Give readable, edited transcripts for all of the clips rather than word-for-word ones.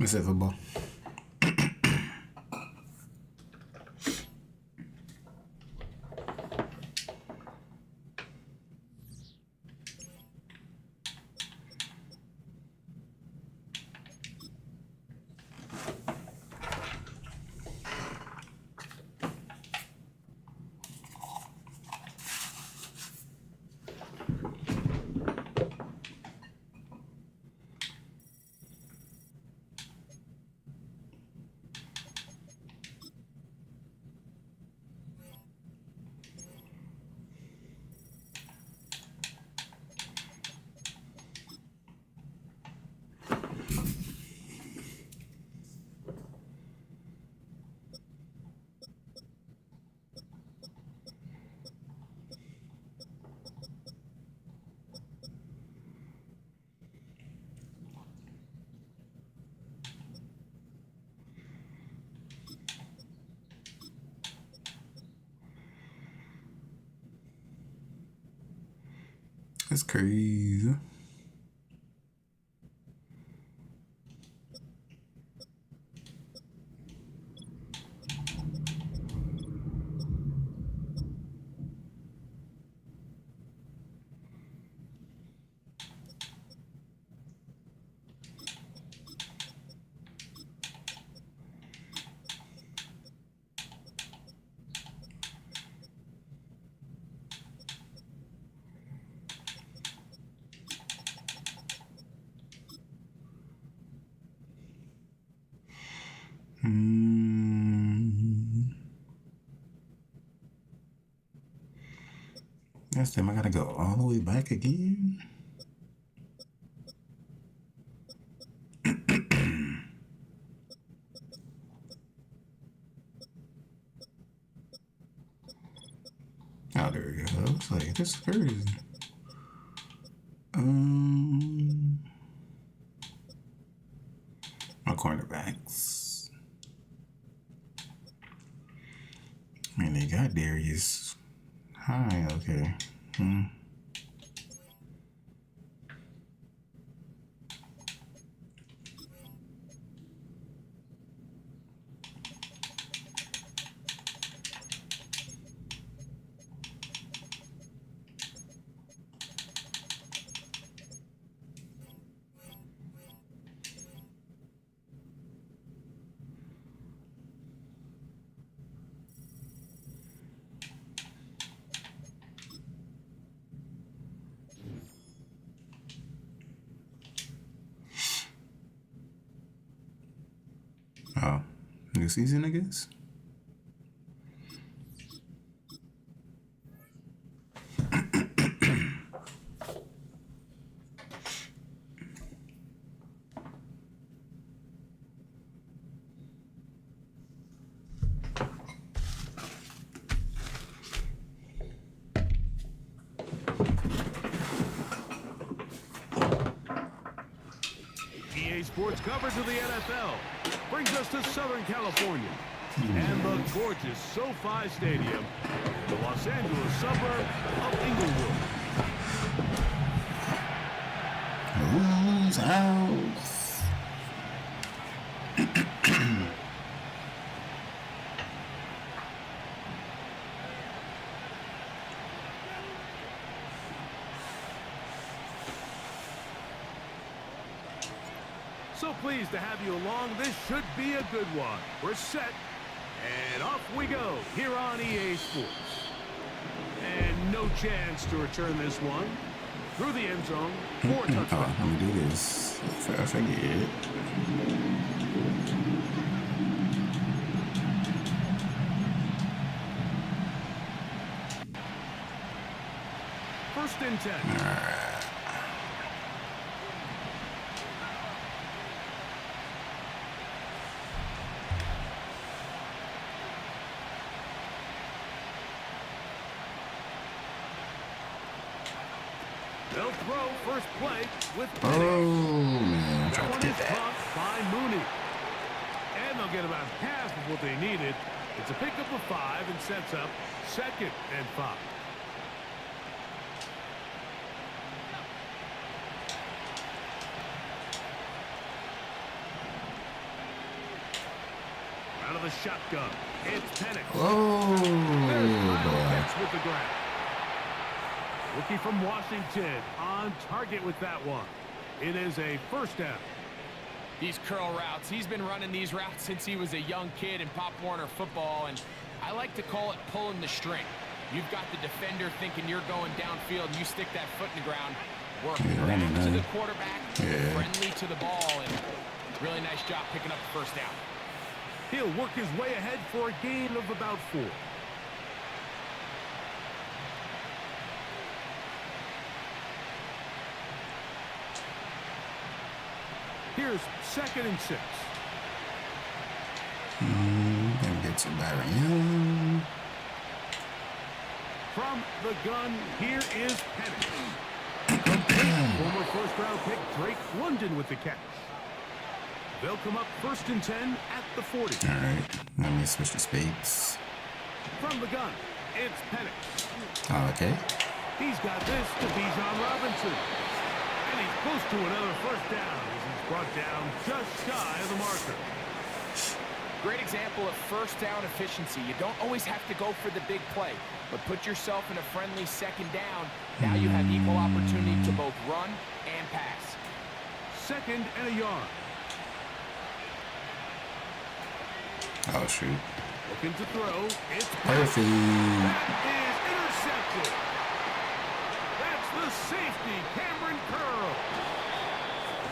Let's say football. That's crazy. Next time I gotta go all the way back again. Oh, there we go. I was like, this is crazy. My cornerbacks. I mean, they got Darius. Hi, okay. Oh, new season, I guess. EA Sports coverage of the NFL brings us to Southern California and the gorgeous SoFi Stadium, the Los Angeles suburb of Inglewood. Who's house? So pleased to have you along. This should be a good one. We're set, and off we go here on EA Sports. And no chance to return this one. Through the end zone, 4 touchdowns. Oh, let me do this. I forget. First and 10. They'll throw first play with Oh, man. I'm trying to get that. caught by Mooney. And they'll get about half of what they needed. It's a pickup of 5 and sets up 2nd and 5. shotgun. It's Penix. Oh, There's Kyle boy. Pitts with the grab. Rookie from Washington on target with that one. It is a first down. These curl routes, he's been running these routes since he was a young kid in Pop Warner football, and I like to call it pulling the string. You've got the defender thinking you're going downfield, and you stick that foot in the ground, work back to the quarterback, friendly to the ball, and really nice job picking up the first down. He'll work his way ahead for a gain of about 4. Here's 2nd and 6. Gonna get to Byron Young. From the gun, here is Penix. Former first-round pick Drake London with the catch. They'll come up 1st and 10 at the 40. All right, let me switch to spades. From the gun, it's Penix. Oh, okay. He's got this to Bijan Robinson. And he's close to another first down as he's brought down just shy of the marker. Great example of first down efficiency. You don't always have to go for the big play, but put yourself in a friendly 2nd down. Now you have equal opportunity to both run and pass. 2nd and a yard. Oh, shoot. Looking to throw. It's Perfect. That is intercepted. That's the safety, Cameron Curl.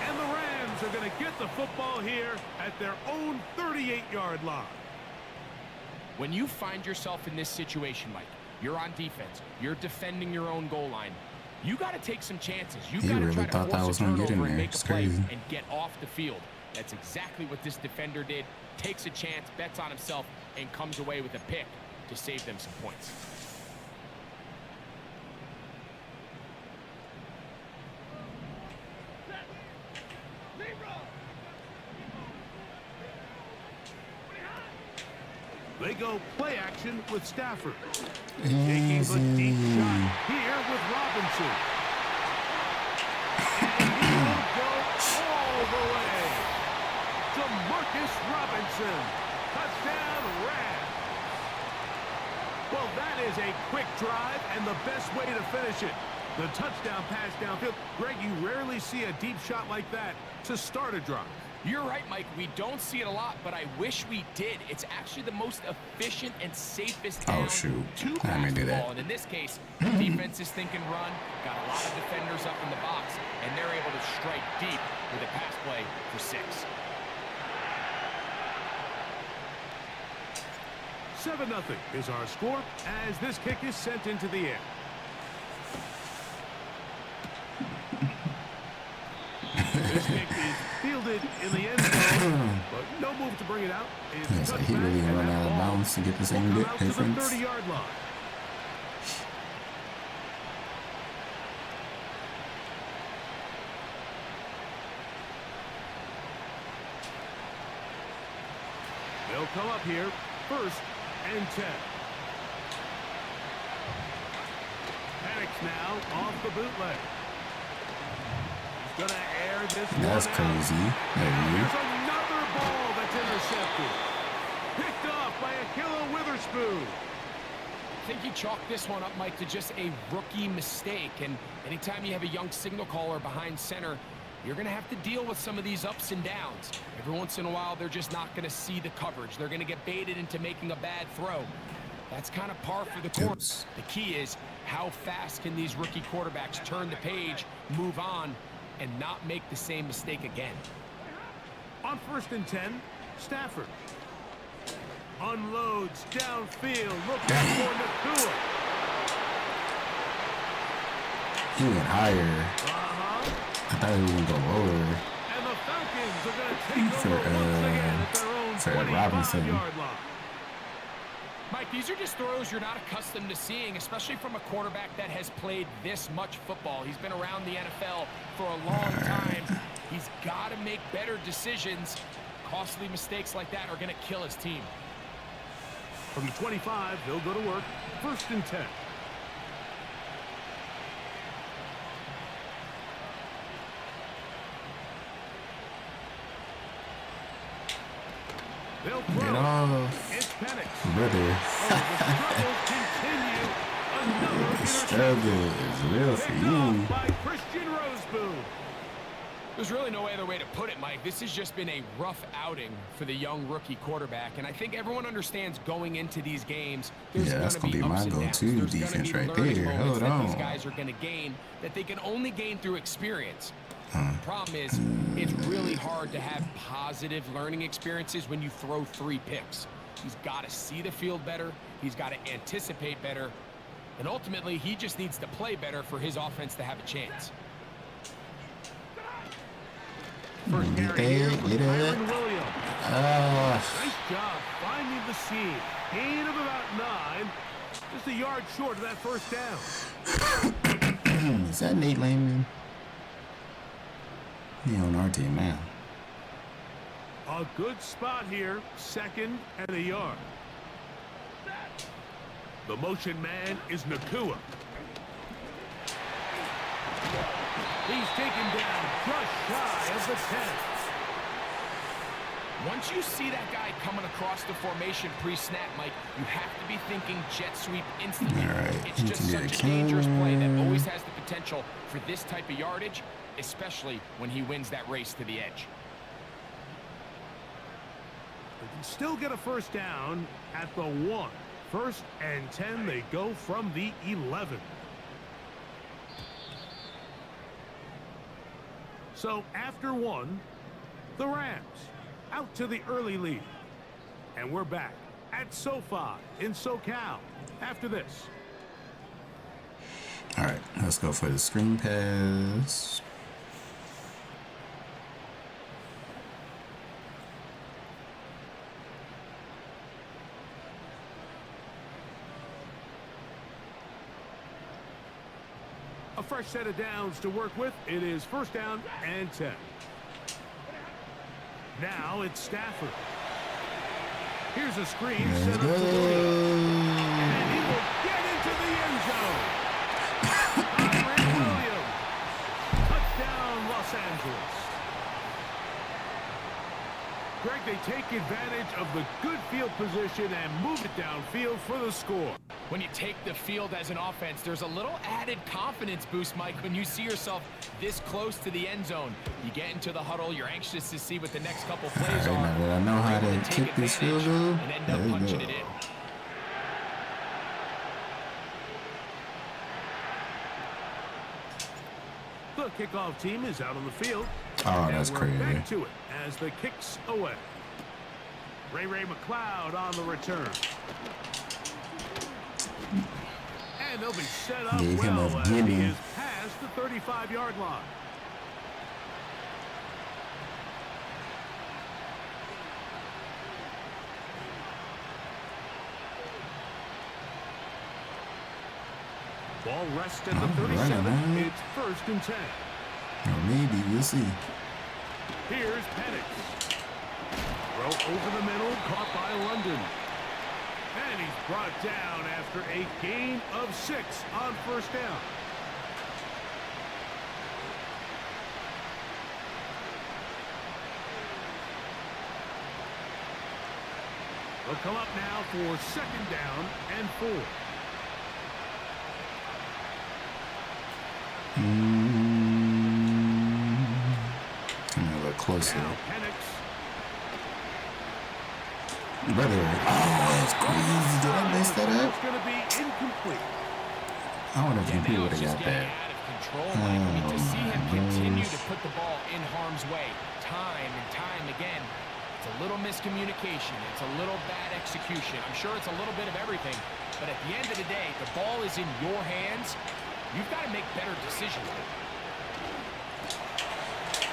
And the Rams are going to get the football here at their own 38-yard line. When you find yourself in this situation, Mike, you're on defense, you're defending your own goal line, you got to take some chances. You got to really try to thought that force was a gonna get turnover in and there. make a It's play crazy. and get off the field. That's exactly what this defender did. Takes a chance, bets on himself, and comes away with a pick to save them some points. They go play action with Stafford. Taking Easy. the deep shot here with Robinson. And he will go all the way to Marcus Robinson. Touchdown, Rams. Well, that is a quick drive and the best way to finish it. The touchdown pass downfield. Greg, you rarely see a deep shot like that to start a drive. You're right, Mike. We don't see it a lot, but I wish we did. It's actually the most efficient and safest down to pass the ball. And in this case, the defense is thinking run, got a lot of defenders up in the box, and they're able to strike deep with a pass play for 6. 7-0 is our score as this kick is sent into the air. This kick is fielded in the end zone, but no move to bring it out. It's He really run out of bounds to get the same out to the difference. 30-yard line. They'll come up here 1st and 10. Penix now off the bootleg. He's going to air this That's one crazy. out. There's another ball that's intercepted. Picked off by Ahkello Witherspoon. I think you chalk this one up, Mike, to just a rookie mistake. And anytime you have a young signal caller behind center, you're going to have to deal with some of these ups and downs. Every once in a while, they're just not going to see the coverage. They're going to get baited into making a bad throw. That's kind of par for the course. The key is how fast can these rookie quarterbacks turn the page, move on, and not make the same mistake again. On 1st and 10, Stafford unloads downfield, looking for Nakua. He went higher. I thought he was going to go lower. And the Falcons are going to take For, over once again at their own for Robinson. 25-yard line. Mike, these are just throws you're not accustomed to seeing, especially from a quarterback that has played this much football. He's been around the NFL for a long time. He's got to make better decisions. Costly mistakes like that are going to kill his team. From the 25, they'll go to work. 1st and 10. They'll Get throw. off. It's Penix. Brother. Oh, the struggles continue. Another The interception. struggle is real for Picked you. off by Christian Roseboom. There's really no other way to put it, Mike. This has just been a rough outing for the young rookie quarterback, and I think everyone understands going into these games, there's Yeah, that's going to be my ups and downs. go-to There's gonna defense be right learning there. moments Hold that these on. guys are going to gain that they can only gain through experience. The problem is, it's really hard to have positive learning experiences when you throw 3 picks. He's got to see the field better. He's got to anticipate better. And ultimately, he just needs to play better for his offense to have a chance. First Get carry here that, from get that. Kyron Williams. Nice job finding the seam. Gain of about 9. Just a yard short of that first down. Is that Nate Lehman? He on our team now. A good spot here. 2nd and a yard. The motion man is Nakua. He's taken down just shy of the 10. Once you see that guy coming across the formation pre-snap, Mike, you have to be thinking jet sweep instantly. All right, It's just into the such a dangerous play that camera. always has the potential for this type of yardage, especially when he wins that race to the edge. They can still get a first down at the 1. 1st and 10. They go from the 11. So after 1, the Rams out to the early lead. And we're back at SoFi in SoCal after this. All right, let's go for the screen pass. A fresh set of downs to work with. It is 1st down and 10. Now it's Stafford. Here's a screen Let's set up to go. Williams. And he will get into the end zone. Kyron Williams. Touchdown, Los Angeles. Greg, they take advantage of the good field position and move it downfield for the score. When you take the field as an offense, there's a little added confidence boost, Mike, when you see yourself this close to the end zone. You get into the huddle, you're anxious to see what the next couple plays All are. right, now that I know how You're able to take kick this field advantage goal, and end up let's punching go. it in. The kickoff team is out on the field. Oh, And that's we're crazy. back to it as the kicks away. Ray McLeod on the return. And they'll be set up Gave him a well as he gimme. is past the 35-yard line. Ball rests at the All right, 37. man. It's 1st and 10. Or maybe we'll see. Here's Penix. Throw over the middle, caught by London. And he's brought down after a gain of 6 on 1st down. They'll come up now for 2nd down and 4. Come a little closer. Now Penix. Brother. Oh, that's crazy. Did I mess that up? It's going to be incomplete. I wonder if Yeah, you now would it's have just got getting that. out of control, Mike. I mean, to Oh, see him my continue gosh. to put the ball in harm's way time and time again, it's a little miscommunication. It's a little bad execution. I'm sure it's a little bit of everything. But at the end of the day, the ball is in your hands. You've got to make better decisions.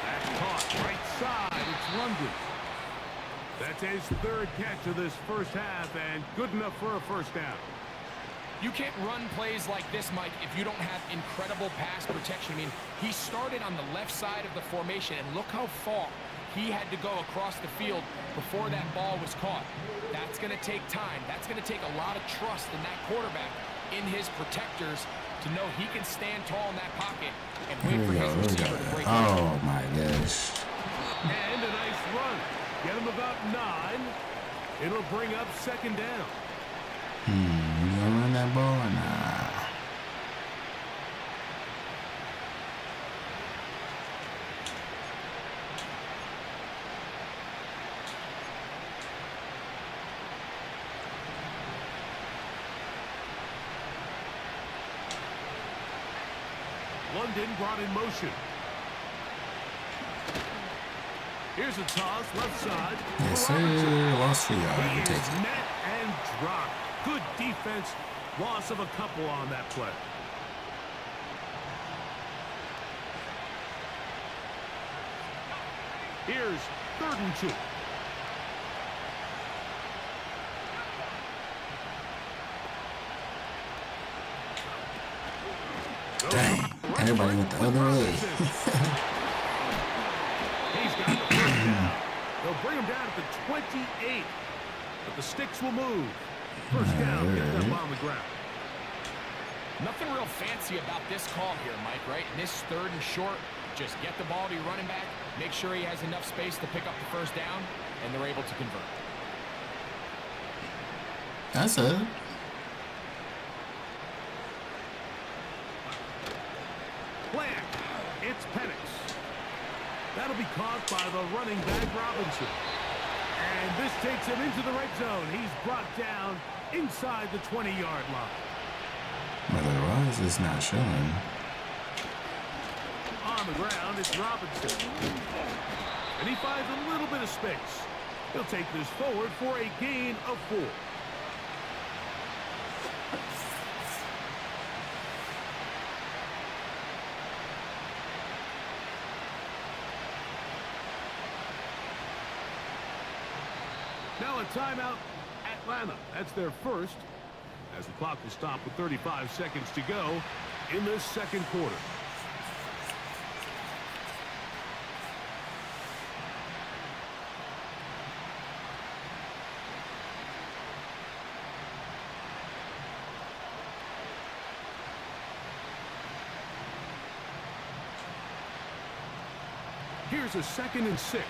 That's caught right side. It's London. That's his 3rd catch of this first half and good enough for a 1st down. You can't run plays like this, Mike, if you don't have incredible pass protection. I mean, he started on the left side of the formation, and look how far he had to go across the field before that ball was caught. That's going to take time. That's going to take a lot of trust in that quarterback, in his protectors, to know he can stand tall in that pocket and wait Here for we go. his Here we receiver go. to break Oh, my gosh. And a nice run. Get him about 9. It'll bring up second down. You gonna run that ball or nah? London brought in motion. Here's a toss, left side. Yes, sir. Lost 3 yards. He We'll is take it. met and dropped. Good defense. Loss of a couple on that play. Here's 3rd and 2. Dang. Everybody went the other way. He's got the first down. They'll bring him down at the 28. But the sticks will move. First down, get them on the ground. Nothing real fancy about this call here, Mike, right? In this 3rd and short, just get the ball to your running back, make sure he has enough space to pick up the first down, and they're able to convert. That's it. Flag. It's Penix. That'll be caught by the running back, Robinson. And this takes him into the red zone. He's brought down inside the 20-yard line. Otherwise, it's not showing. On the ground, it's Robinson. And he finds a little bit of space. He'll take this forward for a gain of 4. Now a timeout, Atlanta. That's their first, as the clock will stop with 35 seconds to go in this 2nd quarter. Here's a 2nd and 6.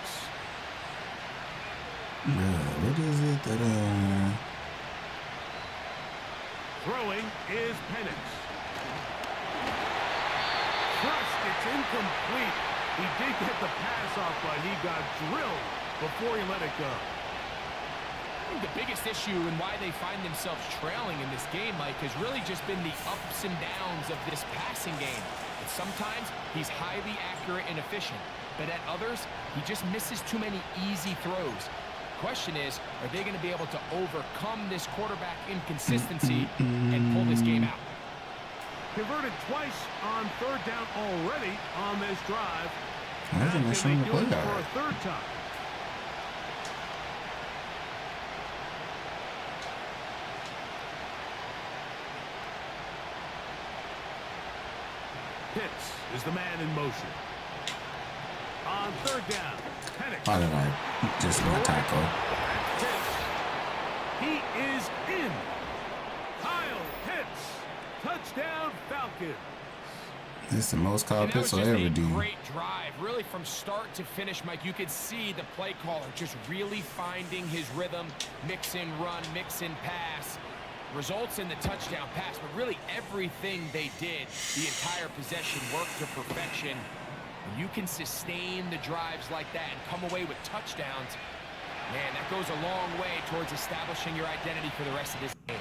What is it that Throwing is Penix. Crushed, it's incomplete. He did get the pass off, but he got drilled before he let it go. I think the biggest issue and why they find themselves trailing in this game, Mike, has really just been the ups and downs of this passing game. And sometimes he's highly accurate and efficient, but at others, he just misses too many easy throws. Question is, are they going to be able to overcome this quarterback inconsistency and pull this game out? Converted twice on 3rd down already on this drive. I think they're showing the play for guard. a 3rd time. Pitts is the man in motion. On 3rd down, Penix. Why did I just not tackle? Pitts. He is in. Kyle Pitts. Touchdown Falcons. This is the most called And that was pits I'll just ever a do. great drive, really from start to finish, Mike. You could see the play caller just really finding his rhythm, mix in run, mix in pass. Results in the touchdown pass, but really everything they did, the entire possession worked to perfection. When you can sustain the drives like that and come away with touchdowns, man, that goes a long way towards establishing your identity for the rest of this game.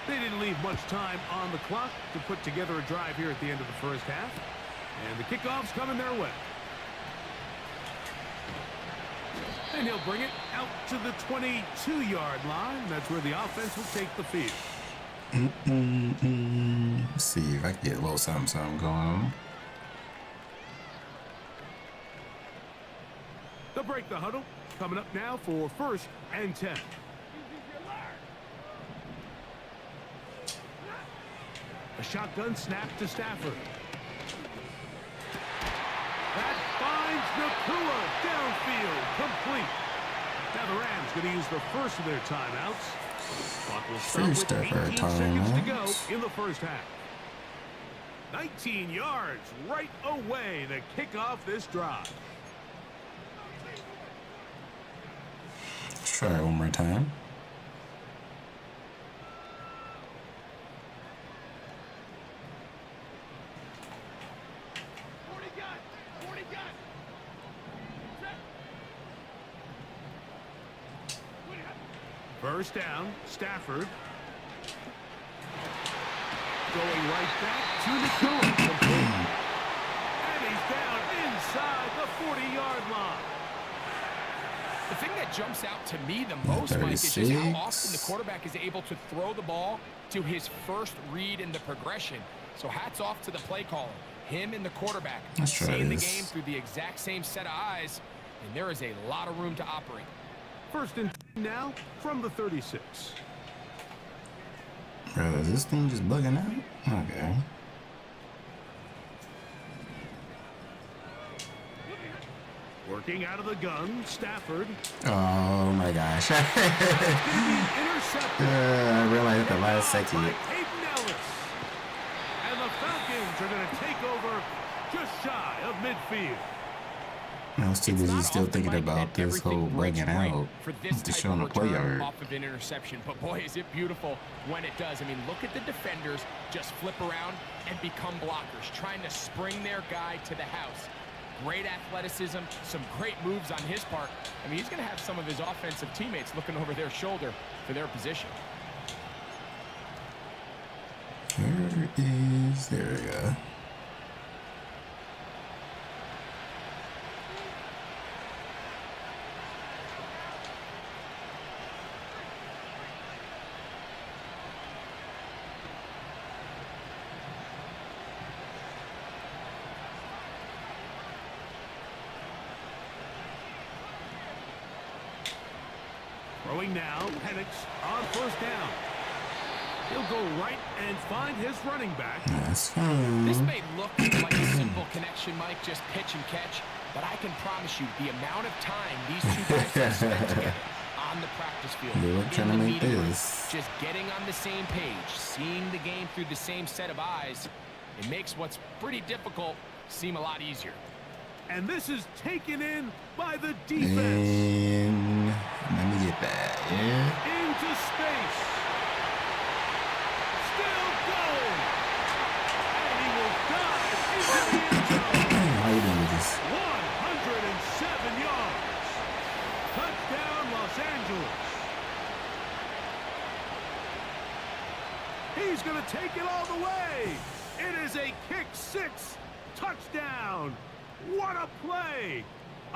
They didn't leave much time on the clock to put together a drive here at the end of the 1st half. And the kickoff's coming their way. And he'll bring it out to the 22-yard line. That's where the offense will take the field. Let's see if I can get a little something going on. They'll break the huddle. Coming up now for 1st and 10. A shotgun snap to Stafford. That finds Nakua downfield, complete. Now the Rams going to use the first of their timeouts. Clock will stop First with of our 18 seconds to go timeouts. in the 1st half. 19 yards right away to kick off this drive. Try it one more time. First down, Stafford. Going right back to the complete. And he's down inside the 40-yard line. The thing that jumps out to me the most, Mike, is just how often the quarterback is able to throw the ball to his first read in the progression. So hats off to the play caller. Him and the quarterback seeing the game through the exact same set of eyes, and there is a lot of room to operate. First and now from the 36. Bro, is this thing just bugging out? Okay. Working out of the gun, Stafford. Oh my gosh. I realized the last second. And the Falcons are going to take over just shy of midfield. I was too busy still thinking about this whole breaking out to show the play yard. Off of an interception, but boy, is it beautiful when it does. I mean, look at the defenders just flip around and become blockers, trying to spring their guy to the house. Great athleticism, some great moves on his part. I mean, he's going to have some of his offensive teammates looking over their shoulder for their position. There we go. Throwing now, Penix on first down. He'll go right and find his running back. That's fine. This may look like a simple connection, Mike, just pitch and catch, but I can promise you the amount of time these two guys have spent together on the practice field, They're trying to make this. Just getting on the same page, seeing the game through the same set of eyes, it makes what's pretty difficult seem a lot easier. And this is taken in by the defense. And let me get that. Yeah. Into space. Still going. And he will dive into the end zone. How you doing with this? 107 yards. Touchdown, Los Angeles. He's going to take it all the way. It is a kick six. Touchdown. What a play!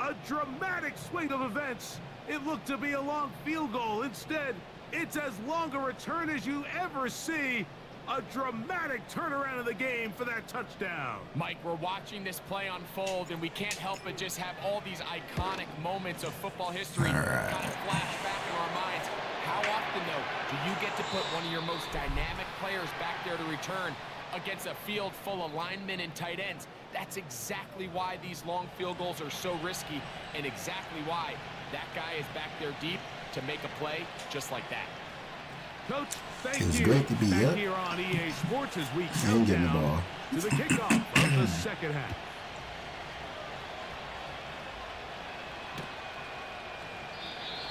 A dramatic swing of events. It looked to be a long field goal. Instead, it's as long a return as you ever see. A dramatic turnaround of the game for that touchdown. Mike, we're watching this play unfold, and we can't help but just have all these iconic moments of football history kind of flash back in our minds. How often, though, do you get to put one of your most dynamic players back there to return against a field full of linemen and tight ends? That's exactly why these long field goals are so risky, and exactly why that guy is back there deep to make a play just like that. Coach, thank It's you. great to be back up here on EA Sports as we and count getting the ball. down to the kickoff of the second half.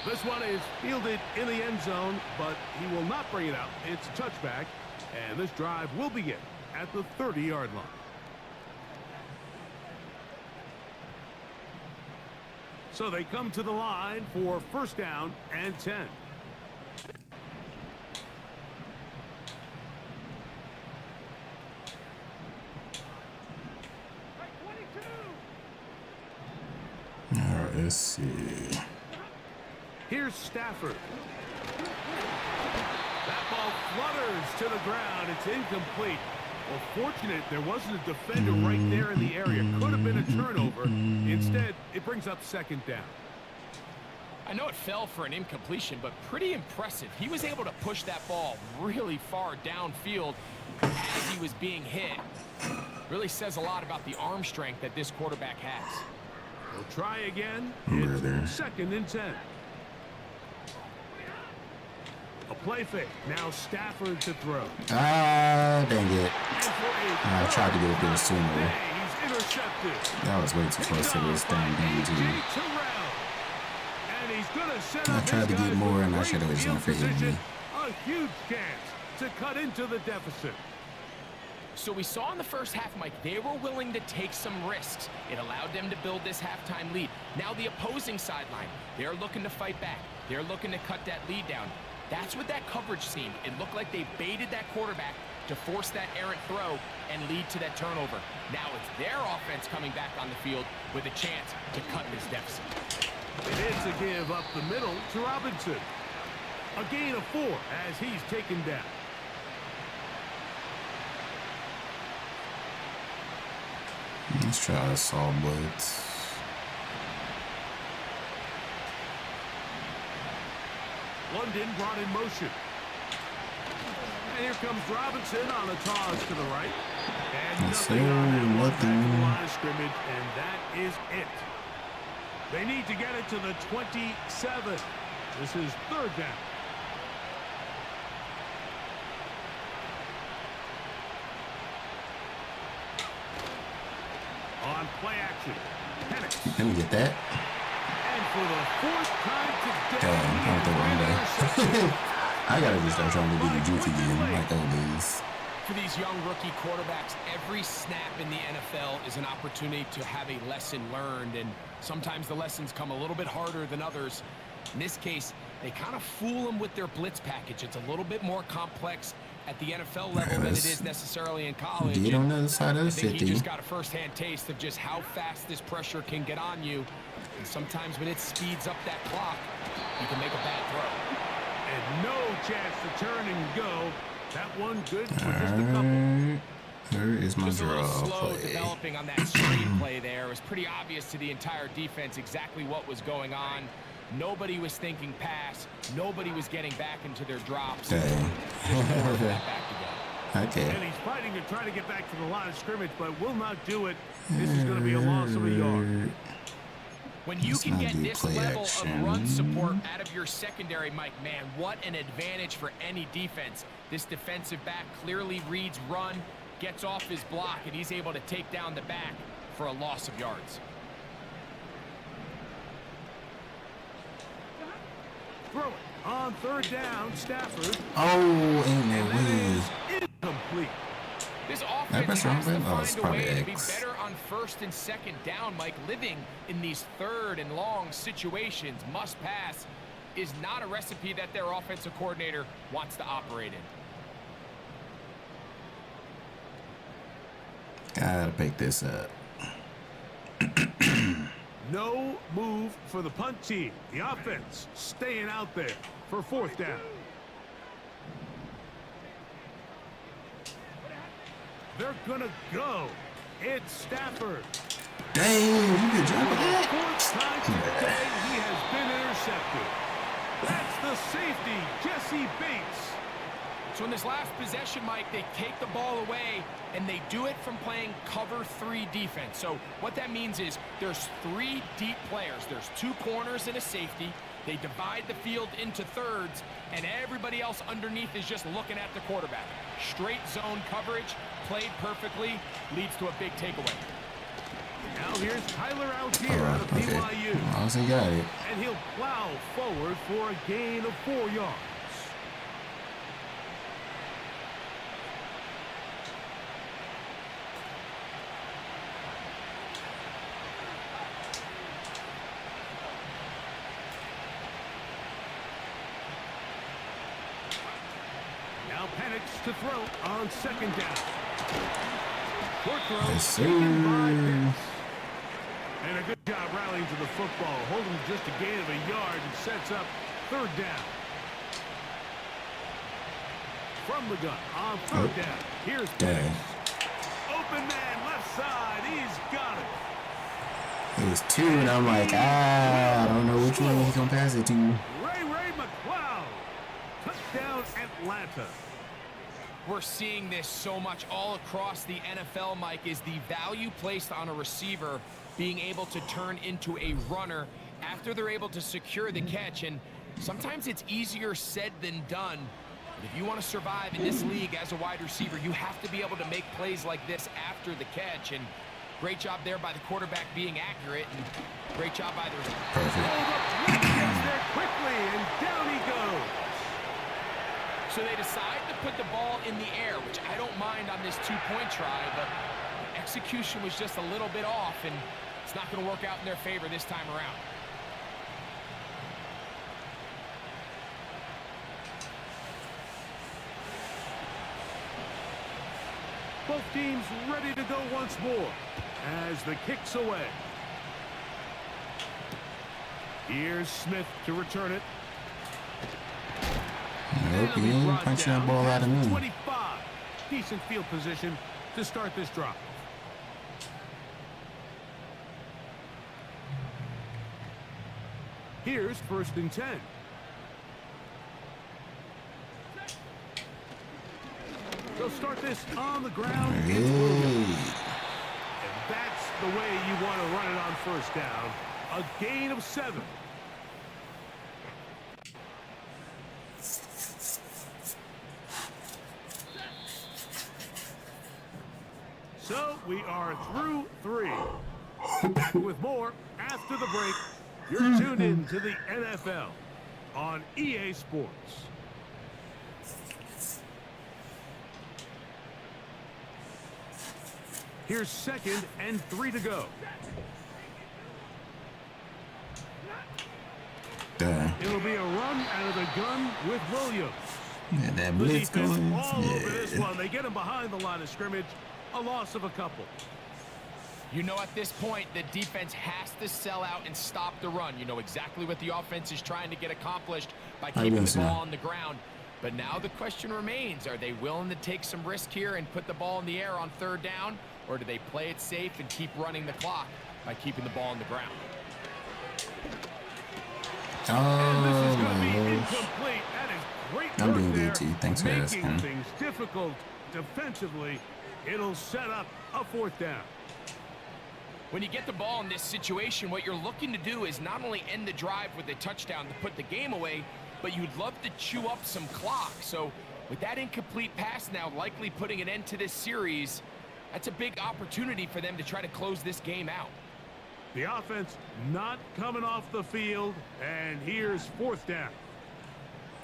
This one is fielded in the end zone, but he will not bring it out. It's a touchback, and this drive will begin at the 30-yard line. So they come to the line for first down and 10. All right, let's see. Here's Stafford. That ball flutters to the ground. It's incomplete. Well, fortunate there wasn't a defender right there in the area. Could have been a turnover. Instead, it brings up second down. I know it fell for an incompletion, but pretty impressive. He was able to push that ball really far downfield as he was being hit. Really says a lot about the arm strength that this quarterback has. We'll try again. Brother. It's second and 10. A play fake. Now Stafford to throw. Ah, dang it. I tried to get it there sooner. He's intercepted. That was way too close to this damn game, too. And And he's going to set I up tried to his get guys more, with and I great should have just field went for position. me. A huge chance to cut into the deficit. So we saw in the first half, Mike, they were willing to take some risks. It allowed them to build this halftime lead. Now the opposing sideline, they're looking to fight back. They're looking to cut that lead down. That's what that coverage seemed. It looked like they baited that quarterback to force that errant throw and lead to that turnover. Now it's their offense coming back on the field with a chance to cut this deficit. It is a give up the middle to Robinson. A gain of 4 as he's taken down. Let's try a saw blitz. London brought in motion. And here comes Robinson on a toss to the right. And nothing on that one back to the line of scrimmage, and that is it. They need to get it to the 27. This is 3rd down. On play action. Penix. Let me get that. And for the 4th time today, Damn, I don't think one day. I gotta just start trying to do the juice again, like always. For these young rookie quarterbacks, every snap in the NFL is an opportunity to have a lesson learned, and sometimes the lessons come a little bit harder than others. In this case, they kind of fool them with their blitz package. It's a little bit more complex at the NFL level than it is necessarily in college. Get on the other side of the I think city. he just got a first-hand taste of just how fast this pressure can get on you. And sometimes when it speeds up that clock, you can make a bad throw. And no chance to turn and go. That one good for just a couple. Where is my Just a little draw slow play? developing on that screenplay there. It was pretty obvious to the entire defense exactly what was going on. Nobody was thinking pass. Nobody was getting back into their drops. Okay. And Okay. he's fighting to try to get back to the line of scrimmage, but will not do it. This is going to be a loss of a yard. When you Let's can not get do this play level action. of run support out of your secondary, Mike, man, what an advantage for any defense. This defensive back clearly reads run, gets off his block, and he's able to take down the back for a loss of yards. Throw it on 3rd down, Stafford. Oh, ain't no And that way. is incomplete. This That offense pressure has on to him? Oh, it's find a way probably to be X. better on 1st and 2nd down, Mike. Living in these 3rd and long situations, must pass, is not a recipe that their offensive coordinator wants to operate in. Gotta pick this up. No move for the punt team. The offense staying out there for 4th down. They're gonna go. It's Stafford. Dang, you could jump For the that. 4th time today, he has been intercepted. That's the safety, Jesse Bates. So in this last possession, Mike, they take the ball away, and they do it from playing cover 3 defense. So what that means is there's 3 deep players. There's 2 corners and a safety. They divide the field into thirds, and everybody else underneath is just looking at the quarterback. Straight zone coverage, played perfectly, leads to a big takeaway. Now here's Tyler Algier out of BYU. Also got it. And he'll plow forward for a gain of 4 yards. Now Penix to throw on 2nd down. Short throw Yes, taken by sir. Penix. And a good job rallying to the football, holding just a gain of a yard and sets up 3rd down. From the gun on 3rd down. Here's Penix. Open man left side. He's got it. It was 2, and I'm like, I don't know which one he's gonna pass it to. Ray McLeod. Touchdown Atlanta. We're seeing this so much all across the NFL, Mike, is the value placed on a receiver being able to turn into a runner after they're able to secure the catch. And sometimes it's easier said than done. But if you want to survive in this league as a wide receiver, you have to be able to make plays like this after the catch. And Great job there by the quarterback being accurate, and great job by the receiver. Perfect. Gets there quickly, and down he goes. So they decide to put the ball in the air, which I don't mind on this two-point try, but the execution was just a little bit off, and it's not going to work out in their favor this time around. Both teams ready to go once more as the kick's away. Here's Smith to return it. Nope, he ain't punching that ball out of me. 25. Decent field position to start this drive. Here's 1st and 10. They'll start this on the ground. Hey. And that's the way you want to run it on 1st down. A gain of 7. So we are through 3. Back with more after the break. You're tuned in to the NFL on EA Sports. Here's 2nd and 3 to go. It'll be a run out of the gun with Williams. Yeah, that The blitz defense going. all over this Yeah. one. They get him behind the line of scrimmage. A loss of a couple. You know, at this point, the defense has to sell out and stop the run. You know exactly what the offense is trying to get accomplished by keeping the ball on the ground. But now the question remains, are they willing to take some risk here and put the ball in the air on 3rd down? Or do they play it safe and keep running the clock by keeping the ball on the ground? And this is Oh going to be my gosh. incomplete. That is great I'm work being there, DT. Thanks for making asking. things difficult defensively. It'll set up a 4th down. When you get the ball in this situation, what you're looking to do is not only end the drive with a touchdown to put the game away, but you'd love to chew up some clock. So with that incomplete pass now likely putting an end to this series, that's a big opportunity for them to try to close this game out. The offense not coming off the field, and here's 4th down.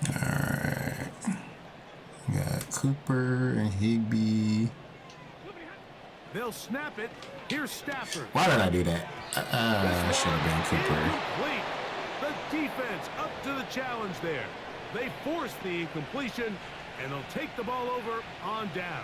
Alright. We got Cooper and Higbee. They'll snap it. Here's Stafford. Why did I do that? I should have been Cooper. Incomplete. The defense up to the challenge there. They force the incompletion, and they'll take the ball over on down.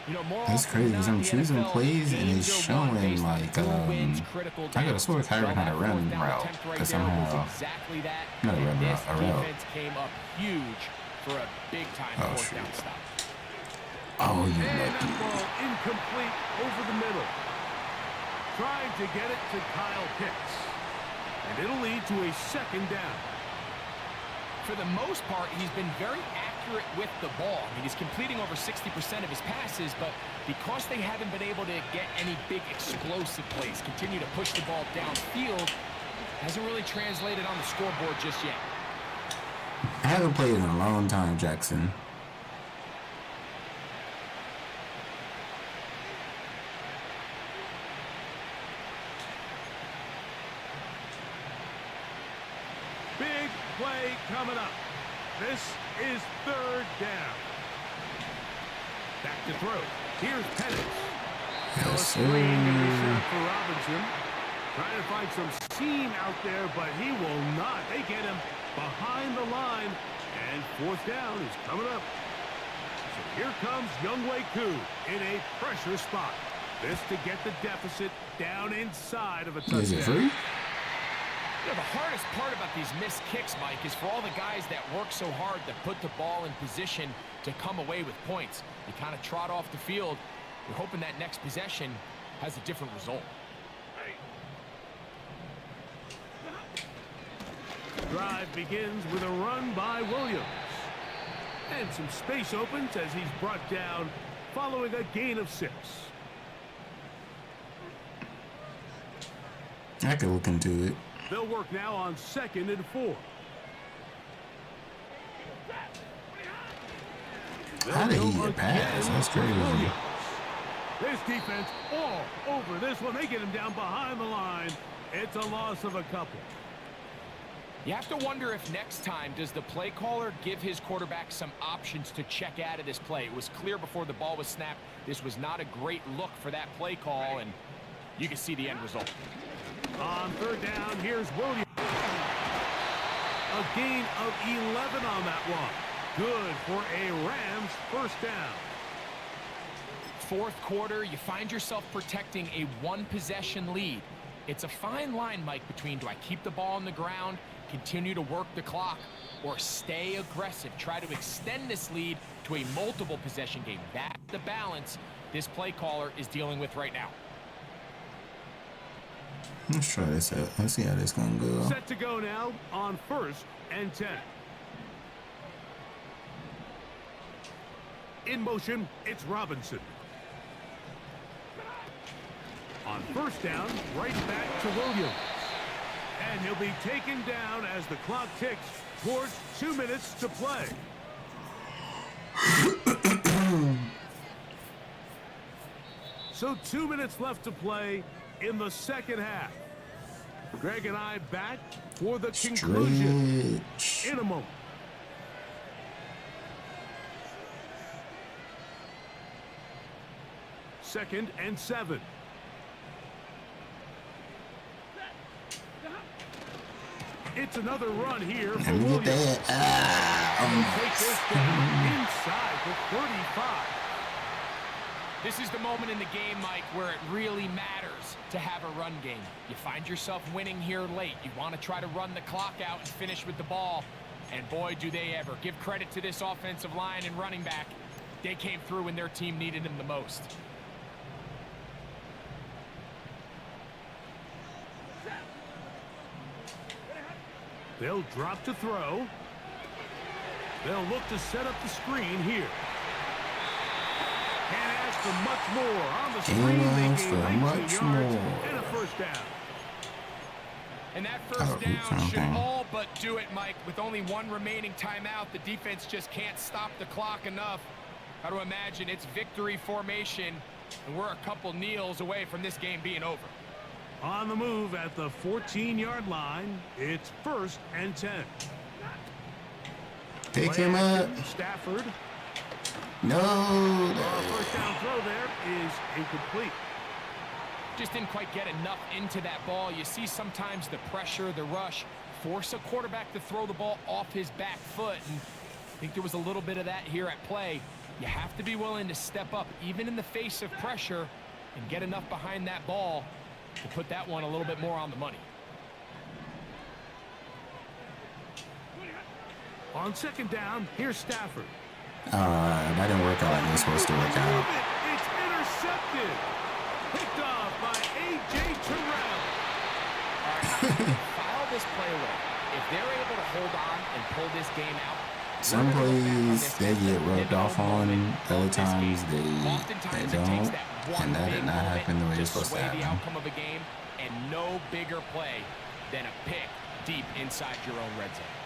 You know, more That's often crazy than because not, I'm the choosing NFL plays and games it's are won showing based on like who wins critical I could have downs. sworn Kyron Well, had a that run 4th down route, attempt right but there was somehow exactly that. not a And run this route, a route. defense came up huge for a big-time Oh, 4th shoot. down stop. Oh, you And lucky. that ball incomplete over the middle. Trying to get it to Kyle Pitts. And it'll lead to a 2nd down. For the most part, he's been very accurate with the ball. I mean, he's completing over 60% of his passes, but because they haven't been able to get any big explosive plays, continue to push the ball downfield, hasn't really translated on the scoreboard just yet. I haven't played in a long time, Jackson. Big play coming up. This is 3rd down. Back to throw. Here's Pettis. Now a Yes, screen going to be set sir. up for Robinson. Trying to find some seam out there, but he will not. They get him behind the line. And 4th down is coming up. So here comes Younghoe Koo in a pressure spot. This to get the deficit down inside of a touchdown. Is it free? You know, the hardest part about these missed kicks, Mike, is for all the guys that work so hard to put the ball in position to come away with points. You kind of trot off the field. You're hoping that next possession has a different result. Drive begins with a run by Williams. And some space opens as he's brought down following a gain of 6. I could look into it. They'll work now on 2nd and 4. How did he get past? That's crazy. This defense all over this one. They get him down behind the line. It's a loss of a couple. You have to wonder if next time, does the play caller give his quarterback some options to check out of this play? It was clear before the ball was snapped. This was not a great look for that play call, and you can see the end result. On third down, here's Williams. A gain of 11 on that one. Good for a Rams first down. Fourth quarter, you find yourself protecting a one-possession lead. It's a fine line, Mike, between do I keep the ball on the ground, continue to work the clock, or stay aggressive, try to extend this lead to a multiple possession game. That's the balance this play caller is dealing with right now. Let's try this out. Let's see how this gonna go. Set to go now on 1st and 10. In motion, it's Robinson. On first down, right back to Williams. And he'll be taken down as the clock ticks towards 2 minutes to play. So 2 minutes left to play in the second half. Greg and I back for the conclusion in a moment. Second and 7. It's another run here for Williams. Take this down inside the 35. This is the moment in the game, Mike, where it really matters to have a run game. You find yourself winning here late. You want to try to run the clock out and finish with the ball. And boy, do they ever. Give credit to this offensive line and running back. They came through when their team needed them the most. They'll drop to throw. They'll look to set up the screen here. Can't ask for much more. On the screen, they gain 19 yards and a first down. And that first down should all but do it, Mike. With only one remaining timeout, the defense just can't stop the clock enough. Got to imagine it's victory formation, and we're a couple kneels away from this game being over. On the move at the 14-yard line, it's 1st and 10. Pick him up. Stafford. No. First down throw there is incomplete. Just didn't quite get enough into that ball. You see sometimes the pressure, the rush, force a quarterback to throw the ball off his back foot. And I think there was a little bit of that here at play. You have to be willing to step up, even in the face of pressure, and get enough behind that ball to put that one a little bit more on the money. On second down, here's Stafford. That didn't work out like it was supposed to work out. It's intercepted. Picked off by A.J. Terrell. File this play away. If they're able to hold on and pull this game out, some plays they get rubbed off on, other times they don't, and that did not happen the way it's supposed to happen. The outcome of a game, and no bigger play than a pick deep inside your own red zone.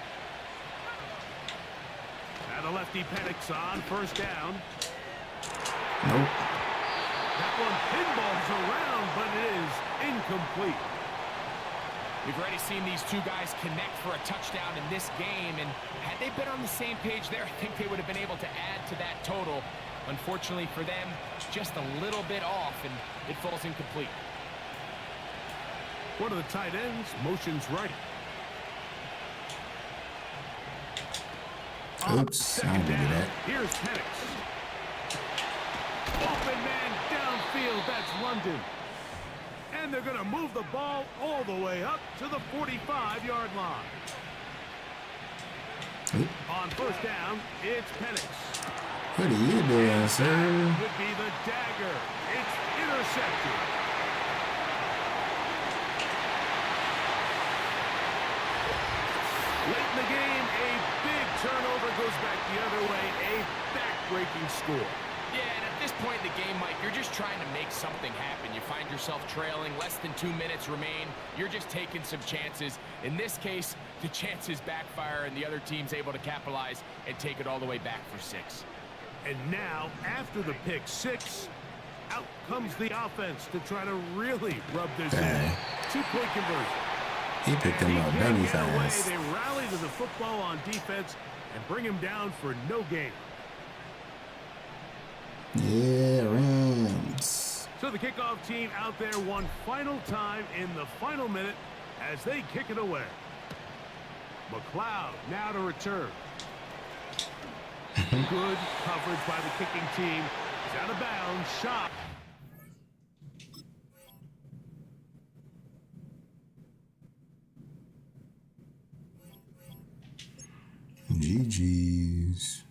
Now the lefty Penix on first down. Nope. That one pinballs around, but it is incomplete. We've already seen these two guys connect for a touchdown in this game, and had they been on the same page there, I think they would have been able to add to that total. Unfortunately for them, just a little bit off, and it falls incomplete. One of the tight ends motions right. Oops, I didn't do that. Here's Penix. Open man downfield, that's London. And they're going to move the ball all the way up to the 45-yard line. On first down, it's Penix. What are you doing, sir? Would be the dagger. It's intercepted. Late in the game, a big turnover goes back the other way. A back-breaking score. Yeah, and at this point in the game, Mike, you're just trying to make something happen. You find yourself trailing, less than 2 minutes remain. You're just taking some chances. In this case, the chances backfire, and the other team's able to capitalize and take it all the way back for 6. And now, after the pick 6, Out comes the offense to try to really rub this in. Okay. 2-point conversion. He picked him up Can't dummy get away. fast. They rally to the football on defense and bring him down for no gain. Yeah, Rams. So the kickoff team out there one final time in the final minute as they kick it away. McLeod now to return. Good coverage by the kicking team. He's out of bounds. Shot. GG's.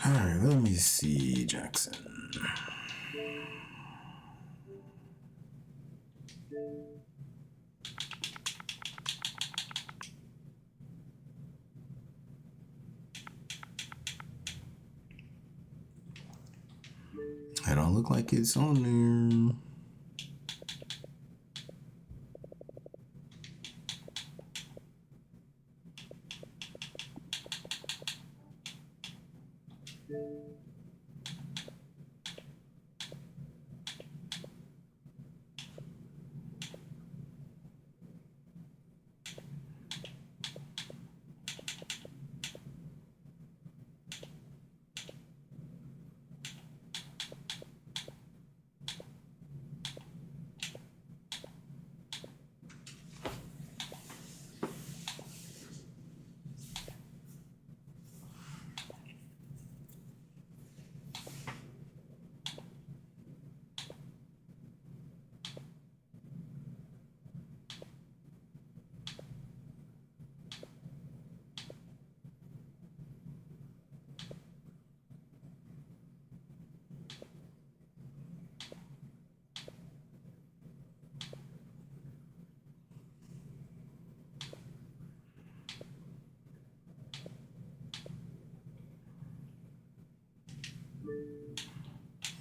All right, let me see, Jackson. It don't look like it's on there.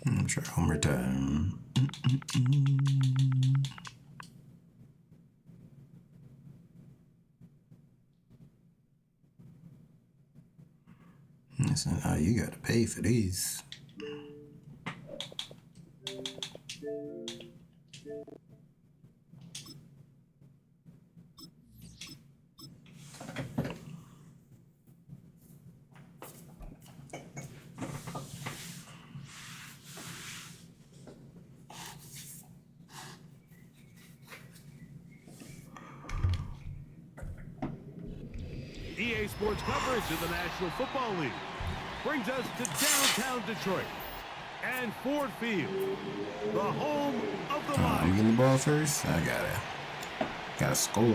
I'm sure one more time. Listen, oh, you gotta pay for these. EA Sports coverage of the National Football League brings us to downtown Detroit and Ford Field, the home of the I'm Lions. getting the ball first. I gotta score.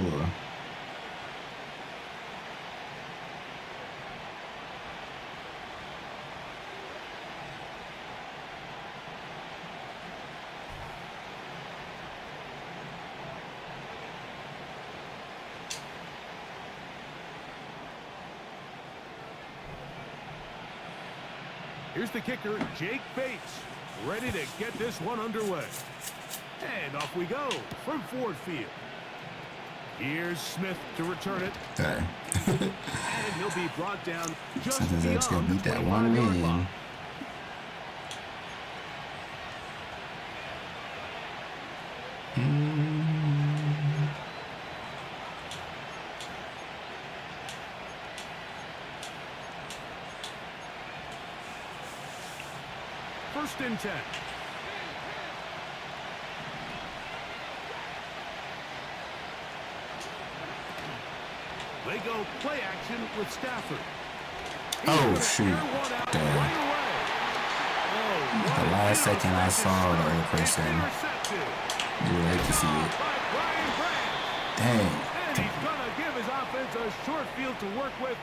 Here's the kicker, Jake Bates, ready to get this one underway. And off we go from Ford Field. Here's Smith to return it. Okay. And he'll be brought down just Sometimes that's gonna beyond beat the that one 25-yard man. line. First and 10. They go play action with Stafford. Oh, shoot. Damn. The last second I saw the other person, you would hate to see it. Dang. And he's going to give his offense a short field to work with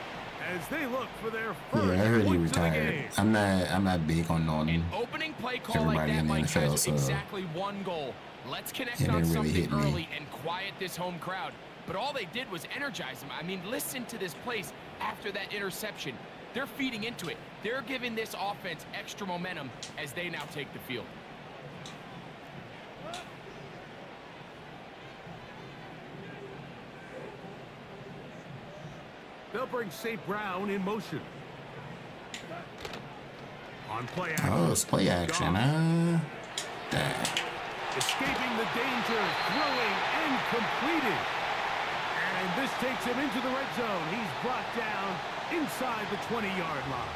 as they look for their first Yeah, I heard he points of the retired. game. I'm not big on knowing An opening play call like everybody that, in the Mike, NFL, has so exactly one goal. Let's connect it on didn't really something hit me. early and quiet this home crowd. But all they did was energize them. I mean, listen to this place after that interception. They're feeding into it. They're giving this offense extra momentum as they now take the field. They'll bring St. Brown in motion. On play action. Oh, it's play action, Dang. Escaping the danger, throwing and completed. And this takes him into the red zone. He's brought down inside the 20-yard line.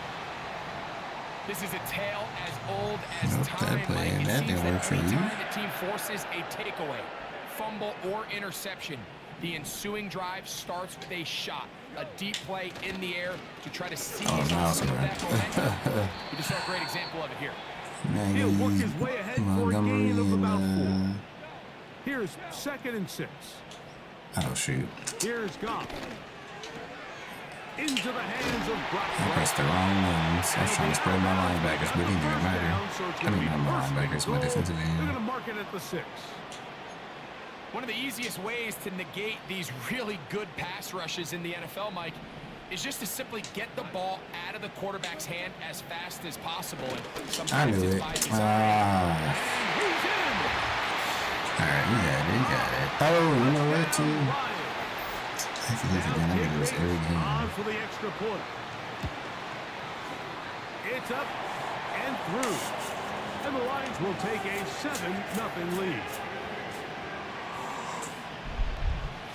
This is a tale as old as Nope, time. that play, It that seems didn't that work for every you. time the team forces a takeaway, fumble, or interception, the ensuing drive starts with a shot, a deep play in the air to try to seize on some of that momentum. You just saw a great example of it here. He'll work his way ahead for a gain of about 4. and, Here's 2nd and 6. oh, shoot. Here's Goff. Into the hands of Brock. I pressed the wrong ones. I was trying to spread my linebackers, but it didn't matter. I mean, not my linebackers, my defensive They're going to end. mark it at the 6. One of the easiest ways to negate these really good pass rushes in the NFL, Mike, is just to simply get the ball out of the quarterback's hand as fast as possible. And I sometimes knew it's it. by design. He's in. Alright, you got it. Oh, you know what, too? I forget again. I do this every game. On for the extra point. It's up and through. And the Lions will take a 7-0 lead.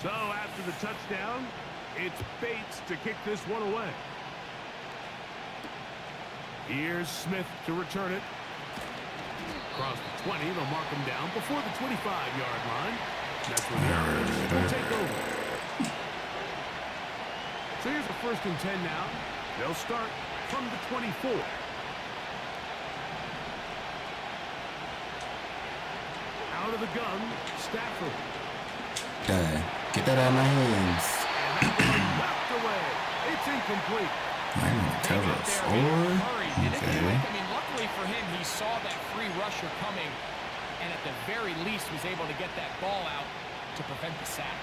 So after the touchdown, it's Bates to kick this one away. Here's Smith to return it. Across the 20, they'll mark him down before the 25-yard line. That's where the offense will take over. So here's a 1st and 10 now. They'll start from the 24. Out of the gun, Stafford. Get that out of my hands. And that one knocked away. It's incomplete. I'm going to cover a 4. Okay. I mean, luckily for him, he saw that free rusher coming, and at the very least was able to get that ball out to prevent the sack.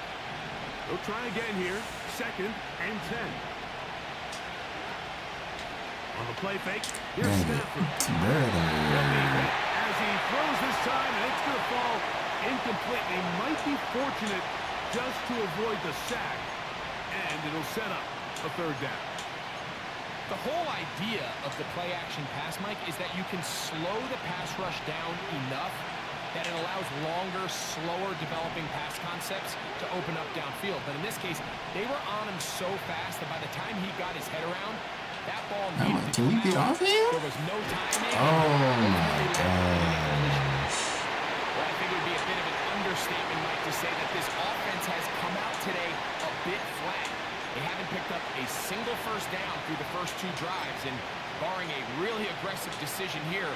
They'll try again here. 2nd and 10. On the play fake, here's Stafford. As he throws this time, and it's going to fall incomplete. He might be fortunate just to avoid the sack, and it'll set up a 3rd down. The whole idea of the play-action pass, Mike, is that you can slow the pass rush down enough that it allows longer, slower developing pass concepts to open up downfield. But in this case, they were on him so fast that by the time he got his head around, that ball needed to Can we get off here? There was no timing. Oh, my gosh. Well, I think it would be a bit of an understatement, Mike, to say that this offense has come out today a bit flat. They haven't picked up a single 1st down through the first 2 drives, and barring a really aggressive decision here,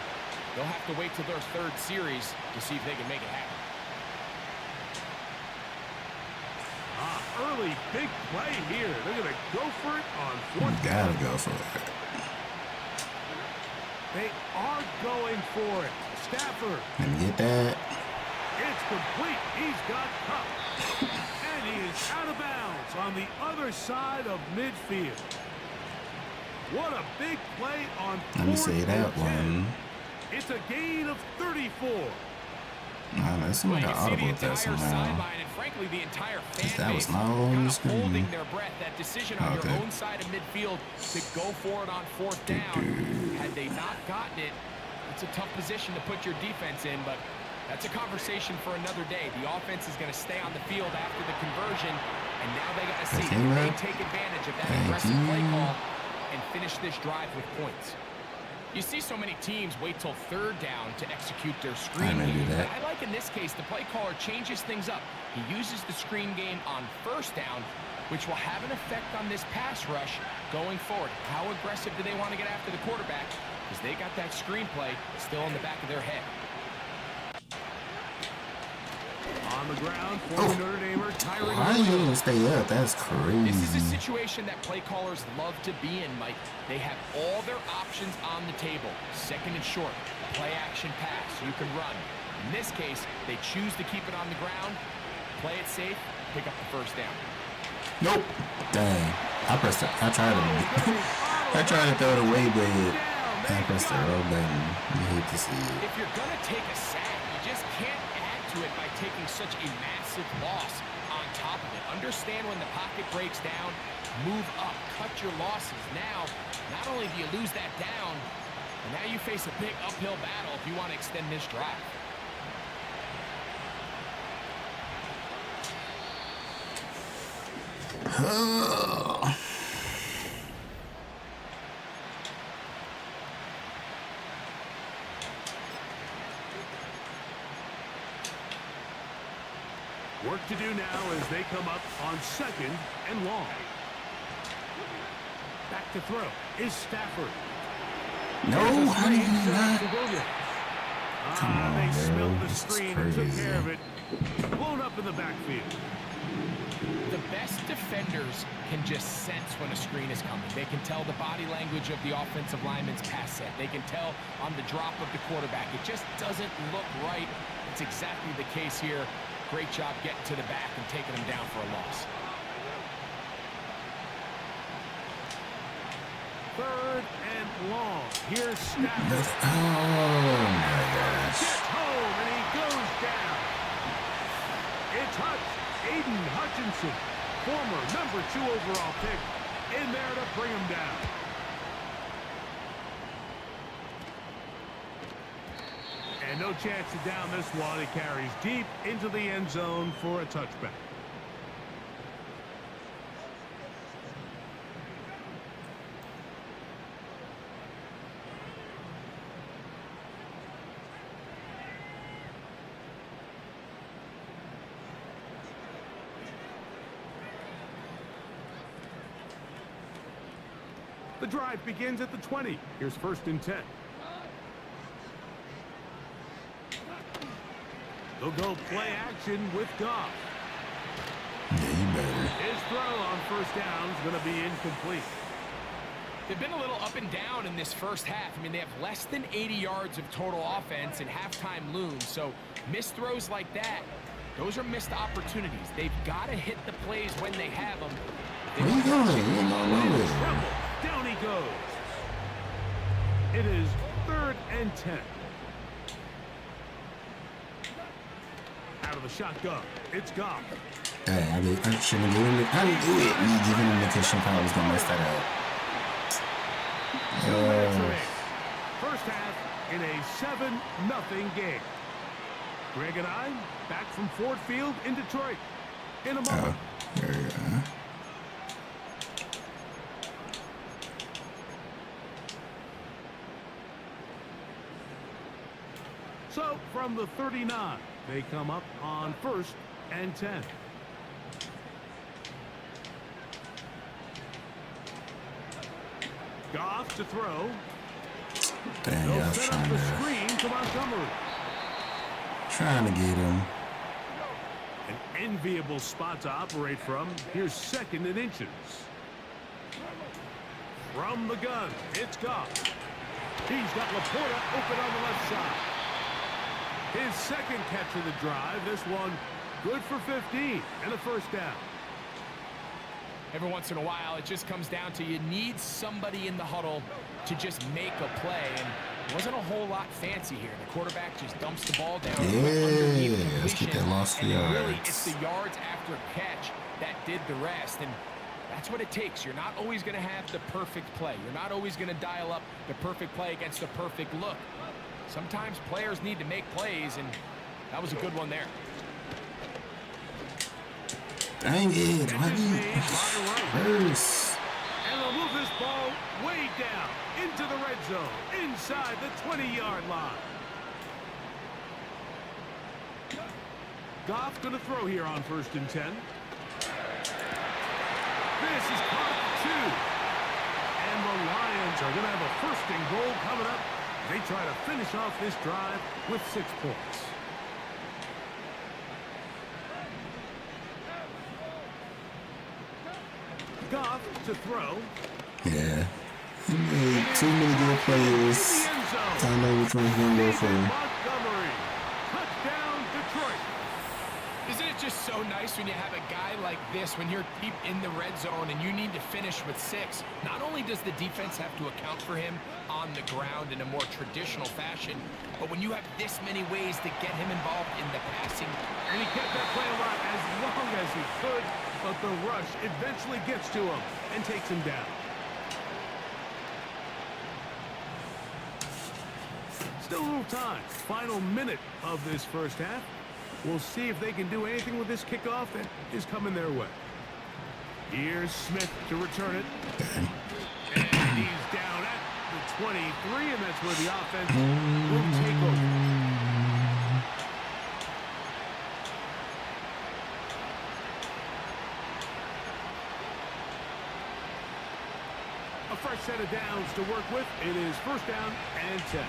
they'll have to wait till their 3rd series to see if they can make it happen. Early big play here. They're going to go for it on 4th. Gotta go for it. They are going for it. Stafford. Let me get that. It's complete. He's got Cup. And he is out of bounds on the other side of midfield. What a big play on 4th Let me say that and 10. one. It's a gain of 34. Nah, that's like an audible with that somehow. Sideline, and frankly, the entire fan That was base not on kind the of screen. holding their breath. That decision on Okay. your own side of midfield to go for it on 4th down. Had they not gotten it, it's a tough position to put your defense in, but that's a conversation for another day. The offense is going to stay on the field after the conversion, and now they got to see if they take advantage of that aggressive play call and finish this drive with points. You see so many teams wait till 3rd down to execute their screen game. that. I like in this case, the play caller changes things up. He uses the screen game on 1st down, which will have an effect on this pass rush going forward. How aggressive do they want to get after the quarterback? Because they got that screenplay still in the back of their head. On the ground for Notre Damer, Tyron. Why are you going to stay up? That's crazy. This is a situation that play callers love to be in, Mike. They have all their options on the table. 2nd and short, play action pass, you can run. In this case, they choose to keep it on the ground, play it safe, pick up the 1st down. Nope. Dang. I tried to throw it away, but I pressed the wrong button. You hate to see it. If you're going to take a sack, you just can't add to it by taking such a massive loss on top of it. Understand when the pocket breaks down, move up, cut your losses. Now, not only do you lose that down, but now you face a big uphill battle if you want to extend this drive. Work to do now as they come up on 2nd and long. Back to throw is Stafford. No, how do you not? Come on, They bro. smelled the This is screen and took crazy. care of it. Blown up in the backfield. The best defenders can just sense when a screen is coming. They can tell the body language of the offensive lineman's pass set. They can tell on the drop of the quarterback. It just doesn't look right. It's exactly the case here. Great job getting to the back and taking him down for a loss. 3rd and long. Here's Stafford. Oh my gosh. Gets home and he goes down. It's Aiden Hutchinson, former #2 overall pick, in there to bring him down. And no chance to down this one. It carries deep into the end zone for a touchback. The drive begins at the 20. Here's 1st and 10. They'll go play action with Goff. Yeah, you better. His throw on 1st down is going to be incomplete. They've been a little up and down in this first half. I mean, they have less than 80 yards of total offense and halftime looms. So missed throws like that, those are missed opportunities. They've got to hit the plays when they have them. Where you going? You ain't going nowhere. Trouble. Down he goes. It is 3rd and 10. Out of the shotgun. It's Goff. Hey, I shouldn't have given it. I didn't do it. Me giving him the cushion probably was going to mess that up. 2 minutes remain. First half in a 7-0 game. Greg and I back from Ford Field in Detroit in a moment. There you go. So from the 39, they come up on 1st and 10. Goff to throw. Dang, They'll I was set up the screen to Montgomery. trying to get him. An enviable spot to operate from. Here's 2nd and inches. From the gun, it's Goff. He's got Laporta open on the left side. His 2nd catch of the drive. This one good for 15 and a 1st down. Every once in a while, it just comes down to you need somebody in the huddle to just make a play. And it wasn't a whole lot fancy here. The quarterback just dumps the ball down. Yeah, let's get that loss for yards. yards. Really, it's the yards after catch that did the rest. And that's what it takes. You're not always going to have the perfect play. You're not always going to dial up the perfect play against the perfect look. Sometimes players need to make plays, and that was a good one there. Dang it. Why Catch is you made by Wright. first? And they'll move this ball way down into the red zone, inside the 20-yard line. Goff going to throw here on 1st and 10. This is caught at 2. And the Lions are going to have a 1st and goal coming up. They try to finish off this drive with 6 points. Goff to throw. Yeah. He made too many good plays. I know which one he's going to go for. Montgomery. Touchdown, Detroit. Isn't it just so nice when you have a guy like this, when you're deep in the red zone and you need to finish with 6? Not only does the defense have to account for him on the ground in a more traditional fashion, but when you have this many ways to get him involved in the passing. And he kept that play alive as long as as he could, but the rush eventually gets to him and takes him down. Still a little time. Final minute of this first half. We'll see if they can do anything with this kickoff that is coming their way. Here's Smith to return it. And he's down at the 23, and that's where the offense will take over. A fresh set of downs to work with. It is first down and 10.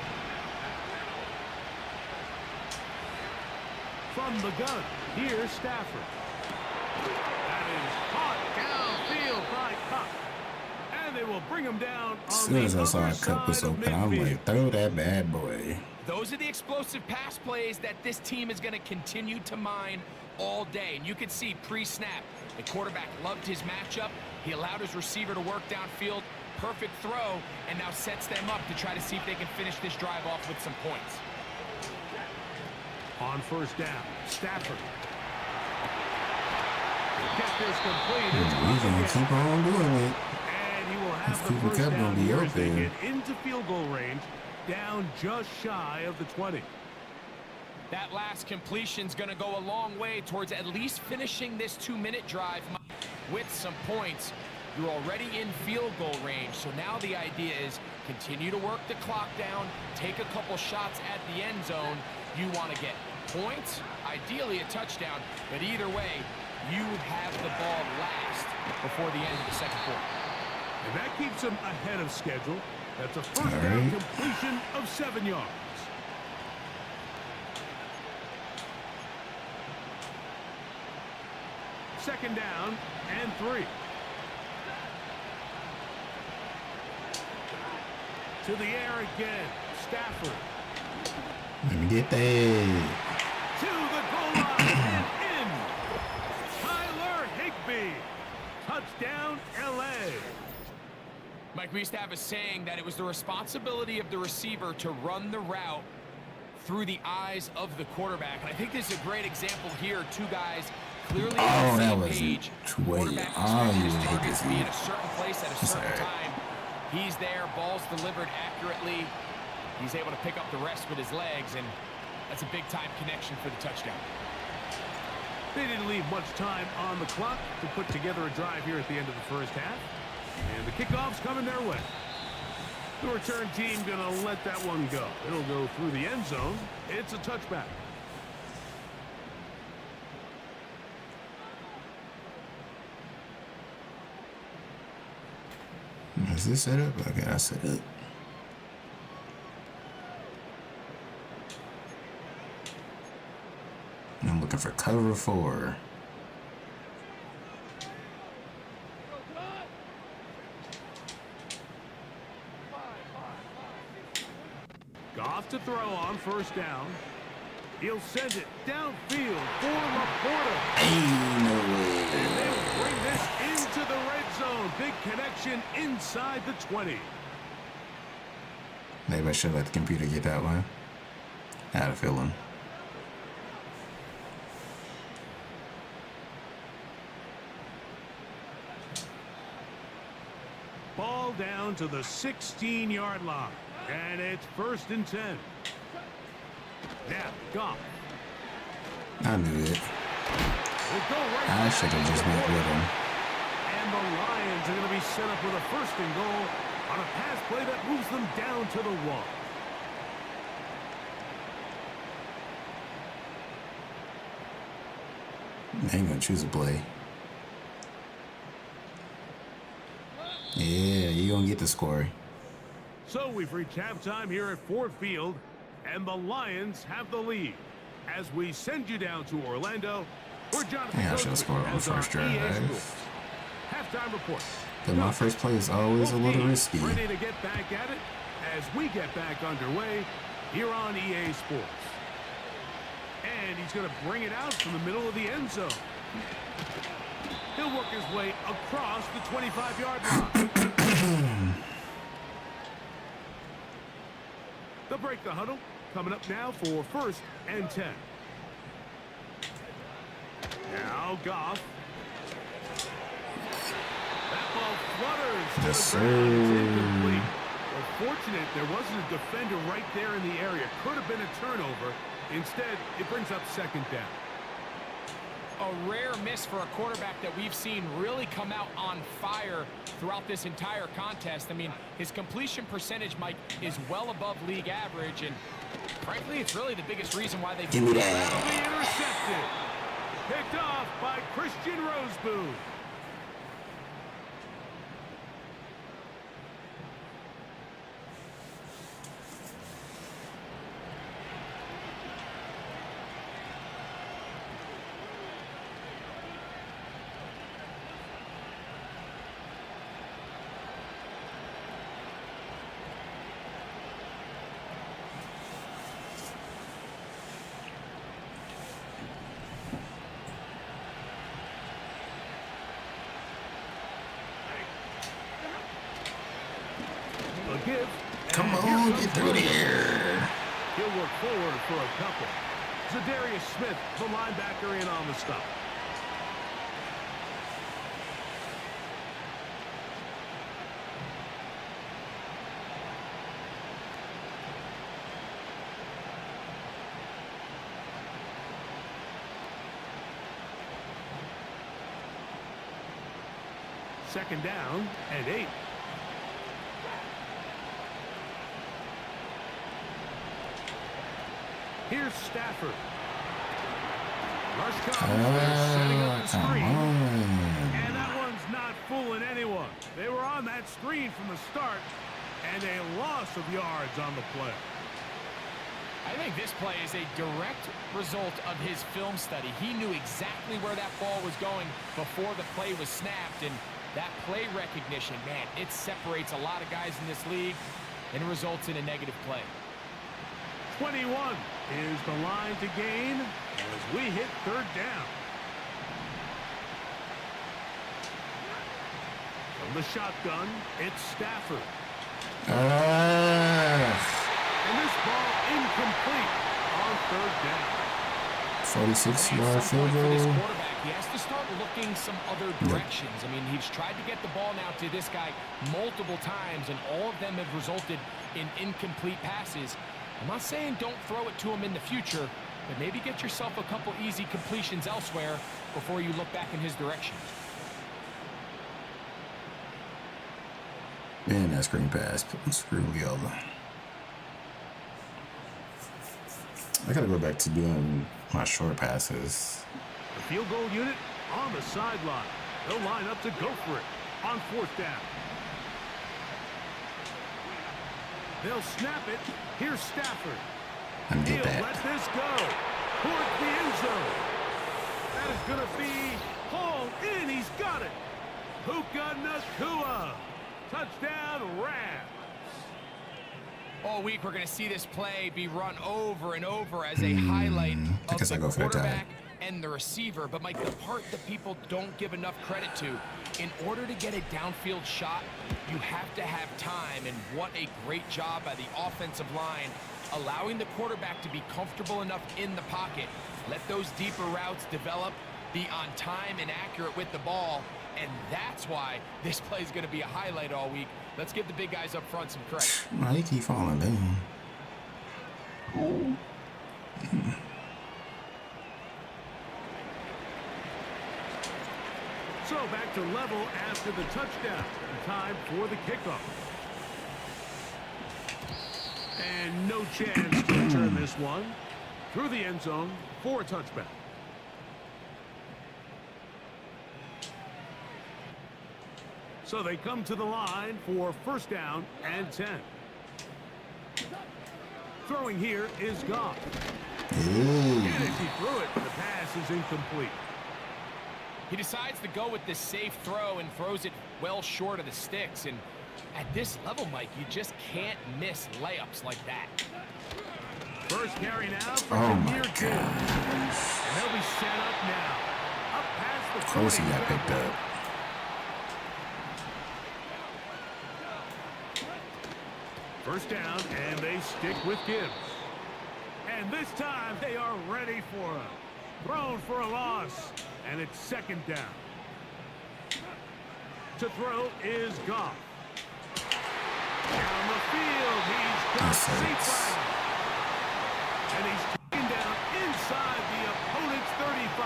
From the gun, here's Stafford. That is caught downfield by Cup. And they will bring him down on as soon as I saw a Cup was open, I'm like, throw that bad boy. Those are the explosive pass plays that this team is going to continue to mine all day. And you can see pre-snap, the quarterback loved his matchup. He allowed his receiver to work downfield. Perfect throw, and now sets them up to try to see if they can finish this drive off with some points. On first down, Stafford. Get this complete. He's going to keep on doing it. And he will have the Cooper first Kupp down gonna be here as they open. get into field goal range, down just shy of the 20. That last completion's going to go a long way towards at least finishing this 2-minute drive with some points. You're already in field goal range, so now the idea is continue to work the clock down, take a couple shots at the end zone. You want to get points, ideally a touchdown, but either way, you have the ball last before the end of the second quarter. And that keeps him ahead of schedule. That's a first down completion of 7 yards. Second down and 3. To the air again, Stafford. Let me get that. To the goal line and in. Tyler Higbee. Touchdown, L.A. Mike, we used to have a saying that it was the responsibility of the receiver to run the route through the eyes of the quarterback. And I think this is a great example here. Two guys clearly on the same page. Quarterback expects his targets to be in a certain place at a certain time. He's there, ball's delivered accurately. He's able to pick up the rest with his legs, and that's a big-time connection for the touchdown. They didn't leave much time on the clock to put together a drive here at the end of the first half. And the kickoff's coming their way. The return team going to let that one go. It'll go through the end zone. It's a touchback. Is this set up? Okay, I set up. I'm looking for cover 4. Goff to throw on first down. He'll send it downfield for Laporta. Ain't no way. And they'll bring this into the red zone. Big connection inside the 20. Maybe I should let the computer get that one. I had a feeling. Ball down to the 16-yard line. And it's first and 10. Now, Goff. I knew it. I should have just went with him. And the Lions are going to be set up with a first and goal on a pass play that moves them down to the 1. I ain't gonna choose a play. Yeah, you gonna get the score. So we've reached halftime here at Ford Field, and the Lions have the lead. As we send you down to Orlando, we're Jonathan. Yeah, I should have scored on the first drive. Halftime report. But my first play is always a little risky. Ready to get back at it as we get back underway here on EA Sports. And he's going to bring it out from the middle of the end zone. He'll work his way across the 25-yard line. They'll break the huddle. Coming up now for first and 10. Now Now Goff. That ball flutters. Yes, to the ground. It's sir. incomplete. Well, fortunate there wasn't a defender right there in the area. Could have been a turnover. Instead, it brings up second down. A rare miss for a quarterback that we've seen really come out on fire throughout this entire contest. I mean, his completion percentage, Mike, is well above league average, and frankly, it's really the biggest reason why they Give me that. That'll be intercepted. Picked off by Christian Roseboom. A give. Come And on, here get comes through Williams. there. He'll work forward for a couple. Zadarius Smith, the linebacker, in on the stop. Second down and 8. Here's Stafford. Rush comes. They're setting up the Come screen. on. And that one's not fooling anyone. They were on that screen from the start, and a loss of yards on the play. I think this play is a direct result of his film study. He knew exactly where that ball was going before the play was snapped, and that play recognition, man, it separates a lot of guys in this league and results in a negative play. 21 is the line to gain as we hit third down. From the shotgun, it's Stafford. And this ball incomplete on third down. 46-yard field For this goal. quarterback, he has to start looking some other directions. I mean, he's tried to get the ball now to this guy multiple times, and all of them have resulted in incomplete passes. I'm not saying don't throw it to him in the future, but maybe get yourself a couple easy completions elsewhere before you look back in his direction. Man, that screen pass screwed me over. I gotta go back to doing my short passes. The field goal unit on the sideline. They'll line up to go for it on fourth down. They'll snap it. Here's Stafford. And He'll get that. let this go towards the end zone. That is going to be hauled in. He's got it. Puka Nacua. Touchdown, Rams. All week, we're going to see this play be run over and over as a highlight I of guess the I go for that quarterback and the receiver. But, Mike, the part that people don't give enough credit to, in order to get a downfield shot, you have to have time. And what a great job by the offensive line, allowing the quarterback to be comfortable enough in the pocket. Let those deeper routes develop, be on time and accurate with the ball. And that's why this play is going to be a highlight all week. Let's give the big guys up front some credit. No, you keep falling down. So back to level after the touchdown. Time for the kickoff. And no chance to return this one. Through the end zone for a touchback. So they come to the line for first down and 10. Throwing here is Goff. And as he threw it, the pass is incomplete. He decides to go with this safe throw and throws it well short of the sticks. And at this level, Mike, you just can't miss layups like that. First carry now for Oh my Jameer gosh. Gibbs. And they'll be set up now. Up past the Of course he 40. got picked up. First down, and they stick with Gibbs. And this time, they are ready for him. Thrown for a loss. And it's second down. To throw is Goff. Down the field, he's got St. Brown. And he's taken down inside the opponent's 35.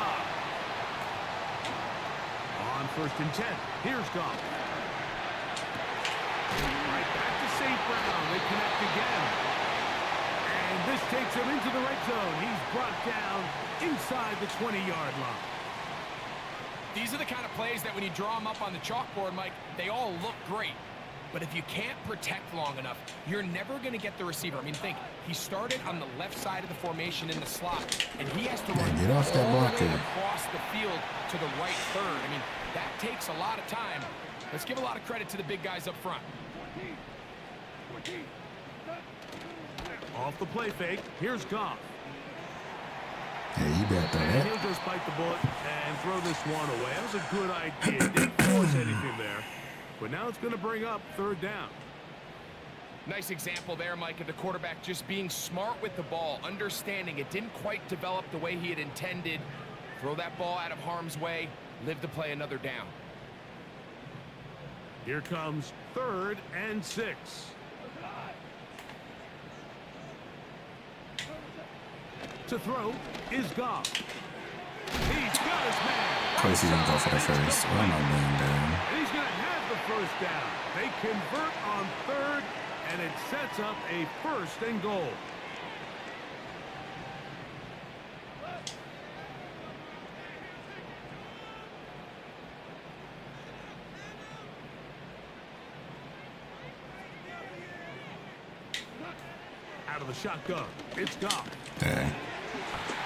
On 1st and 10, here's Goff. Right back to St. Brown. They connect again. And this takes him into the red zone. He's brought down inside the 20-yard line. These are the kind of plays that when you draw them up on the chalkboard, Mike, they all look great. But if you can't protect long enough, you're never going to get the receiver. I mean, think, he started on the left side of the formation in the slot, and he has to run get off that all the blocker way across the field to the right third. I mean, that takes a lot of time. Let's give a lot of credit to the big guys up front. Off the play fake, here's Goff. Yeah, you bet And that. he'll just bite the bullet and throw this one away. That was a good idea. Didn't force anything there. But now it's going to bring up 3rd down. Nice example there, Mike, of the quarterback just being smart with the ball, understanding it didn't quite develop the way he had intended. Throw that ball out of harm's way, live to play another down. Here comes 3rd and 6. To throw is Goff. He's got his man. Of course he's gonna go for the first. What am I doing there? And he's going to have the 1st down. They convert on 3rd, and it sets up a 1st and goal. Out of the shotgun, it's Goff. Yeah.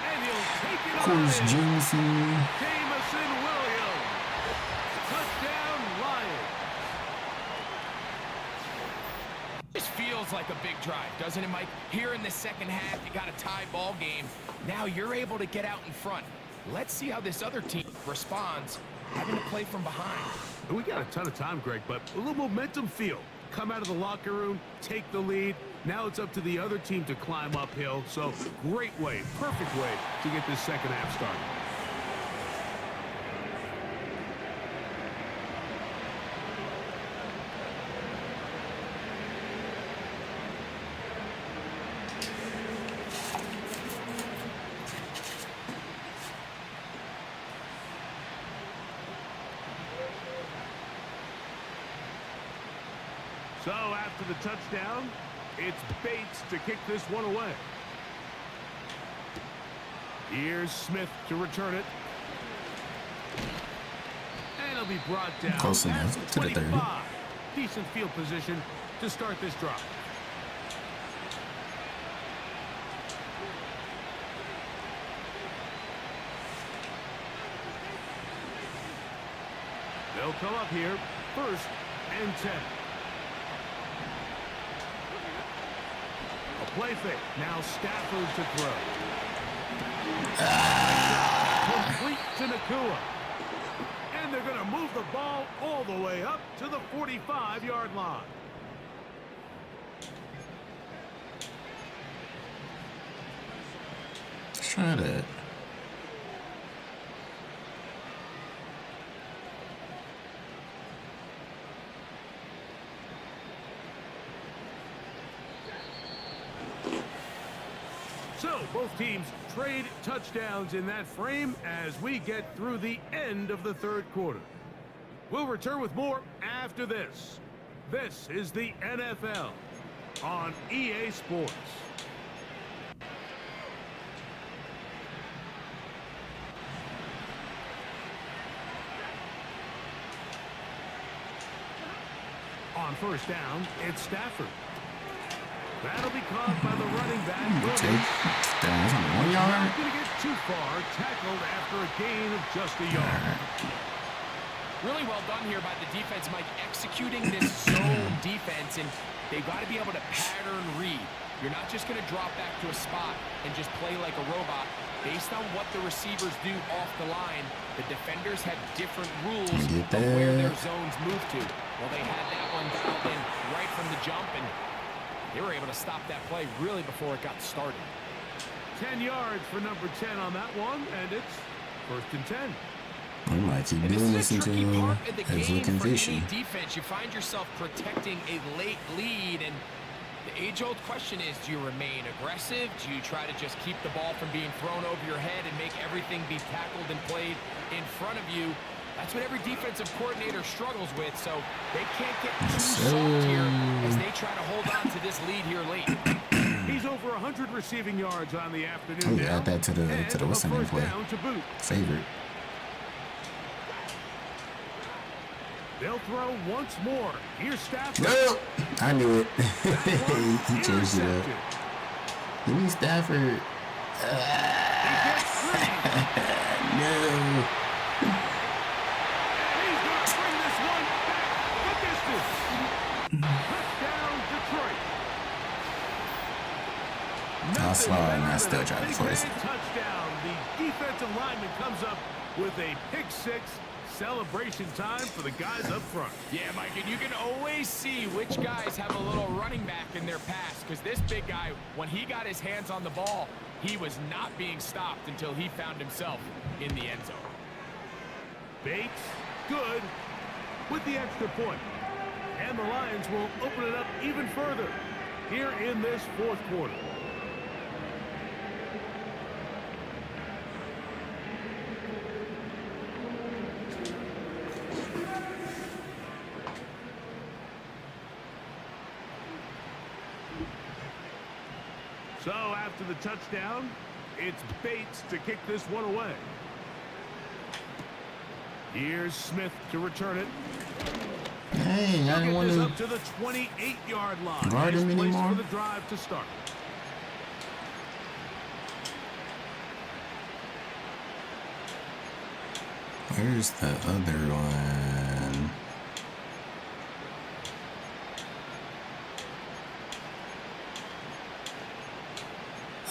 And he'll take it Of course, on in. Jameson. Jameson Williams. Touchdown, Lions. This feels like a big drive, doesn't it, Mike? Here in the second half, you got a tie ball game. Now you're able to get out in front. Let's see how this other team responds, having to play from behind. We got a ton of time, Greg, but a little momentum feel. Come out of the locker room, take the lead. Now it's up to the other team to climb uphill. So great way, perfect way to get this second half started. So after the touchdown, it's Bates to kick this one away. Here's Smith to return it. And it'll be brought down Close enough at to the 30. 25. Decent field position to start this drive. They'll come up here, 1st and 10. A play fake. Now Stafford to throw. Complete to Nakua. And they're going to move the ball all the way up to the 45-yard line. Let's try that. So both teams trade touchdowns in that frame as we get through the end of the 3rd quarter. We'll return with more after this. This is the NFL on EA Sports. On 1st down, it's Stafford. That'll be caught by the running back. Damn, that's only 1 yard. Not going to get too far. Tackled after a gain of just a yard. Really well done here by the defense, Mike, executing this zone defense, and they've got to be able to pattern read. You're not just going to drop back to a spot and just play like a robot. Based on what the receivers do off the line, the defenders have different rules of where their zones move to. Well, they had that one dialed in right from the jump, and they were able to stop that play really before it got started. 10 yards for number 10 on that one, and it's 1st and 10. We might keep And this doing is this a tricky until part of the it's game looking for any fishy. defense. You find yourself protecting a late lead, and the age-old question is, do you remain aggressive? Do you try to just keep the ball from being thrown over your head and make everything be tackled and played in front of you? That's what every defensive coordinator struggles with, so they can't get too soft here as they try to hold on to this lead here late. He's over 100 receiving yards on the afternoon. Oh, add that to the what's the name play. Favorite. They'll throw once more. Here's Stafford. No, I knew it. He changed it up. Give me Stafford. No. He's going to bring this one back the distance. Touchdown, Detroit. I'll slow and I still try to force it. Touchdown. The defensive lineman comes up with a pick-6. Celebration time for the guys up front. Yeah, Mike, and you can always see which guys have a little running back in their pass, because this big guy, when he got his hands on the ball, he was not being stopped until he found himself in the end zone. Bates, good, with the extra point. And the Lions will open it up even further here in this fourth quarter. So after the touchdown, it's Bates to kick this one away. Here's Smith to return it. Dang, I didn't want to up to the 28-yard line. guard him anymore. For the drive to start. Where's the other one?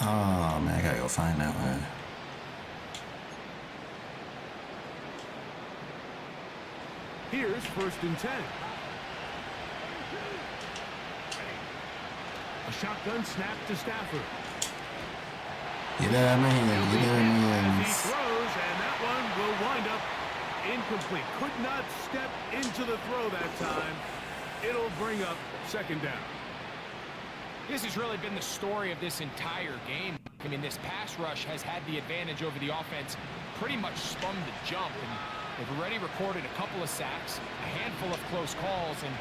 Oh man, I gotta go find that one. Here's 1st and 10. A shotgun snap to Stafford. Get out of my hands, get out of my He hands. throws, and that one will wind up incomplete. Could not step into the throw that time. It'll bring up 2nd down. This has really been the story of this entire game. I mean, this pass rush has had the advantage over the offense pretty much spun the jump, and they've already recorded a couple of sacks, a handful of close calls, and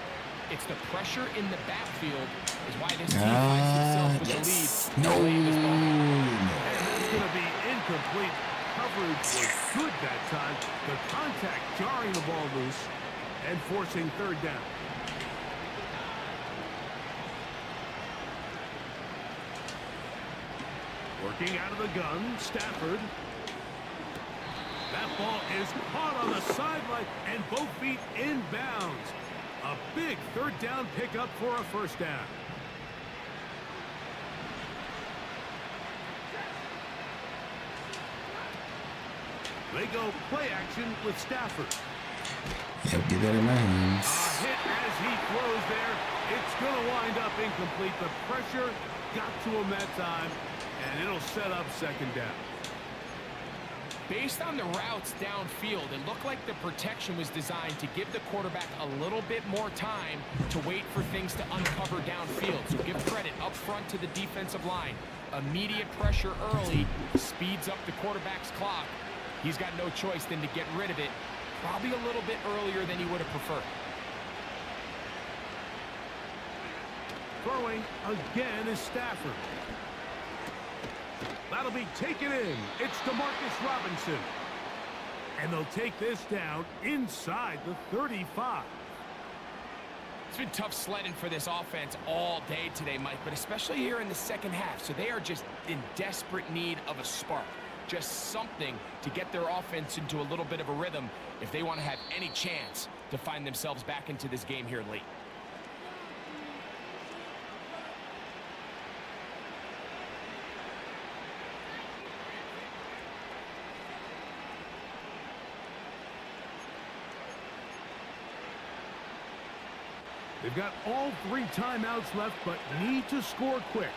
it's the pressure in the backfield is why this team finds itself with the lead. No. It's going to be incomplete. Coverage was good that time. The contact jarring the ball loose and forcing 3rd down. Working out of the gun, Stafford. That ball is caught on the sideline and both feet in bounds. A big 3rd down pickup for a 1st down. They go play action with Stafford. Yep, get that in my hands. A hit as he throws there. It's going to wind up incomplete. The pressure got to him that time, and it'll set up 2nd down. Based on the routes downfield, it looked like the protection was designed to give the quarterback a little bit more time to wait for things to uncover downfield. So give credit up front to the defensive line. Immediate pressure early speeds up the quarterback's clock. He's got no choice than to get rid of it, probably a little bit earlier than he would have preferred. Throwing again is Stafford. That'll be taken in. It's DeMarcus Robinson. And they'll take this down inside the 35. It's been tough sledding for this offense all day today, Mike, but especially here in the 2nd half. So they are just in desperate need of a spark. Just something to get their offense into a little bit of a rhythm if they want to have any chance to find themselves back into this game here late. They've got all 3 timeouts left, but need to score quick.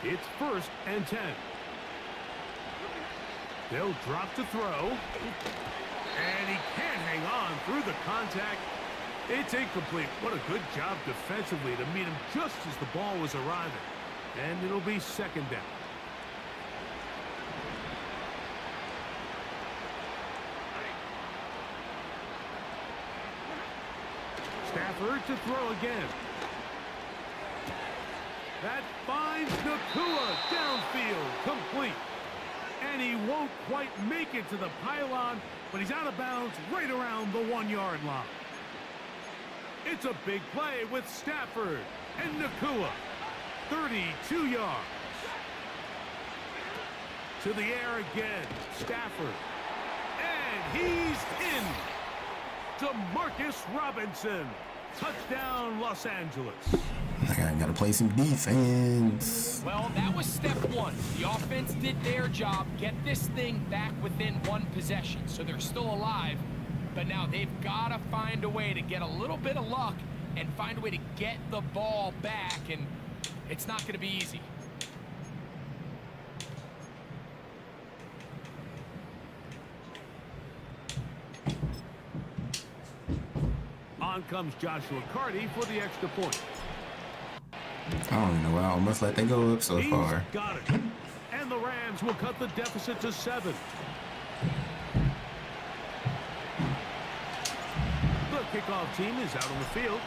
It's 1st and 10. They'll drop to throw. And he can't hang on through the contact. It's incomplete. What a good job defensively to meet him just as the ball was arriving. And it'll be second down. Stafford to throw again. That finds Nakua downfield, complete. And he won't quite make it to the pylon, but he's out of bounds right around the 1-yard line. It's a big play with Stafford and Nakua. 32 yards. To the air again, Stafford. And he's in. DeMarcus Robinson. Touchdown, Los Angeles. I gotta play some defense. Well, that was step one. The offense did their job, get this thing back within one possession. So they're still alive, but now they've got to find a way to get a little bit of luck and find a way to get the ball back, and it's not going to be easy. On comes Joshua Carty for the extra point. I don't even know why I almost let that go up so far. He's got it. And the Rams will cut the deficit to 7. The kickoff team is out on the field.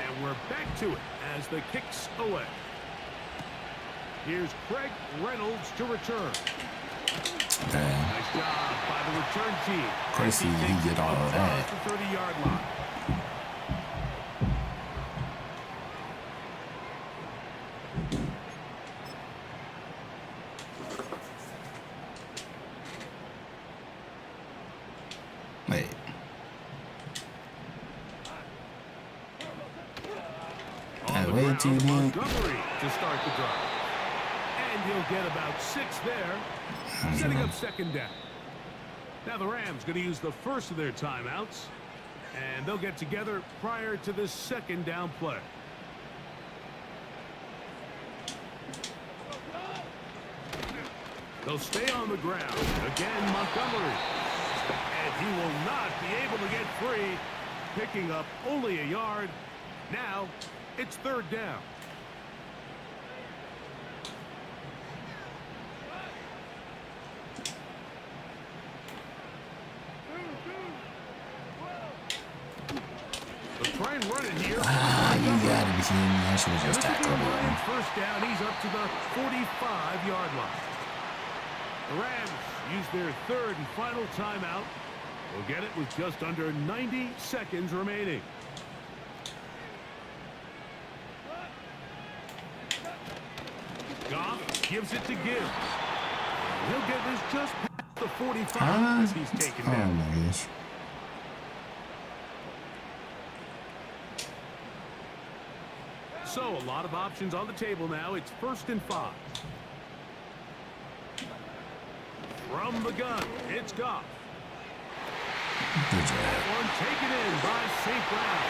And we're back to it as the kick's away. Here's Craig Reynolds to return. Nice job by the return team. Crazy, he did all of that. The 30-yard line. Wait. Way too deep. Montgomery to start the drive. And he'll get about 6 there. Setting up second down. Now the Rams going to use the first of their timeouts. And they'll get together prior to this second down play. They'll stay on the ground. Again, Montgomery. And he will not be able to get free. Picking up only a yard. Now it's third down. They'll try and run it here. You gotta be kidding me. I should have just tackled him. First down, he's up to the 45-yard line. The Rams use their third and final timeout. We'll get it with just under 90 seconds remaining. Goff gives it to Gibbs. He'll get this just past the 45 as he's taken down. Oh my gosh. So a lot of options on the table now. It's 1st and 5. From the gun, it's Goff. Good job. That one taken in by St. Brown.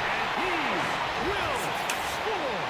And he will score.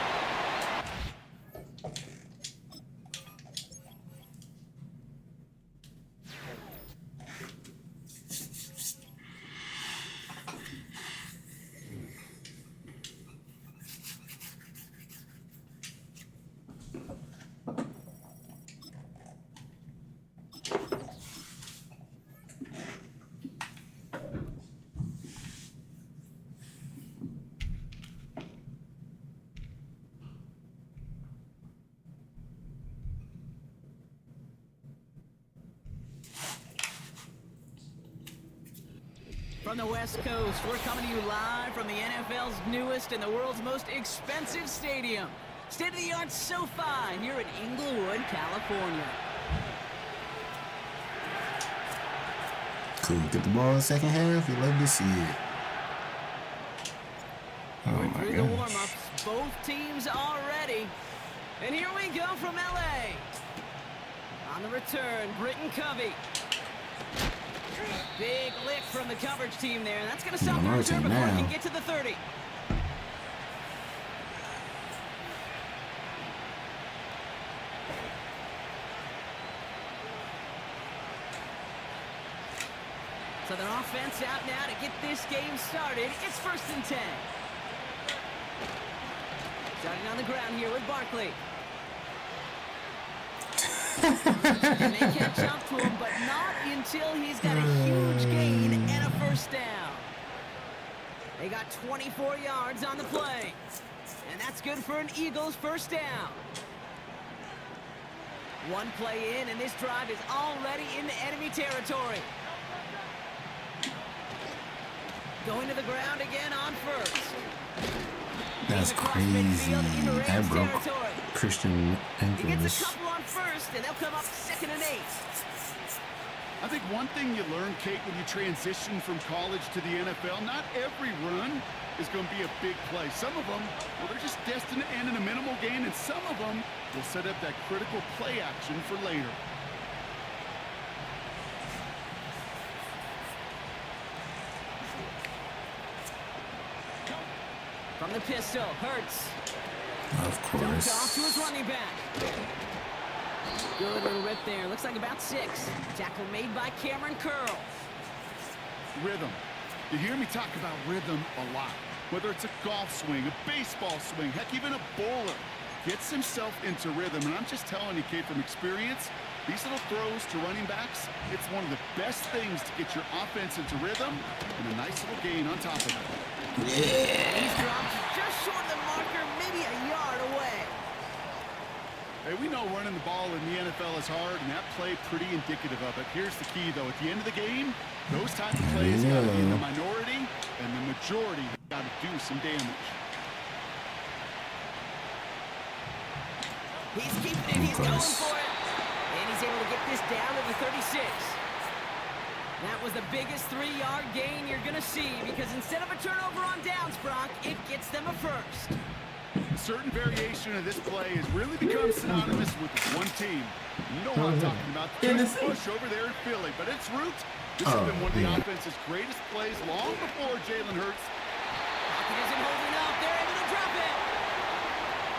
From the West Coast, we're coming to you live from the NFL's newest and the world's most expensive stadium. State-of-the-art SoFi here in Inglewood, California. Cool. Get the ball in the second half. You love to see it. Oh We're my through the gosh. warm-ups. Both teams are ready. And here we go from L.A. On the return, Britton Covey. Big lick from the coverage team there. That's going to stop the return before he can get to the 30. offense out now to get this game started. It's 1st and 10. Starting on the ground here with Barkley. And they catch up to him, but not until he's got a huge gain and a 1st down. They got 24 yards on the play. And that's good for an Eagles 1st down. One play in, and this drive is already into enemy territory. Going to the ground again on 1st. That's crazy. That broke Christian He gets a ankles. couple on 1st, and they'll come up 2nd and 8. I think one thing you learn, Kate, when you transition from college to the NFL, not every run is going to be a big play. Some of them, well, they're just destined to end in a minimal gain, and some of them will set up that critical play action for later. From the pistol, Hurts. Of Dumped off to course. his running back. Good little rip there. Looks like about 6. Tackle made by Cameron Curl. Rhythm. You hear me talk about rhythm a lot. Whether it's a golf swing, a baseball swing, heck, even a bowler gets himself into rhythm. And I'm just telling you, Kate, from experience, these little throws to running backs, it's one of the best things to get your offense into rhythm and a nice little gain on top of it. He's dropped just short of the marker, maybe a yard away. Hey, we know running the ball in the NFL is hard, and that play pretty indicative of it. Here's the key, though. At the end of the game, those type of plays got to be in the minority, and the majority got to do some damage. He's keeping it. He's going for it. And he's able to get this down to the 36. That was the biggest 3-yard gain you're going to see, because instead of a turnover on downs, Brock, it gets them a 1st. A certain variation of this play has really become synonymous with one team. You know what I'm talking about. The push over there in Philly. But its roots, this has been one of the offense's greatest plays long before Jalen Hurts. Pocket isn't holding up. They're able to drop it.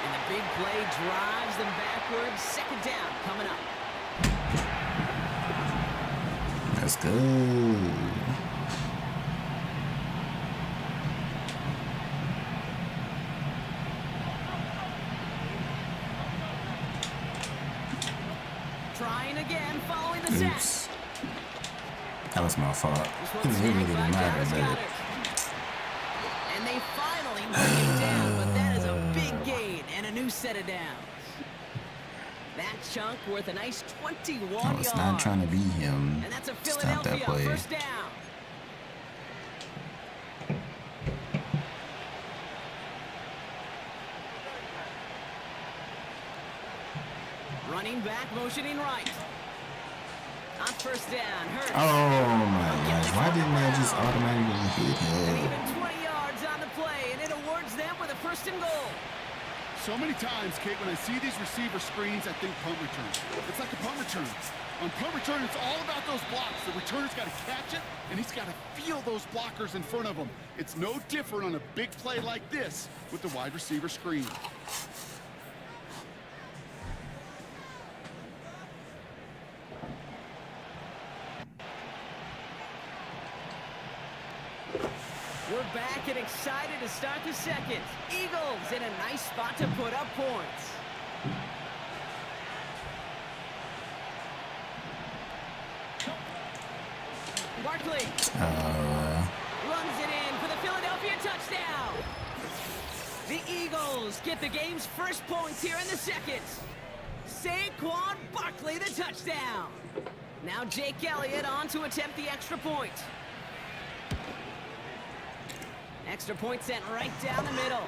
And the big play drives them backwards. 2nd down coming up. Let's go. Trying again, following the sack. Oops. That was my fault. This It one's really snagged didn't by matter, Dallas but Goedert. And they finally bring it down, but that is a big gain and a new set of downs. That chunk worth a nice 21 I was yards. not trying to be him. And that's a Stop that Philadelphia play. 1st down. Running back, motioning right. On 1st down, Hurts. Oh my gosh. Why didn't I just automatically hit And him? even 20 yards on the play, and it awards them with a 1st and goal. So many times, Kate, when I see these receiver screens, I think punt return. It's like a punt return. On punt return, it's all about those blocks. The returner's got to catch it, and he's got to feel those blockers in front of him. It's no different on a big play like this with the wide receiver screen. We're back and excited to start the 2nd. Eagles in a nice spot to put up points. Barkley runs it in for the Philadelphia touchdown. The Eagles get the game's first points here in the 2nd. Saquon Barkley, the touchdown. Now Jake Elliott on to attempt the extra point. Extra point sent right down the middle.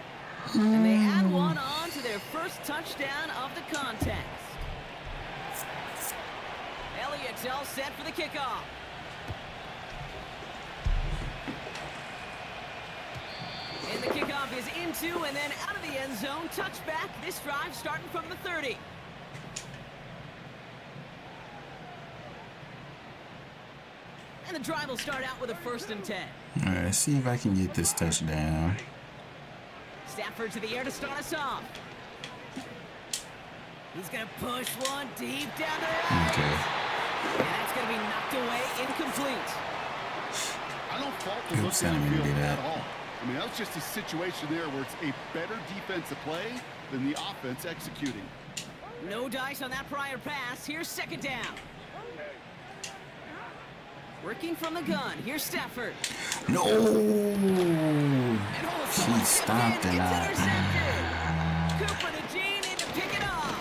And they add one on to their first touchdown of the contest. Elliott's all set for the kickoff. And the kickoff is into and then out of the end zone. Touchback. This drive starting from the 30. And the drive will start out with a 1st and 10. All right, let's see if I can get this touchdown. Stafford to the air to start us off. He's going to push one deep down the right. Okay. And that's going to be knocked away, incomplete. fault to look Oops, I didn't downfield do at that. all. I mean, that was just a situation there where it's a better defensive play than the offense executing. No dice on that prior pass. Here's second down. Working from the gun. Here's Stafford. No! And She stopped it. it. It's intercepted. Cooper to Gene in to pick it off.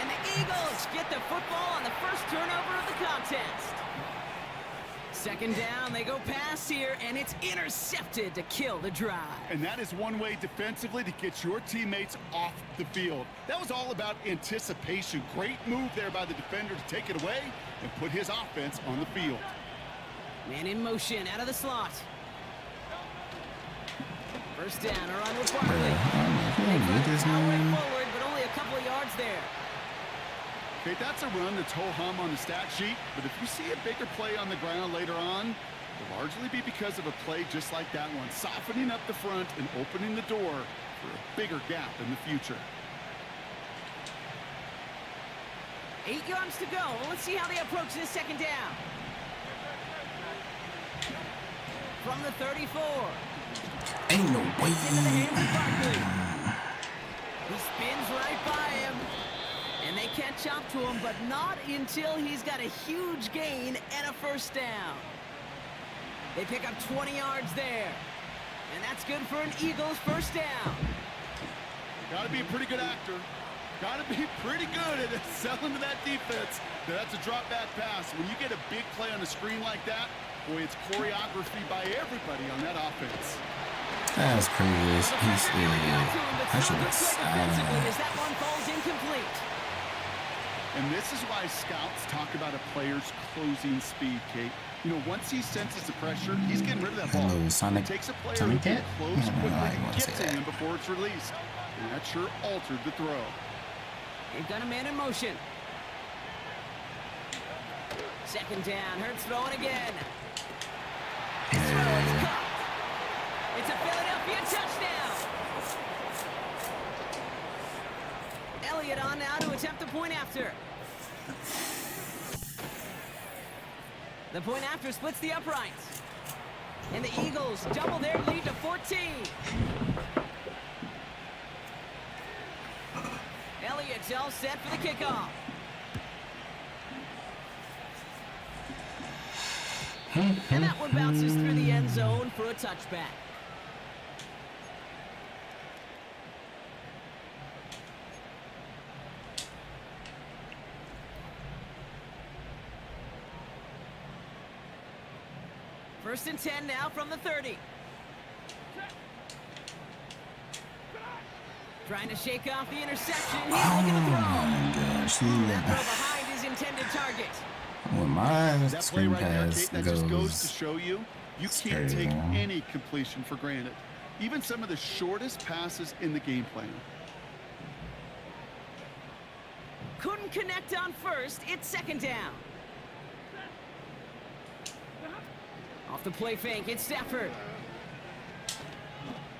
And the Eagles get the football on the first turnover of the contest. Second down, they go pass here, and it's intercepted to kill the drive. And that is one way defensively to get your teammates off the field. That was all about anticipation. Great move there by the defender to take it away and put his offense on the field. Man in motion out of the slot. First down, around with Barkley. Way forward, but only a couple of yards there. Okay, that's a run that's ho-hum on the stat sheet, but if you see a bigger play on the ground later on, it'll largely be because of a play just like that one, softening up the front and opening the door for a bigger gap in the future. 8 yards to go. Let's see how they approach this second down. From the 34. Ain't no way. Into the hands of Barkley. He spins right by him. And they catch up to him, but not until he's got a huge gain and a first down. They pick up 20 yards there. And that's good for an Eagles first down. Got to be a pretty good actor. Got to be pretty good at selling to that defense. That's a drop back pass. When you get a big play on the screen like that, boy, it's choreography by everybody on that offense. That's crazy. He's I should have As that one falls incomplete. And this is why scouts talk about a player's closing speed, Kate. You know, once he senses the pressure, he's getting rid of that ball. Hello, Sonic. It takes a player Sonic who can Cat? close I don't know quickly how you to wanna get say to that. him before it's released. And that sure altered the throw. They've got a man in motion. Second down. Hurts throwing again. It's caught. It's a Philadelphia touchdown. Elliott on now to attempt the point after. The point after splits the uprights. And the Eagles double their lead to 14. Elliott's all set for the kickoff. And that one bounces through the end zone for a touchback. First and 10 now from the 30. Trying to shake off the interception. He's looking to throw. my gosh. That throw behind his intended target. When my That play screen right there, pass Kate, that just goes to goes, show you It's can't take terrible. any completion for granted. Even some of the shortest passes in the game plan. Couldn't connect on first. It's second down. Off the play fake, it's Stafford.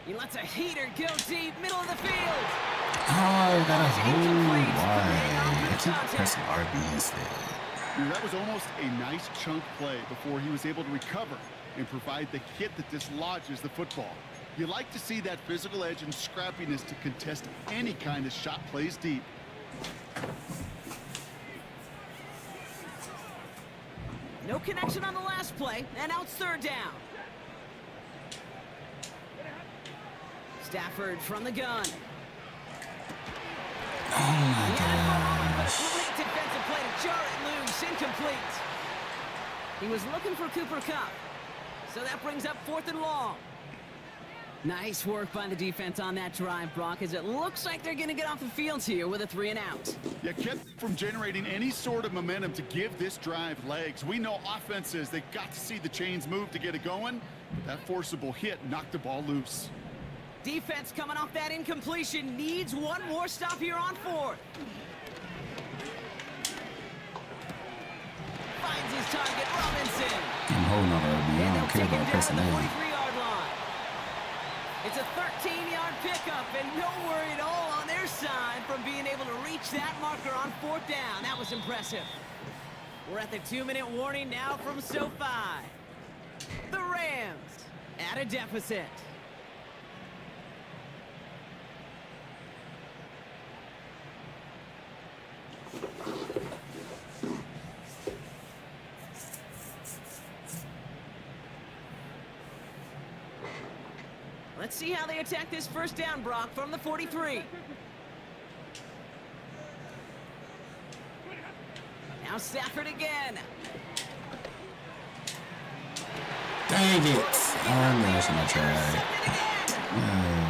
He lets a heater go deep, middle of the field. oh, I got a whole why. I keep pressing RB instead. You know, that was almost a nice chunk play before he was able to recover and provide the hit that dislodges the football. You like to see that physical edge and scrappiness to contest any kind of shot plays deep. No connection on the last play, and now it's third down. Stafford from the gun. Oh my gosh. Great defensive play to jar it loose, incomplete. He was looking for Cooper Kupp, so that brings up fourth and long. Nice work by the defense on that drive, Brock, as it looks like they're going to get off the field here with a 3 and out. You kept from generating any sort of momentum to give this drive legs. We know offenses, they got to see the chains move to get it going, but that forcible hit knocked the ball loose. Defense coming off that incompletion needs one more stop here on fourth. Finds his target, Robinson. I'm holding on to RB. I And don't they'll care take him about down pressing to the in. 43-yard line. It's a 13-yard pickup, and no worry at all on their side from being able to reach that marker on fourth down. That was impressive. We're at the 2-minute warning now from SoFi. The Rams at a deficit. Let's see how they attack this first down, Brock, from the 43. Now Stafford again. Dang it. Oh, no, that's not try.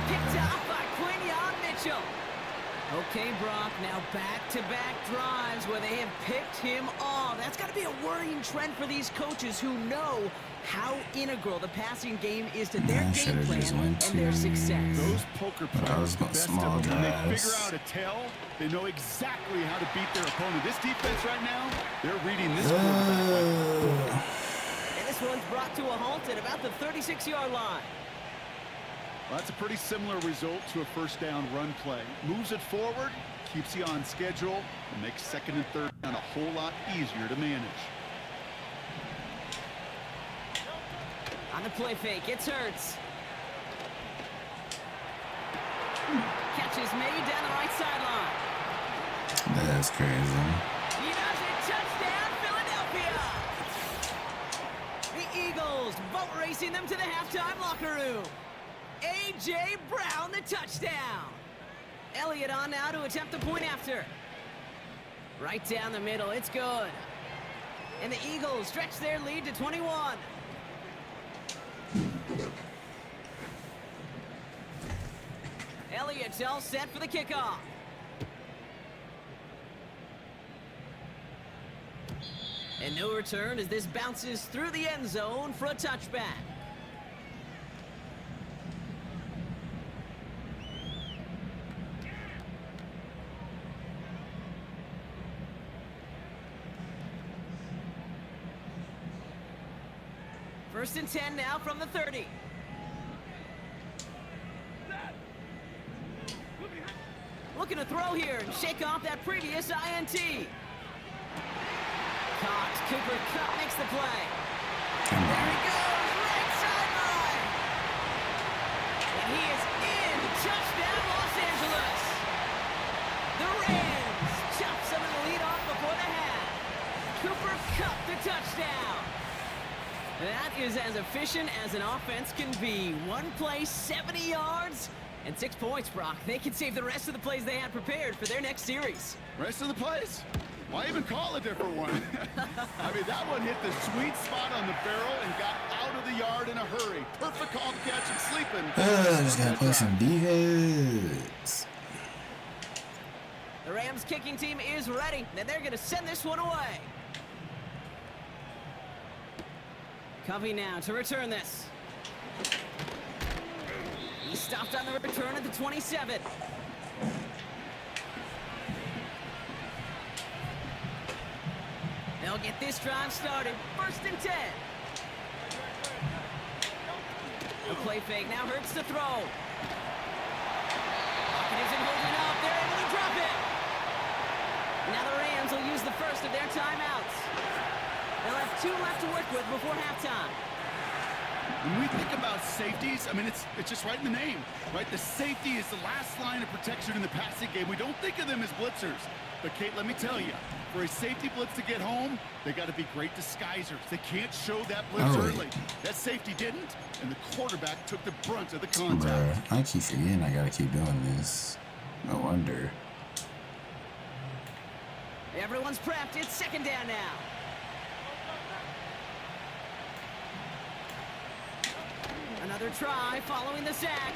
Picked off by Quinion Mitchell. Okay, Brock, now back-to-back drives where they have picked him off. That's got to be a worrying trend for these coaches who know how integral the passing game is to their game plan and their success. Those poker players, the best of them, when they figure out a tell, they know exactly how to beat their opponent. This defense right now, they're reading this quarterback. And this one's brought to a halt at about the 36-yard line. Well, that's a pretty similar result to a first down run play. Moves it forward, keeps you on schedule, and makes second and third down a whole lot easier to manage. On the play fake, it's Hurts. Catch is made down the right sideline. That's crazy. He does it. Touchdown, Philadelphia. The Eagles boat racing them to the halftime locker room. A.J. Brown, the touchdown. Elliott on now to attempt the point after. Right down the middle, it's good. And the Eagles stretch their lead to 21. Elliott's all set for the kickoff. And no return as this bounces through the end zone for a touchback. First and 10 now from the 30. Looking to throw here and shake off that previous INT. Caught. Cooper Kupp makes the play. There he goes, right sideline. And he is in. Touchdown, Los Angeles. The Rams chop some of the lead off before the half. Cooper Kupp the touchdown. That is as efficient as an offense can be. One play, 70 yards. And 6 points, Brock. They can save the rest of the plays they had prepared for their next series. Rest of the plays? Why even call a different one? I mean, that one hit the sweet spot on the barrel and got out of the yard in a hurry. Perfect call to catch and sleeping. Just gotta play some defense. The Rams kicking team is ready, and they're gonna send this one away. Covey now to return this. He stopped on the return at the 27. They'll get this drive started. First and 10. The play fake now Hurts to throw. Pocket isn't holding up. They're able to drop it. Now the Rams will use the first of their timeouts. They'll have 2 left to work with before halftime. When we think about safeties, I mean, it's just right in the name, right? The safety is the last line of protection in the passing game. We don't think of them as blitzers. But, Kate, let me tell you, for a safety blitz to get home, they got to be great disguisers. They can't show that blitz early. That safety didn't, and the quarterback took the brunt of the contact. Bruh, I keep forgetting I got to keep doing this. No wonder. Everyone's prepped. It's second down now. Another try following the sack.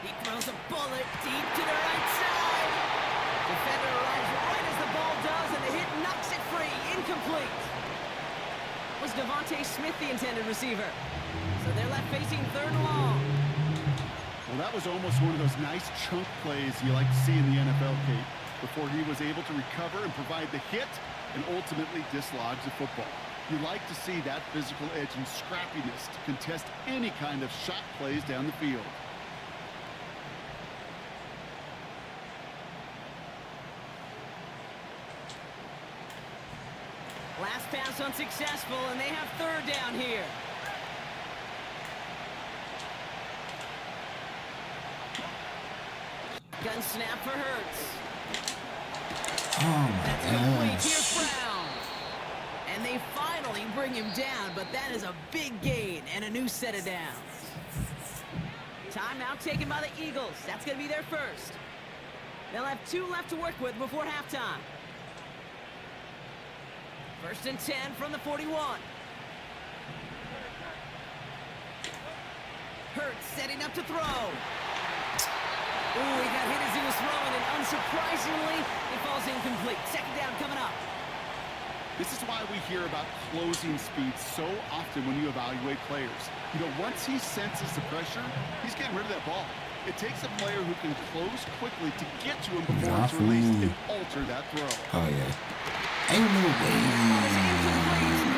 He throws a bullet deep to the right side. Defender arrives right as the ball does, and the hit knocks it free. Incomplete. Was Devontae Smith the intended receiver? So they're left facing third and long. Well, that was almost one of those nice chunk plays you like to see in the NFL, Kate, before he was able to recover and provide the hit and ultimately dislodge the football. You like to see that physical edge and scrappiness to contest any kind of shot plays down the field. Last pass unsuccessful, and they have third down here. and snap for Hurts. Oh my That's complete. Here's gosh. Brown. And they finally bring him down, but that is a big gain and a new set of downs. Timeout taken by the Eagles. That's going to be their first. They'll have 2 left to work with before halftime. 1st and 10 from the 41. Hurts setting up to throw. Ooh, he got hit as he was throwing, and unsurprisingly, it falls incomplete. 2nd down coming up. This is why we hear about closing speed so often when you evaluate players. You know, once he senses the pressure, he's getting rid of that ball. It takes a player who can close quickly to get to him before it's released and alter that throw. Oh yeah. Ain't no way.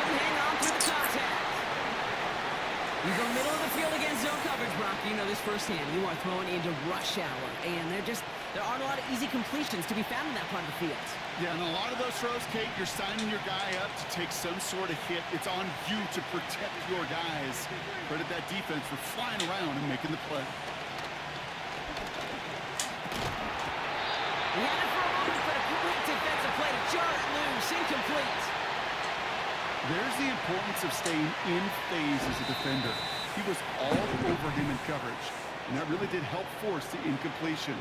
Hang on through the contact. You go middle of the field against zone coverage, Brock. You know this firsthand. You are throwing into rush hour, and there aren't a lot of easy completions to be found in that part of the field. Yeah, and a lot of those throws, Kate, you're signing your guy up to take some sort of hit. It's on you to protect your guys. Credit that defense for flying around and making the play. He had it for a moment, but a quick defensive play to jar it loose. Incomplete. There's the importance of staying in phase as a defender. He was all over him in coverage, and that really did help force the incompletion.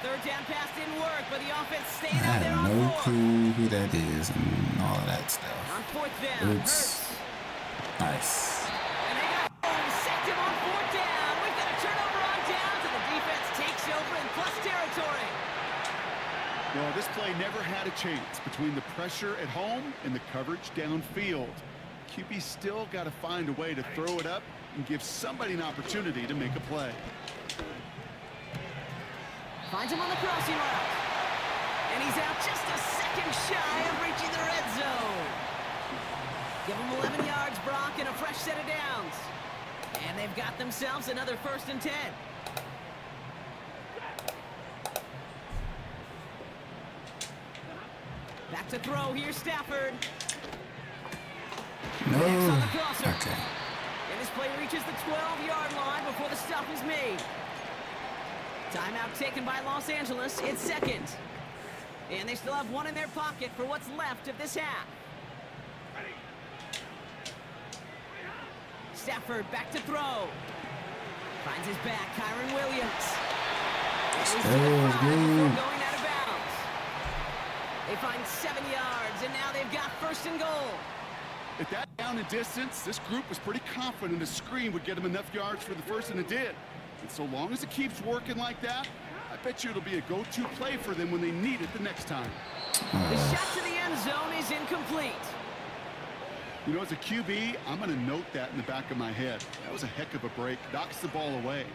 Third down pass didn't work, but the offense stayed I out there have on no 4. clue who that is and all of that stuff. On 4th down, Oops. Hurts. Nice. And they got home, sacked him on 4th down. We've got a turnover on downs, and the defense takes over in plus territory. Well, this play never had a chance between the pressure at home and the coverage downfield. QB still got to find a way to throw it up and give somebody an opportunity to make a play. Finds him on the crossing route. And he's out just a second shy of reaching the red zone. Give him 11 yards, Brock, and a fresh set of downs. And they've got themselves another 1st and 10. Back to throw. Here's Stafford. No. Next on the crosser. Okay. And this play reaches the 12-yard line before the stop is made. Timeout taken by Los Angeles. It's 2nd. And they still have 1 in their pocket for what's left of this half. Stafford back to throw. Finds his back, Kyron Williams. Let's He's go, to the let's 5 go. before going out of bounds. They find 7 yards, and now they've got 1st and goal. At that down and distance, this group was pretty confident a screen would get them enough yards for the first, and it did. And so long as it keeps working like that, I bet you it'll be a go-to play for them when they need it the next time. The shot to the end zone is incomplete. You know, as a QB, I'm going to note that in the back of my head. That was a heck of a break. Knocks the ball away.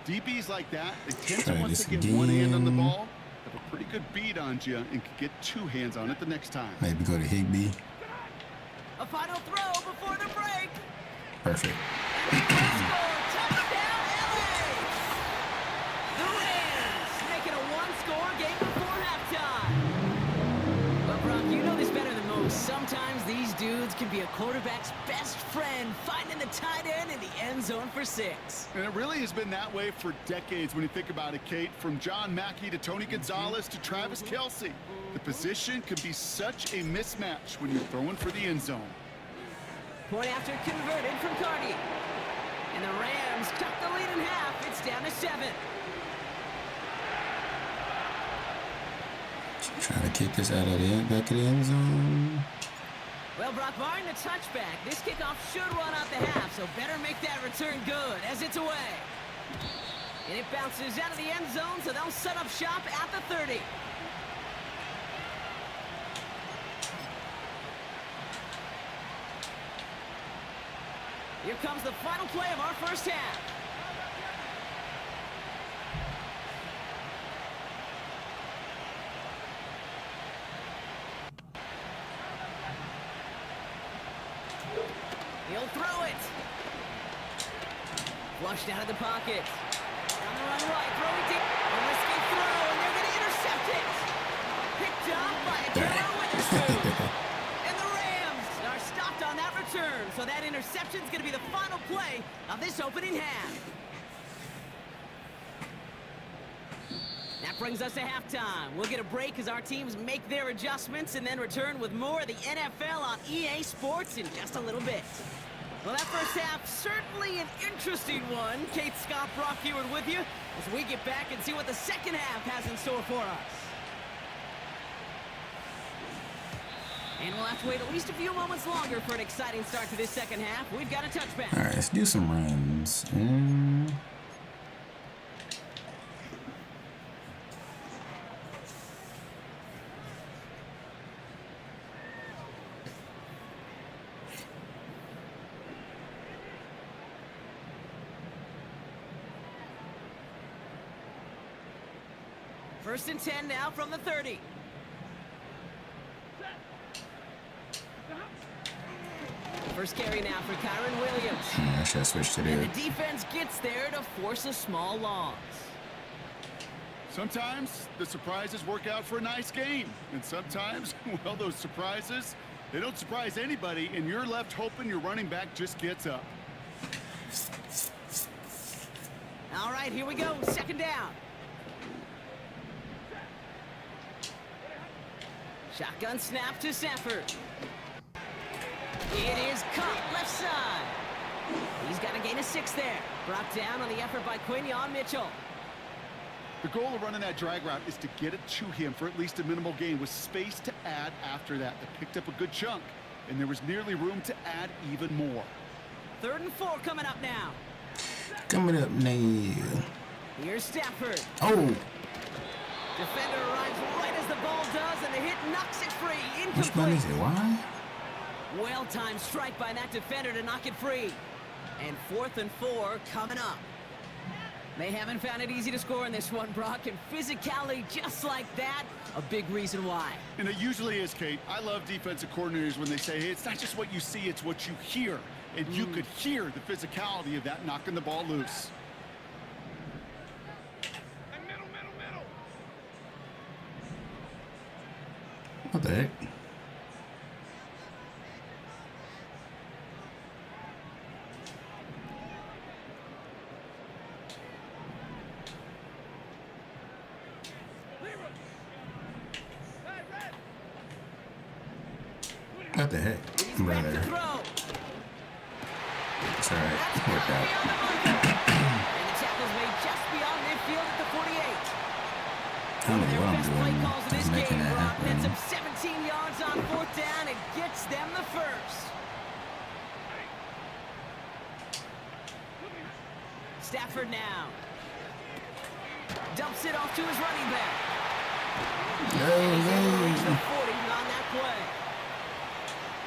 DBs like that, they tend to, Try once this they get one hand on the again. ball, have a pretty good beat on you and can get 2 hands on it the next time. Maybe go to Higbee. A final throw before the break. Perfect. And they score. Touchdown, LA! The Rams making a 1-score game before halftime. But Brock, you know this better than most. Sometimes these dudes can be a quarterback's best friend, finding the tight end in the end zone for 6. And it really has been that way for decades when you think about it, Kate. From John Mackey to Tony Gonzalez to Travis Kelce. The position can be such a mismatch when you're throwing for the end zone. Point after converted from Cardi. And the Rams cut the lead in half. It's down to 7. Trying to kick this out of the end, back of the end zone. Well, Brock, barring the touchback, this kickoff should run out the half, so better make that return good as it's away. And it bounces out of the end zone, so they'll set up shop at the 30. Here comes the final play of our first half. He'll throw it. Flushed out of the pocket. On the run right, throwing deep. A risky throw, and they're going to intercept it. Picked up by a Carol Witherspoon. And the Rams are stopped on that return, so So that interception's going to be the final play of this opening half. That brings us to halftime. We'll get a break as our teams make their adjustments and then return with more of the NFL on EA Sports in just a little bit. Well, that first half, certainly an interesting one. Kate, Scott, Brock Heward with you as we get back and see what the second half has in store for us. And we'll have to wait at least a few moments longer for an exciting start to this second half. We've got a touchback. All right, let's do some runs. First and 10 now from the 30. First carry now for Kyron Williams. I should have switched to And there. the defense gets there to force a small loss. Sometimes the surprises work out for a nice game. And sometimes, well, those surprises, they don't surprise anybody, and you're left hoping your running back just gets up. All right, here we go. Second down. Shotgun snap to Stafford. It is caught left side. He's got a gain of 6 there. Brought down on the effort by Quinion Mitchell. The goal of running that drag route is to get it to him for at least a minimal gain with space to add after that. They picked up a good chunk, and there was nearly room to add even more. 3rd and 4 coming up now. Coming up now. Here's Stafford. Oh, Defender arrives right as the ball does, and the hit knocks it free. which one is Incomplete. it? Why? Well-timed strike by that defender to knock it free. And 4th and 4 coming up. They haven't found it easy to score in this one, Brock, and physicality just like that, a big reason why. And it usually is, Kate. I love defensive coordinators when they say, hey, it's not just what you see, it's what you hear. And you could hear the physicality of that knocking the ball loose. What the heck? What the heck, He's back brother? to throw. It's all right. That's Worked gotta out. be on the money. And the tackle's made just beyond midfield at the 48. I don't know what I'm Best play doing. calls of Just this making game, that Brock. Nets happen. up 17 yards on 4th down and gets them the first. Stafford now. Dumps it off to his running back. Yo, Reach the yo. 40 on that play.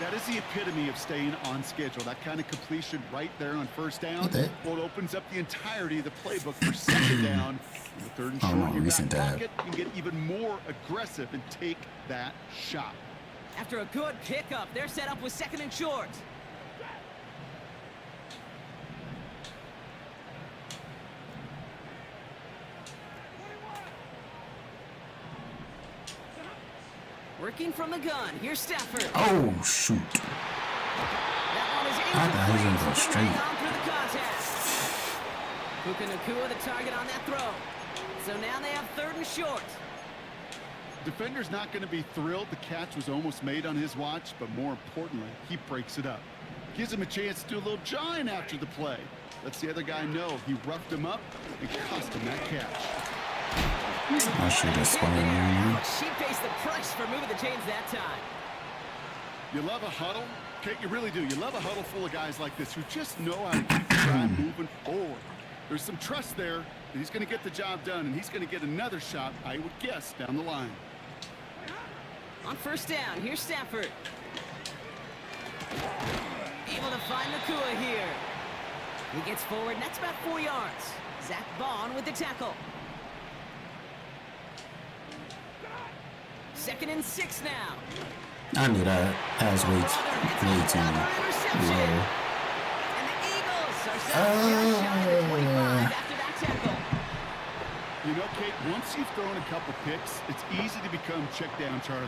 That is the epitome of staying on schedule. That kind of completion right there on 1st down. Okay. Well, it opens up the entirety of the playbook for 2nd down. And the 3rd and short, no, in your recent back tab. pocket, you can get even more aggressive and take that shot. After a good pickup, they're set up with 2nd and short. Working from the gun. Here's Stafford. Oh, shoot. That one is I thought he was gonna go incomplete. straight. On through the contact. Puka Nacua the target on that throw. So now they have 3rd and short. Defender's not going to be thrilled the catch was almost made on his watch, but more importantly, he breaks it up. Gives him a chance to do a little jawing after the play. Lets the other guy know he roughed him up and cost him that catch. I should have swung him. She pays the price for moving the chains that time. You love a huddle? Kate, you really do. You love a huddle full of guys like this who just know how to keep the drive moving forward. There's some trust there that he's going to get the job done, and he's going to get another shot, I would guess, down the line. On 1st down, here's Stafford. Able to find Nacua here. He gets forward, and that's about 4 yards. Zach Bond with the tackle. 2nd and 6 now. I knew that. That was way too low. And the Eagles are set up to get a shot at the 25 after that tackle. You know, Kate, once you've thrown a couple picks, it's easy to become check down Charlie.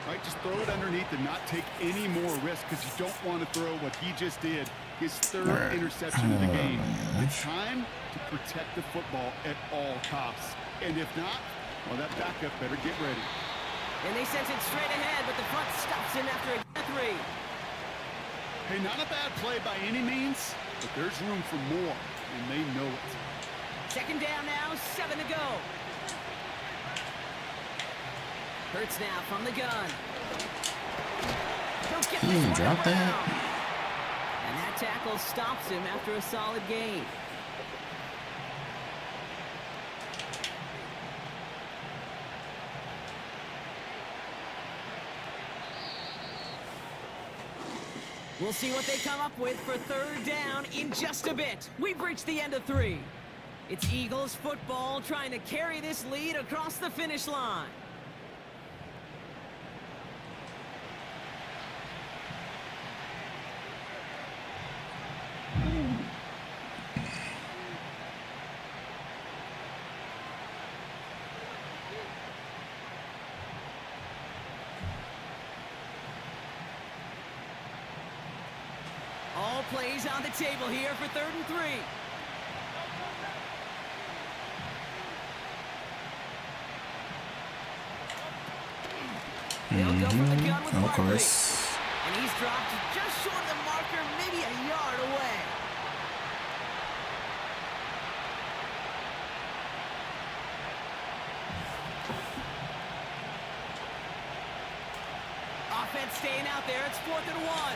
Right, just throw it underneath and not take any more risk because you don't want to throw what he just did. His third interception of the game. It's time to protect the football at all costs. And if not, well, that backup better get ready. And they sent it straight ahead, but the front stops him after a 3. Hey, not a bad play by any means, but there's room for more, and they know it. Second down now, 7 to go. Hurts now from the gun. Don't get this one drop that. around. And that tackle stops him after a solid gain. We'll see what they come up with for third down in just a bit. We've reached the end of 3. It's Eagles football trying to carry this lead across the finish line. All plays on the table here for 3rd and 3. They'll go for the gun with Of Barkley. course. And he's dropped just short of the marker, maybe a yard away. Offense staying out there. It's 4th and 1.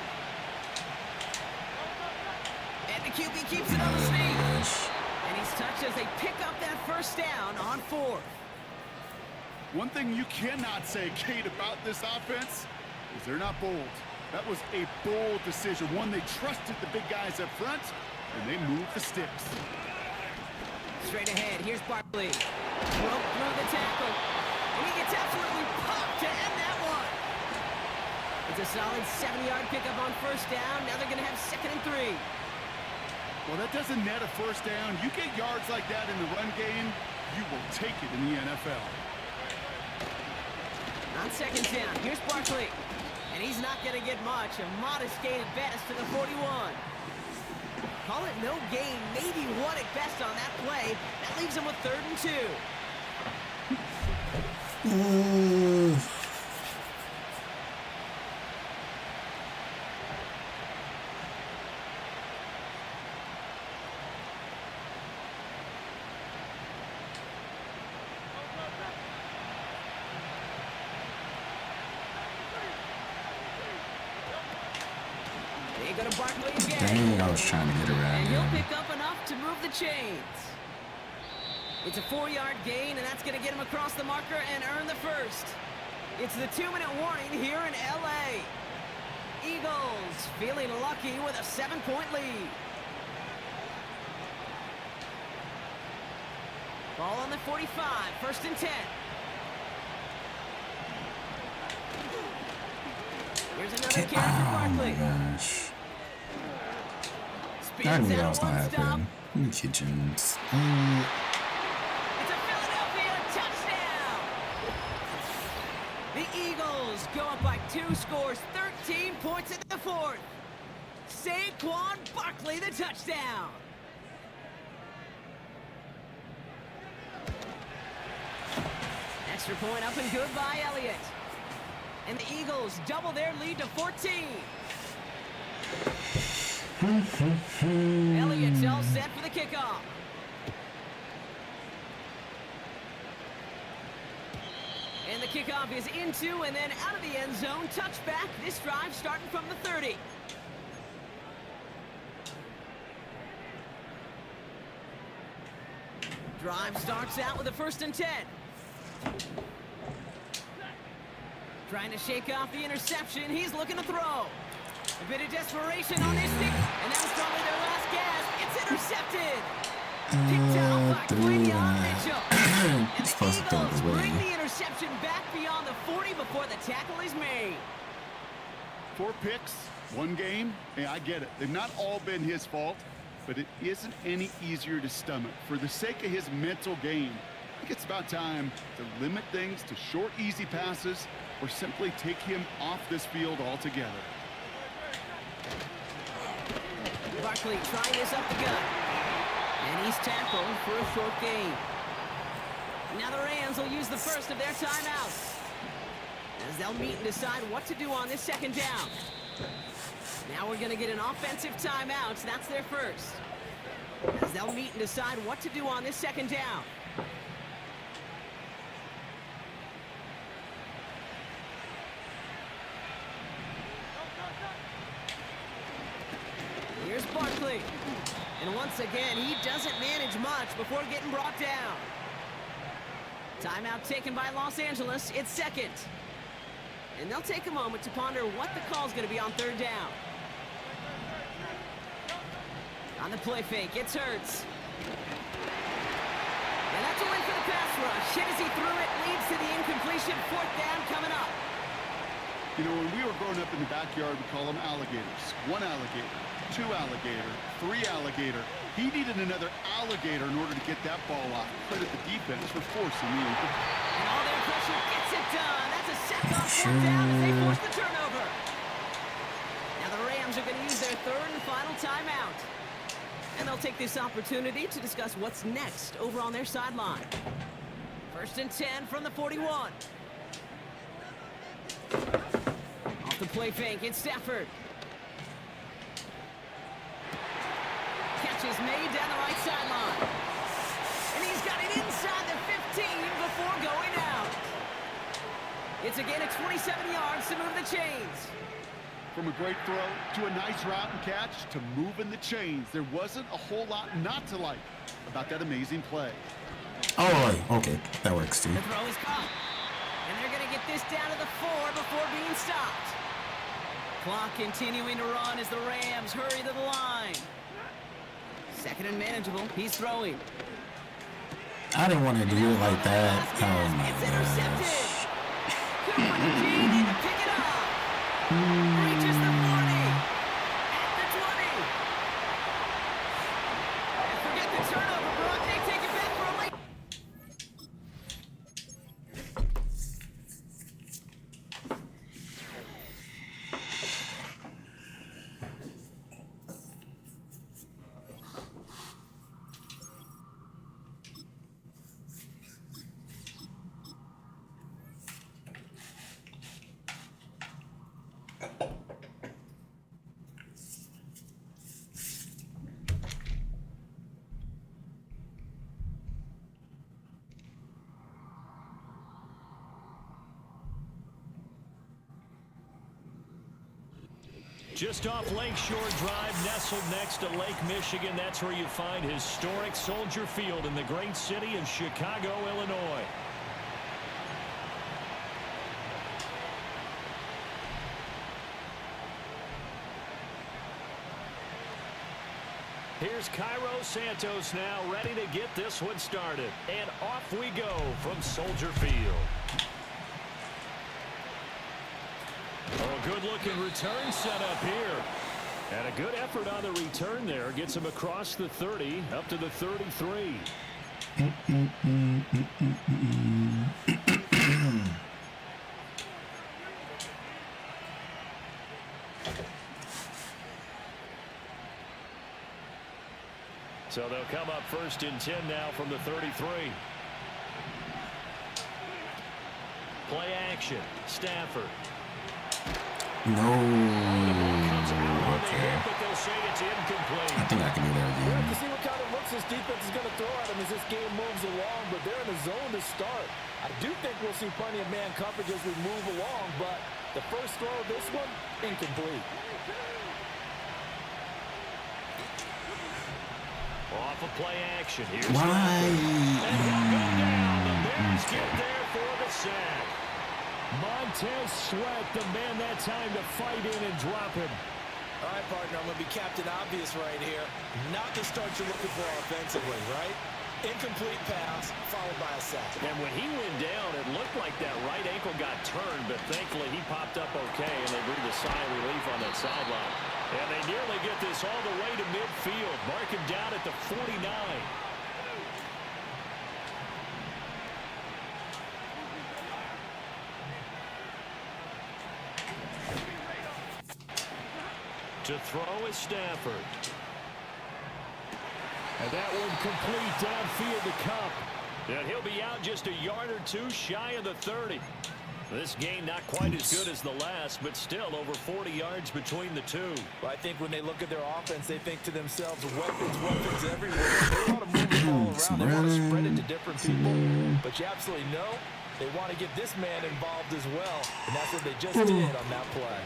And the QB keeps it on the sneak. And he's touched as they pick up that first down on 4th. One thing you cannot say, Kate, about this offense is they're not bold. That was a bold decision, one they trusted the big guys up front, and they moved the sticks. Straight ahead, here's Barkley. Broke through the tackle. And he gets absolutely popped to end that one. It's a solid 70-yard pickup on first down. Now they're going to have 2nd and 3. Well, that doesn't net a first down. You get yards like that in the run game, you will take it in the NFL. On 2nd down, here's Barkley. And he's not going to get much. A modest gain at best to the 41. Call it no gain, maybe 1 at best on that play. That leaves him with 3rd and 2. They go to Barkley again. Dang, I was trying to get around And he'll him. pick up enough to move the chains. It's a 4-yard gain, and that's going to get him across the marker and earn the first. It's the 2-minute warning here in L.A. Eagles feeling lucky with a 7-point lead. Ball on the 45, 1st and 10. Here's another carry for Barkley. Gosh. I Spins knew that out was gonna one stop. happen. New Kitchens. It's a Philadelphia touchdown! The Eagles go up by 2 scores, 13 points in the 4th. Saquon Barkley, the touchdown. Extra point up and good by Elliott. And the Eagles double their lead to 14. Elliott's all set for the kickoff. And the kickoff is into and then out of the end zone. Touchback. This drive starting from the 30. Drive starts out with a 1st and 10. Trying to shake off the interception. He's looking to throw. A bit of desperation on his stick. And that was probably their last gasp. It's intercepted. Picked out by Quinion Mitchell. And the Eagles bring the interception back beyond the 40 before the tackle is made. 4 picks, 1 game. Hey, I get it. They've not all been his fault, but it isn't any easier to stomach. For the sake of his mental game, I think it's about time to limit things to short, easy passes or simply take him off this field altogether. Barkley trying this up the gut. And he's tackled for a short gain. Now the Rams will use the first of their timeouts, as they'll meet and decide what to do on this second down. Now we're going to get an offensive timeout. That's their first, as they'll meet and decide what to do on this second down. Here's Barkley. And once again, he doesn't manage much before getting brought down. Timeout taken by Los Angeles. It's second. And they'll take a moment to ponder what the call's going to be on third down. On the play fake, it's Hurts. And that's a win for the pass rush. Hit as he threw it, leads to the incompletion. Fourth down coming up. You know, when we were growing up in the backyard, we call them alligators. One alligator, two alligator, three alligator. He needed another alligator in order to get that ball off. Credit the defense for forcing the incomplete. And all their pressure gets it done. That's a sack on fourth down as they force the turnover. Now the Rams are going to use their third and final timeout. And they'll take this opportunity to discuss what's next over on their sideline. First and 10 from the 41. Off the play fake, it's Stafford. Catch is made down the right sideline. And he's got it inside the 15 before going out. It's again at 27 yards to move the chains. From a great throw to a nice route and catch to moving the chains, there wasn't a whole lot not to like about that amazing play. Oh, okay. That works too. The throw is caught. And they're going to get this down to the 4 before being stopped. Clock continuing to run as the Rams hurry to the line. Second and manageable. He's throwing. I didn't want to do it like that. Oh my It's intercepted. gosh. Cooper to Gene to pick it up. Reaches the 40. At the 20. And forget the turnover, Brock. They take it back for a late. Just off Lakeshore Drive, nestled next to Lake Michigan. That's where you find historic Soldier Field in the great city of Chicago, Illinois. Here's Cairo Santos now, ready to get this one started. And off we go from Soldier Field. Oh, good-looking return set up here. And a good effort on the return there. Gets him across the 30, up to the 33. So they'll come up first and 10 now from the 33. Play action. Stafford. No. Okay. But they'll say it's incomplete. I think I can do that We'll have again. to see what kind of looks this defense is going to throw at him as this game moves along, but they're in the zone to start. I do think we'll see plenty of man coverage as we move along, but the first throw of this one, incomplete. Off of play action. Here's Why? and he'll go down. The Bears get there for the sack. Montez Sweat, the man that time to fight in and drop him. All right, partner, I'm going to be Captain Obvious right here. Not the start you're looking for offensively, right? Incomplete pass, followed by a sack. And when he went down, it looked like that right ankle got turned, but thankfully he popped up okay, and they breathed a sigh of relief on that sideline. And they nearly get this all the way to midfield. Mark him down at the 49. To throw is Stafford. And that one complete downfield to Cup. And he'll be out just a yard or two shy of the 30. This game not quite as good as the last, but still over 40 yards between the two. Well, I think when they look at their offense, they think to themselves, weapons everywhere. They want to move the ball around. They want to spread it to different people. But you absolutely know they want to get this man involved as well. And that's what they just did on that play.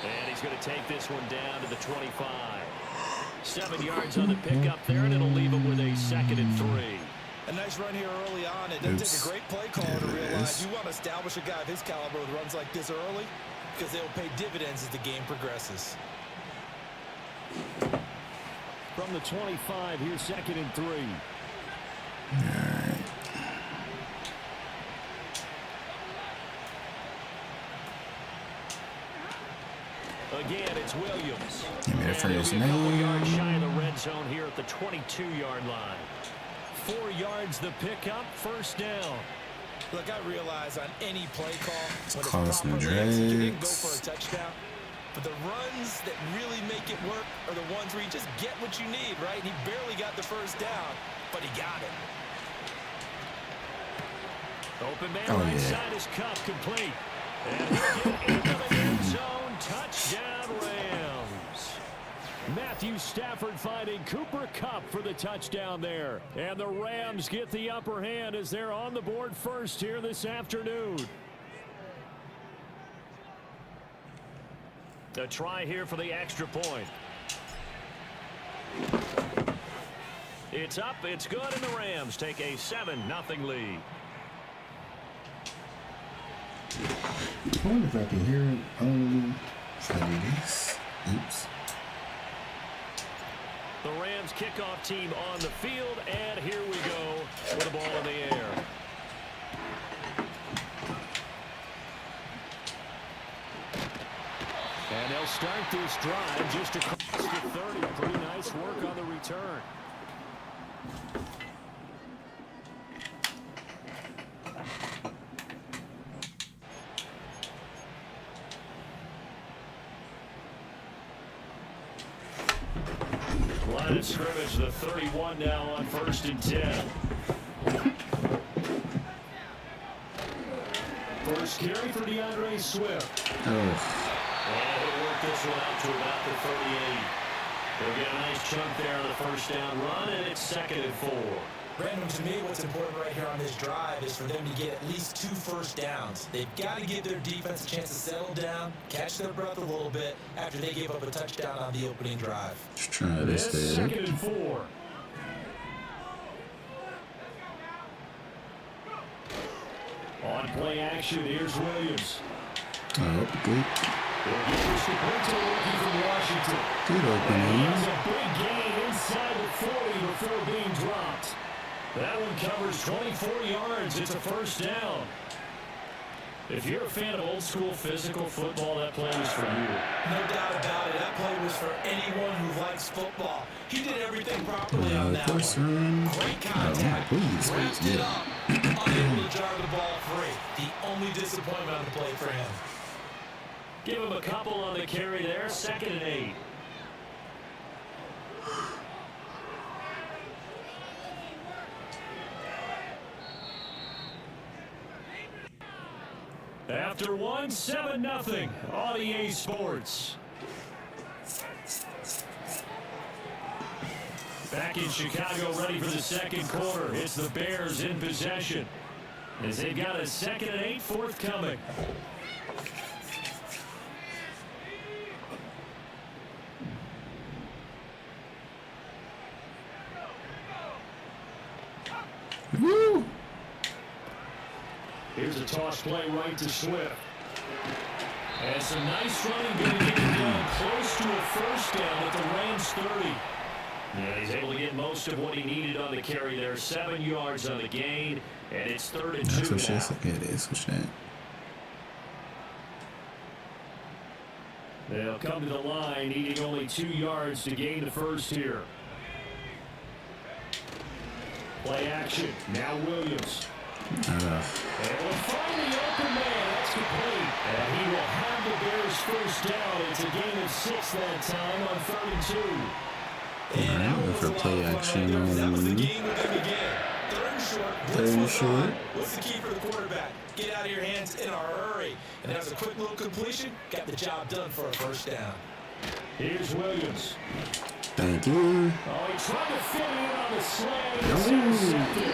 And he's going to take this one down to the 25. 7 yards on the pickup there, and it'll leave him with a 2nd and 3. A nice run here early on. It doesn't take a great play caller to realize you want to establish a guy of his caliber with runs like this early because they'll pay dividends as the game progresses. From the 25, here's 2nd and 3. Again, it's Williams. Give me the first a couple yards name. shy of the red zone here at the 22-yard line. 4 yards the pickup, 1st down. Look, I realize on any play call, when it's Causing properly executed, go drags. for a touchdown. But the runs that really make it work are the ones where you just get what you need, right? And he barely got the 1st down, but he got it. Open man right side is Cup complete. And he'll get into the end zone. Touchdown Rams. Matthew Stafford finding Cooper Kupp for the touchdown there. And the Rams get the upper hand as they're on the board first here this afternoon. A try here for the extra point. It's up, it's good, and the Rams take a 7-0 lead. I wonder if I can hear it. If I do this. Oops. The Rams kickoff team on the field, and here we go with the ball in the air. And they'll start this drive just across the 30. Pretty nice work on the return. Line of scrimmage, the 31 now on 1st and 10. First carry for DeAndre Swift. And he'll work this one out to about the 38. They'll get a nice chunk there on the 1st down run, and it's 2nd and 4. Brandon, to me, what's important right here on this drive is for them to get at least 2 first downs. They've got to give their defense a chance to settle down, catch their breath a little bit after they gave up a touchdown on the opening drive. Just try this there. 2nd and 4. On play action, here's Williams. Oh, good. From Washington. Good He has opening. a big gain inside the 40 before being dropped. That one covers 24 yards. It's a 1st down. If you're a fan of old school physical football, that play was for you. No doubt about it. That play was for anyone who likes football. He did everything properly on that one. Great contact. Please, Wrapped it up. Unable to jar the ball free. The only disappointment on the play for him. Give him a couple on the carry there. 2nd and 8. After 1, 7-0 on EA Sports. Back in Chicago, ready for the 2nd quarter. It's the Bears in possession as they've got a 2nd and 8 forthcoming. Woo! Here's a toss play right to Swift. And some nice running, going to get it done close to a 1st down at the Rams 30. Yeah, he's able to get most of what he needed on the carry there. 7 yards on the gain, and it's 3rd and 2 That's what now. she said. It is what that. They'll come to the line, needing only 2 yards to gain the 1st here. Play action. Now Williams. And we'll find the open man. That's complete. And he will have the Bears' 1st down. It's a gain of 6 that time on 3rd and 2. Alright, go for play action. That was the game within the game. 3rd and short. Third and short. What's the key for the quarterback? Get out of your hands in a hurry. And that was a quick little completion. Got the job done for a first down. Here's Williams. Thank you. Oh, he tried to fit in on the slant. It's intercepted.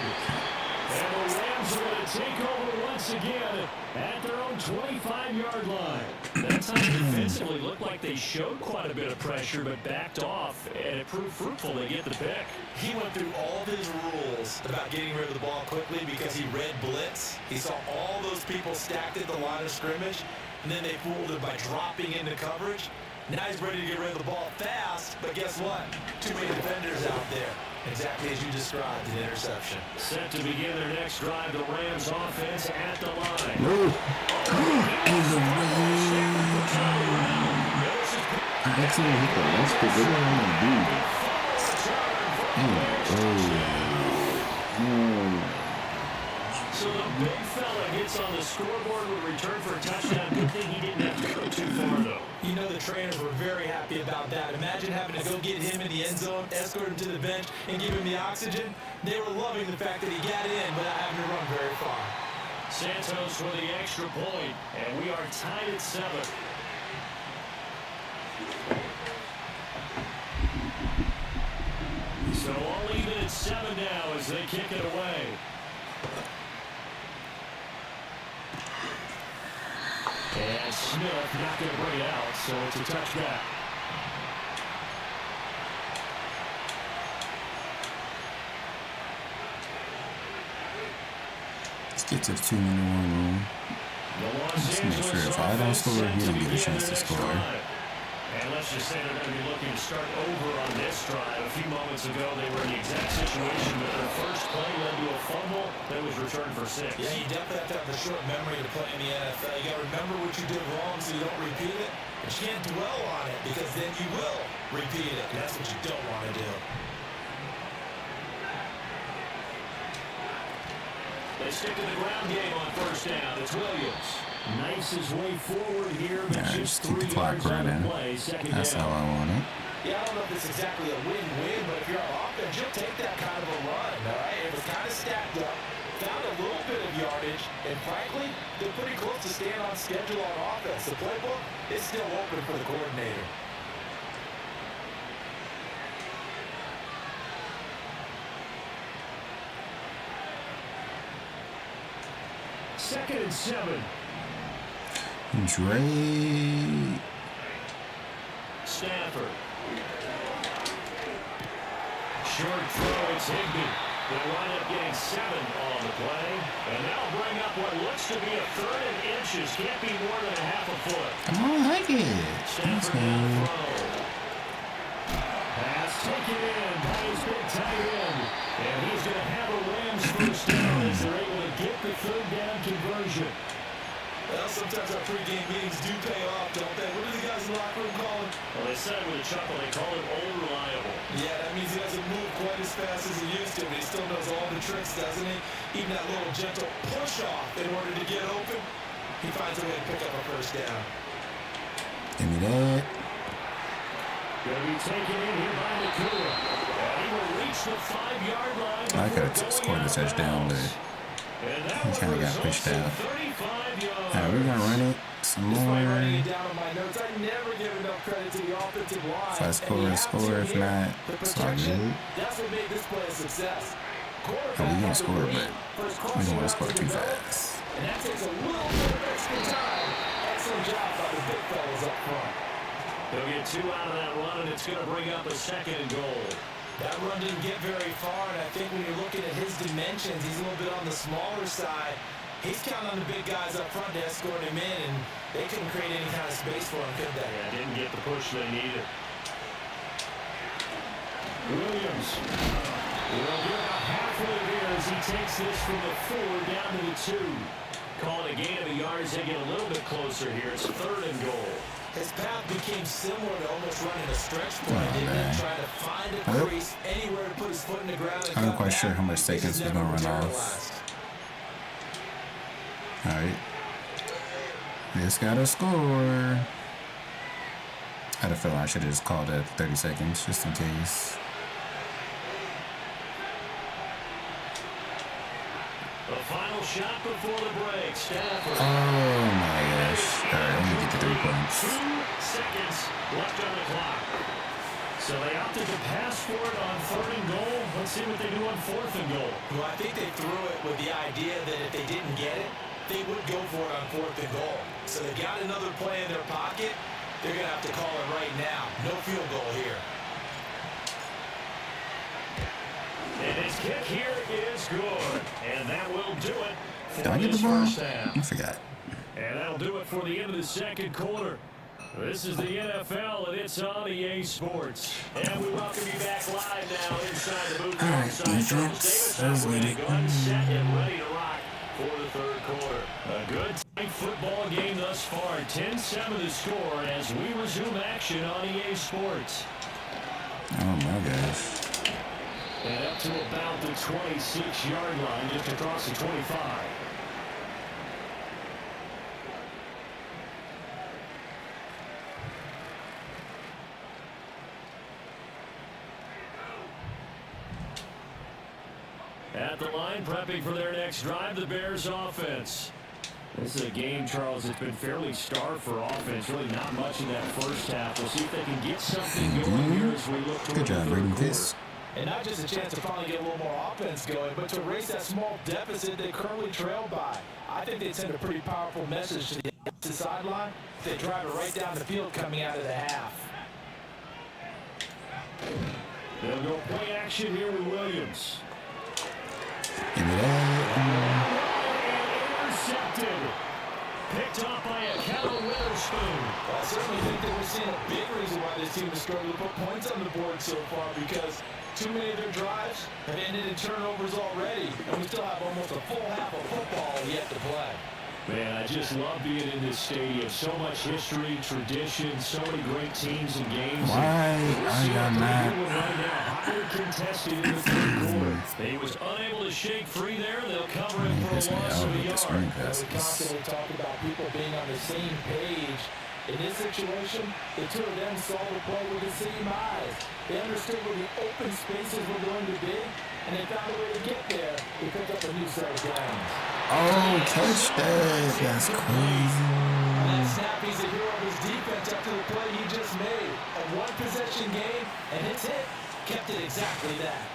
And the Rams are going to take over once again at their own 25-yard line. That time defensively looked like they showed quite a bit of pressure, but backed off, and it proved fruitful. They get the pick. He went through all of his rules about getting rid of the ball quickly because he read blitz. He saw all those people stacked at the line of scrimmage, and then they fooled him by dropping into coverage. Now he's ready to get rid of the ball fast, but guess what? Too many defenders out there. Exactly as you described, an interception. Set to begin their next drive, the Rams offense at the line. No. I actually hit the last pick. What do I want to do? So the big fella gets on the scoreboard with a return for a touchdown. Good thing he didn't have to go too far, though. You know the trainers were very happy about that. Imagine having to go get him in the end zone, escort him to the bench, and give him the oxygen. They were loving the fact that he got in without having to run very far. Santos with the extra point, and we are tied at 7. So all even at 7 now as they kick it away. And Smith not going to bring it out, so it's a touchback. Let's get to the 2-minute warning room. Let's make sure if I don't score, he don't get a chance to score. And let's just say they're going to be looking to start over on this drive. A few moments ago, they were in the exact situation, but their first play led to a fumble that was returned for 6. Yeah, you definitely have to have the short memory to play in the NFL. You got to remember what you did wrong so you don't repeat it. But you can't dwell on it because then you will repeat it. And that's what you don't want to do. They stick to the ground game on first down. It's Williams. Knifes his way forward here, but Just keep the clock running. That's how I want it. Yeah, I don't know if it's exactly a win-win, but if you're on offense, you'll take that kind of a run, all right? It was kind of stacked up, found a little bit of yardage, and frankly, they're pretty close to staying on schedule on offense. The playbook is still open for the coordinator. Second and 7. Dre. Stafford. Short throw, it's Higbee. They'll wind up getting 7 on the play. And that'll bring up what looks to be a 3rd and inches. Can't be more than a half a foot. Come on, Higgins. Stafford now throw. Pass taken in by his big tight end. And he's going to have a Rams first down as they're able to get the 3rd down conversion. Well, sometimes our pregame meetings do pay off, don't they? What do the guys in the locker room call it? Well, they said with a chuckle, they call it old reliable. Yeah, that means he doesn't move quite as fast as he used to, but he still knows all the tricks, doesn't he? Even that little gentle push-off in order to get open, he finds a way to pick up a first down. Give me that. Going to be taken in here by Nakua. And he will reach the 5-yard line. I could have scored the touchdown, but he kind of got pushed out. Alright, we're going to run it some more. If I score. If not, it's all good. Oh, we're going to score, but we don't want to score too fast. And that takes a little bit of extra time. Excellent job by the big fellas up front. They'll get 2 out of that run, and it's going to bring up a 2nd and goal. That run didn't get very far, and I think when you're looking at his dimensions, he's a little bit on the smaller side. He's counting on the big guys up front to escort him in, and they couldn't create any kind of space for him, could they? Yeah, didn't get the push they needed. Williams will get about halfway there as he takes this from the 4 down to the 2. Calling a gain of a yard as they get a little bit closer here. It's 3rd and goal. His path became similar to almost running a stretch play. They've trying to find a crease anywhere to put his foot in the ground. I'm not quite sure how much seconds was going to run off. Alright. Just got to score. I had a feeling I should have just called it 30 seconds just in case. The final shot before the break. Stafford. Oh my gosh. Alright, let me get the 3 points. 2 seconds left on the clock. So they opted to pass for it on 3rd and goal. Let's see what they do on 4th and goal. Well, I think they threw it with the idea that if they didn't get it, they would go for it on 4th and goal. So they got another play in their pocket. They're going to have to call it right now. No field goal here. And his kick here is good. And that will do it for Did I get this the ball? first half. I forgot. And that'll do it for the end of the second quarter. This is the NFL, and it's on EA Sports. And we welcome you back live now inside the booth. All right, defense. Let's get it. Go ahead and set and ready to rock for the third quarter. A good tight football game thus far. 10-7 the score as we resume action on EA Sports. Oh my gosh. And up to about the 26-yard line, just across the 25. At the line, prepping for their next drive, the Bears offense. This is a game, Charles, that's been fairly starved for offense. Really not much in that first half. We'll see if they can get something going here as we look toward Good job, the third reading quarter. this. And not just a chance to finally get a little more offense going, but to erase that small deficit they currently trailed by. I think they send a pretty powerful message to the opposite sideline. They drive it right down the field coming out of the half. They'll go play action here with Williams. Give me that. Intercepted. Picked off by a Cal Witherspoon. Well, I certainly think that we're seeing a big reason why this team has struggled to put points on the board so far, because too many of their drives have ended in turnovers already, and we still have almost a full half of football yet to play. Man, I just love being in this stadium. So much history, tradition, so many great teams and games. Why are y'all not? Right now, highly contested in the third quarter. He was unable to shake free there. They'll cover him for a loss of a yard. We constantly talk about people being on the same page. In this situation, the two of them saw the play with the same eyes. They understood where the open spaces were going to be, and they found a way to get there. They picked up a new set of downs. Oh, catch that. That's crazy. And that snap, he's a hero of his defense after the play he just made. A one-possession game, and his hit kept it exactly that.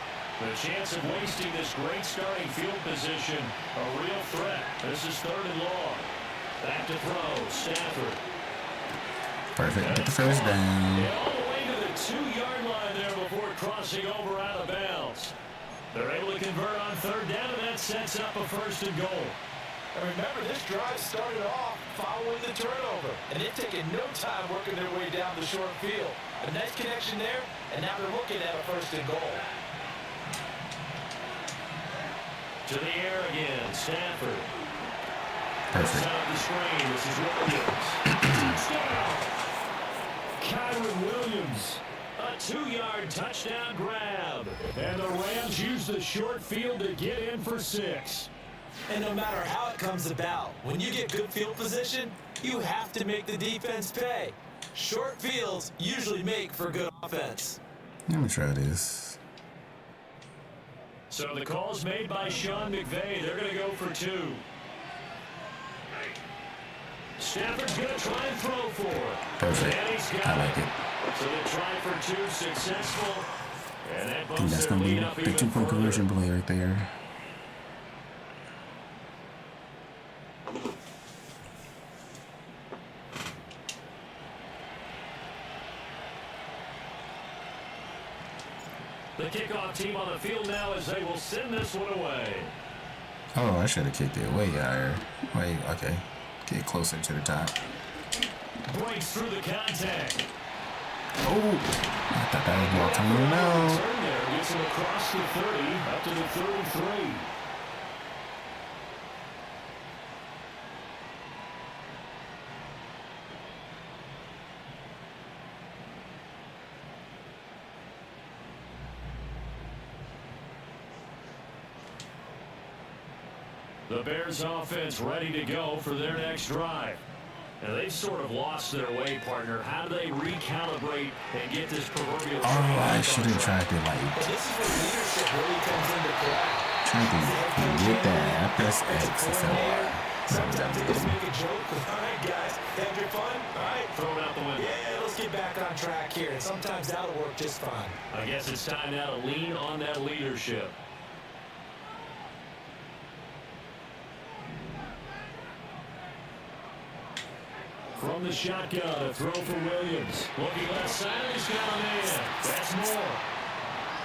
The chance of wasting this great starting field position, a real threat. This is 3rd and long. Back to throw, Stafford. Perfect. Get the first down. All the way to the 2-yard line there before crossing over out of bounds. They're able to convert on 3rd down, and that sets up a 1st and goal. And remember, this drive started off following the turnover, and they've taken no time working their way down the short field. A nice connection there, and now they're looking at a 1st and goal. To the air again, Stafford. Perfect. Inside the screen, this is Williams. Touchdown! Kyron Williams. A 2-yard touchdown grab. And the Rams use the short field to get in for 6. And no matter how it comes about, when you get good field position, you have to make the defense pay. Short fields usually make for good offense. Let me try this. So the call's made by Sean McVay. They're going to go for 2. Stafford's going to try and throw for it. Perfect. And he's got I like it. So they try for 2, successful. And that I think bumps that's their going to lead be up the even 2-point further. conversion play right there. The kickoff team on the field now as they will send this one away. Oh, I should have kicked it way higher. Wait, okay. Get closer to the top. Breaks through the contact. Oh, I thought that was more coming out. Turn there, gets him across the 30, up to the 33. The Bears offense ready to go for their next drive. And they've sort of lost their way, partner. How do they recalibrate and get this proverbial... Oh, I should have tried to, like... This is where leadership really comes into play. Trying to get that. I press X instead of Y. Sometimes they just make a joke. All right, guys, have your fun. All right, Throw it out the window. yeah, let's get back on track here. And sometimes that'll work just fine. I guess it's time now to lean on that leadership. From the shotgun, a throw for Williams. Looking left side, he's got a man. That's more.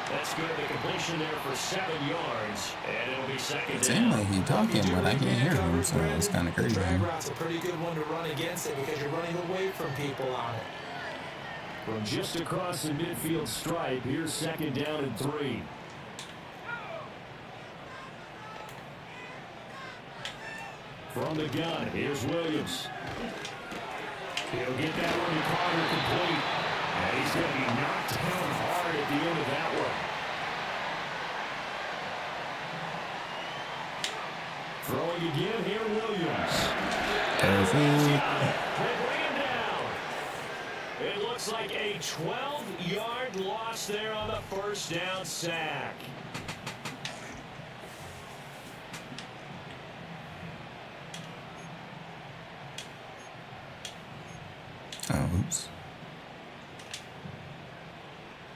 That's good. The completion there for 7 yards. And it'll be second It seemed like he's talking, but I can't hear him, so it's kind of crazy. Drag route's a pretty good one to run against it because you're running away from people on it. From just across the midfield stripe, here's second down and 3. From the gun, here's Williams. He'll get that one to Carter complete. And he's going to be knocked down hard at the end of that one. Throwing again here, Williams. They bring him down. It looks like a 12-yard loss there on the first down sack. Oh, oops.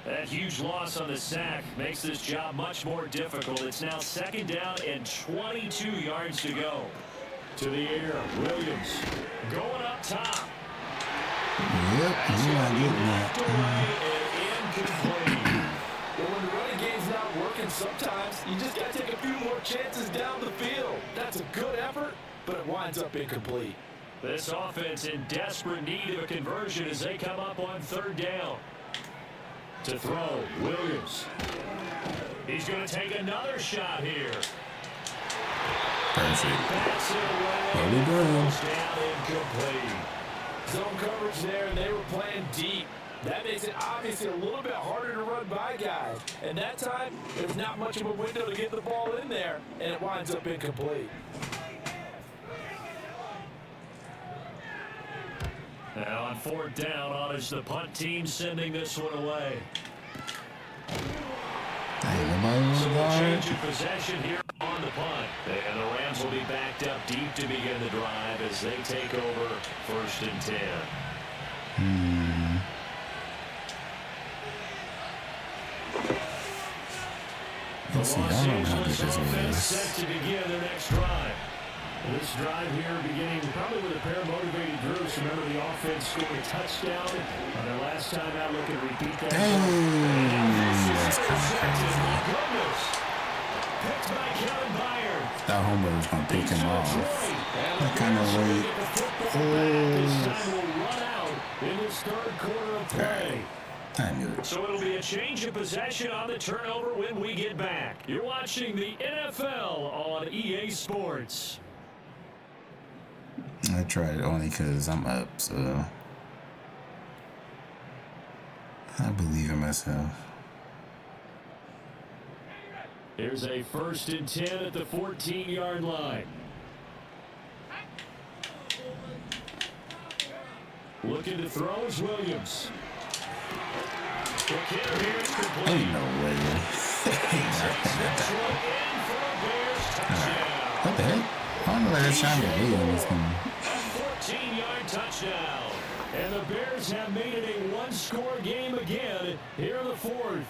That huge loss on the sack makes this job much more difficult. It's now second down and 22 yards to go. To the air, Williams going up top. Yep, he's not getting that. And incomplete. Well, when the running game's not working, sometimes you just got to take a few more chances down the field. That's a good effort, but it winds up incomplete. This offense in desperate need of a conversion as they come up on third down. To throw, Williams. He's going to take another shot here. Perfect. Pass it away. What are we doing? Down incomplete. Zone coverage there, and they were playing deep. That makes it obviously a little bit harder to run by guys. And that time, there's not much of a window to get the ball in there, and it winds up incomplete. Now on fourth down, on is the punt team sending this one away. Ain't nobody wants So to we'll guard. change of possession here on the punt. And the Rams will be backed up deep to begin the drive as they take over first and 10. Let's see, I don't know how Los good this offense is. set to begin their next drive. This drive here beginning probably with a pair of motivated groups. Remember, the offense scored a touchdown on their last time out. Looking to repeat that. That's kind of crazy. My goodness. Picked by Kevin Byard. Thought Homer was going to pick him off. I kind of wait. This time will run out in this third quarter of play. I knew it. So it'll be a change of possession on the turnover when we get back. You're watching the NFL on EA Sports. I tried only because I'm up, so I believe in myself. Here's a first and 10 at the 14-yard line. Looking to throw is Williams. Ain't no way. What the heck? I don't know why that's trying to be on this one. 14-yard touchdown. And the Bears have made it a one-score game again here in the fourth.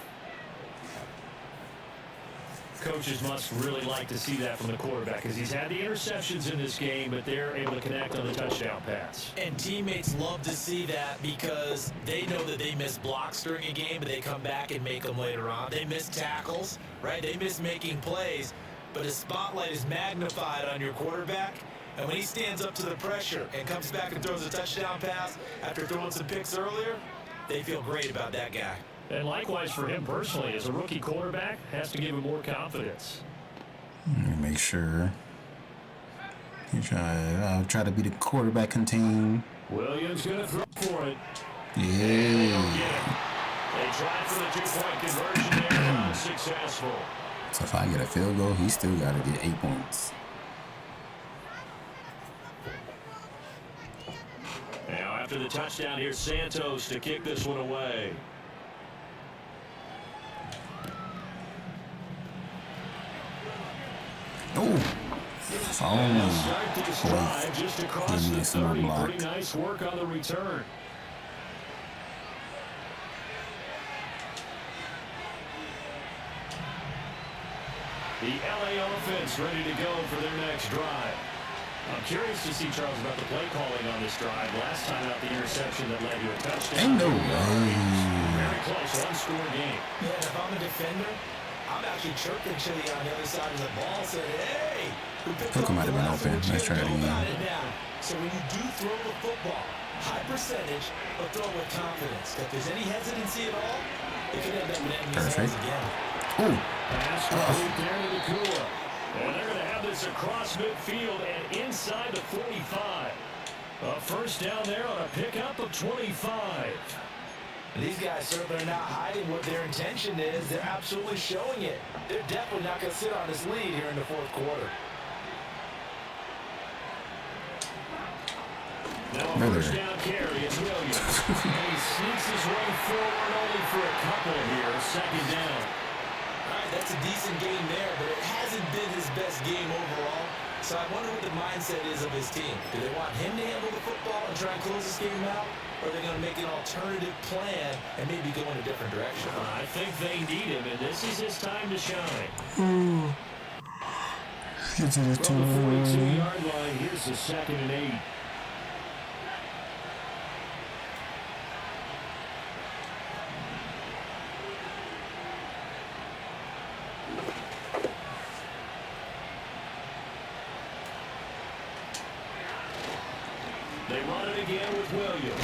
Coaches must really like to see that from the quarterback because he's had the interceptions in this game, but they're able to connect on the touchdown pass. And teammates love to see that because they know that they miss blocks during a game, but they come back and make them later on. They miss tackles, right? They miss making plays, but his spotlight is magnified on your quarterback. And when he stands up to the pressure and comes back and throws a touchdown pass after throwing some picks earlier, they feel great about that guy. And likewise for him personally, as a rookie quarterback, has to give him more confidence. Let me make sure. I'll try to be the quarterback contain. Williams going to throw for it. Yeah. They tried for the two-point conversion there, unsuccessful. So if I get a field goal, he still got to get 8 points. After the touchdown, here's Santos to kick this one away. Oh, Start this drive just across the 30. Pretty nice work on the return. The LA offense ready to go for their next drive. I'm curious to see, Charles, about the play calling on this drive. Last time out, the interception that led to a touchdown. Ain't no way. Very close, one-score game. Yeah, if I'm a defender, I'm actually chirping Chili on the other side of the ball, saying, hey, we picked Hooker up might have been open. Let's try it again. So when you do throw the football, high percentage, but throw with confidence. If there's any hesitancy at all, it could end up in enemy's hands again. Ooh. Pass complete there to Nakua. And they're going to have this across midfield and inside the 45. A first down there on a pickup of 25. These guys certainly are not hiding what their intention is. They're absolutely showing it. They're definitely not going to sit on this lead here in the fourth quarter. Now a first down carry. It's Williams. And he sneaks his way forward only for a couple here. Second down. All right, that's a decent game there, but it hasn't been his best game overall. So I wonder what the mindset is of his team. Do they want him to handle the football and try and close this game out? Or are they going to make an alternative plan and maybe go in a different direction? I think they need him, and this is his time to shine. Get to the From the 42-yard line, here's the 2nd and 8. They run it again with Williams.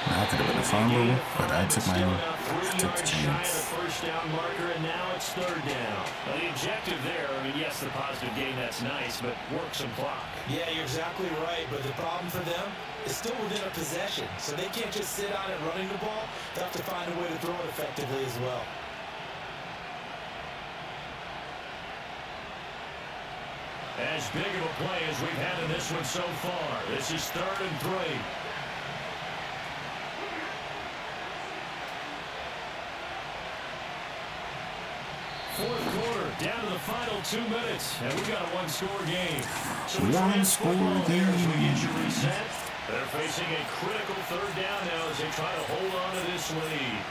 That could have been a fumble, but I took the chance. First down marker, and now it's third down. Well, the objective there, I mean, yes, the positive gain, that's nice, but work some clock. Yeah, you're exactly right, but the problem for them is still within a possession, so they can't just sit on it running the ball. They have to find a way to throw it effectively as well. As big of a play as we've had in this one so far. This is 3rd and 3. Fourth quarter, down to the final 2 minutes, and we've got a one-score game. So One-score game. As we get you reset, they're facing a critical third down now as they try to hold on to this lead.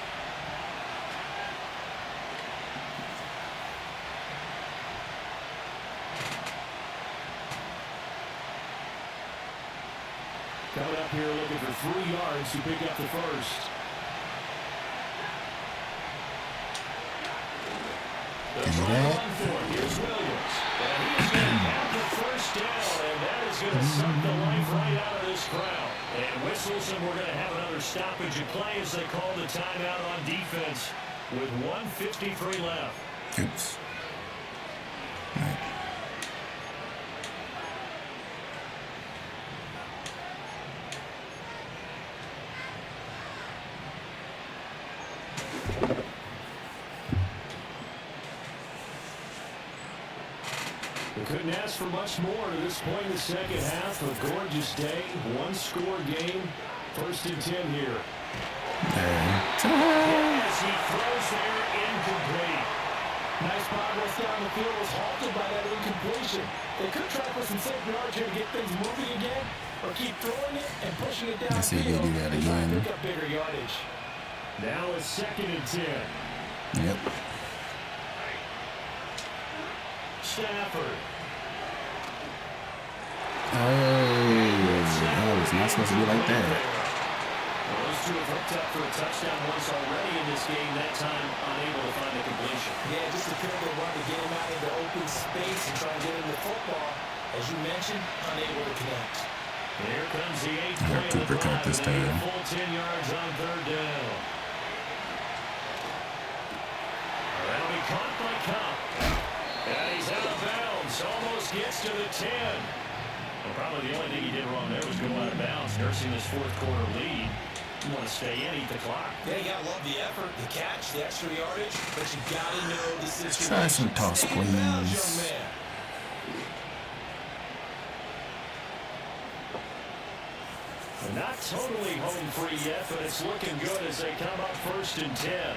Coming up here looking for 3 yards to pick up the first. Here's Williams. And he's going to have the first down, and that is going to suck the life right out of this crowd. And whistles, and we're going to have another stoppage of play as they call the timeout on defense with 1:53 left. Oops. Couldn't ask for much more at this point in the second half. A gorgeous day, one-score game. 1st and 10 here. As he throws there, incomplete. Nice progress down the field was halted by that incompletion. They could try for some safe yards here to get things moving again, or keep throwing it and pushing it down. I see they do that again. Pick up bigger yardage. Now it's 2nd and 10. Yep. Stafford. Oh, it's not supposed to be like that. Well, those two have hooked up for a touchdown once already in this game, that time unable to find a completion. Yeah, just appeared to want to get him out into open space and try and get him the football. As you mentioned, unable to connect. Here comes the 8th play of the Cooper cut drive. this They need a time. full 10 yards on 3rd down. That'll be caught by Cup. And he's out of bounds. Almost gets to the 10. Well, probably the only thing he did wrong there was go out of bounds, nursing this fourth quarter lead. You want to stay in, eat the clock. Yeah, you gotta love the effort, the catch, the extra yardage, but you gotta know the situation. Try some toss, Stay in bounds, please. young man. Not totally home free yet, but it's looking good as they come up 1st and 10.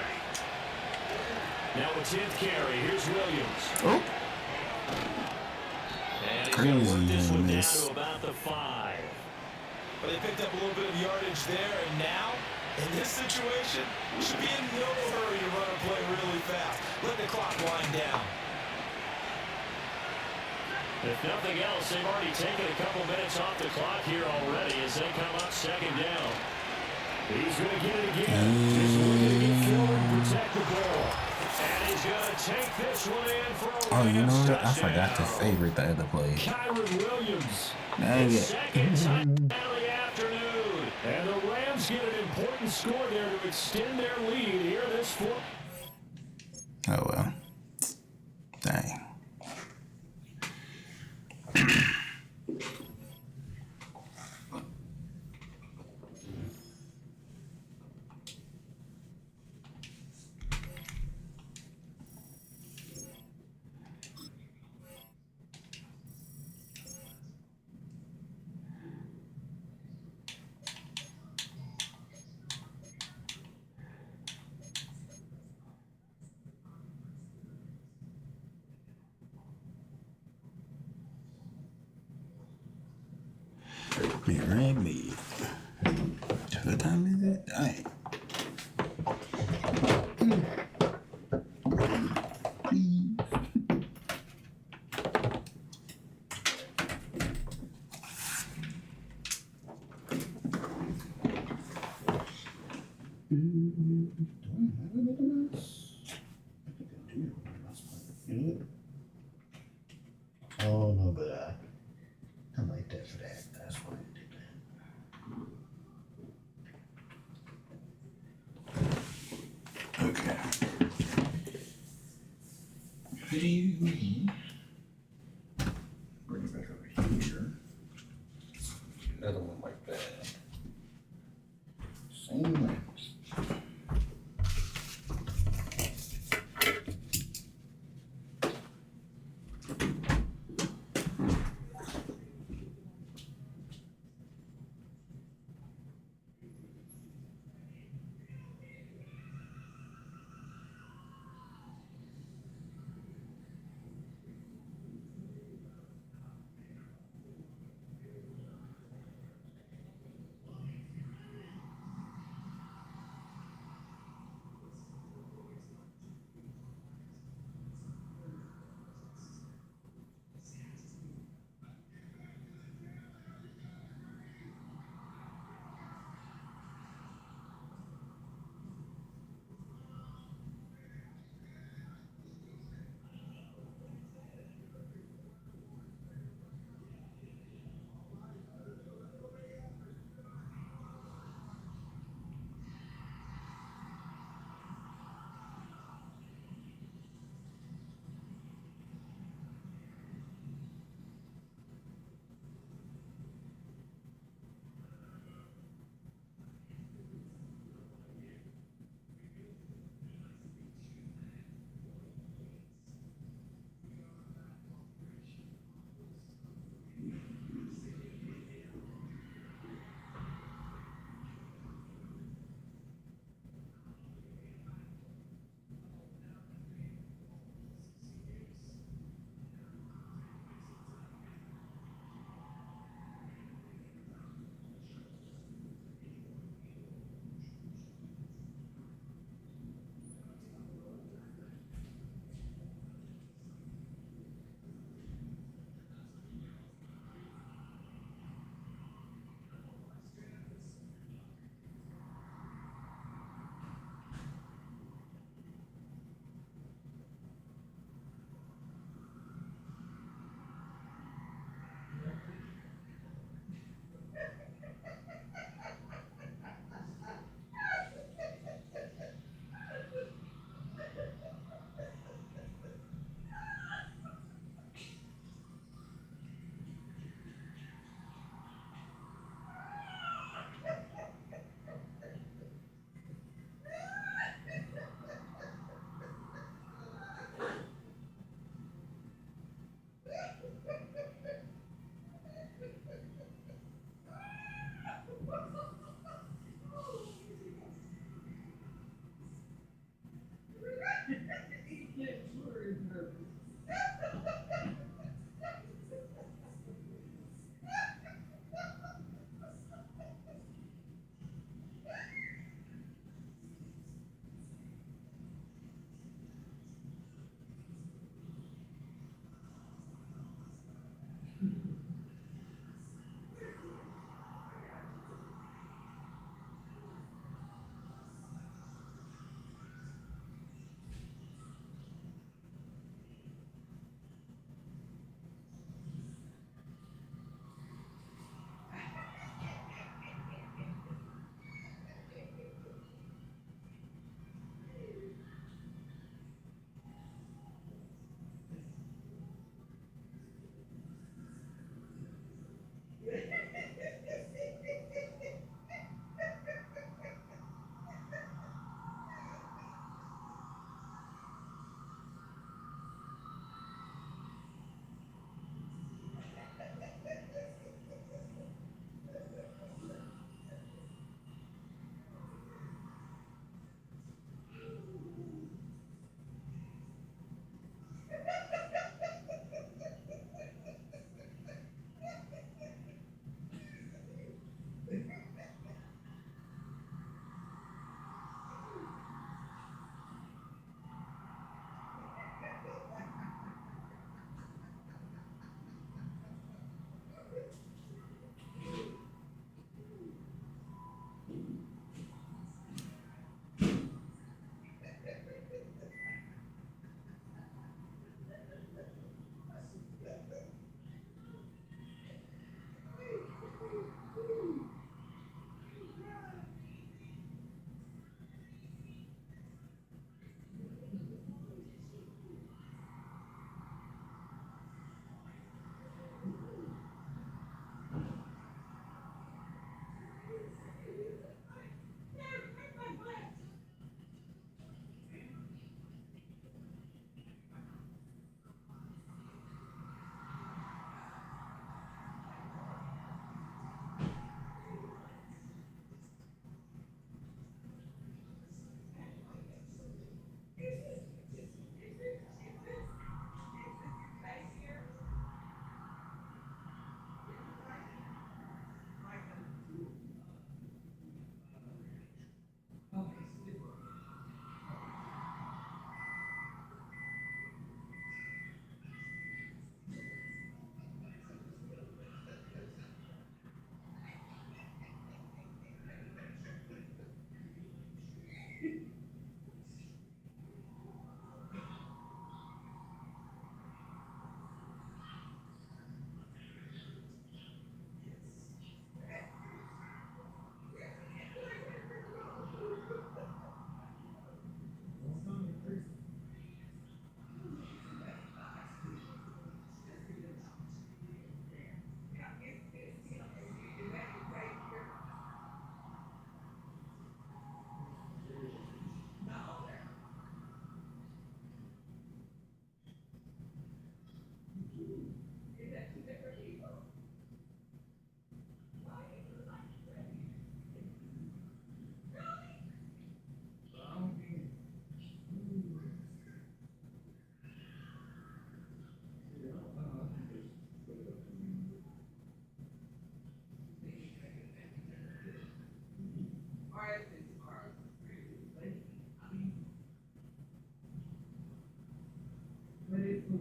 Now a 10th carry. Here's Williams. Oh. And he's going to work this one down Craziness. to about the 5. But they picked up a little bit of yardage there, and now, in this situation, should be in no hurry to run a play really fast. Let the clock wind down. If nothing else, they've already taken a couple minutes off the clock here already as they come up 2nd down. He's going to get it again. Just looking to get forward and protect the ball. And he's going to take this one in for a Oh, you know Rams what? I touchdown. forgot to favorite the other play. Kyron Williams. Dang His it. second touchdown of the afternoon. And the Rams get an important score there to extend their lead here this fourth. Oh, well. Dang. Me rag me. What time is it? Dang. Oh no, but I like that for that. That's why I did that. Okay. Video. Bring it back over here. Another one like that. Same length.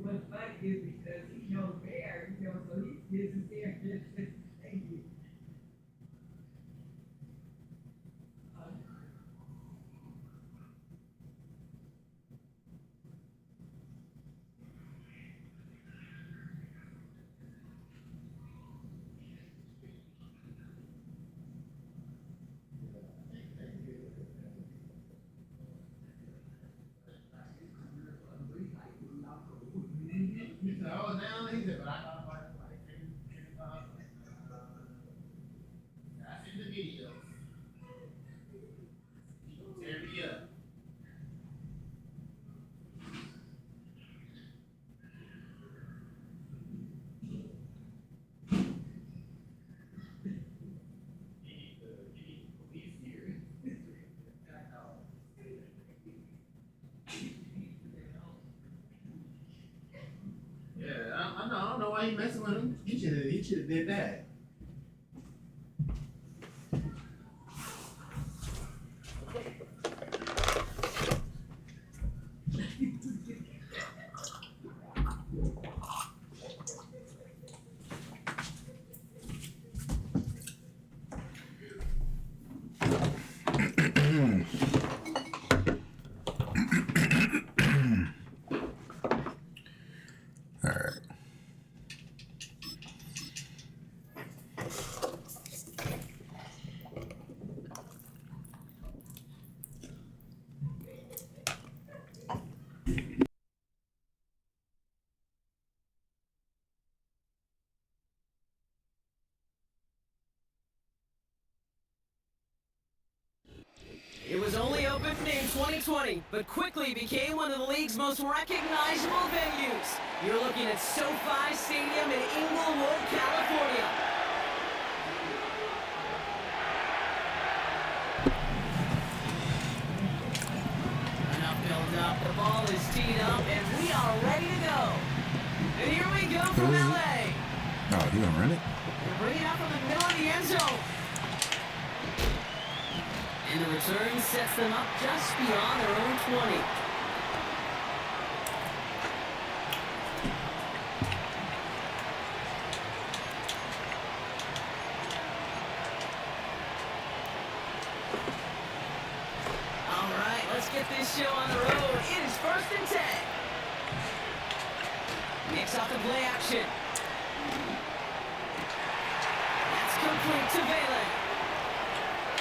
What's funny is because he knows bear, so he gets his there. Thank you. He said, oh, now he said, but I thought about it like I seen the videos. Tear me up. Police here. Yeah, I don't know why he messing with him. He should have did that. All right. It was only opened in 2020, but quickly became one of the league's most recognizable venues. You're looking at SoFi Stadium in Inglewood, California. Enough build up, the ball is teed up, and we are ready to go. And here we go from LA. Oh, you gonna run it? They're bringing it out from the middle of the end zone. And the return sets them up just beyond their own 20. All right, let's get this show on the road. It is 1st and 10. Mix off the play action. That's complete to Valen.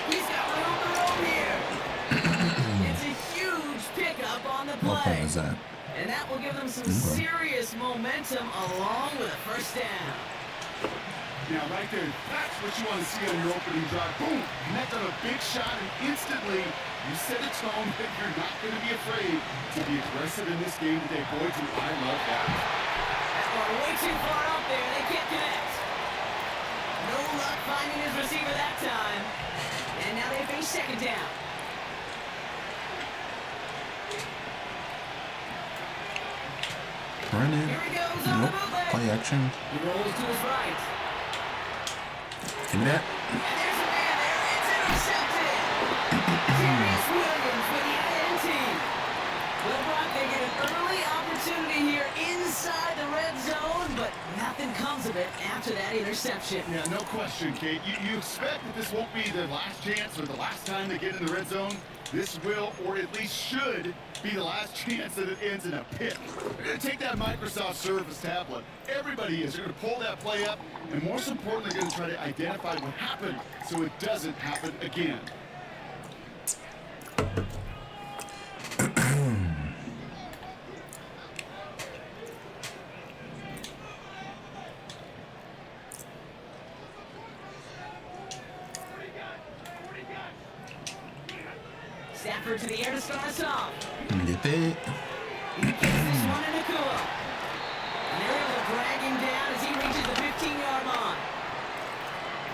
He's got one on the road here. It's a huge pickup on the play. What play is that? And that will give them some serious momentum along with a first down. Now, right there, that's what you want to see on your opening drive. Boom! Connect on a big shot, and instantly you set a tone that you're not going to be afraid to be aggressive in this game today. Boy, do I love that. That one way too far out there. They can't connect. No luck finding his receiver that time. And now they face second down. Run it. Here he goes on the Nope. bootleg. Play action. He rolls to his right. Give me that. And there's a man there. It's intercepted. Darius Williams with the INT. Well, Brock, they get an early opportunity here inside the red zone, but nothing comes of it after that interception. Yeah, no question, Kate. You expect that this won't be the last chance or the last time they get in the red zone. This will, or at least should, be the last chance that it ends in a pick. They're going to take that Microsoft Surface tablet. Everybody is. They're going to pull that play up, and most importantly, they're going to try to identify what happened so it doesn't happen again. Stafford to the air to start us off. Get that. He gets this one in a cool. And they're able to drag him down as he reaches the 15-yard line.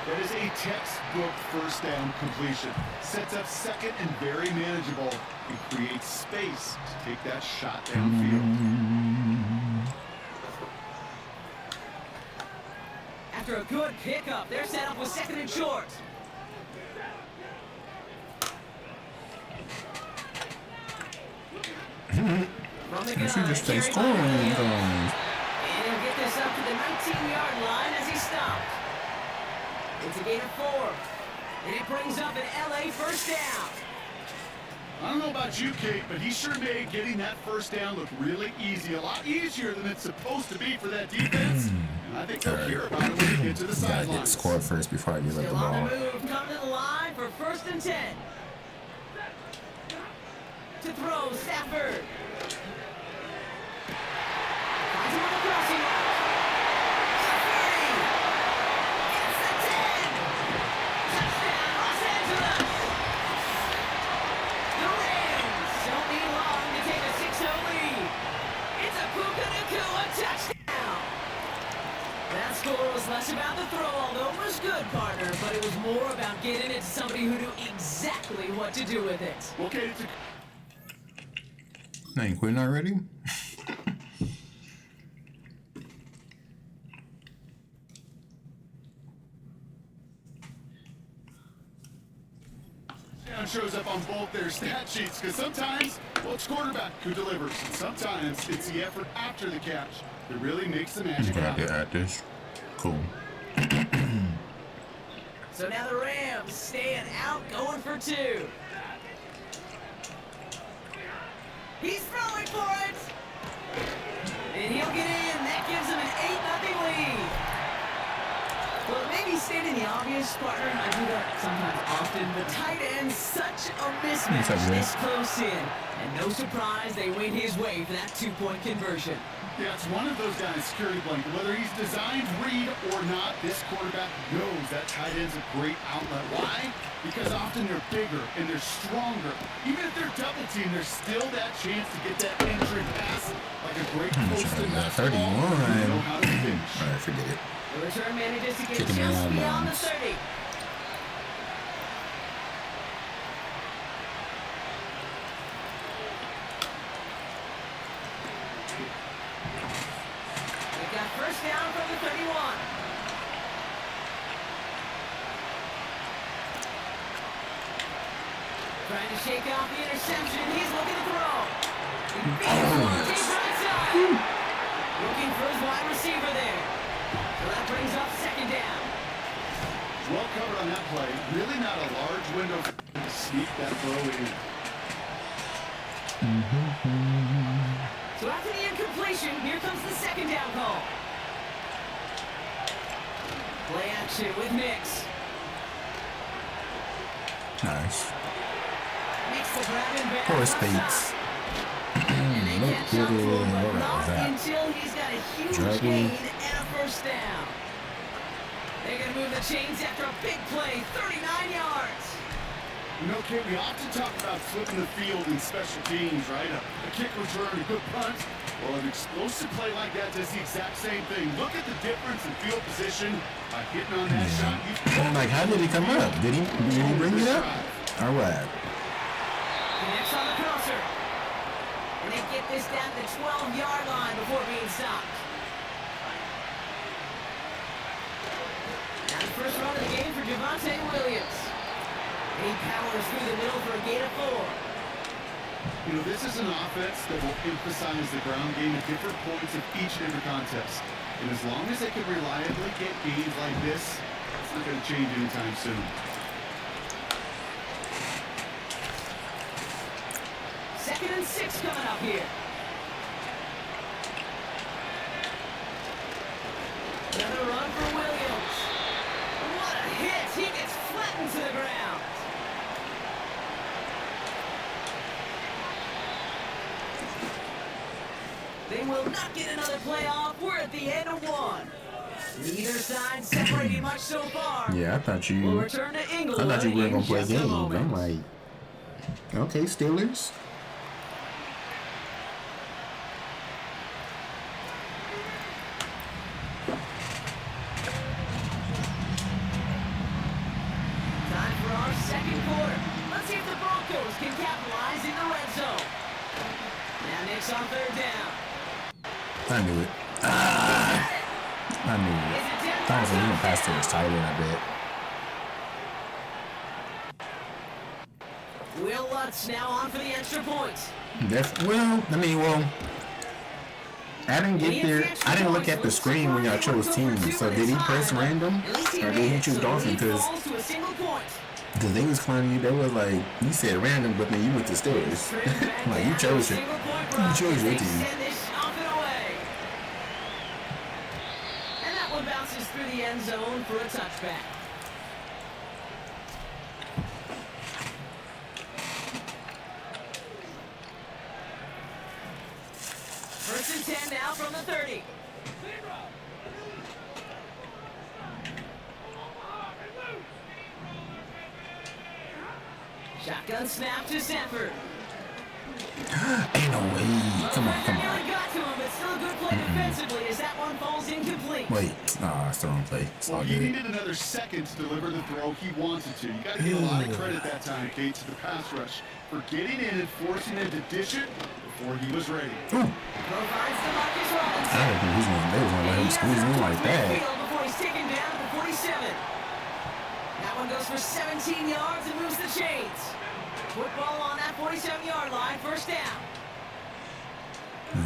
That is a textbook first down completion. Sets up second and very manageable and creates space to take that shot downfield. After a good pickup, they're set up with second and short. From the gun, just stay Jerry scoring. Williams. And he'll get this up to the 19-yard line as he stopped. It's a gain of 4. And it brings up an LA first down. I don't know about you, Kate, but he sure made getting that first down look really easy. A lot easier than it's supposed to be for that defense. And I think they'll hear about it when they get to the Gotta get sidelines. scored first before I give up the Still on ball. the move, coming to the line for 1st and 10. To throw, Stafford. Finds him on the crossing route. The 30. It's the 10. Touchdown, Los Angeles. The Rams don't need long to take a 6-0 lead. It's a Puka Nacua touchdown. That score was less about the throw, although it was good, partner, but it was more about getting it to somebody who knew exactly what to do with it. Okay, it's a Now you quitting already? touchdown shows up on both their stat sheets because sometimes, well, it's quarterback who delivers. And sometimes it's the effort after the catch that really makes the magic Gotta happen. get at this. Cool. So now the Rams staying out, going for 2. He's throwing for it! And he'll get in. That gives him an 8-0 lead. Well, maybe stating the obvious, partner, I do that sometimes often, but tight end's such a mismatch this close in. And no surprise, they went his way for that 2-point conversion. Yeah, it's one of those guys, security blanket. Whether he's designed read or not, this quarterback knows that tight end's a great outlet. Why? Because often they're bigger and they're stronger. Even if they're double teamed, there's still that chance to get that entry pass like a great post in basketball. 31. You know how to finish. Alright, forget it. The return manages to get Kicking it just out of beyond the bounds. 30. They got first down from the 31. Trying to shake off the interception. He's looking to throw. He beats one deep right side. Looking for his wide receiver there. So that brings up second down. Well covered on that play. Really not a large window to sneak that throw in. So after the incompletion, here comes the second down call. Play action with Nix. Nice. Nix will grab him back. Poor left Spates. side. And they Look catch good. up to him, but What was not that? until he's got a huge Dragon. gain and a first down. They're going to move the chains after a big play, 39 yards. You know, Kate, we often talk about flipping the field in special teams, right? A kick return, a good punt. Well, an explosive play like that does the exact same thing. Look at the difference in field position by hitting on that shot. I'm like, how did he come up? Did he bring it up? Alright. Connects on the crosser. And they get this down the 12-yard line before being stopped. Now the first run of the game for Javonte Williams. And he powers through the middle for a gain of 4. You know, this is an offense that will emphasize the ground game at different points of each and every contest. And as long as they can reliably get gains like this, it's not going to change anytime soon. Second and 6 coming up here. Another run for Williams. What a hit! He gets flattened to the ground. They will not get another playoff. We're at the end of one. Neither side separating much so far. Yeah, I thought you. We'll return to England. I thought you were gonna play just a games. moment. I'm like, okay, Steelers. Time for our second quarter. Let's see if the Broncos can capitalize in the red zone. Now Nick's on third down. I knew it. I knew it. That was even past to his tight end, I bet. Will Lutz now on for the extra points. I didn't get there. I didn't look at the screen when y'all chose teams. So did he press random, or did he choose Dolphin? Because they was calling you. They were like, you said random, but then you went to Steelers. Like you chose it. You chose your team. And that one bounces through the end zone for a touchback. First and 10 now from the 30. Shotgun snap to Sanford. Ain't no way. Come on, come on. Nearly got to him, but still a good play defensively as that one falls incomplete. Wait, it's the wrong play. It's all Well, he good. needed another second to deliver the throw he wanted to. You got to give a lot of credit that time, Kate, to the pass rush for getting in and forcing him to dish it before he was ready. Ooh. Provides to Marcus Robinson. I didn't think they was gonna let him squeeze in like that. Before he's taken down at the 47. That one goes for 17 yards and moves the chains. Football on that 47-yard line, first down.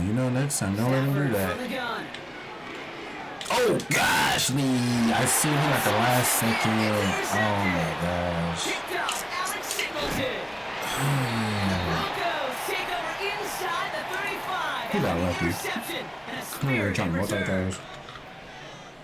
You know, next time, don't let him do that. From the gun. Oh, gosh, I seen him at the last second. Oh, my gosh. Picked up Alex Singleton. The Broncos take over inside the 35. He got lucky. Interception and a We were spirited trying to return. multitask.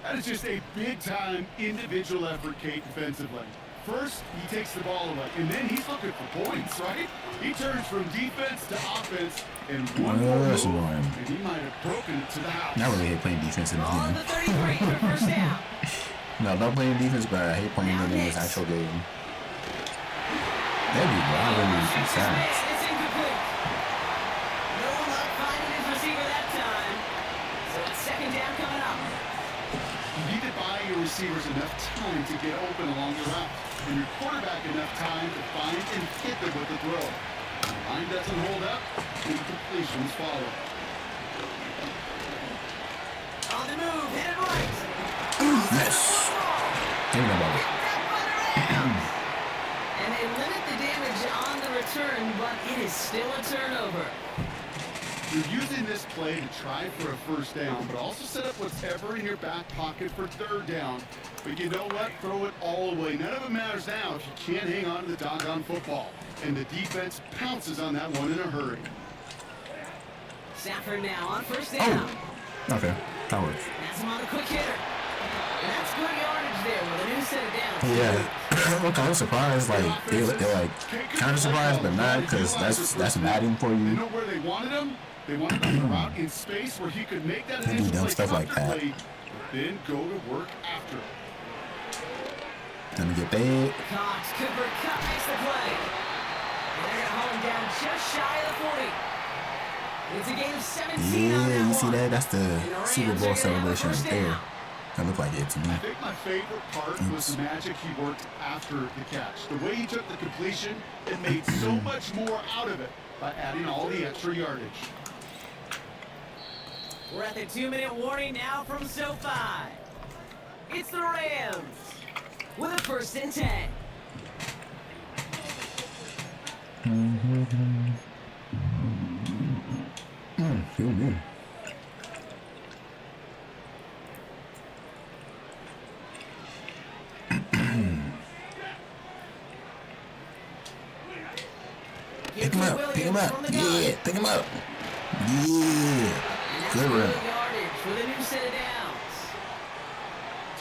That is just a big-time individual effort, Kate, defensively. First, he takes the ball away, and then he's looking for points, right? He turns from defense to offense, and one more that's move, annoying. and he might have broken it to the house. I really hate playing defense in this On game. the 33 for first down. No, not playing defense, but I hate playing it in this actual game. That'd be robbing me some sacks. It's incomplete. No luck finding his receiver that time. So it's second down coming up. You need to buy your receivers enough time to get open along the route, and your quarterback enough time to find and hit them with the throw. The line doesn't hold up, and completions follow. On the move, hit it right. Yes. Give me that ball. And they limit the damage on the return, but it is still a turnover. You're using this play to try for a first down, but also set up whatever in your back pocket for third down. But you know what? Throw it all away. None of it matters now if you can't hang on to the doggone football. And the defense pounces on that one in a hurry. Sanford now on first down. Okay, that works. That's him on a quick hitter. And that's good yardage there with a new set of downs. Yeah, I'm kind of surprised. Like they're like kind of surprised, but not because that's Madden for You you. know where they wanted him? They wanted him to route in space where he could make that They do initial dumb play stuff like that. comfortably, then go to work after it. Let me get that. Cox, Cooper Cup makes the play. And they're going to hold him down just shy of the 40. It's a gain of 17 on Yeah, you see one. that? That's the And the Super Rams Bowl are gonna have a celebration first right there. down. That looked like it to me. I think my favorite part was the magic he worked after the catch. The way he took the completion, it made so much more out of it by adding all the extra yardage. We're at the 2-minute warning now from SoFi. It's the Rams with a first and 10. Pick him up, pick him up. Yeah, pick him up. Yeah. Good run. With a new set of downs.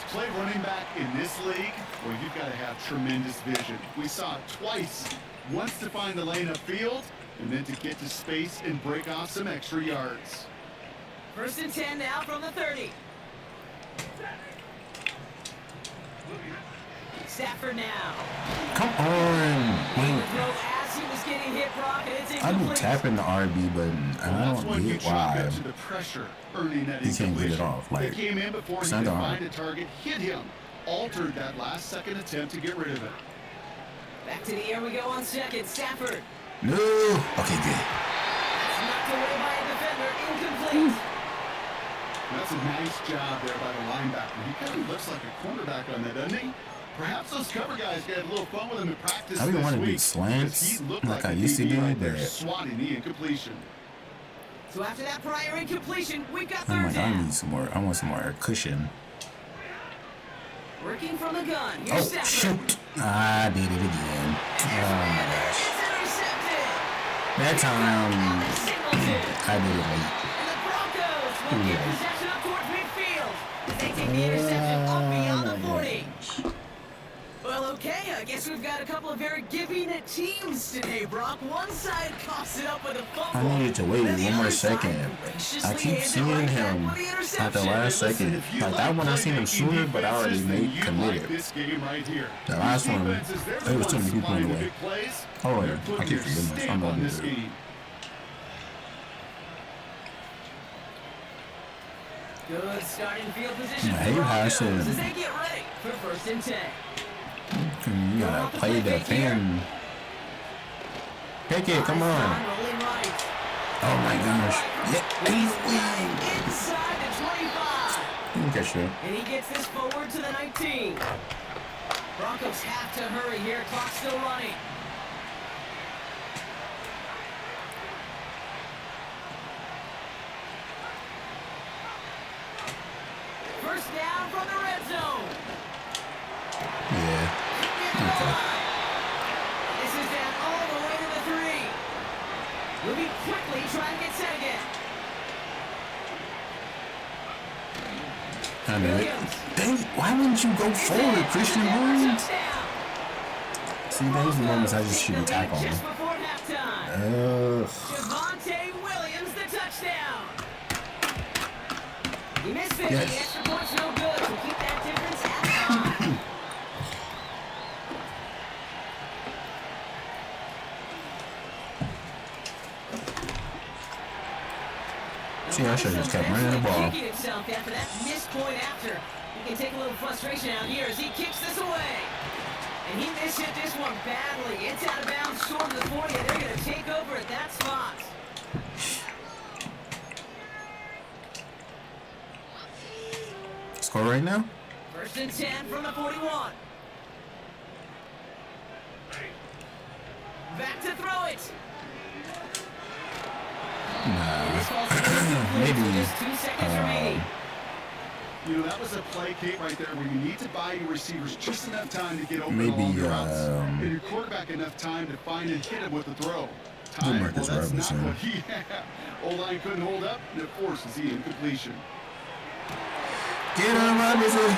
To play running back in this league, well, you've got to have tremendous vision. We saw it twice. Once to find the lane upfield, and then to get to space and break off some extra yards. 1st and 10 now from the 30. Stafford now. Come on. Throw as he was getting hit, Brock, and it's I've been incomplete. tapping the RB button. I don't get why To the pressure, earning that he can't get it off. Like, they came in before he it's could not find hard. a target, hit him, altered that last second attempt to get rid of it. Back to the air we go on 2nd. Stafford. No. Okay, good. That's knocked away by a defender. Incomplete. That's a nice job there by the linebacker. He kind of looks like a cornerback on that, doesn't he? Perhaps those cover guys got a little fun with him in practice. I didn't want to do week, slants because he looked like I a used to DB do, right there, but swatting the incompletion. So after that prior incompletion, we've got I'm 3rd like, I down. need some more. I want some more cushion. Working from the gun. Oh, Here's Stafford. shoot. I did it again. Oh, my gosh. It's intercepted. That time, Singleton. I did it late. And the Broncos will get possession up towards midfield as they take the interception up beyond the 40. Well, okay, I guess we've got a couple of very giving teams today, Brock. One side coughs it up with a fumble. I needed to wait Then the one more other side second. graciously I keep hands it seeing right back him with the at the interception. last second. If you Like that one, I seen him playmaking sooner, but I already defenses, then made you committed. like this game right here. The last These one, defenses, they're the there was too ones many people in the supplying way. big plays. Oh, They're yeah. I putting keep their forgetting this. stamp I'm on gonna this do it. game. Good starting field position I for hate the how I Broncos said- as they get ready for 1st and 10. You gotta play the fan. Pick it, come on. Rolling right. Oh my gosh. Yeah, Inside the 25. you catch that. And he gets this forward to the 19. Broncos have to hurry here. Clock still running. First down from the red zone. Yeah. Okay. This is down all the way to the 3. Moving quickly, trying to get set again. I knew it. Dang, why wouldn't you go forward, Christian Williams? Touchdown. See, those are the moments I just shouldn't tackle him. Just before halftime. Ugh. Javonte Williams, the touchdown. He missed it. Yes. The extra point's no good. So keep that difference at 5. See, I should have just kept running the ball. Kicking himself after that missed point after. He can take a little frustration out here as he kicks this away. And he mishit this one badly. It's out of bounds short of the 40, and they're going to take over at that spot. Score right now? 1st and 10 from the 41. Back to throw it. This ball's Maybe, with just 2 seconds remaining. You know, that was a play, Kate, right there, where you need to buy your receivers just enough time to get open Maybe, along your routes, and your quarterback enough time to find and hit him with the throw. Time, well, Marcus that's not Robinson. what he had. O-line couldn't hold up, and it forces the incompletion. Get him, Robinson! No! And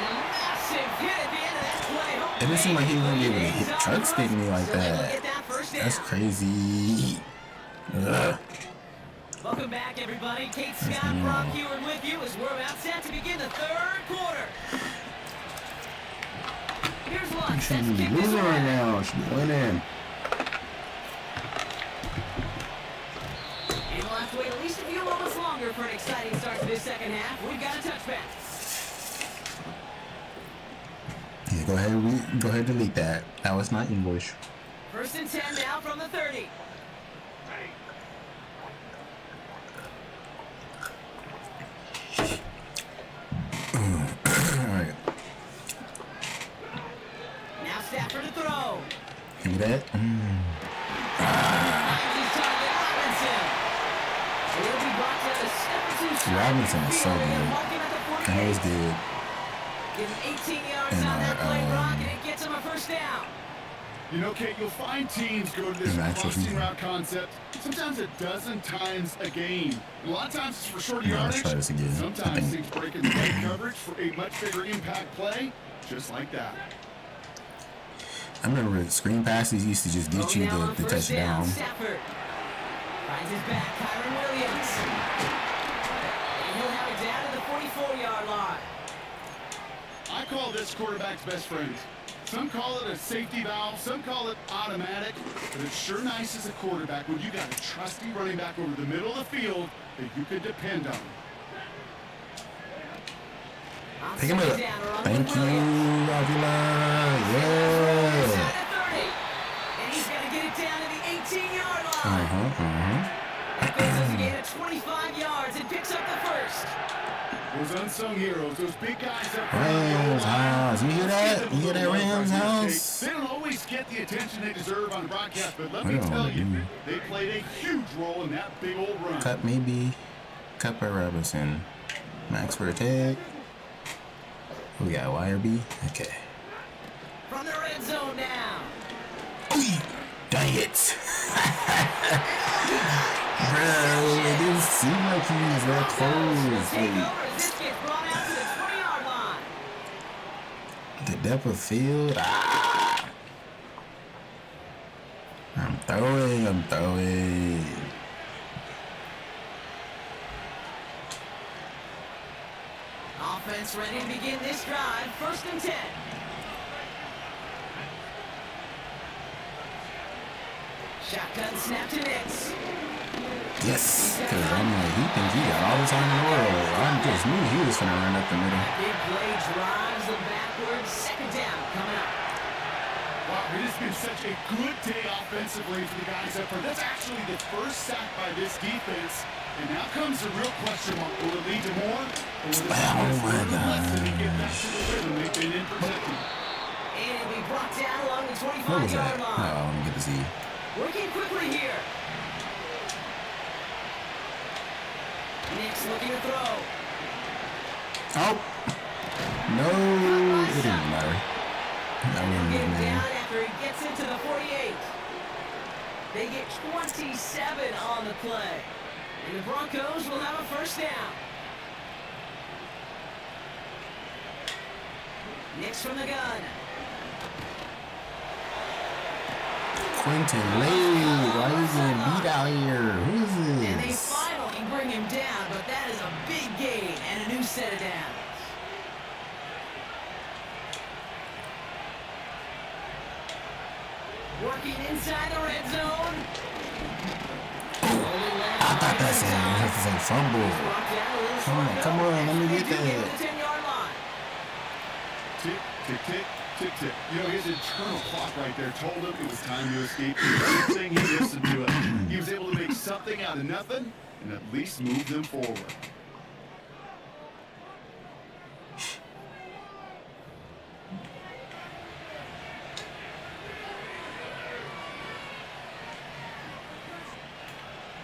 a massive hit at the end of that play. It didn't seem like he wasn't able to hit truck stick me like So they will that. get that first down. That's crazy. Ugh. Welcome back, everybody. Kate Scott, Brock Heward with you as we're about set to begin the 3rd quarter. Here's one. You Set shouldn't to be kick this losing right away. now. You should be winning. And we'll have to wait at least a few moments longer for an exciting start to this second half. We've got a touchback. Yeah, go ahead, delete that. That was not English. 1st and 10 now from the 30. Alright. Now Stafford to throw. Give me that. Finds his target, Robinson. Robinson is so good. I know he's good. Give him 18 yards And on that play, Brock, and it gets him a first down. You know, Kate, you'll find teams go to this crossing route concept sometimes a dozen times a game. A lot of times it's for shorter yardage. Let's try this again. Sometimes things break in the right coverage for a much bigger impact play, just like that. I remember screen passes used to just get you the touchdown. Stafford finds his back, Kyron Williams. And he'll have it down to the 44-yard line. I call this quarterback's best friend. Some call it a safety valve, some call it automatic, but it's sure nice as a quarterback when you got a trusty running back over the middle of the field that you can depend on. Pick him up. Thank you, Avila. Yeah. And he's got to get it down to the 18-yard line. That goes as a gain of 25 yards and picks up the first. Those unsung heroes, those big guys up Rams house. You hear that? You hear that, Rams house? They don't always get the attention they deserve on the broadcast, but let me tell you, they played a huge role in that big old run. Cut maybe. Cut by Robinson. Max for a tag. We got YRB. Okay. From the red zone now. Dang it. Bro, it didn't seem like he was that close. This gets brought out to the 20-yard line. The depth of field. I'm throwing. Offense ready to begin this drive. 1st and 10. Shotgun snap to Nix. Yes, because I'm like, he thinks he got all the time in the world. I just knew he was going to run up the middle. Big play drives them backwards. 2nd down coming up. Wow, it has been such a good day offensively for the guys up front. That's actually the first sack by this defense. And now comes the real question mark. Will it lead to more? Or will this my God. Get back to the rhythm they've been in protecting? And it'll be brought down along the What was that? 25-yard line. Oh, let me get to see. Working quickly here. Nix looking to throw. Oh! No! It didn't matter. That Get wasn't him his name. down after he gets into the 48. They get 27 on the play. And the Broncos will have a 1st down. Nix from the gun. Quentin Lee, why is he beat out here? Who is And they this? finally bring him down, but that is a big gain and a new set of downs. Working inside the red zone. I thought that was a fumble. Come on, let me get that. 10-yard line. Tick, tick, tick, tick, tick. You know, his internal clock right there told him it was time to escape. Everything he listened to it. He was able to make something out of nothing and at least move them forward.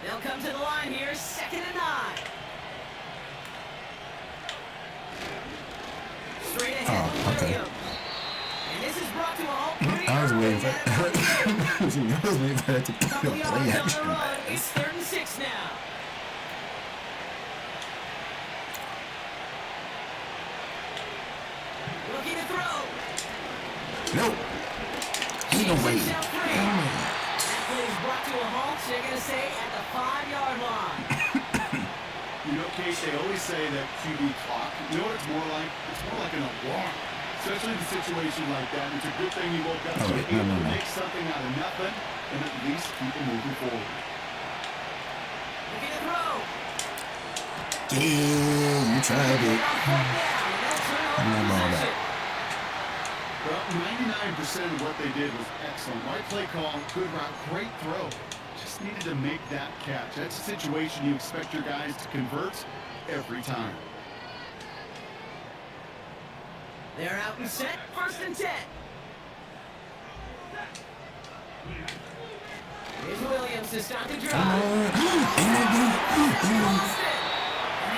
They'll come to the line here, 2nd and 9. Straight ahead with okay. Williams. And this is brought to a halt. I was waiting for that to Couple play yards on the action. run. It's 3rd and 6 now. Looking to throw. No. Ain't no way. That play is brought to a halt, so they're going to say at the 5-yard line. You know, Kate, they always say that QB clock, you know what it's more like? It's more like an alarm. Especially in a situation like that. It's a good thing you woke up so you're able to make something out of nothing and at least keep it moving forward. Looking to throw. Yeah, you tried it. I'm not all that. Well, 99% of what they did was excellent. Right play call, good route, great throw. Just needed to make that catch. That's a situation you expect your guys to convert every time. They're out and set. 1st and 10. Here's Williams to start the drive. And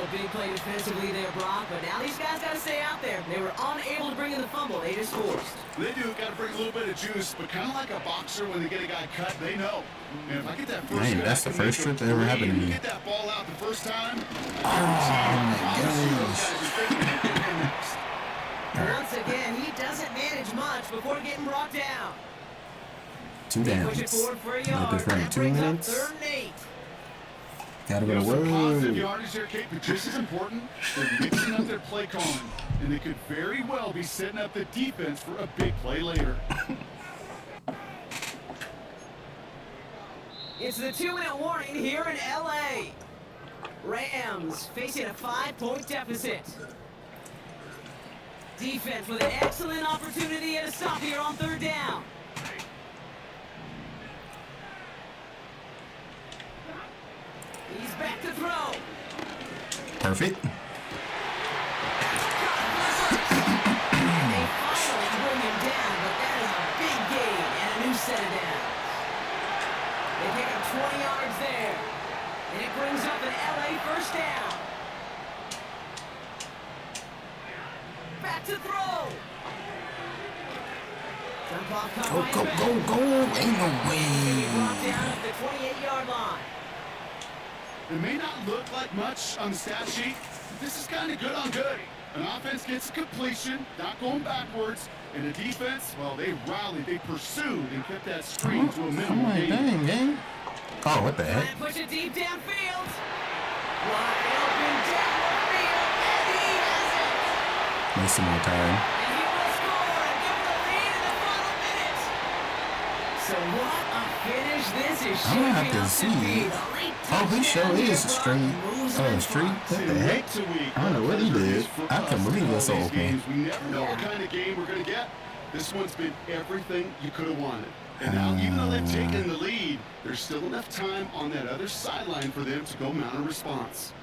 a big play defensively there, Brock, but now these guys got to stay out there. They were unable to bring in the fumble they just forced. They do got to bring a little bit of juice, but kind of like a boxer when they get a guy cut, they know. And if I get that first Man, that's the first trip that ever happened to me. Get that ball out the first time. Once again, he doesn't manage much before getting brought down. 2 downs. Push it forward for a Let yard. this run That 2 brings up minutes. 3rd and 8. Gotta go There's to some positive work. yardage there, Kate, but just as important, they're mixing up their play calling, and they could very well be setting up the defense for a big play later. It's the 2-minute warning here in L.A. Rams facing a 5-point deficit. Defense with an excellent opportunity and a stop here on 3rd down. He's back to throw. Perfect. They finally bring him down, but that is a big gain and a new set of downs. They pick up 20 yards there, and it brings up an LA 1st down. Back to throw. Dump off caught by Go, his go, back. go, go. Ain't no Brought way. down at the 28-yard line. It may not look like much on the stat sheet, but this is kind of good on good. An offense gets a completion, not going backwards, and the defense, well, they rallied, they pursued, and kept that screen to a I'm minimum like, gain. dang, gang. Oh, what the Try heck? and push it deep downfield. Wide open downfield, and he has it. Need some more time. And he will score and give the lead in the final minute. So what a finish this is I'm gonna have shaping to up see. to be. The late Oh, he sure touchdown is here, straight. Brock, moves them in Street. front. What the heck? I don't know what he did. I couldn't believe it's so open. We never know what kind of game we're going to get. This one's been everything you could have wanted. And now, even though they've taken the lead, there's still enough time on that other sideline for them to go mount a response.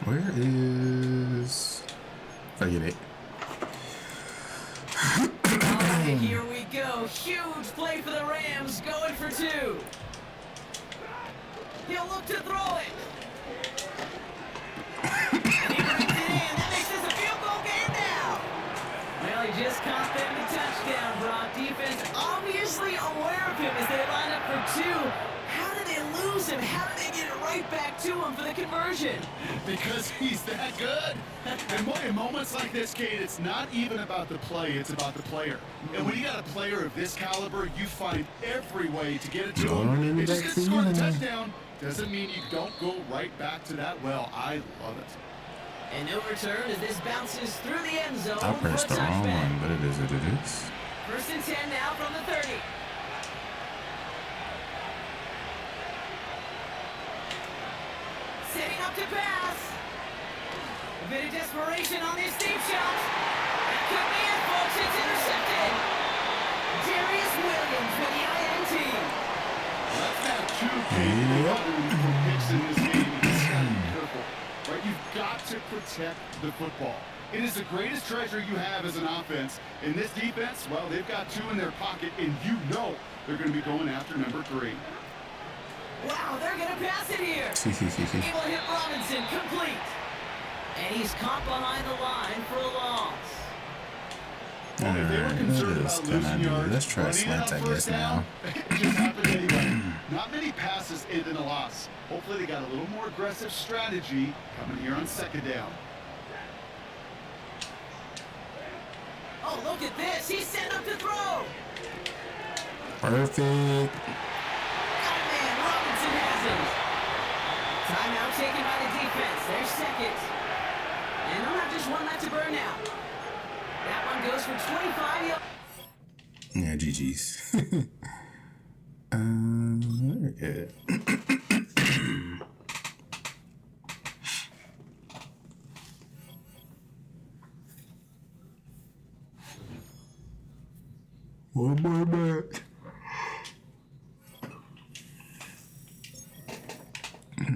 Where is... Forget it. Alright, here we go. Huge play for the Rams, going for 2. He'll look to throw it. And he brings it in. That makes this a field goal game now. Well, he just caught them the touchdown, Brock. Defense obviously aware of him as they line up for 2. How did they lose him? How did they get it right back to him for the conversion? Because he's that good. And in moments like this, Kate, it's not even about the play, it's about the player. And when you got a player of this caliber, you find every way to get it to Going in him. the It just back gets scored a field. touchdown doesn't mean you don't go right back to that well. I love it. And no return as this bounces through the end zone I for a pressed the wrong touchback. one, but it is what it is. 1st and 10 now from the 30. Setting up to pass. A bit of desperation on this deep shot. That could be it, folks. It's intercepted. Darius Williams with the INT. Let's have 2 for picks in this game. You just gotta be careful. Right? You've got to protect the football. It is the greatest treasure you have as an offense. In this defense, well, they've got 2 in their pocket, and you know they're going to be going after number 3. Wow, they're going to pass it here. Able to hit Robinson, complete. And he's caught behind the line for a loss. Well, if they were concerned Let's about losing kinda do- yards, let's try running it slants, on I first guess, now. down, it just happened anyway. Not many passes end in a loss. Hopefully they got a little more aggressive strategy coming here on 2nd down. Oh, look at this. He's set up to throw. Perfect. Man, Robinson has it. Timeout taken by the defense. Their 2nd. And they'll have just 1 left to burn now. That one goes for 25 yards. Yeah, GG's. Very good. One more match.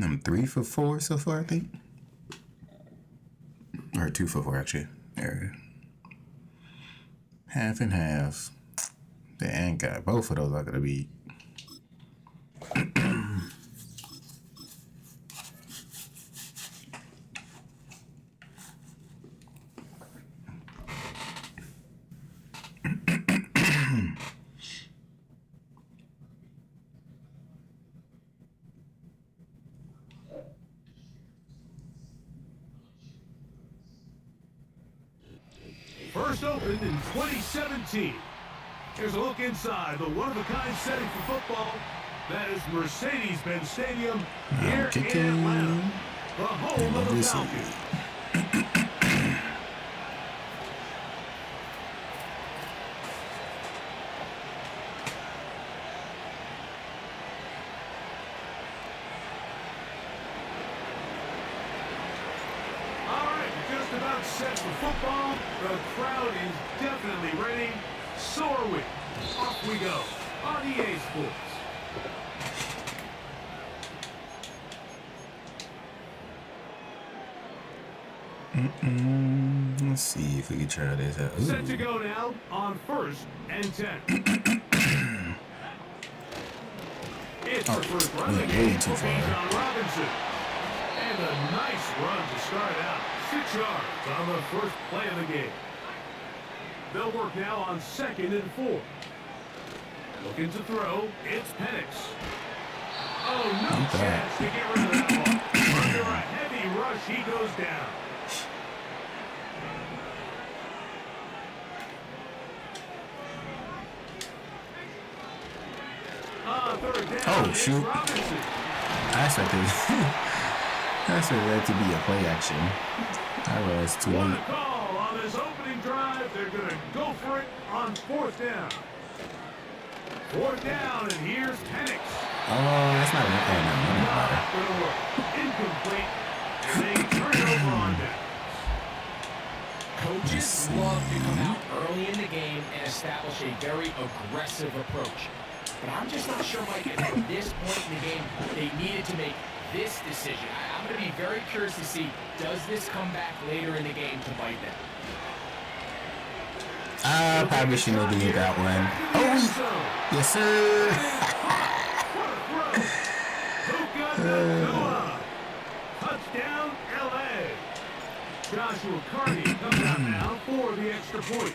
I'm 3 for 4 so far, I think. Or 2 for 4, actually. There. Half and half. Dang, God, both of those are gonna be. First opened in 2017. Here's a look inside the one-of-a-kind setting for football. That is Mercedes-Benz Stadium here in Atlanta, the home of the Falcons. Set for football. The crowd is definitely ready. So are we. Off we go on EA Sports. Let's see if we can try this out. Set to go now on 1st and 10. It's the first run of the game for Bijan Robinson. And a nice run to start out. 6 yards on the first play of the game. They'll work now on 2nd and 4. Looking to throw. It's Penix. Oh, no chance to get rid of that one. Under a heavy rush, he goes down. Third down. Oh, shoot. Robinson. I expected that to be a play action. I realized it's too What a late. call on this opening drive. They're going to go for it on 4th down. 4th down, and here's Penix. Oh, that's not going to Not going to work. Incomplete. And they turn it over on downs. Coaches love to come out early in the game and establish a very aggressive approach. But I'm just not sure, Mike, at this point in the game, they needed to make this decision. I'm going to be very curious to see, does this come back later in the game to bite them? I probably shouldn't have did that one. Oh, yes, sir. Touchdown, LA. Joshua Carney comes out now for the extra point.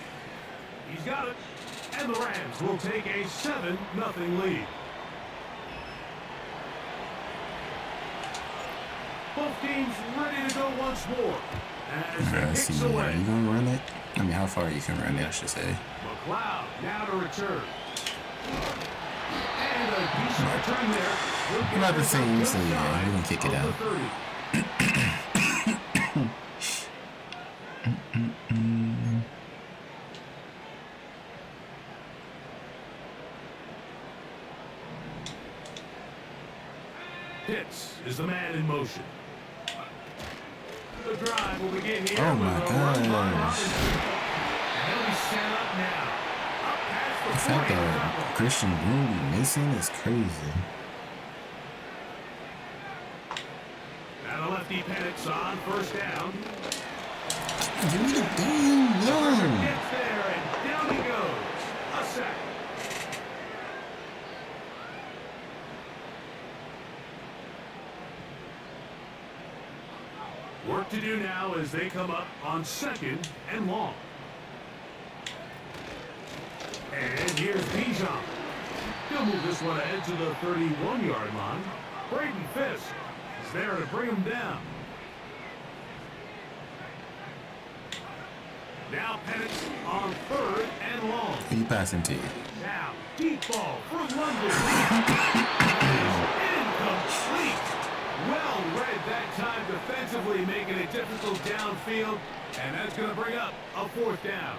He's got it. And the Rams will take a 7-0 lead. Both teams ready to go once more. As he kicks away. Are you going to run it? I mean, how far you can run it, I should say. McLeod now to return. And a decent return there. About the same, so yeah, we can kick it out. Pitts is the man in motion. The drive will begin here. Oh my gosh. And he'll be set up now. Up past The fact that Christian Broom be missing is crazy. Now the lefty Penix on 1st down. Give me the damn yarn. Gets there and down he goes. A sack. Work to do now as they come up on 2nd and long. And here's Bijan. He'll move this one ahead to the 31-yard line. Braden Fisk is there to bring him down. Now Penix on 3rd and long. Who you passing to? Now, deep ball for London. Incomplete. Well read that time defensively, making it difficult downfield. And that's going to bring up a 4th down.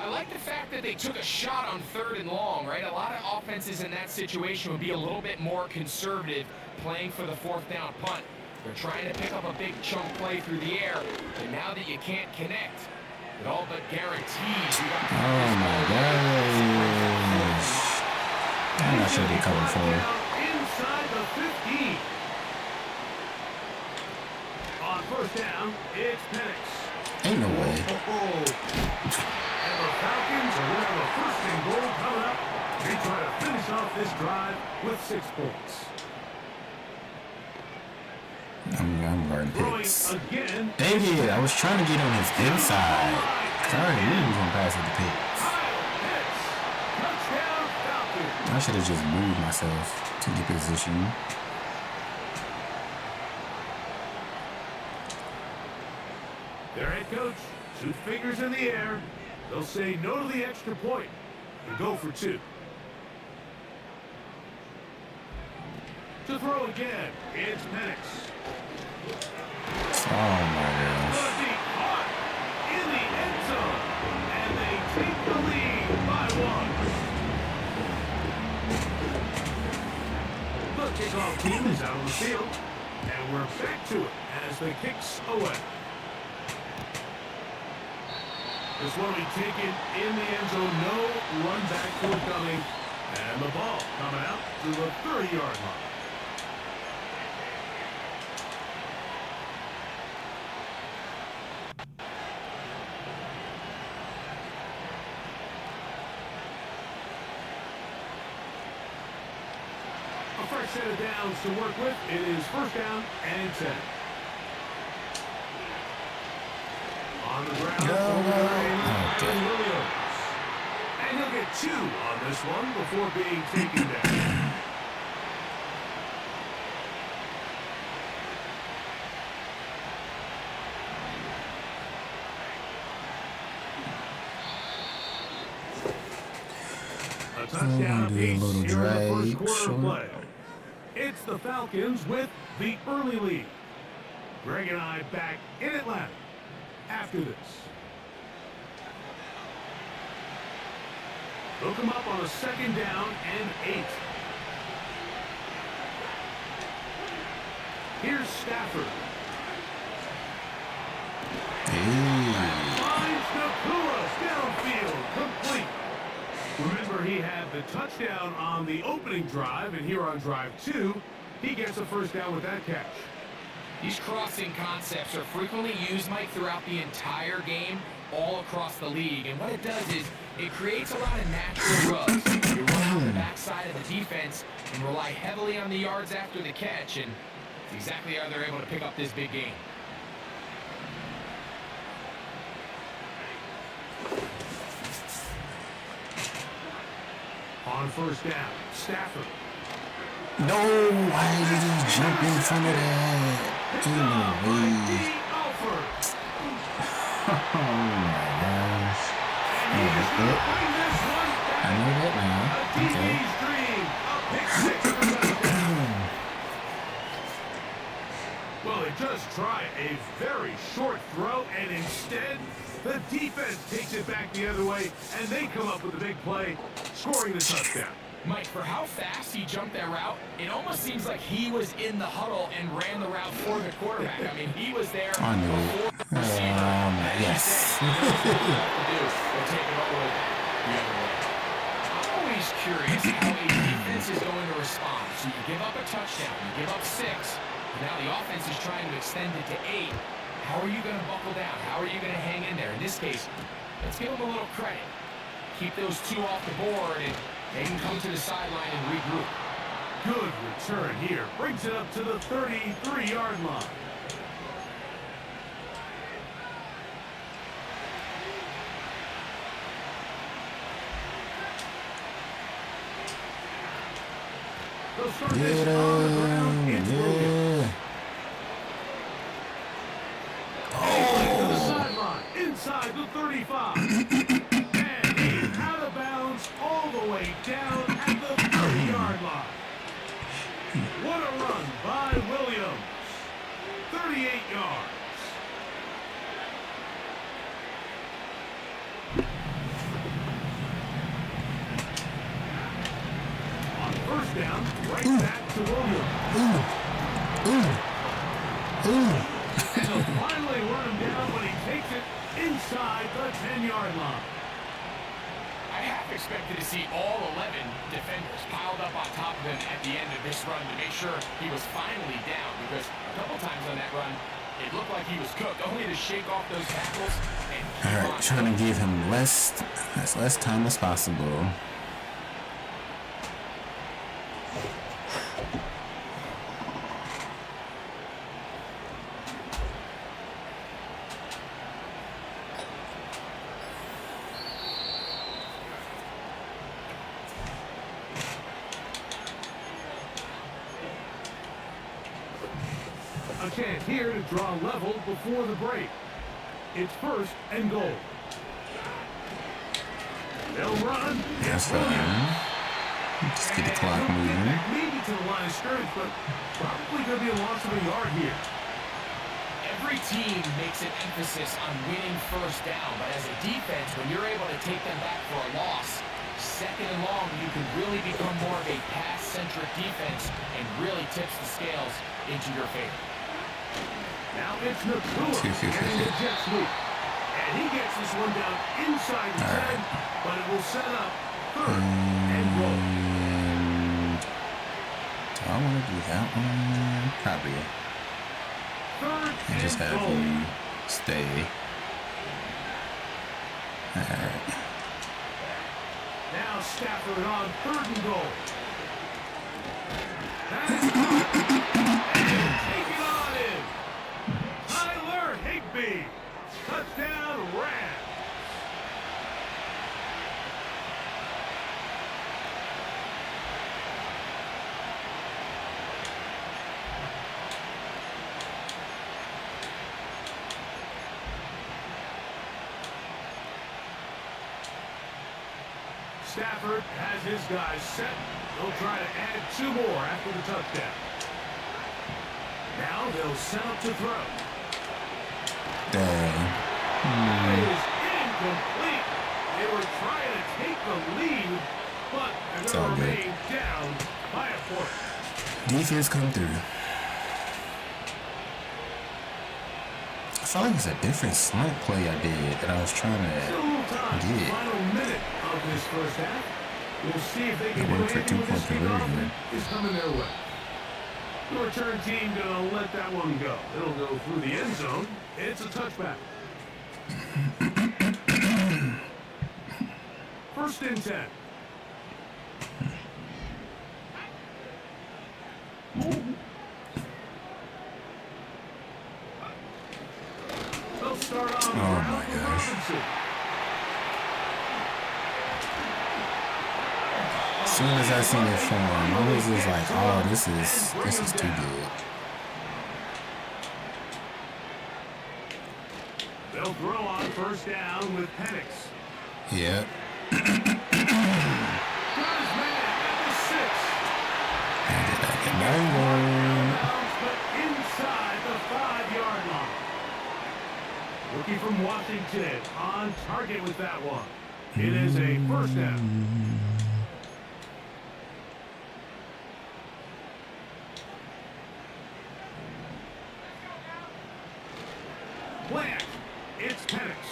I like the fact that they took a shot on 3rd and long, right? A lot of offenses in that situation would be a little bit more conservative playing for the 4th down punt. They're trying to pick up a big chunk play through the air, and now that you can't connect, it all but guarantees you got. Oh my gosh. I'm not sure they covered for it. Inside the 15. On 1st down, it's Penix. Ain't no way. And the Falcons are going to have a First and goal coming up. They try to finish off this drive with 6 points. I'm guarding Throwing Pitts. again. Dang it, I was trying to get on his inside. I already knew he was going to pass it to Pitts. Touchdown Falcons. I should have just moved myself to get position. Their head coach, 2 fingers in the air. They'll say no to the extra point and go for 2. To throw again, it's Penix. Oh my gosh. Gonna be caught in the end zone, and they take the lead by 1. The kickoff team is out on the field, and we're back to it as the kicks away. This one will be taken in the end zone. No run back forthcoming. And the ball coming out to the 30-yard line. A fresh set of downs to work with. It is first down and 10. On the ground, Williams. And he'll get 2 on this one before being taken down. A touchdown apiece here in the first quarter of play. It's the Falcons with the early lead. Greg and I back in Atlanta after this. They'll come up on a 2nd down and 8. Here's Stafford. Finds Nakuras downfield, complete. Remember, he had the touchdown on the opening drive, and here on drive 2, he gets a first down with that catch. These crossing concepts are frequently used, Mike, throughout the entire game, all across the league. And what it does is it creates a lot of natural rubs. You run on the backside of the defense and rely heavily on the yards after the catch, and it's exactly how they're able to pick up this big game. On first down, Stafford. No, why did he jump in front of that? In the way. Oh my gosh. I know that now. Okay. Well, they just try a very short throw, and instead, the defense takes it back the other way, and they come up with a big play, scoring the touchdown. Mike, for how fast he jumped that route, it almost seems like he was in the huddle and ran the route for the quarterback. I mean, he was there before the receiver. Yes. I'm always curious how a defense is going to respond. So you give up a touchdown, you give up 6, and now the offense is trying to extend it to 8. How are you going to buckle down? How are you going to hang in there? In this case, let's give them a little credit. Keep those 2 off the board, and they can come to the sideline and regroup. Good return here. Brings it up to the 33-yard line. They'll start this on the ground. It's Williams. To the sideline, inside the 35. And he's out of bounds all the way down at the 30-yard line. What a run by Williams. 38 yards. On first down, right back to Williams. And they'll finally run him down when he takes it inside the 10-yard line. I half expected to see all 11 defenders piled up on top of him at the end of this run to make sure he was finally down, because a couple times on that run, it looked like he was cooked, only to shake off those tackles and Alright, trying to give him as less time as possible. A chance here to draw level before the break. It's first and goal. They'll run. That's fine. Just get the clock moving. Maybe to the line of scrimmage, but probably going to be a loss of a yard here. Every team makes an emphasis on winning first down, but as a defense, when you're able to take them back for a loss, second and long, you can really become more of a pass-centric defense and really tips the scales into your favor. Now it's Nakua getting the jet sweep. And he gets this one down inside the 10, but it will set up third and goal. Do I want to do that one? Probably. Third And just have goal. you stay. Alright. Now Stafford on third and goal. And take it on in. Tyler Higbee. Touchdown Rams. Stafford has his guys set. They'll try to add 2 more after the touchdown. Now they'll set up to throw. Dang. That is incomplete. They were trying to take the lead, but they're going to remain down by a point. Defense come through. I felt like it's a different slant play I did that I was trying Still a little time. to get. Final minute of this first half. We'll see if they can It do worked for anything with this 2-point kickoff conversion. is coming their way. The return team going to let that one go. It'll go through the end zone. It's a touchback. First and 10. They'll start on Oh ground my with gosh. Robinson. As soon as I seen it form, I was just like, oh, this is too good. They'll throw on first down with Penix. Yep. Got his man at the 6. And then I get my But inside the 5-yard line. Rookie from Washington on target with that one. It is a first down. Plant. It's Penix.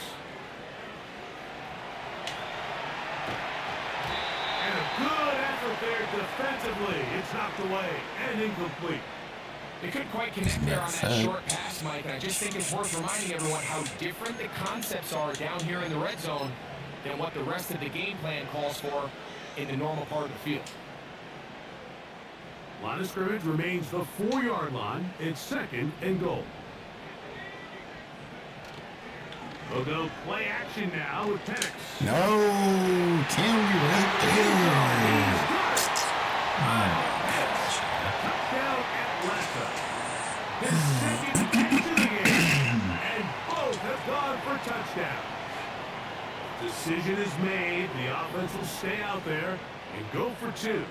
And a good effort there defensively. It's knocked away and incomplete. They couldn't quite connect there on that short pass, Mike, and I just think it's worth reminding everyone how different the concepts are down here in the red zone than what the rest of the game plan calls for in the normal part of the field. Line of scrimmage remains the 4-yard line. It's second and goal. We'll go play action now with Penix. No, can we right there? Touchdown Atlanta. His second catch of the game. And both have gone for touchdowns. Decision is made. The offense will stay out there and go for 2.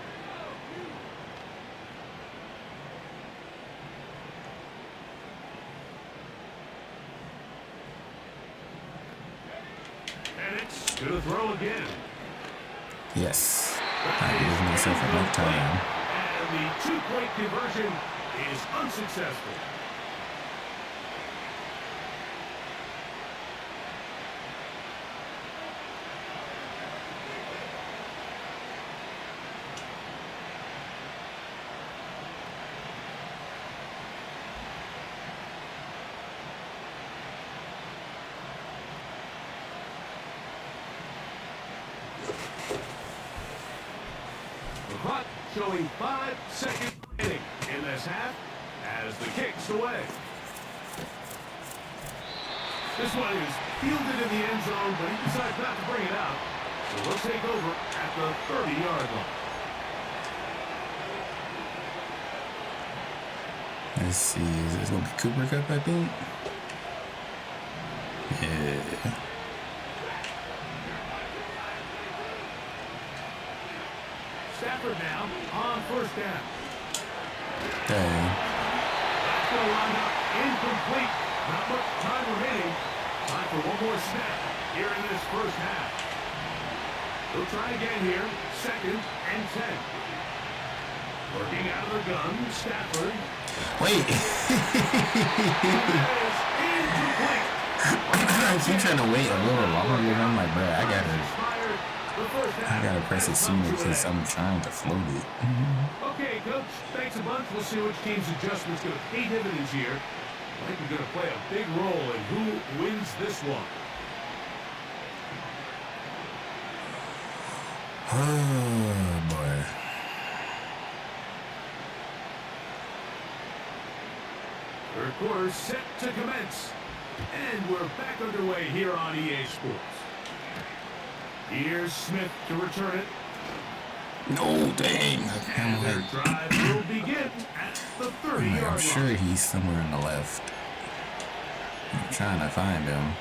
Penix to throw again. Yes. I gave myself enough time. And the 2-point conversion is unsuccessful. showing 5 seconds remaining in this half as the kick's away. This one is fielded in the end zone, but he decides not to bring it out. So we'll take over at the 30-yard line. Let's see, is this going to be Cooper Cup, I think? Yeah. Stafford now on first down. Dang. That's going to wind up incomplete. Not much time remaining. Time for one more snap here in this first half. We'll try again here. 2nd and 10. Working out of the gun, Stafford. Wait. That is incomplete. I keep trying to wait a little longer. I'm like, bro, I gotta press it sooner because I'm trying to float it. Okay, Coach. Thanks a bunch. We'll see which team's adjustment's going to pay dividends here. I think we're going to play a big role in who wins this one. Oh, boy. Third quarter set to commence. And we're back underway here on EA Sports. Here's Smith to return it. No, dang. And their drive will begin at the 30-yard line. I'm sure he's somewhere on the left. I'm trying to find him.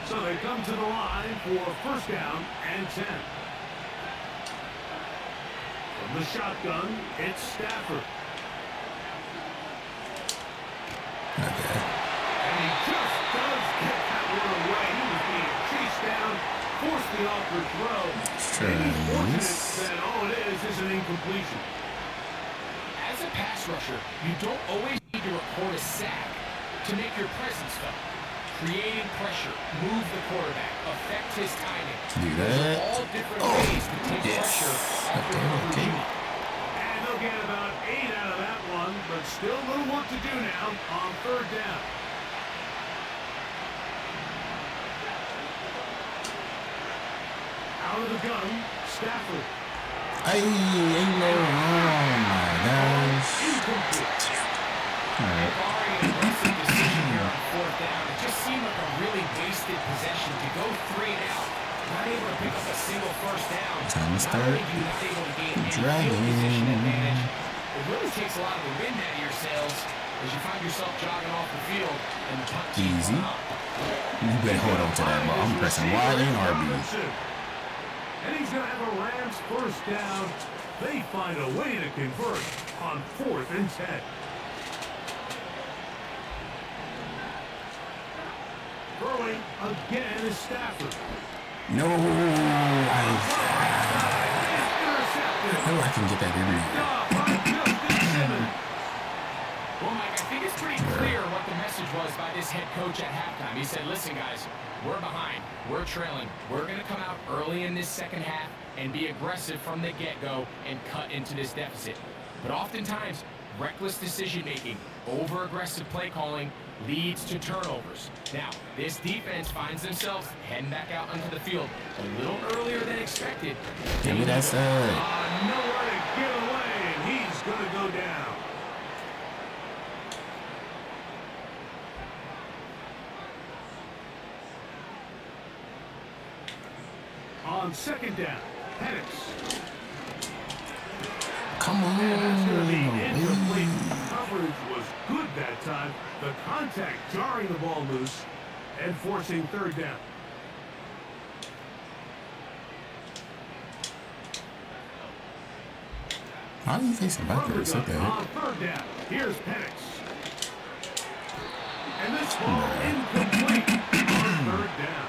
So they come to the line for first down and 10. From the shotgun, it's Stafford. Okay. And he just does get that one away. He was being chased down, forced the awkward throw. And he's fortunate that all it is an incompletion. As a pass rusher, you don't always need to record a sack to make your presence felt. Creating pressure, move the quarterback, affect his timing. Do that. All different ways to take pressure off your Okay. And they'll get about 8 out of that one, but still a little work to do now on third down. Out of the gun, Stafford. Ain't no, oh my gosh. All right. Barring an aggressive decision here on fourth down, it just seemed like a really wasted possession to go 3 and out. Not able to pick up a single first down. Time to start Not only are you not able to gain any field dragging. position advantage, it really takes a lot of the wind out of your sails as you find yourself jogging off the field and the punt team Easy. You better hold on to that ball. I'm pressing Y and RB. And he's going to have a Rams first down. They find a way to convert on 4th and 10. Throwing again is Stafford. No, I can get that every. Well, Mike, I think it's pretty clear what the message was by this head coach at halftime. He said, listen, guys, we're behind. We're trailing. We're going to come out early in this second half and be aggressive from the get-go and cut into this deficit. But oftentimes, reckless decision-making, over-aggressive play calling leads to turnovers. Now, this defense finds themselves heading back out onto the field a little earlier than expected. Give me that side. Nowhere to get away, and he's going to go down. On second down, Penix. Come on. Incomplete. Coverage was good that time. The contact jarring the ball loose and forcing third down. How are you facing backwards? On Okay. third down, here's Penix. And this ball incomplete on third down.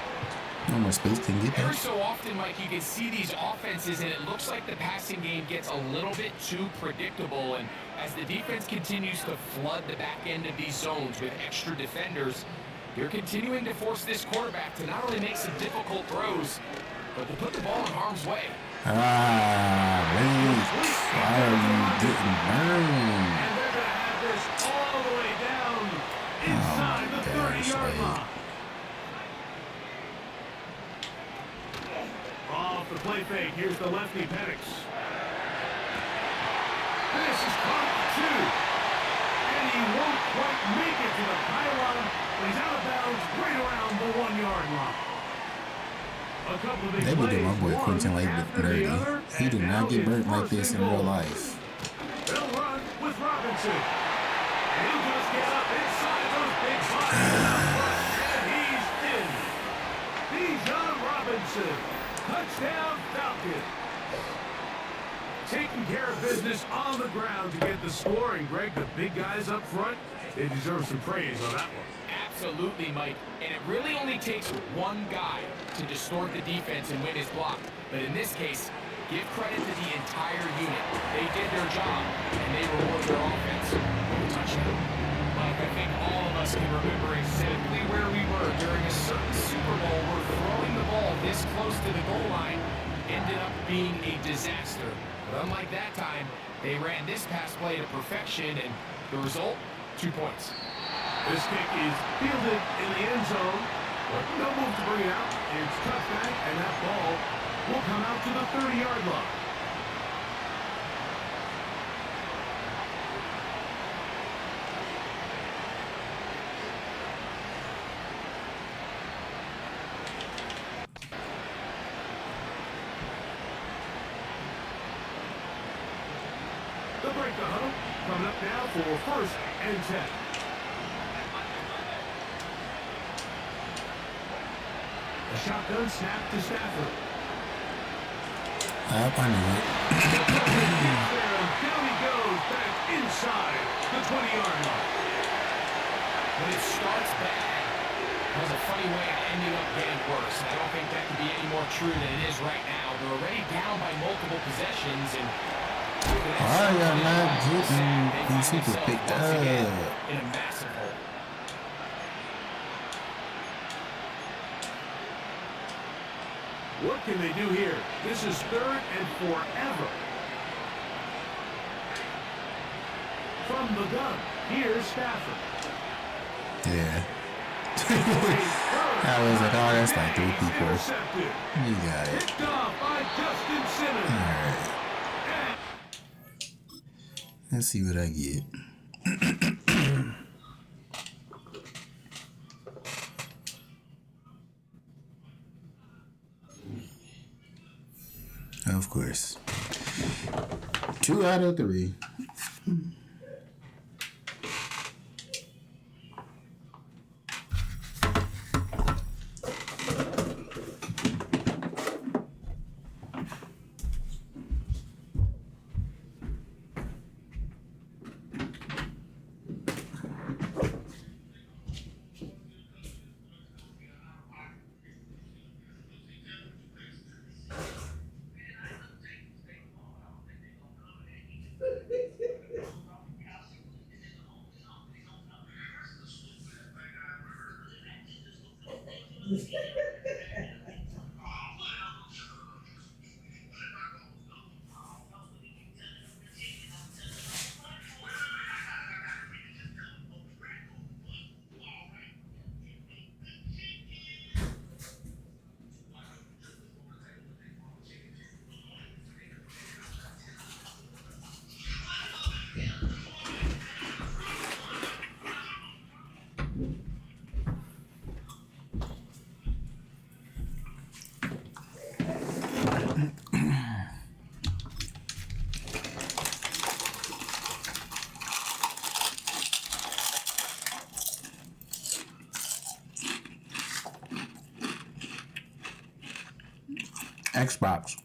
No more space to get Every that. so often, Mike, you can see these offenses, and it looks like the passing game gets a little bit too predictable. And as the defense continues to flood the back end of these zones with extra defenders, you're continuing to force this quarterback to not only make some difficult throws, but to put the ball in harm's way. Wait. Why are you getting burned. And they're going to have this all the way down inside the 30-yard line. Off the play fake, here's the lefty Penix. This is caught two. And he won't quite make it to the pylon. He's out of bounds right around the 1-yard line. A couple of big They would do my boy plays, Quentin one like after the dirty. other, He do and not now get it's burnt like first this and in real goal. life. They'll run with Robinson. And he'll just get up inside those big bodies. And he's in. Bijan Robinson. Touchdown Falcons. Taking care of business on the ground to get the score. And Greg, the big guys up front, they deserve some praise on that one. Absolutely, Mike. And it really only takes one guy to distort the defense and win his block. But in this case, give credit to the entire unit. They did their job, and they reward their offense with a touchdown. Mike, I think all of us can remember exactly where we were during a certain Super Bowl where throwing the ball this close to the goal line ended up being a disaster. But unlike that time, they ran this pass play to perfection, and the result, 2 points. This kick is fielded in the end zone. But no move to bring it out. It's cut back, and that ball will come out to the 30-yard line. They'll break the huddle. Coming up now for 1st and 10. A shotgun snap to Stafford. I knew it. Down he goes back inside the 20-yard line. When it starts bad, it has a funny way of ending up getting worse. I don't think that could be any more true than it is right now. They're already down by multiple possessions, and why are y'all not getting these people picked up? in a massive hole. What can they do here? This is 3rd and forever. From the gun, here's Stafford. Yeah. I was like, oh, that's like 3 people. Intercepted. You got it. Picked off by Justin Simmons. Alright. Let's see what I get. Of course. 2 out of 3. Xbox.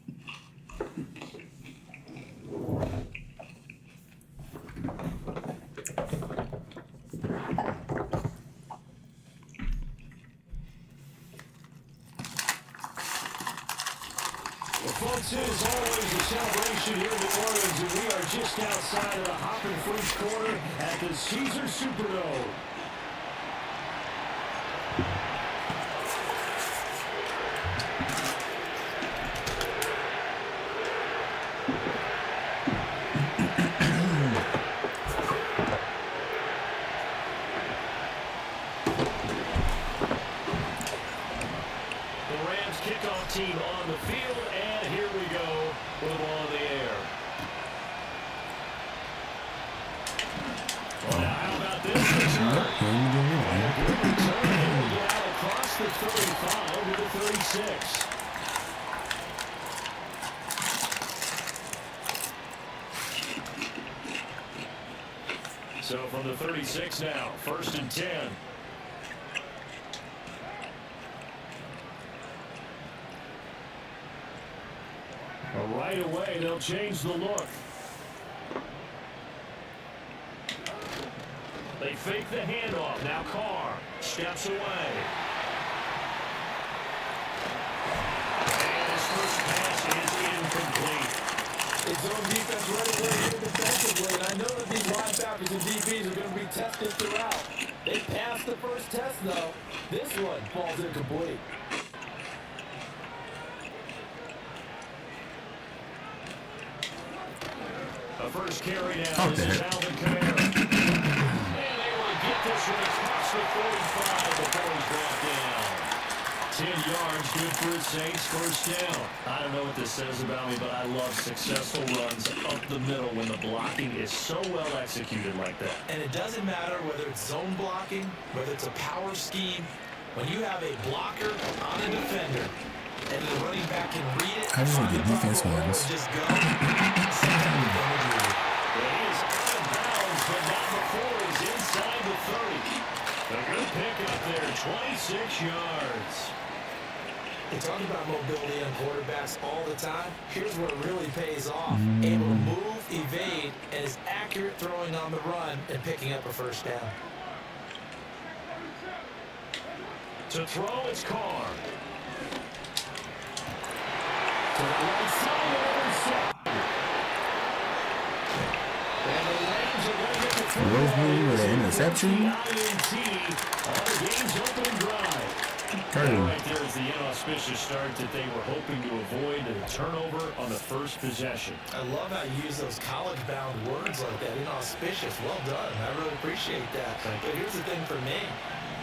Folks, it is always a celebration here in New Orleans, and we are just outside of the Hoppin' Fruits Corner at the Caesars Superdome. Across the 35 to the 36. So from the 36 now, 1st and 10. Right away, they'll change the look. They fake the handoff. Now Carr steps away. And his first pass is incomplete. It's zone defense right away here defensively, and I know that these linebackers and DBs are going to be tested throughout. They passed the first test, though. This one falls incomplete. The first carry down. This is Alvin Kamara. And they will get this one across the 45 before he's brought down. 10 yards, good for the Saints, first down. I don't know what this says about me, but I love successful runs up the middle when the blocking is so well executed like that. And it doesn't matter whether it's zone blocking, whether it's a power scheme. When you have a blocker on a defender, and the running back can read it, I just need the defense ones. Just go. He is out of bounds, but not before he's inside the 30. A good pickup there, 26 yards. They talk about mobility on quarterbacks all the time. Here's where it really pays off. Able to move, evade, and is accurate throwing on the run and picking up a first down. To throw, it's Carr. To the right side, and the Rams are going to get the throw. Roseman with an interception. On the game's opening drive. Right there is the inauspicious start that they were hoping to avoid, and a turnover on the first possession. I love how you use those college-bound words like that, inauspicious. Well done. I really appreciate that. But here's the thing for me.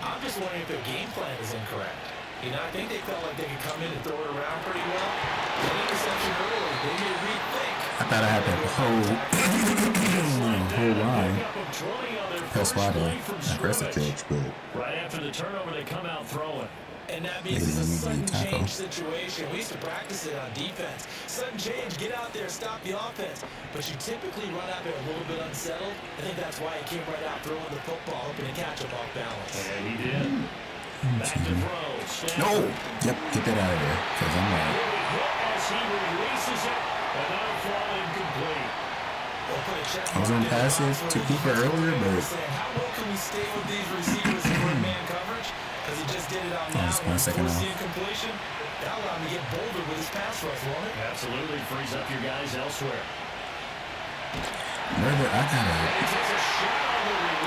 I'm just wondering if their game plan is incorrect. You know, I think they felt like they could come in and throw it around pretty well. An interception early, they may rethink. I thought I had the whole line. That's why the aggressive pitch, but right after the turnover, they come out throwing. And that means it's a sudden change situation. We used to practice it on defense. Sudden change, get out there, stop the offense. But you typically run out there a little bit unsettled. I think that's why he came right out throwing the football, hoping to catch him off balance. And he did. Back to throw. No! Yep, get that out of there. Because I'm like, as he releases it, and that'll fall incomplete. I was on pass it to Cooper earlier, but how well can we stay with these receivers in one-man coverage? Because he just did it on that one. Completion. That allowed him to get bolder with his pass rush, won't it? Absolutely. Frees up your guys elsewhere. Murder, I gotta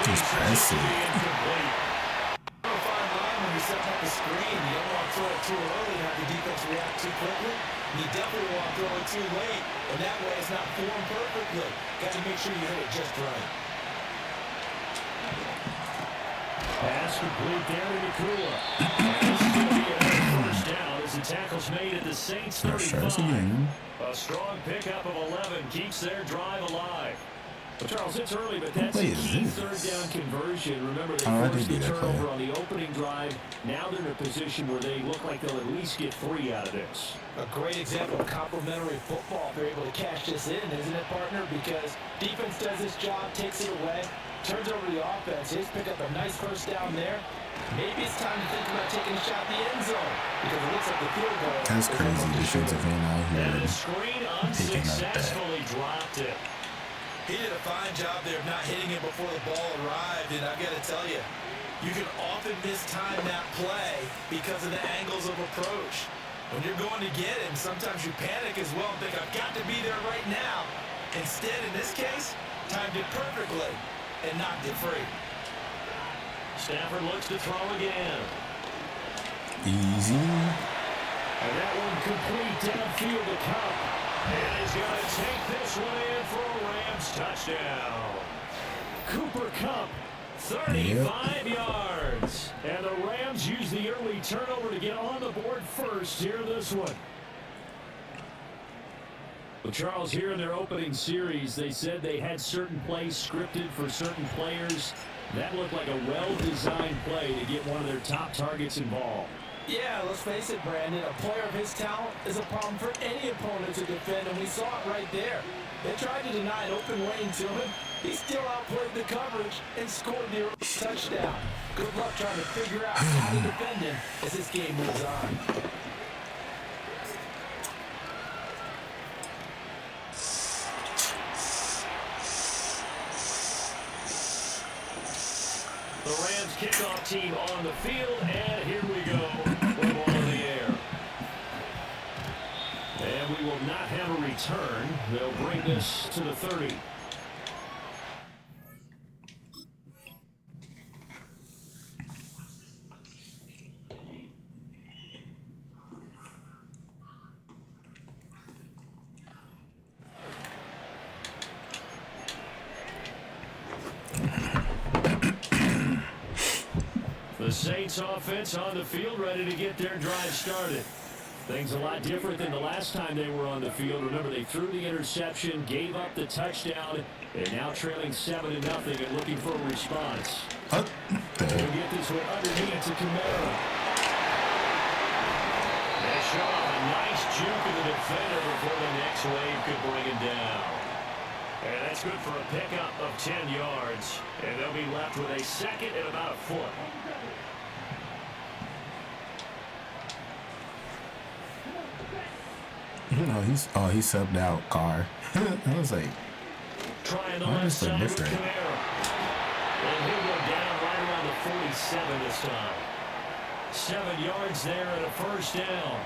just press it. Fine line when you're setting up the screen. You don't want to throw it too early and have the defense react too quickly. And you definitely want to throw it too late. And that way it's not formed perfectly. Got to make sure you hit it just right. Pass complete there to Nakua. This is going to be a first down as the tackle's made at the Saints 35. A strong pickup of 11 keeps their drive alive. Well, Charles, it's early, but that's a key third down conversion. Remember, they forced the turnover on the opening drive. Now they're in a position where they look like they'll at least get 3 out of this. A great example of complementary football. They're able to cash this in, isn't it, partner? Because defense does this job, takes it away, turns over the offense. He's pick up a nice first down there. Maybe it's time to think about taking a shot in the end zone because it looks like the field goal. That's crazy. Defensive end out here. And the screen unsuccessfully dropped it. He did a fine job there of not hitting it before the ball arrived, and I've got to tell you, you can often mistime that play because of the angles of approach. When you're going to get him, sometimes you panic as well and think, I've got to be there right now. Instead, in this case, timed it perfectly and knocked it free. Stafford looks to throw again. Easy. And that one complete downfield to Cup. And he's going to take this one in for a Rams touchdown. Cooper Kupp, 35 yards. And the Rams use the early turnover to get on the board first here in this one. Well, Charles, here in their opening series, they said they had certain plays scripted for certain players. That looked like a well-designed play to get one of their top targets involved. Yeah, let's face it, Brandon. A player of his talent is a problem for any opponent to defend, and we saw it right there. They tried to deny an open lane to him. He still outplayed the coverage and scored the touchdown. Good luck trying to figure out how to defend him as this game moves on. The Rams kickoff team on the field, and here we go. We're ball in the air. And we will not have a return. They'll bring this to the 30. The Saints offense on the field, ready to get their drive started. Things a lot different than the last time they were on the field. Remember, they threw the interception, gave up the touchdown, and now trailing 7-0 and looking for a response. They'll get this one underneath to Camara. They show a nice juke of the defender before the next wave could bring him down. And that's good for a pickup of 10 yards. And they'll be left with a second and about a foot. No, he subbed out Carr. I was like, trying the why left is it side with different? Camara. And he'll go down right around the 47 this time. 7 yards there and a first down.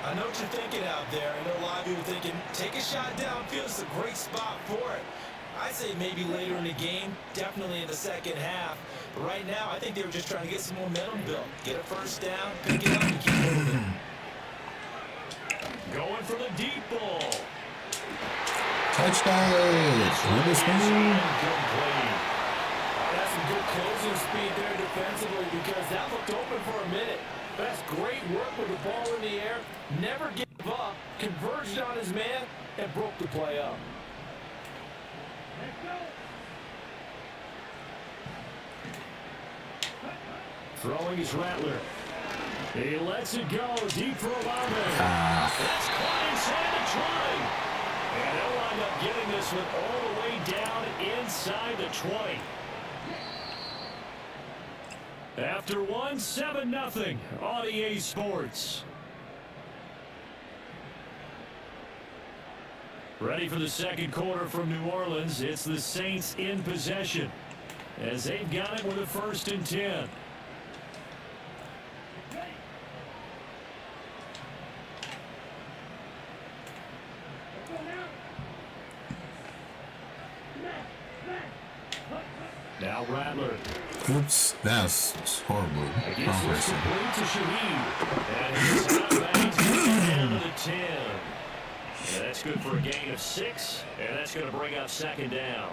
I know what you're thinking out there. I know a lot of you are thinking, take a shot downfield. It's a great spot for it. I'd say maybe later in the game, definitely in the second half. But right now, I think they were just trying to get some momentum built. Get a first down, pick it up, and keep moving. Going for the deep ball. touchdown. What is that? That's some good closing speed there defensively because that looked open for a minute. That's great work with the ball in the air. Never gave up, converged on his man, and broke the play up. Throwing is Rattler. He lets it go deep for Olave. That's caught inside the 20. And they'll wind up getting this one all the way down inside the 20. After 7-0 on EA Sports. Ready for the second quarter from New Orleans. It's the Saints in possession as they've got it with a 1st and 10. Now Rattler. Oops, that's horrible. Against this complete to Shaheed. And he's out of bounds down to the 10. And that's good for a gain of 6. And that's going to bring up 2nd down.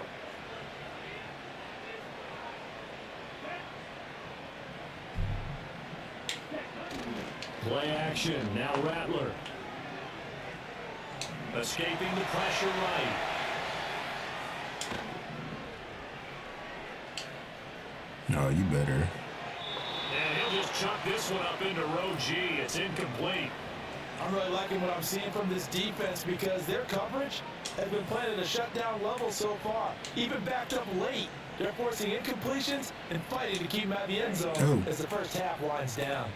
Play action. Now Rattler. Escaping the pressure right. No, you better. And he'll just chuck this one up into row G. It's incomplete. I'm really liking what I'm seeing from this defense because their coverage has been playing at a shutdown level so far. Even backed up late. They're forcing incompletions and fighting to keep them out of the end zone as the first half winds down.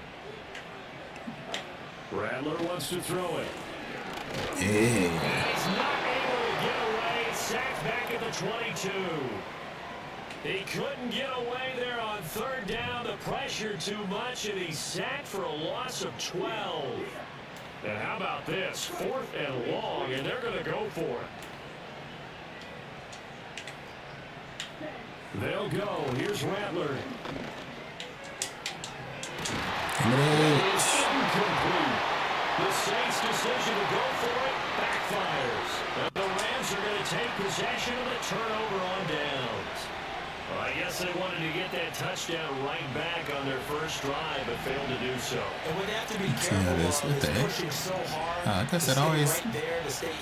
Rattler wants to throw it. Yeah. And he's not able to get away. Sacked back at the 22. He couldn't get away there on 3rd down. The pressure too much, and he's sacked for a loss of 12. And how about this? 4th and long, and they're going to go for it. They'll go. Here's Rattler. It's incomplete. The Saints' decision to go for it backfires. And the Rams are going to take possession of the turnover on downs. Well, I guess they wanted to get that touchdown right back on their first drive, but failed to do so. And would have to be careful What the heck? pushing so hard. I guess it always,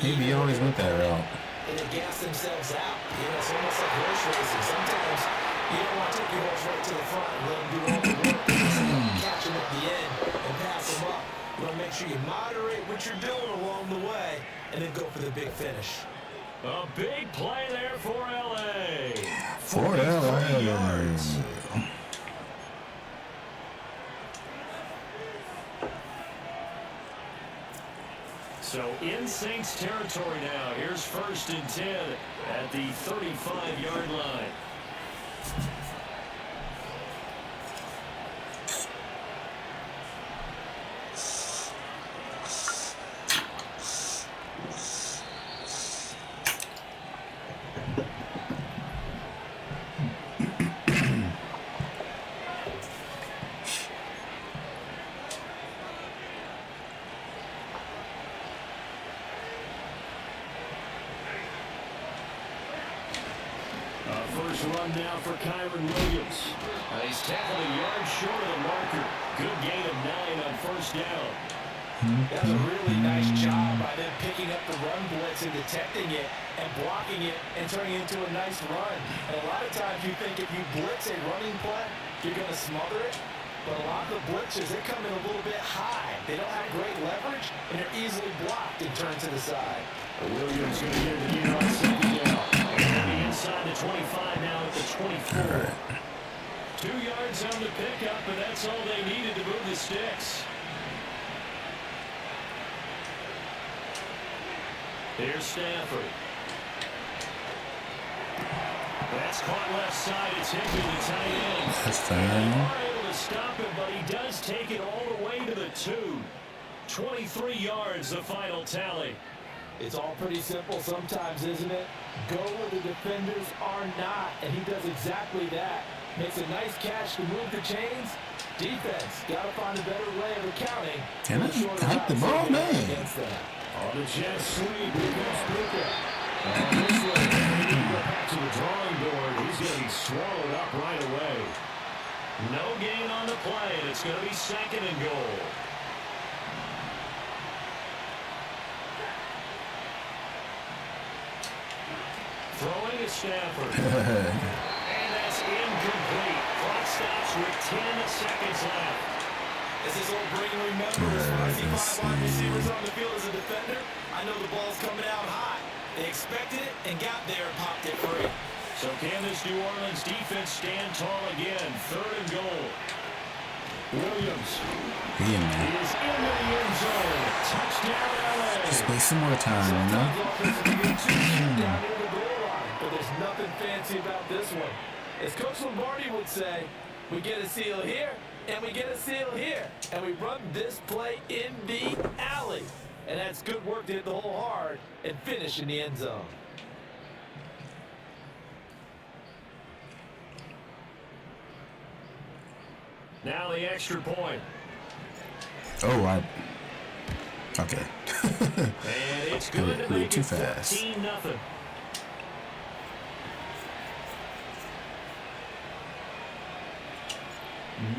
maybe you always went that route. And they gas themselves out. You know, it's almost like horse racing. Sometimes You don't want to take your horse right to the front and let him do all the work. Catch him at the end and pass him up. You want to make sure you moderate what you're doing along the way and then go for the big finish. A big play there for LA. For LA. Yards. So in Saints territory now. Here's 1st and 10 at the 35-yard line. First run now for Kyron Williams. He's tackled a yard short of the marker. Good gain of 9 on 1st down. That's a really nice job by them picking up the run blitz and detecting it and blocking it and turning it into a nice run. And a lot of times you think if you blitz a running play, you're going to smother it. But a lot of the blitzers, they come in a little bit high. They don't have great leverage, and they're easily blocked and turned to the side. Williams going to get it here on 2nd down. Inside the 25 now at the 24. 2 yards on the pickup, but that's all they needed to move the sticks. Here's Stafford. That's caught left side. It's hit to the tight end. That's fine. They are able to stop him, but he does take it all the way to the 2. 23 yards, the final tally. It's all pretty simple sometimes, isn't it? Go where the defenders are not, and he does exactly that. Makes a nice catch to move the chains. Defense, got to find a better way of accounting. Can I hike the ball, man? On the jet sweep, here goes Luka. And this one, he can go back to the drawing board. He's going to be swallowed up right away. No gain on the play, and it's going to be 2nd and goal. Throwing to Stafford. And that's incomplete. Clock stops with 10 seconds left. This is old Brady remembers. When I see 5 wide receivers on the field as a defender, I know the ball's coming out high. They expected it and got there and popped it free. So can this New Orleans defense stand tall again? 3rd and goal. Williams. He is in the end zone. Touchdown LA. Just waste some more time, you know? But there's nothing fancy about this one. As Coach Lombardi would say, we get a seal here, and we get a seal here. And we run this play in the alley. And that's good work to hit the hole hard and finish in the end zone. Now the extra point. Oh, okay. And it's good to make too it fast. 14-0.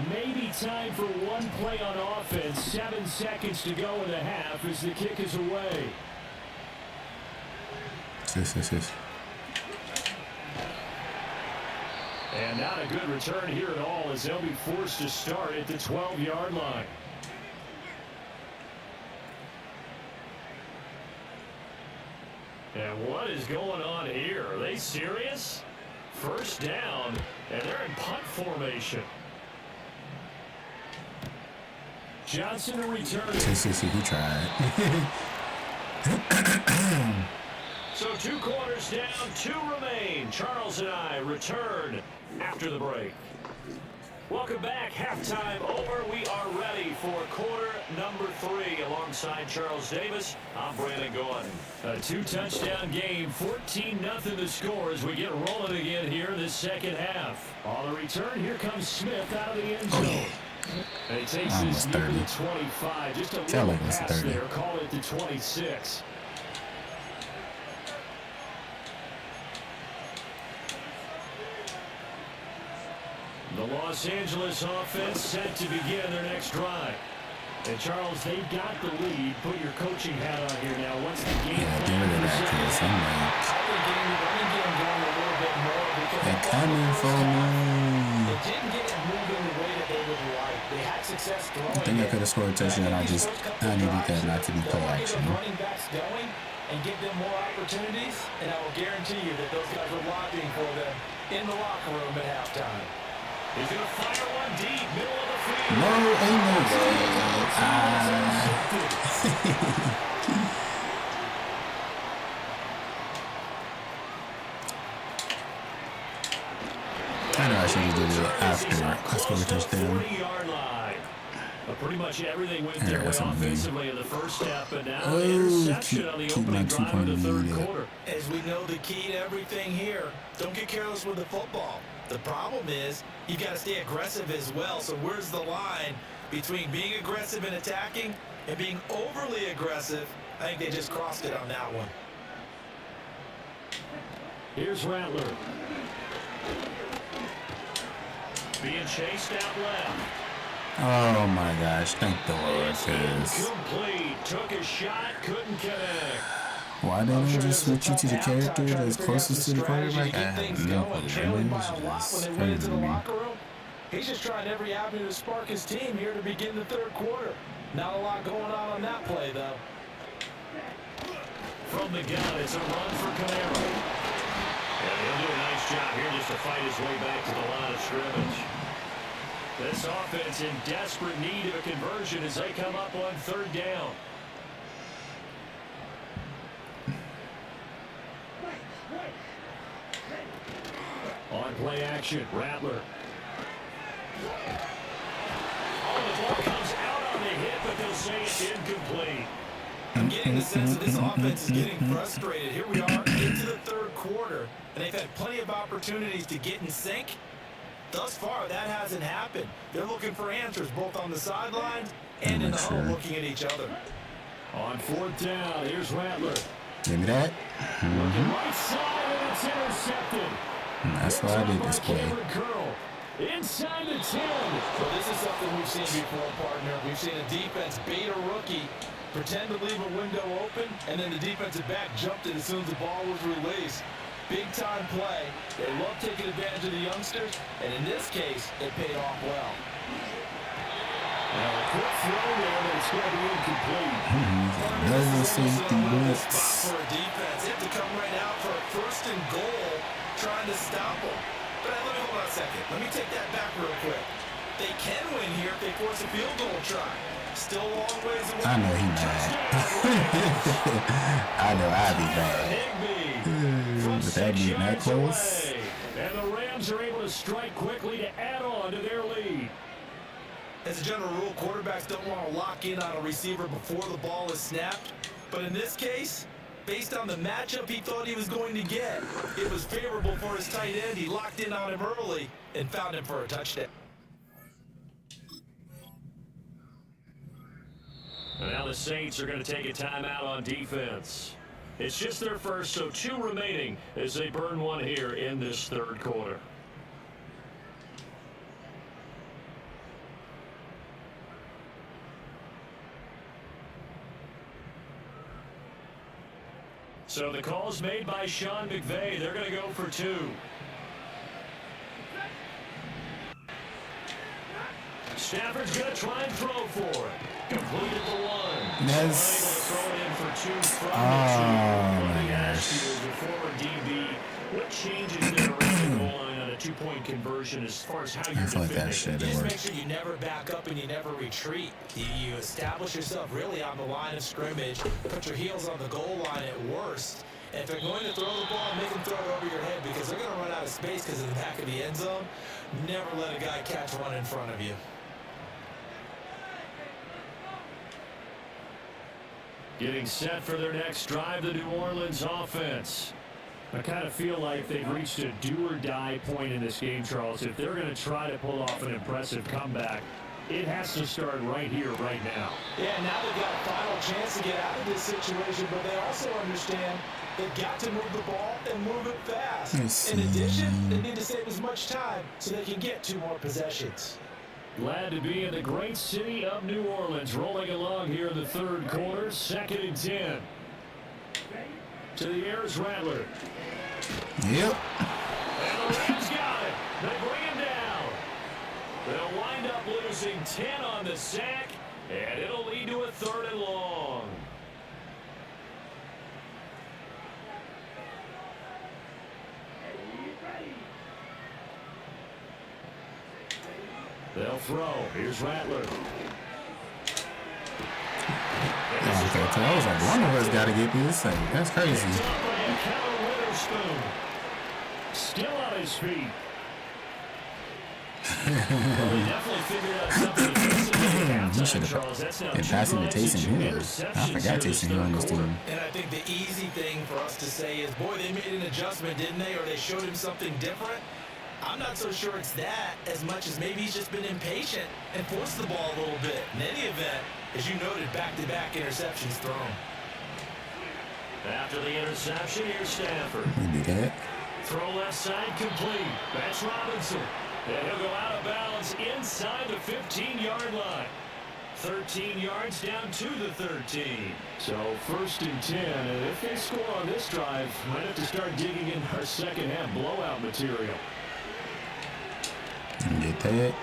Maybe time for one play on offense. 7 seconds to go in the half as the kick is away. Yes. And not a good return here at all as they'll be forced to start at the 12-yard line. And what is going on here? Are they serious? 1st down, and they're in punt formation. Johnson to return. He tried. So 2 quarters down, 2 remain. Charles and I return after the break. Welcome back. Halftime over. We are ready for quarter number 3 alongside Charles Davis. I'm Brandon Gordon. A 2-touchdown game, 14-0 the score as we get rolling again here in this second half. On the return, here comes Smith out of the end zone. And he takes this near the 25. Just a little pass there. Call it the 26. The Los Angeles offense set to begin their next drive. And Charles, they've got the lead. Put your coaching hat on here now. What's the game plan? They Coming for me. It didn't get it moving the way that they would like. They had success throwing. I think I could have scored a touchdown. I needed that not to be play action. Running backs going and give them more opportunities, and I will guarantee you that those guys were lobbying for them in the locker room at halftime. He's going to fire one deep, middle of the field. No, ain't no way. I know I should have did it after I scored a touchdown. Pretty much everything went their way offensively in the first half, but now Oh, interception on the keep opening my drive of the 2-point third lead. quarter. As we know, the key to everything here, don't get careless with the football. The problem is you got to stay aggressive as well. So where's the line between being aggressive and attacking and being overly aggressive? I think they just crossed it on that one. Here's Rattler. Being chased out left. Oh my gosh, thank the Lord, because Incomplete. Took a shot, couldn't connect. why didn't they just switch you to the character that's closest to the quarterback? I have no clue. It's crazy to me. He's just trying every avenue to spark his team here to begin the third quarter. Not a lot going on that play, though. From the gun, it's a run for Camaro. And he'll do a nice job here just to fight his way back to the line of scrimmage. This offense in desperate need of a conversion as they come up on third down. On play action, Rattler. Oh, the ball comes out on the hit, but they'll say it's incomplete. I'm getting the sense that this offense is getting frustrated. Here we are into the third quarter, and they've had plenty of opportunities to get in sync. Thus far, that hasn't happened. They're looking for answers both on the sidelines and in the huddle looking at each other. On fourth down, here's Rattler. Give me that. Looking right side, and it's intercepted. That's why I did this play. Inside the 10. So this is something we've seen before, partner. We've seen a defense bait a rookie, pretend to leave a window open, and then the defensive back jumped it as soon as the ball was released. Big-time play. They love taking advantage of the youngsters, and in this case, it paid off well. Now a quick throw there, but it's going to be incomplete. No safety blitz. For a defense, they have to come right out for a first and goal, trying to stop them. But let me hold on a second. Let me take that back real quick. They can win here if they force a field goal try. Still a long ways away. I know he mad. I know I'd be mad. With that being that close. And the Rams are able to strike quickly to add on to their lead. As a general rule, quarterbacks don't want to lock in on a receiver before the ball is snapped. But in this case, based on the matchup he thought he was going to get, it was favorable for his tight end. He locked in on him early and found him for a touchdown. And now the Saints are going to take a timeout on defense. It's just their first, so 2 remaining as they burn one here in this third quarter. So the call's made by Sean McVay. They're going to go for 2. Stafford's going to try and throw for it. Completed the 1. Yes. Throw it in for 2 from my gosh. The former DB. What changes there around the goal line on a 2-point conversion as far as how you're I feel like that defending? shit Just worked. make sure you never back up and you never retreat. You establish yourself really on the line of scrimmage, put your heels on the goal line at worst. And if they're going to throw the ball, make them throw it over your head because they're going to run out of space because of the back of the end zone. Never let a guy catch one in front of you. Getting set for their next drive, the New Orleans offense. I kind of feel like they've reached a do-or-die point in this game, Charles. If they're going to try to pull off an impressive comeback, it has to start right here, right now. Yeah, now they've got a final chance to get out of this situation, but they also understand they've got to move the ball and move it fast. In addition, they need to save as much time so they can get 2 more possessions. Glad to be in the great city of New Orleans, rolling along here in the third quarter, 2nd and 10. To the air is Rattler. Yep. And the Rams got They bring him down. They'll wind up losing 10 on the sack, and it'll lead to a 3rd and long. They'll throw. Here's Rattler. Okay, so I was like, one of us got to get this thing. That's crazy. Still on his feet. Well, they definitely figured out something. He should have been passing to Taysom Hill. I forgot Taysom Hill on this team. And I think the easy thing for us to say is, boy, they made an adjustment, didn't they? Or they showed him something different. I'm not so sure it's that as much as maybe he's just been impatient and forced the ball a little bit. In any event, as you noted, back-to-back interceptions thrown. After the interception, here's Stafford. You do that. Throw left side complete. That's Robinson. And he'll go out of bounds inside the 15-yard line. 13 yards down to the 13. So 1st and 10. And if they score on this drive, might have to start digging in our second half blowout material. Get that.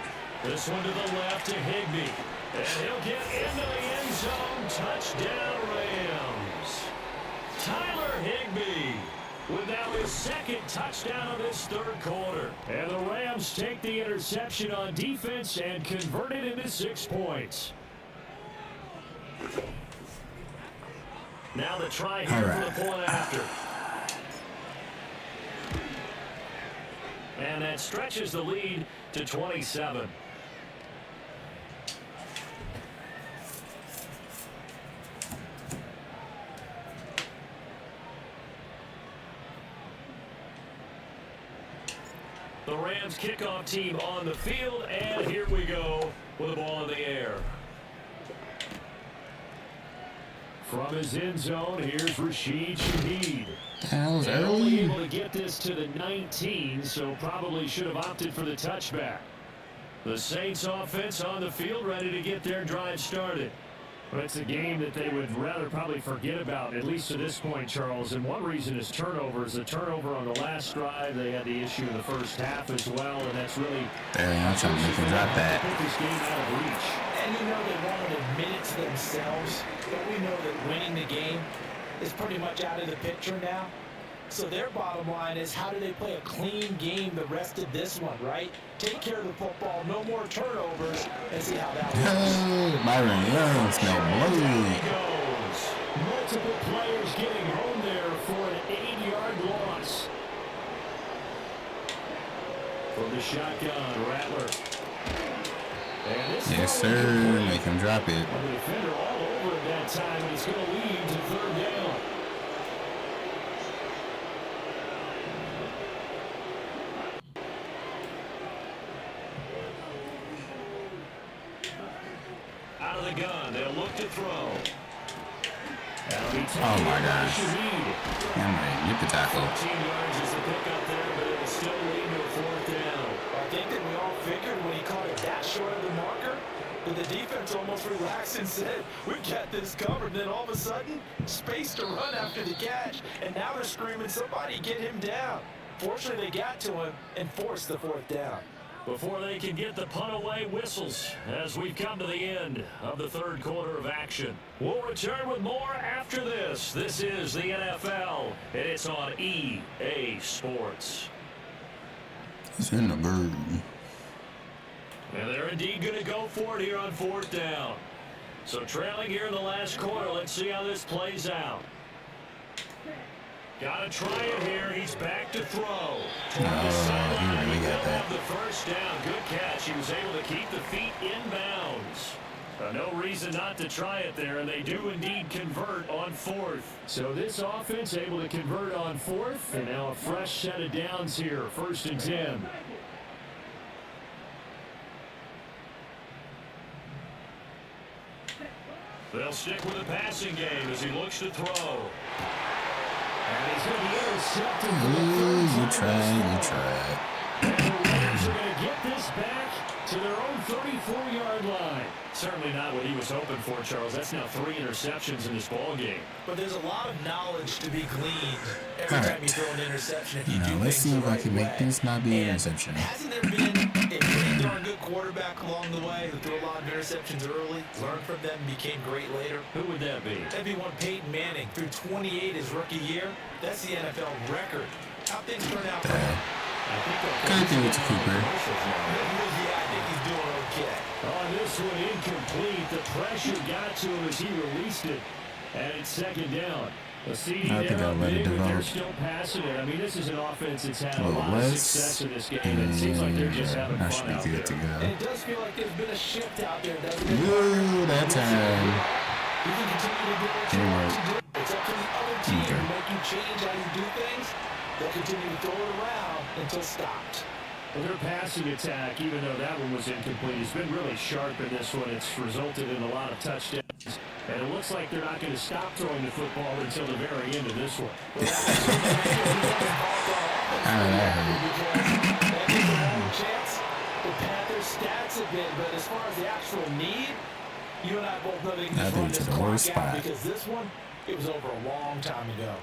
This one to the left to Higbee. And he'll get into the end zone. Touchdown, Rams. Tyler Higbee with now his 2nd touchdown of this 3rd quarter. And the Rams take the interception on defense and convert it into 6 points. Now the try here for the point after. And that stretches the lead to 27. The Rams kickoff team on the field, and here we go with the ball in the air. From his end zone, here's Rashid Shaheed. That was Only early. able to get this to the 19, so probably should have opted for the touchback. The Saints offense on the field, ready to get their drive started. But it's a game that they would rather probably forget about, at least to this point, Charles. And one reason is turnovers. The turnover on the last drive, they had the issue in the first half as well, and that's really... I'm trying to make him drop that. Put this game out of reach. And you know they won't admit it to themselves, but we know that winning the game is pretty much out of the picture now. So their bottom line is, how do they play a clean game the rest of this one, right? Take care of the football, no more turnovers, and see how that works. Byron Young smell blood. Goes. Multiple players getting home there for an 8-yard loss. From the shotgun, Rattler. And this Yes, sir. Make him drop it. The defender all over it that time, and it's going to lead to 3rd down. Out of the gun, they'll look to throw. Oh my gosh. Get the tackle. 14 yards is the pickup there, but it'll still lead to a 4th down. I think that we all figured when he caught it that short of the marker, but the defense almost relaxed and said, we got this covered. Then all of a sudden, space to run after the catch, and now they're screaming, somebody get him down. Fortunately, they got to him and forced the 4th down. Before they can get the punt away, whistles as we've come to the end of the 3rd quarter of action. We'll return with more after this. This is the NFL, and it's on EA Sports. It's in the bird. And they're indeed going to go for it here on 4th down. So trailing here in the last quarter, let's see how this plays out. Got to try it here. He's back to throw. He really got that. The 1st down. Good catch. He was able to keep the feet in bounds. No reason not to try it there, and they do indeed convert on 4th. So this offense able to convert on 4th, and now a fresh set of downs here. 1st and 10. They'll stick with the passing game as he looks to throw. And he's going to be intercepted. You tried. And the Rams are going to get this back to their own 34-yard line. Certainly not what he was hoping for, Charles. That's now 3 interceptions in this ball game. But there's a lot of knowledge to be gleaned every time you throw an interception. If you now do let's see if I can make this not be an interception. Hasn't there been a pretty darn good quarterback along the way who threw a lot of interceptions early, learned from them, and became great later? Who would that be? That'd be one Peyton Manning. Threw 28 his rookie year. That's the NFL record. How things turn out for him? Gotta give it to Cooper. Yeah, I think he's doing okay. On this one, incomplete. The pressure got to him as he released it. And it's second down. The CD I think I'll let it develop. They're still passing it. I mean, this is an offense that's had a Well, lot of success in this game. And it seems like they're just having I fun should be out good there. to go. And it does feel like there's been a shift out there, doesn't it? Woo, that time. You can continue to do what you want to do. It's up to the other team to make you change how you do things. They'll continue to throw it around until stopped. Well, their passing attack, even though that one was incomplete, has been really sharp in this one. It's resulted in a lot of touchdowns. And it looks like they're not going to stop throwing the football until the very end of this one. That gives them a chance to pad their stats a bit, but as far as the actual need, you and I both know they can just run this clock out because this one, it was over a long time ago.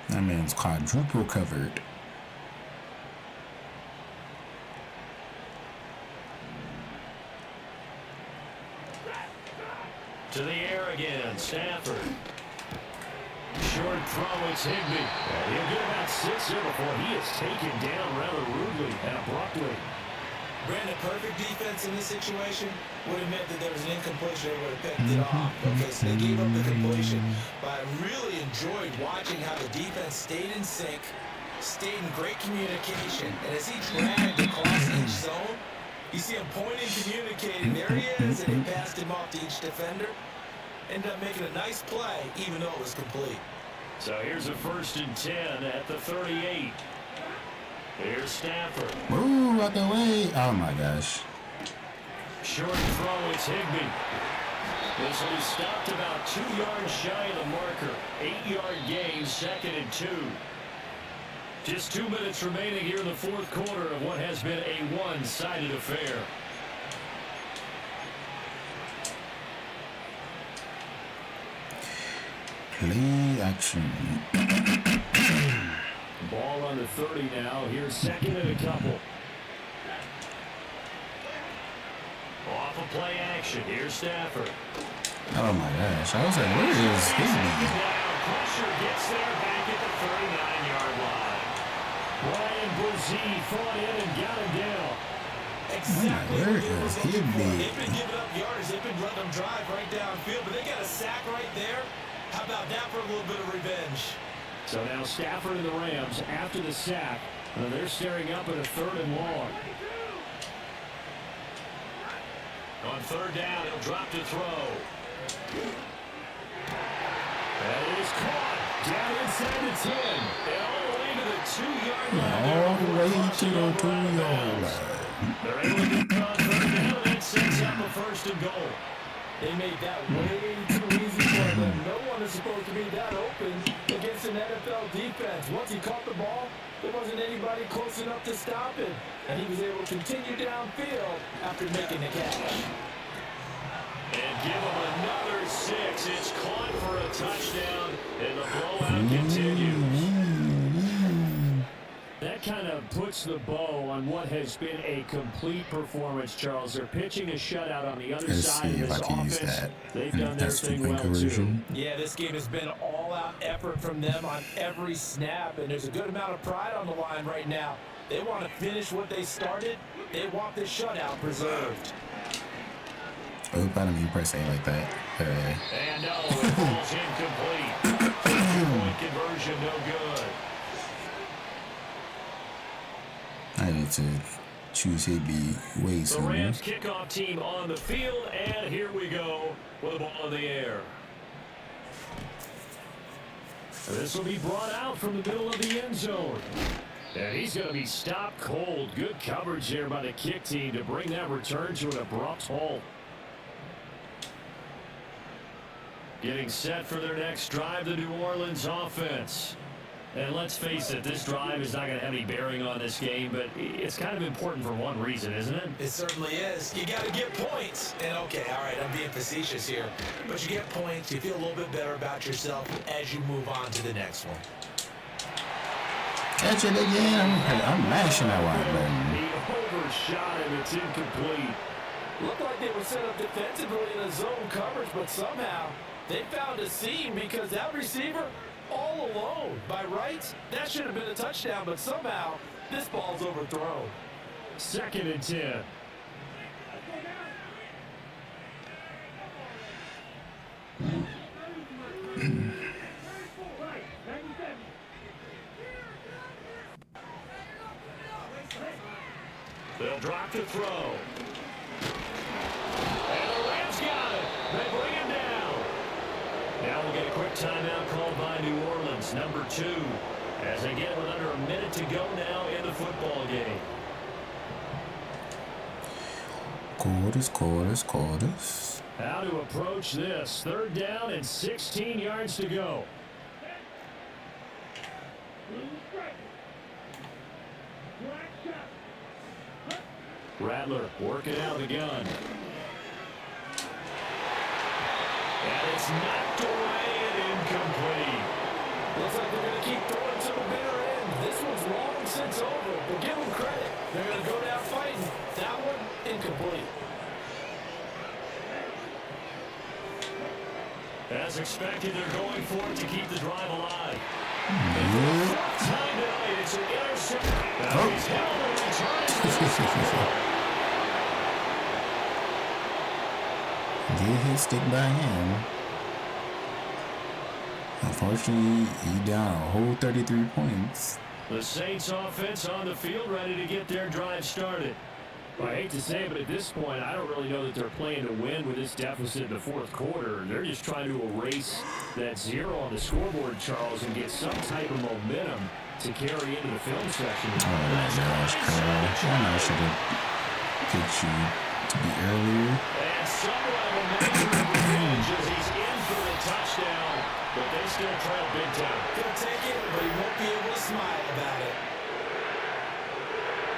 That man's quadruple covered. To the air again, Stafford. Short throw, it's Higbee. He'll get about 6 here before he is taken down rather rudely and abruptly. Brandon, perfect defense in this situation would have meant that there was an incompletion. They would have picked it off because they gave up the completion. But I really enjoyed watching how the defense stayed in sync, stayed in great communication. And as he dragged across each zone, you see him pointing, communicating. There he is, and he passed him off to each defender. Ended up making a nice play, even though it was complete. So here's a 1st and 10 at the 38. Here's Stafford. Ooh, out the way. Oh my gosh. Short throw, it's Higbee. This will be stopped about 2 yards shy of the marker. 8-yard gain, 2nd and 2. Just 2 minutes remaining here in the 4th quarter of what has been a one-sided affair. Play action. Ball on the 30 now. Here's 2nd and a couple. Off of play action. Here's Stafford. Oh my gosh. I was like, where is Higbee? Pressure gets there back at the 39-yard line. Ryan Brzee fought in and got him down. Exactly. Where is Higbee? They've been giving up yards. They've been letting them drive right downfield, but they got a sack right there. How about that for a little bit of revenge? So now Stafford and the Rams, after the sack, they're staring up at a 3rd and long. On 3rd down, he'll drop to throw. And it is caught down inside the 10. And all the way to the 2-yard line. All the way to the 2-yard line. They're able to get on 3rd down, and that sets up a 1st and goal. They made that way too easy for them. No one is supposed to be that open against an NFL defense. Once he caught the ball, there wasn't anybody close enough to stop it. And he was able to continue downfield after making the catch. And give him another 6. It's caught for a touchdown, and the blowout continues. That kind of puts the bow on what has been a complete performance, Charles. They're pitching a shutout on the other side of this offense. They've done their thing well, too. Yeah, this game has been all-out effort from them on every snap, and there's a good amount of pride on the line right now. They want to finish what they started. They want this shutout preserved. I hope I don't mean press A like that. And no, it falls incomplete. 2-point conversion, no good. I need to choose Higbee way The sooner. Rams kickoff team on the field, and here we go with the ball in the air. This will be brought out from the middle of the end zone. And he's going to be stopped cold. Good coverage there by the kick team to bring that return to an abrupt halt. Getting set for their next drive, the New Orleans offense. And let's face it, this drive is not going to have any bearing on this game, but it's kind of important for one reason, isn't it? It certainly is. You got to get points. And okay, all right, I'm being facetious here, but you get points, you feel a little bit better about yourself as you move on to the next one. Catch it again. I'm mashing that white button. He overshot him. It's incomplete. Looked like they were set up defensively in a zone coverage, but somehow they found a seam because that receiver all alone. By rights, that should have been a touchdown, but somehow this ball's overthrown. 2nd and 10. They'll drop the throw. And the Rams got it. They bring him down. Now we'll get a quick timeout called by New Orleans, number 2, as they get with under a minute to go now in the football game. Quarters. How to approach this. 3rd down and 16 yards to go. Rattler working out of the gun. And it's knocked away and incomplete. Looks like they're going to keep throwing to the bitter end. This one's long since over, but give them credit. They're going to go down fighting. That one, incomplete. As expected, they're going for it to keep the drive alive. Time tonight, it's an interception. Now he's held and returns. Get his stick by him. Unfortunately, he down a whole 33 points. The Saints offense on the field ready to get their drive started. Well, I hate to say it, but at this point, I don't really know that they're playing to win with this deficit in the 4th quarter. They're just trying to erase that 0 on the scoreboard, Charles, and get some type of momentum to carry into the film section. Oh my gosh, Carl. I know I should have picked you to be earlier. And somewhat of a revenge as he's in for the touchdown, but they still trail big time. He'll take it, but he won't be able to smile about it.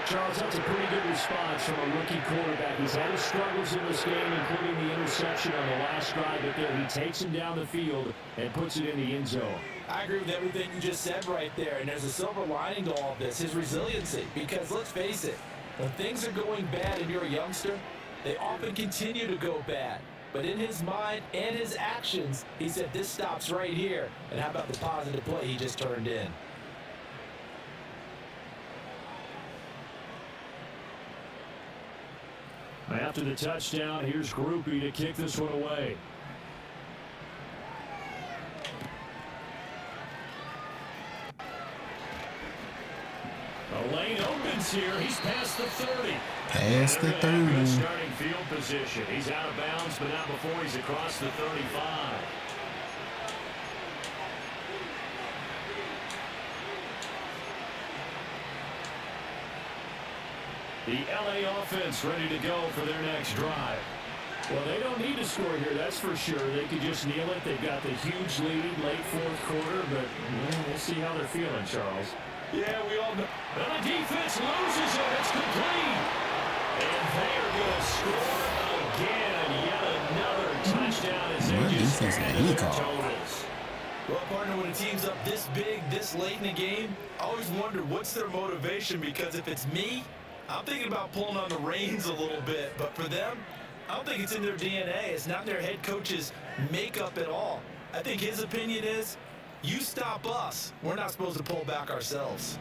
Charles, that's a pretty good response from a rookie quarterback. He's had his struggles in this game, including the interception on the last drive, but there he takes him down the field and puts it in the end zone. I agree with everything you just said right there, and there's a silver lining to all of this, his resiliency. Because let's face it, when things are going bad and you're a youngster, they often continue to go bad. But in his mind and his actions, he said this stops right here. And how about the positive play he just turned in? After the touchdown, here's Groupie to kick this one away. The lane opens here. He's past the 30. Past the 30. Starting field position. He's out of bounds, but not before he's across the 35. The LA offense ready to go for their next drive. Well, they don't need to score here, that's for sure. They could just kneel it. They've got the huge lead late 4th quarter, but we'll see how they're feeling, Charles. Yeah, we all know. And the defense loses it. It's complete. And they are going to score again. Yet another touchdown as they just add to their totals. Well, partner, when a team's up this big, this late in the game, I always wonder what's their motivation, because if it's me, I'm thinking about pulling on the reins a little bit. But for them, I don't think it's in their DNA. It's not their head coach's makeup at all. I think his opinion is, you stop us. We're not supposed to pull back ourselves.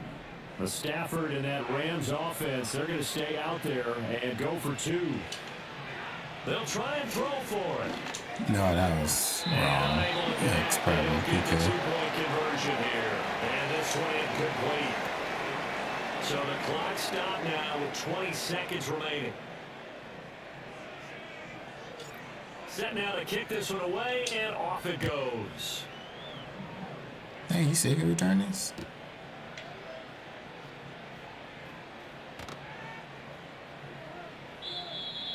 The Stafford and that Rams offense, they're going to stay out there and go for 2. They'll try and throw for it. No, that was wrong. That's probably PK. Two-point conversion here. And this one incomplete. So the clock stopped now with 20 seconds remaining. Set now to kick this one away, and off it goes. Hey, you said he could return this?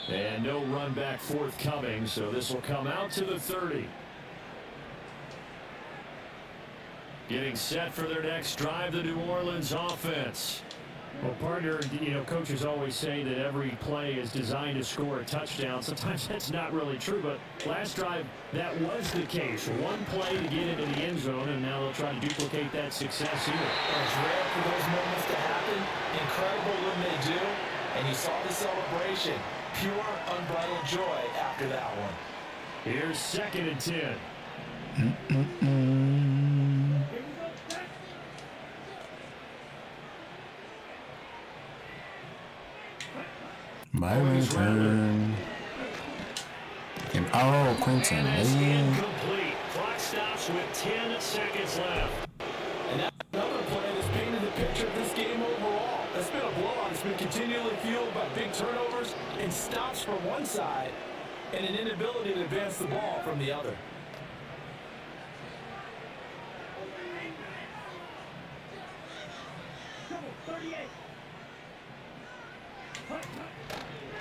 And no run back forthcoming, so this will come out to the 30. Getting set for their next drive, the New Orleans offense. Well, partner, coaches always say that every play is designed to score a touchdown. Sometimes that's not really true, but last drive, that was the case. One play to get into the end zone, and now they'll try to duplicate that success here. It's rare for those moments to happen. Incredible when they do. And you saw the celebration. Pure, unbridled joy after that one. Here's 2nd and 10. My return. Oh, Quentin. Incomplete. Clock stops with 10 seconds left. And that's another play that's painted the picture of this game overall. It's been a blowout. It's been continually fueled by big turnovers and stops from one side and an inability to advance the ball from the other.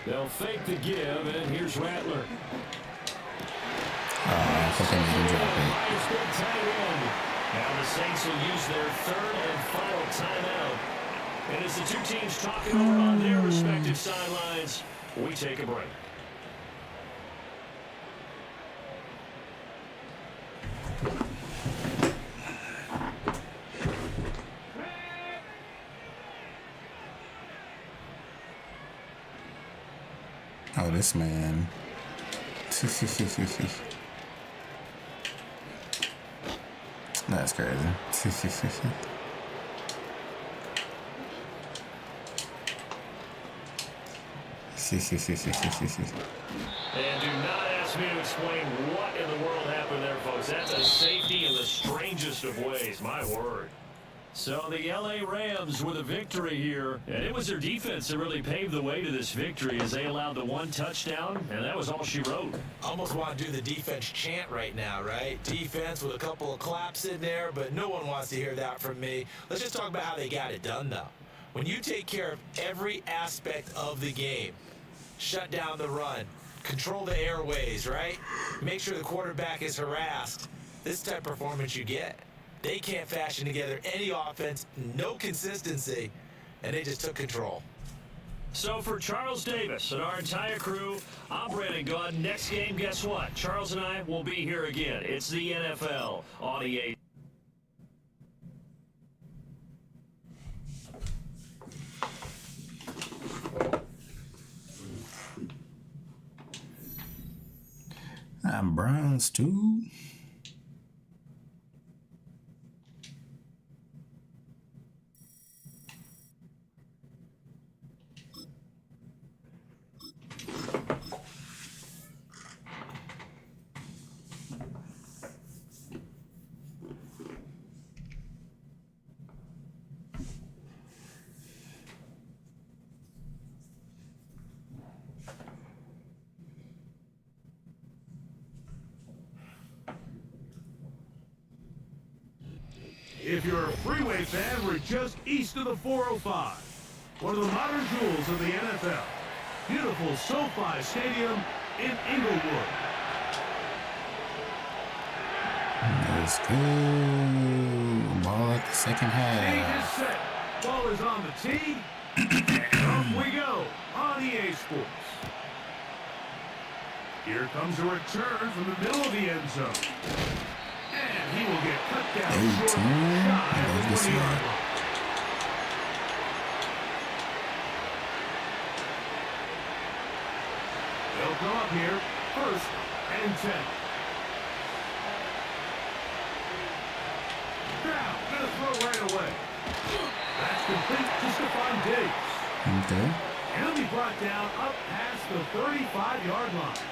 They'll fake the give, and here's Rattler. I thought they made him drop it. Now the Saints will use their 3rd and final timeout. And as the two teams talk it over on their respective sidelines, we take a break. Oh, this man. That's crazy. And do not ask me to explain what in the world happened there, folks. That's a safety in the strangest of ways, my word. So the LA Rams with a victory here, and it was their defense that really paved the way to this victory as they allowed the 1 touchdown, and that was all she wrote. Almost want to do the defense chant right now, right? Defense with a couple of claps in there, but no one wants to hear that from me. Let's just talk about how they got it done, though. When you take care of every aspect of the game, shut down the run, control the airways, right? Make sure the quarterback is harassed. This type of performance you get. They can't fashion together any offense, no consistency, and they just took control. So for Charles Davis and our entire crew, I'm Brandon Gunn. Next game, guess what? Charles and I will be here again. It's the NFL on EA. I'm Browns too. If you're a freeway fan, we're just east of the 405. One of the modern jewels of the NFL. Beautiful SoFi Stadium in Inglewood. Let's go. Ball at the second Stage half. is set. Ball is on the tee. And off we go on EA Sports. Here comes a return from the middle of the end zone. And he will get cut down short, shy of the 20-yard line. They'll come up here, 1st and 10. Now, gonna throw right away. That's complete to Stephon Diggs. Okay. And he'll be brought down up past the 35-yard line.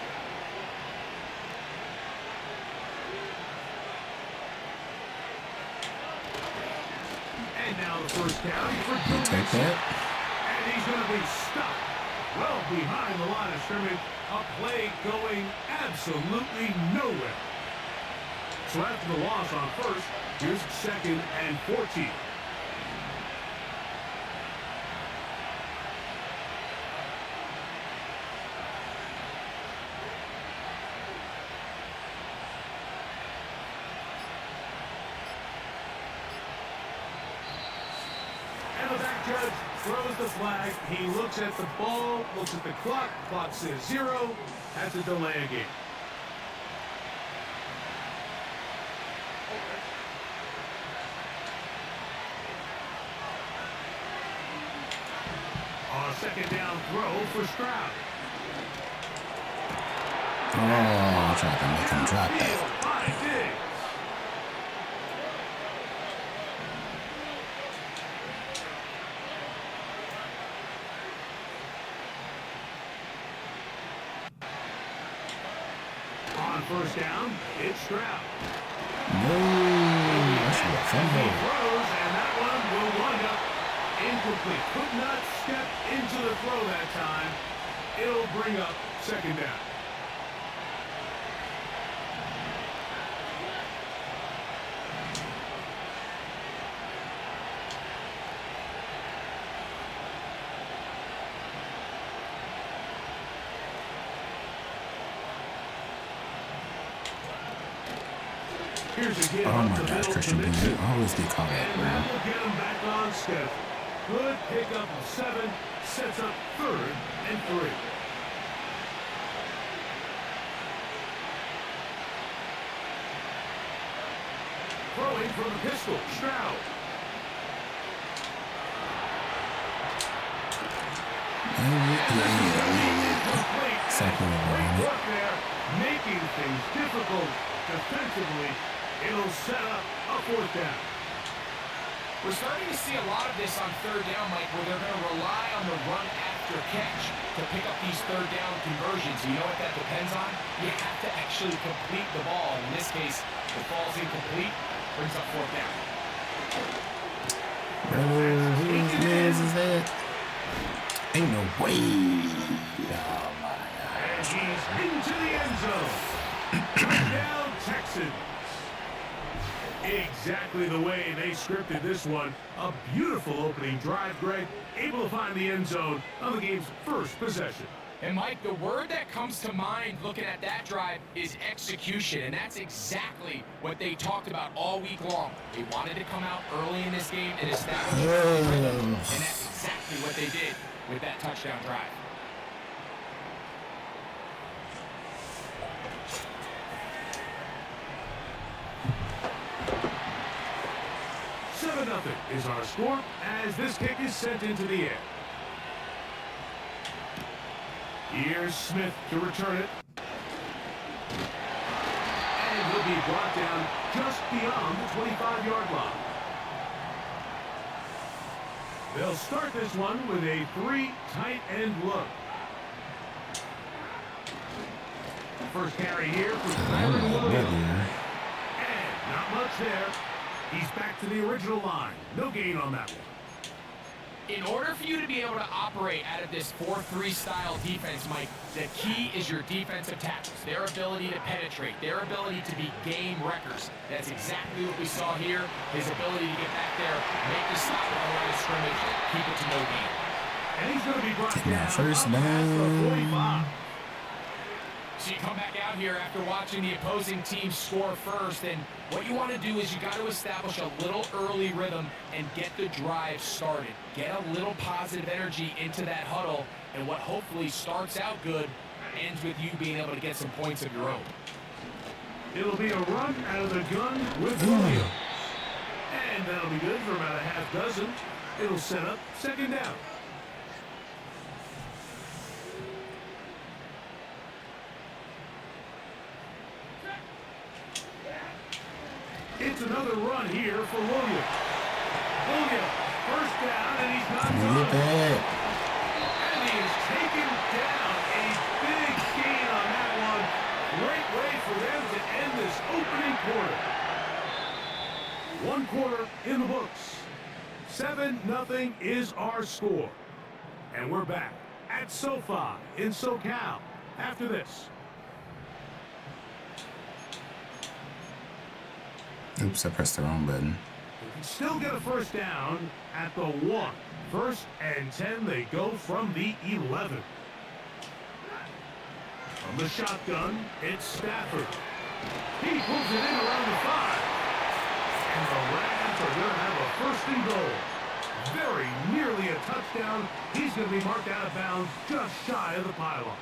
And now the first down for You take that. And he's going to be stopped well behind the line of scrimmage. A play going absolutely nowhere. So after the loss on 1st, here's 2nd and 14. And the back judge throws the flag. He looks at the ball, looks at the clock. Clock says 0. That's a delay of game. On a second down throw for Stroud. Oh, I'm trying to make him drop that. On first down, it's Stroud. No, that should have fumbled. He throws, and that one will wind up incomplete. Could not step into the throw that time. It'll bring up second down. Here's a give Oh my gosh, Christian Bean, you always get caught up, and man. that will get him back on schedule. Good pickup of 7, sets up 3rd and 3. Throwing from the pistol, Stroud. Exactly what I wanted. Work there, making things difficult defensively. It'll set up a 4th down. We're starting to see a lot of this on 3rd down, Mike, where they're going to rely on the run after catch to pick up these 3rd down conversions. You know what that depends on? You have to actually complete the ball. In this case, the ball's incomplete, brings up 4th down. Whose man's is that? Ain't no way. Oh my God. And he's into the end zone. Touchdown, Texans. Exactly the way they scripted this one. A beautiful opening drive, Greg. Able to find the end zone on the game's first possession. And Mike, the word that comes to mind looking at that drive is execution, and that's exactly what they talked about all week long. They wanted to come out early in this game and establish a rhythm, and that's exactly what they did with that touchdown drive. Nothing is our score as this kick is sent into the air. Here's Smith to return it. And he'll be brought down just beyond the 25-yard line. They'll start this one with a 3 tight end look. First carry here for Kyron Williams. And not much there. He's back to the original line. No gain on that one. In order for you to be able to operate out of this 4-3 style defense, Mike, the key is your defensive tackles, their ability to penetrate, their ability to be game wreckers. That's exactly what we saw here. His ability to get back there, make the stop at the line of scrimmage, keep it to no gain. And he's going to be brought down first up past the down. 45. So you come back out here after watching the opposing team score first, and what you want to do is you got to establish a little early rhythm and get the drive started. Get a little positive energy into that huddle, and what hopefully starts out good ends with you being able to get some points of your own. It'll be a run out of the gun with Williams. And that'll be good for about a half dozen. It'll set up second down. It's another run here for Williams. Williams, first down, and he's not Look done. at that. And he is taken down. A big gain on that one. Great way for them to end this opening quarter. One quarter in the books. 7-0 is our score. And we're back at SoFi in SoCal after this. Oops, I pressed the wrong button. They can still get a first down at the 1. 1st and 10, they go from the 11. From the shotgun, it's Stafford. He pulls it in around the 5. And the Rams are going to have a 1st and goal. Very nearly a touchdown. He's going to be marked out of bounds just shy of the pylon.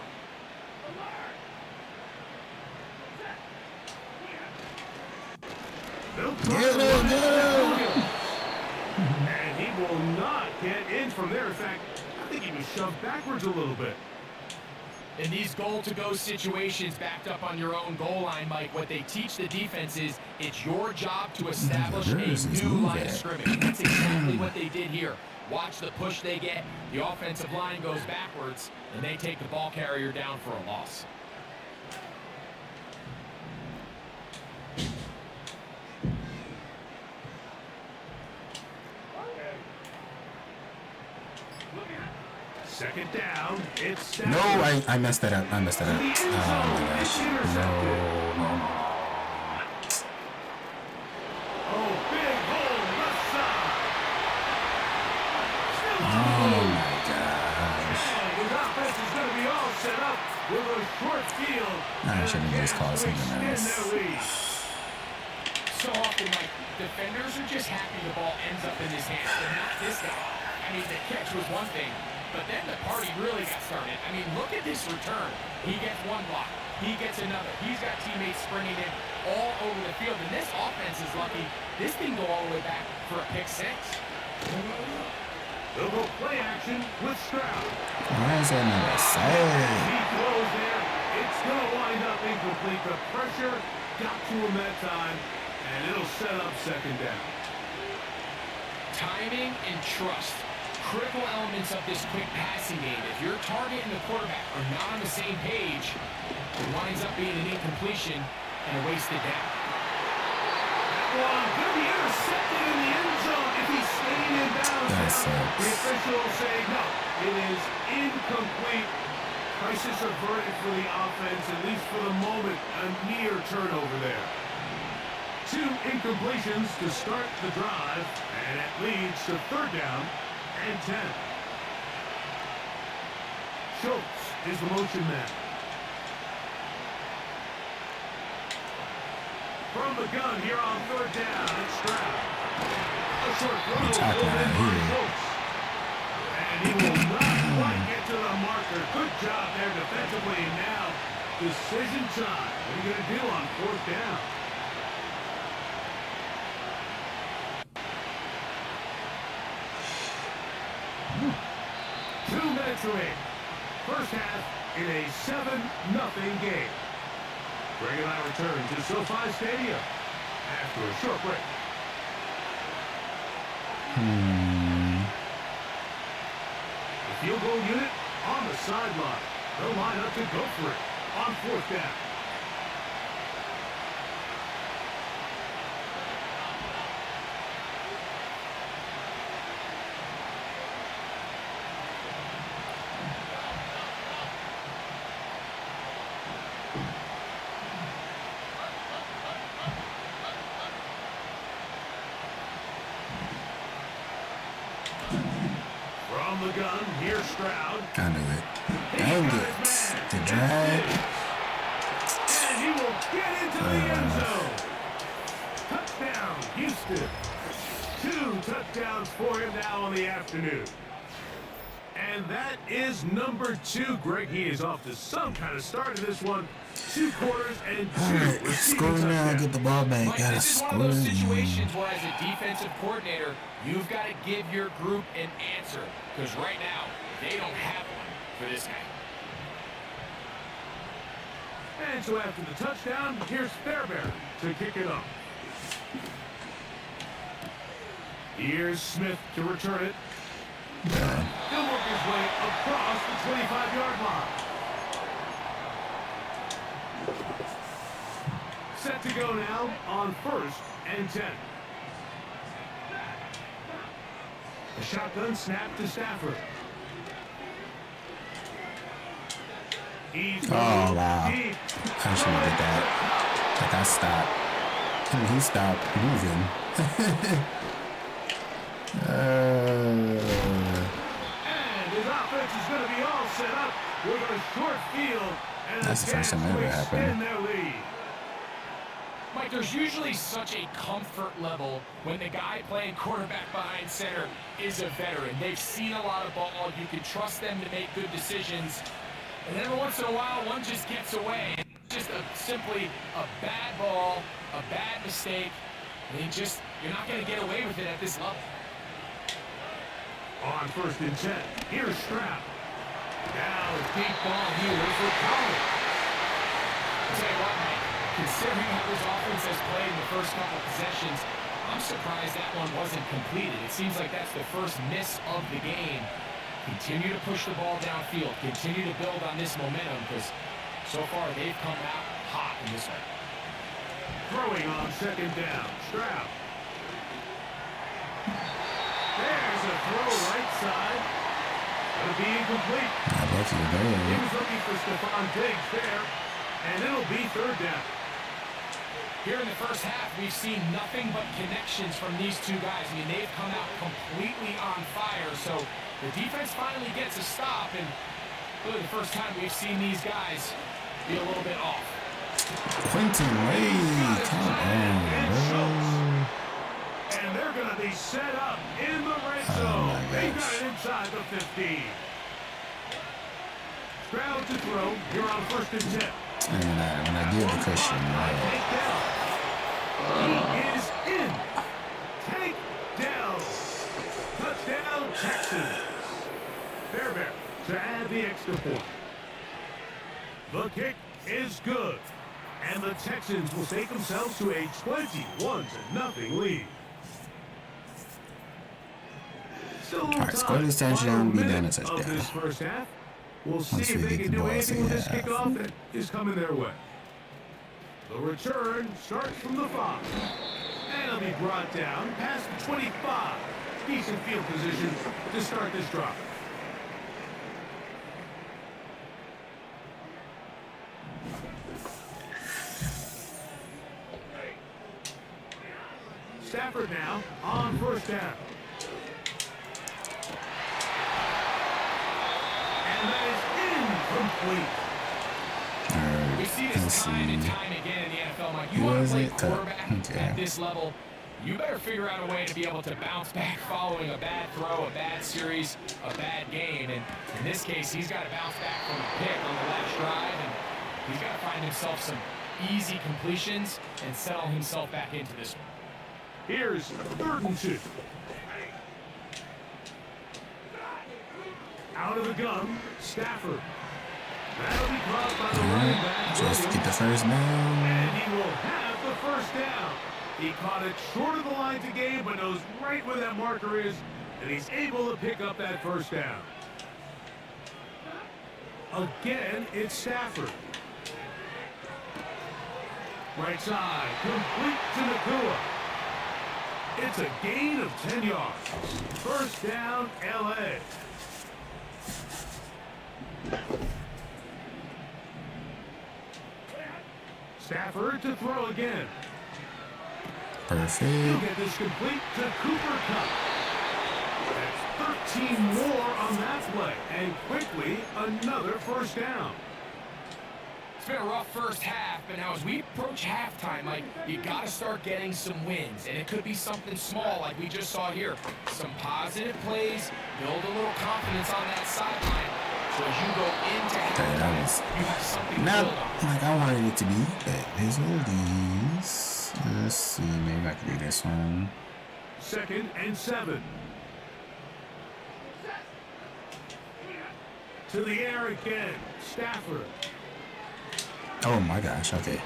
And he will not get in from there. In fact, I think he was shoved backwards a little bit. In these goal-to-go situations backed up on your own goal line, Mike, what they teach the defense is it's your job to establish a new line of scrimmage. That's exactly what they did here. Watch the push they get. The offensive line goes backwards, and they take the ball carrier down for a loss. Second down. It's No, I messed that up. Oh my gosh. No. Oh, big hole left side. Oh my gosh. His offense is going to be all set up with a short field. I shouldn't have just called something else. So often, like, defenders are just happy the ball ends up in his hands, but not this guy. I mean, the catch was one thing, but then the party really got started. I mean, look at this return. He gets one block. He gets another. He's got teammates springing in all over the field, and this offense is lucky. This thing go all the way back for a pick six. They'll go play action with Stroud. Why is that not a side? He throws there. It's going to wind up incomplete. The pressure got to him that time, and it'll set up second down. Timing and trust. Critical elements of this quick passing game. If your target and the quarterback are not on the same page, it winds up being an incompletion and a wasted down. That one could be intercepted in the end zone if he's staying in bounds. The officials say no, it is incomplete. Crisis averted for the offense, at least for the moment, a near turnover there. 2 incompletions to start the drive, and it leads to third down and 10. Schultz is the motion man. From the gun here on third down, it's Stroud. A short throw over Schultz. And he will not quite get to the marker. Good job there defensively. Now, decision time. What are you going to do on fourth down? First half in a 7-0 game. Greg and I return to SoFi Stadium after a short break. The field goal unit on the sideline. They'll line up to go for it on fourth down. From the gun, here's Stroud. I knew it. Dang it. The drag. And he will get into the end zone. Touchdown, Houston. 2 touchdowns for him now on the afternoon. And that is number 2. Greg, he is off to some kind of start in this one. 2 quarters and 2 Alright, score now, get the ball back. Mike, Gotta this is one score. of those situations where as a defensive coordinator, you've got to give your group an answer. Because right now, they don't have one for this guy. And so after the touchdown, here's Fairbairn to kick it off. Here's Smith to return it. He'll work his way across the 25-yard line. Set to go now on 1st and 10. A shotgun snap to Stafford. He's Oh, wow. I shouldn't have did that. Like, I stopped. And he stopped moving. And his offense is going to be all set up with a short field. And that's the first time that ever happened. Their lead. Mike, Mike, there's usually such a comfort level when the guy playing quarterback behind center is a veteran. They've seen a lot of ball. You can trust them to make good decisions. And every once in a while, one just gets away. Just simply a bad ball, a bad mistake. And you're not going to get away with it at this level. On 1st and 10, here's Stroud. Now a deep ball here for Collins. I'll tell you what, Mike, considering how this offense has played in the first couple possessions, I'm surprised that one wasn't completed. It seems like that's the first miss of the game. Continue to push the ball downfield. Continue to build on this momentum because so far they've come out hot in this one. Throwing on 2nd down, Stroud. There's a throw right side. It'll be incomplete. He was looking for Stephon Diggs there, and it'll be 3rd down. Here in the first half, we've seen nothing but connections from these two guys. I mean, they've come out completely on fire, so the defense finally gets a stop, and really the first time we've seen these guys be a little bit off. Quentin Wade, come on, bro. And they're going to be set up in the red zone. They got it inside the 15. Stroud to throw. Here on 1st and 10. And when I give the cushion, he is in. Take down. Touchdown, Texans. Fairbairn to add the extra point. The kick is good. And the Texans will take themselves to a 21-0 lead. All right, score this touchdown, be done a touchdown. This first half. We'll see if they can do anything with this kickoff that is coming their way. The return starts from the 5. And it'll be brought down past the 25. Decent field position to start this drive. Stafford now on 1st down. And that is incomplete. We see this time and time again in the NFL, Mike. You want to play quarterback at this level, you better figure out a way to be able to bounce back following a bad throw, a bad series, a bad game. And in this case, he's got to bounce back from a pick on the last drive, and he's got to find himself some easy completions and settle himself back into this one. Here's 3rd and 2. Out of the gun, Stafford. That'll be caught by the running back. Just get the first down. And he will have the first down. He caught it short of the line to gain, but knows right where that marker is, and he's able to pick up that first down. Again, it's Stafford. Right side, complete to Nakua. It's a gain of 10 yards. First down, L.A. Stafford to throw again. Perfect. He'll get this complete to Cooper Kupp. That's 13 more on that play. And quickly, another first down. It's been a rough first half, but now as we approach halftime, Mike, you got to start getting some wins. And it could be something small like we just saw here. Some positive plays, build a little confidence on that sideline. So as you go into halftime, you have something to build on. Like I wanted it to be, but there's all these. Let's see, maybe I can do this one. 2nd and 7. To the air again, Stafford. Oh my gosh, okay.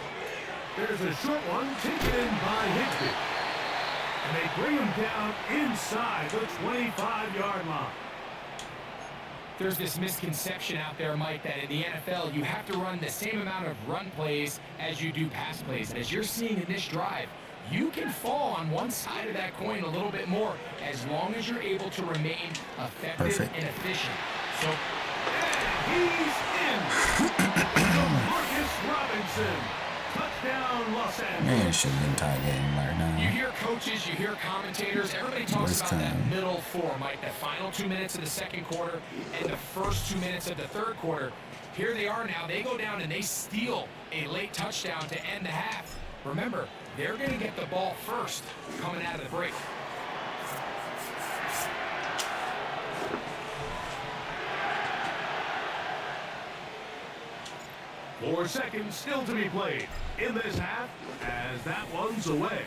There's a short one taken in by Higbee. And they bring him down inside the 25-yard line. There's this misconception out there, Mike, that in the NFL, you have to run the same amount of run plays as you do pass plays. And as you're seeing in this drive, you can fall on one side of that coin a little bit more as long as you're able to remain effective and efficient. So, and he's in. Marcus Robinson. Touchdown, Los Angeles. Man, it should have been tie game right now. You hear coaches, you hear commentators, everybody talks about that middle 4, Mike, the final 2 minutes of the second quarter and the first 2 minutes of the third quarter. Here they are now. They go down and they steal a late touchdown to end the half. Remember, they're going to get the ball first coming out of the break. Four seconds still to be played in this half as that one's away.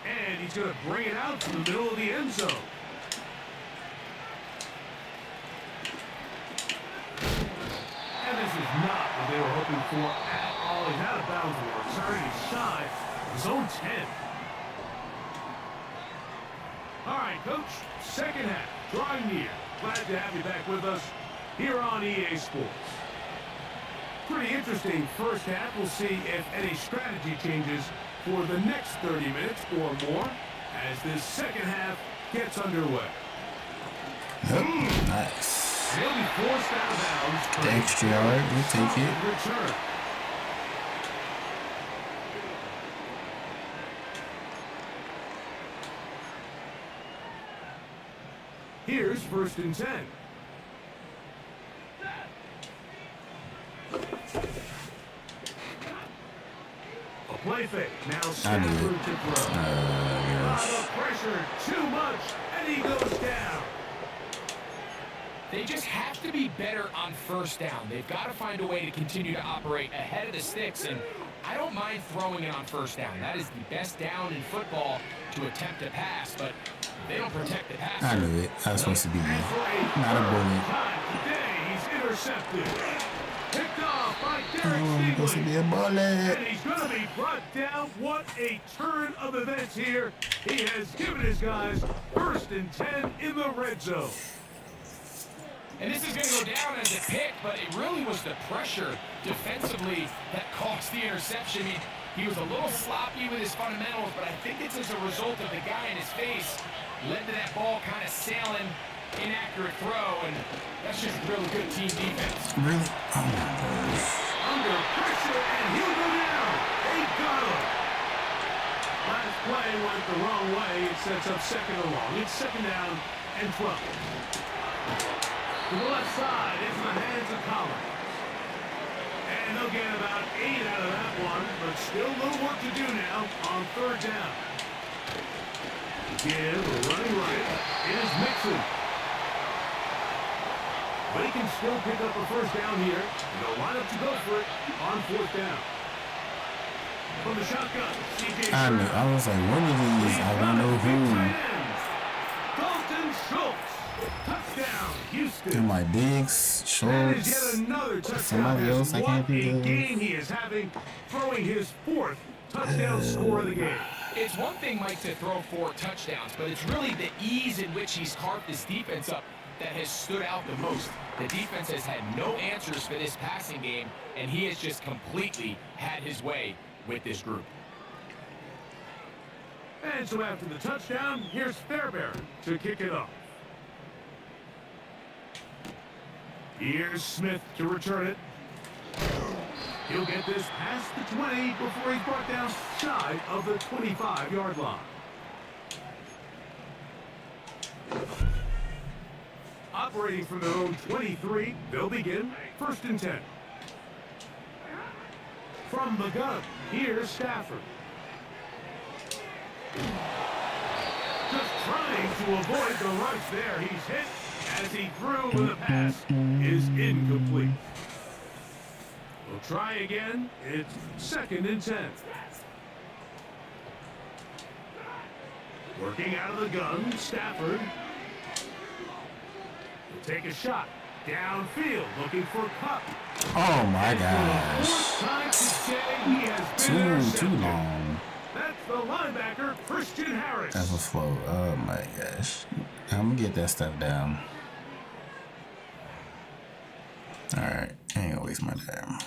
And he's going to bring it out to the middle of the end zone. And this is not what they were hoping for at all. He's out of bounds for a return. He's shy of his own 10. All right, Coach, second half, drawing near. Glad to have you back with us here on EA Sports. Pretty interesting first half. We'll see if any strategy changes for the next 30 minutes or more as this second half gets underway. Nice. They'll be forced out of bounds. The extra yard, we'll take it. Return. Here's 1st and 10. A play fake. Now Stafford to throw. Lot of pressure. Too much. And he goes down. They just have to be better on first down. They've got to find a way to continue to operate ahead of the sticks, and I don't mind throwing it on first down. That is the best down in football to attempt a pass, but they don't protect the passer. I knew it. I was supposed to be me. Not a bully. Today he's intercepted. Picked off by Derek I'm supposed to Stingley. be a bully. And he's going to be brought down. What a turn of events here. He has given his guys 1st and 10 in the red zone. And this is going to go down as a pick, but it really was the pressure defensively that caused the interception. I mean, he was a little sloppy with his fundamentals, but I think it's as a result of the guy in his face led to that ball kind of sailing, inaccurate throw, and that's just really good team defense. Really? Oh my gosh. Under pressure, and he'll go down. They got him. Last play went the wrong way. It sets up 2nd and long. It's 2nd down and 12. To the left side, it's in the hands of Collins. And they'll get about 8 out of that one, but still a little work to do now on 3rd down. Again, running right. It is Mixon. But he can still pick up a 1st down here. And they'll line up to go for it on 4th down. From the shotgun, C.J. I knew. I was like, one of these, I don't know who. Dalton Schultz. Touchdown, Houston. They're my Diggs, That is yet Schultz, another touchdown. somebody else I can't think What a of. game he is having, throwing his 4th touchdown score of the game. It's one thing, Mike, to throw 4 touchdowns, but it's really the ease in which he's carved his defense up that has stood out the most. The defense has had no answers for this passing game, and he has just completely had his way with this group. And so after the touchdown, here's Fairbairn to kick it off. Here's Smith to return it. He'll get this past the 20 before he's brought down shy of the 25-yard line. Operating from their own 23, they'll begin 1st and 10. From the gun, here's Stafford. Just trying to avoid the rush there. He's hit as he threw, but the pass is incomplete. We'll try again. It's 2nd and 10. Working out of the gun, Stafford. He'll take a shot. Downfield, looking for Cup. Oh my gosh. Fourth time today, he has been intercepted. Too long. That's the linebacker, Christian Harris. That's a flow. Oh my gosh. I'm gonna get that stuff down. Alright, I ain't gonna waste my time.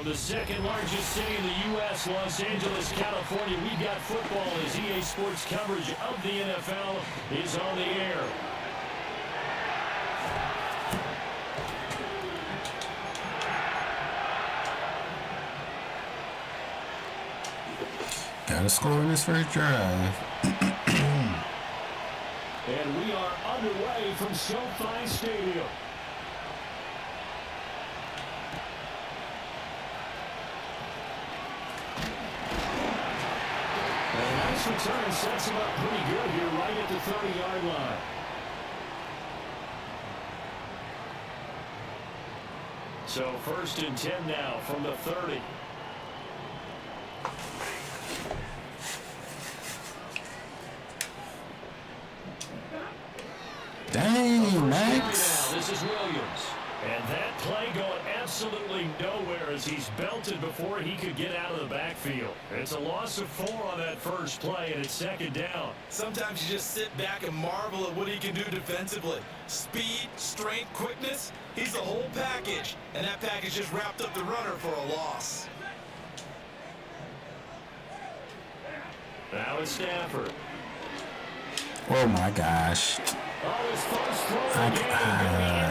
From the second largest city in the U.S., Los Angeles, California, we've got football as EA Sports coverage of the NFL is on the air. Got to score in this first drive. And we are underway from SoFi Stadium. Nice return sets him up pretty good here right at the 30-yard line. So 1st and 10 now from the 30. Dang, Max. This is Williams. And that play going absolutely nowhere as he's belted before he could get out of the backfield. It's a loss of 4 on that first play, and it's 2nd down. Sometimes you just sit back and marvel at what he can do defensively. Speed, strength, quickness, he's the whole package. And that package just wrapped up the runner for a loss. Now it's Stafford. Oh my gosh.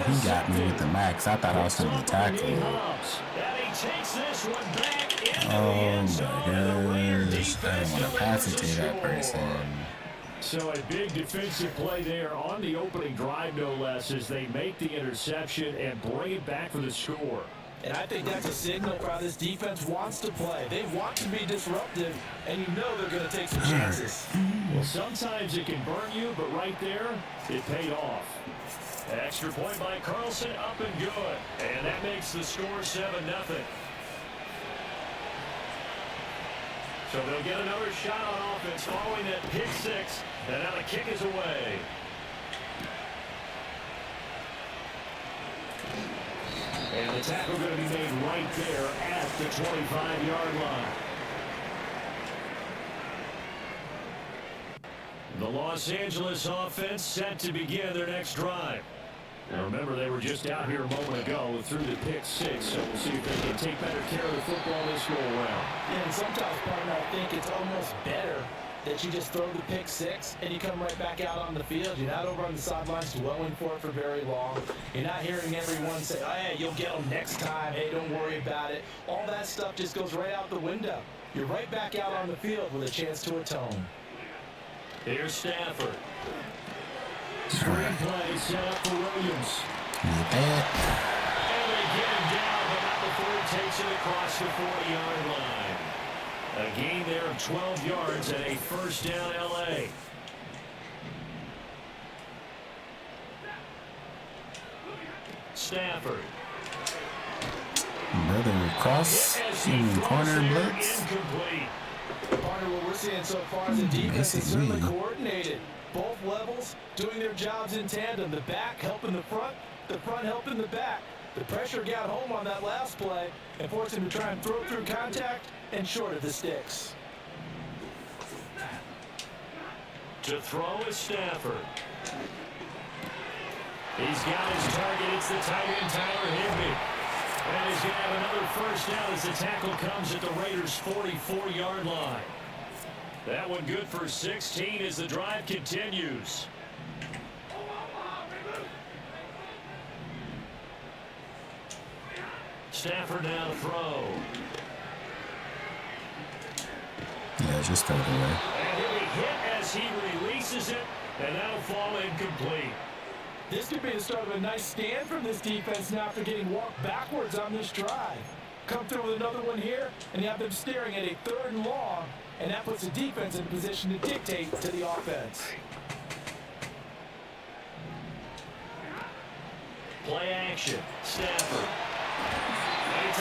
He got me with the max. I thought I was going to tackle. Oh my gosh. I don't want to pass it to that person. So a big defensive play there on the opening drive, no less, as they make the interception and bring it back for the score. And I think that's a signal for how this defense wants to play. They want to be disruptive, and you know they're going to take some chances. Well, sometimes it can burn you, but right there, it paid off. Extra point by Carlson, up and good. And that makes the score 7-0. So they'll get another shot on offense following that pick 6, and now the kick is away. And the tackle going to be made right there at the 25-yard line. The Los Angeles offense set to begin their next drive. Now remember, they were just out here a moment ago through the pick 6, so we'll see if they can take better care of the football this go around. Yeah, and sometimes, partner, I think it's almost better that you just throw the pick 6 and you come right back out on the field. You're not over on the sidelines dwelling for it for very long. You're not hearing everyone say, oh, hey, you'll get them next time. Hey, don't worry about it. All that stuff just goes right out the window. You're right back out on the field with a chance to atone. Here's Stafford. Screen play set up for Williams. And they get him down, but not before he takes it across the 40-yard line. A gain there of 12 yards and a 1st down L.A. Stafford. Brother cross in corner blitz. Incomplete. Partner, what we're seeing so far is the defense is certainly coordinated. Both levels doing their jobs in tandem. The back helping the front helping the back. The pressure got home on that last play and forced him to try and throw through contact and short of the sticks. To throw is Stafford. He's got his target. It's the tight end, Tyler Higbee. And he's going to have another 1st down as the tackle comes at the Raiders' 44-yard line. That one good for 16 as the drive continues. Stafford now to throw. Yeah, just throw it away. And he'll be hit as he releases it, and that'll fall incomplete. This could be the start of a nice stand from this defense now after getting walked backwards on this drive. Come through with another one here, and you have them staring at a 3rd and long, and that puts the defense in a position to dictate to the offense. Play action. Stafford.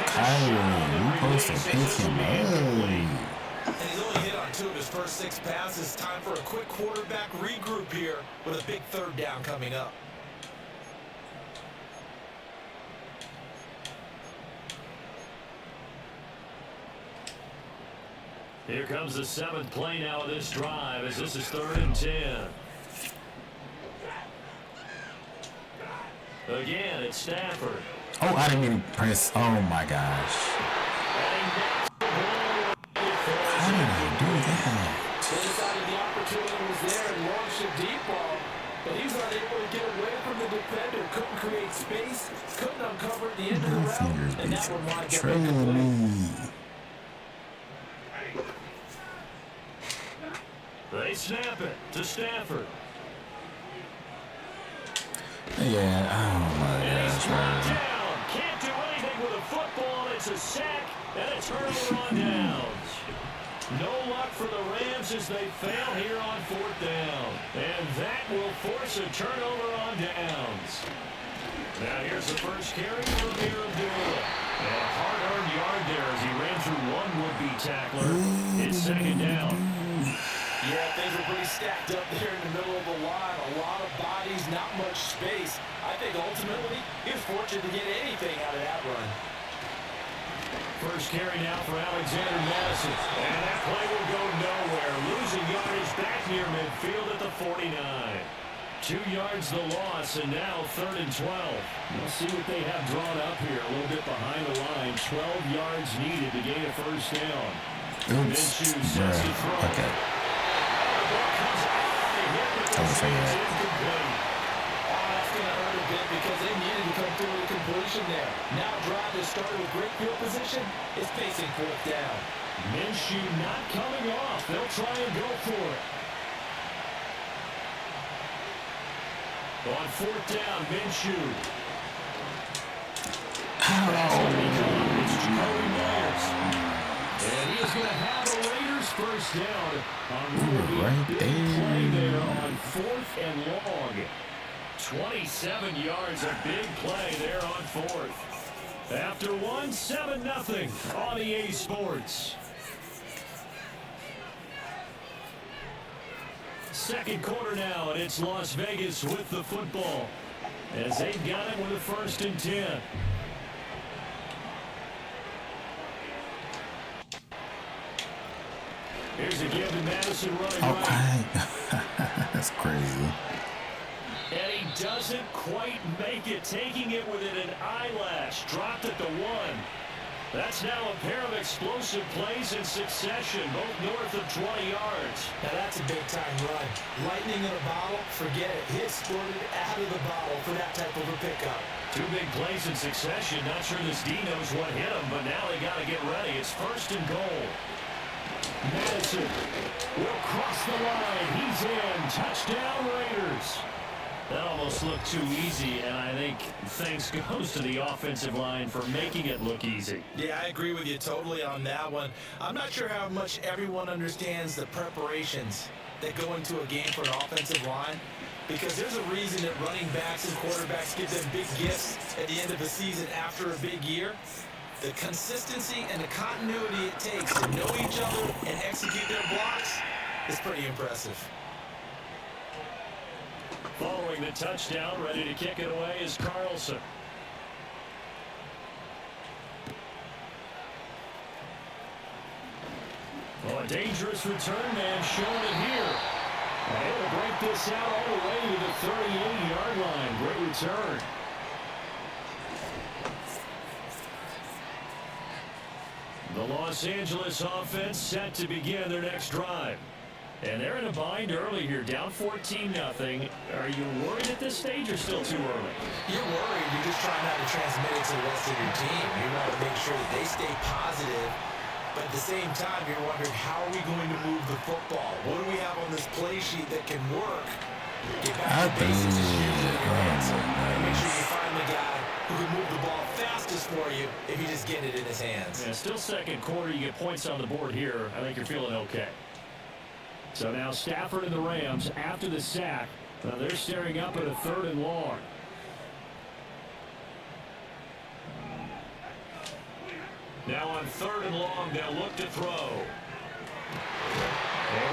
Tyler, you supposed to pick him up. And he's only hit on 2 of his first 6 passes. Time for a quick quarterback regroup here with a big 3rd down coming up. Here comes the 7th play now of this drive as this is 3rd and 10. Again, it's Stafford. Oh, I didn't mean to press. Oh my gosh. physical defender, couldn't create space, couldn't uncover the end of the route, and that one winds up Trailing incomplete. me. They snap it to Stafford. Yeah, oh my And he's gosh, brought man. down. Can't do anything with a football. It's a sack and a turnover on downs. No luck for the Rams as they fail here on 4th down. And that will force a turnover on downs. Now here's the first carry for Amir Abdullah. And a hard-earned yard there as he ran through one would-be tackler. It's 2nd down. Yeah, things are pretty stacked up there in the middle of the line. A lot of bodies, not much space. I think ultimately he was fortunate to get anything out of that run. First carry now for Alexander Madison. And that play will go nowhere. Losing yardage back near midfield at the 49. 2 yards the loss, and now 3rd and 12. We'll see what they have drawn up here. A little bit behind the line. 12 yards needed to gain a first down. Oops. Bruh. Okay. I was saying that. That's going to hurt a bit because they needed to come through with a completion there. Now drive that started with great field position is facing 4th down. Minshew not coming off. They'll try and go for it. On 4th down, Minshew. It's Jacoby Myers. And he is going to have a Raiders first down on right big play there on 4th and long. 27 yards, a big play there on 4th. After 1, 7-0 on EA Sports. Second quarter now, and it's Las Vegas with the football as they've got it with a 1st and 10. Here's a give to Madison running right. That's crazy. And he doesn't quite make it, taking it within an eyelash. Dropped at the 1. That's now a pair of explosive plays in succession, both north of 20 yards. Now that's a big-time run. Lightning in a bottle, forget it. He exploded out of the bottle for that type of a pickup. 2 big plays in succession. Not sure this D knows what hit him, but now they got to get ready. It's 1st and goal. Madison will cross the line. He's in. Touchdown, Raiders. That almost looked too easy, and I think thanks goes to the offensive line for making it look easy. Yeah, I agree with you totally on that one. I'm not sure how much everyone understands the preparations that go into a game for an offensive line, because there's a reason that running backs and quarterbacks give them big gifts at the end of the season after a big year. The consistency and the continuity it takes to know each other and execute their blocks is pretty impressive. Following the touchdown, ready to kick it away is Carlson. Oh, a dangerous return man showing it here. And able to break this out all the way to the 38-yard line. Great return. The Los Angeles offense set to begin their next drive. And they're in a bind early here, down 14-0. Are you worried at this stage or still too early? You're worried. You're just trying not to transmit it to the rest of your team. You want to make sure that they stay positive. But at the same time, you're wondering, how are we going to move the football? What do we have on this play sheet that can work? Get back to basics is usually your answer. And make sure you find the guy who can move the ball fastest for you if you just get it in his hands. Yeah, still second quarter. You get points on the board here. I think you're feeling okay. So now Stafford and the Rams after the sack. Now they're staring up at a 3rd and long. Now on 3rd and long, they'll look to throw. They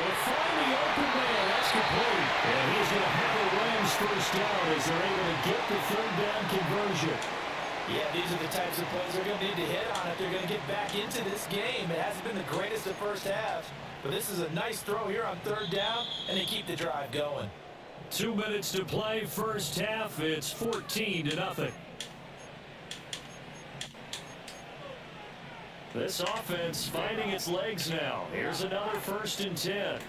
will find the open man. That's complete. And he's going to have the Rams first down as they're able to get the 3rd down conversion. Yeah, these are the types of plays they're going to need to hit on if they're going to get back into this game. It hasn't been the greatest of first halves, but this is a nice throw here on 3rd down, and they keep the drive going. 2 minutes to play first half. It's 14-0. This offense finding its legs now. Here's another 1st and 10.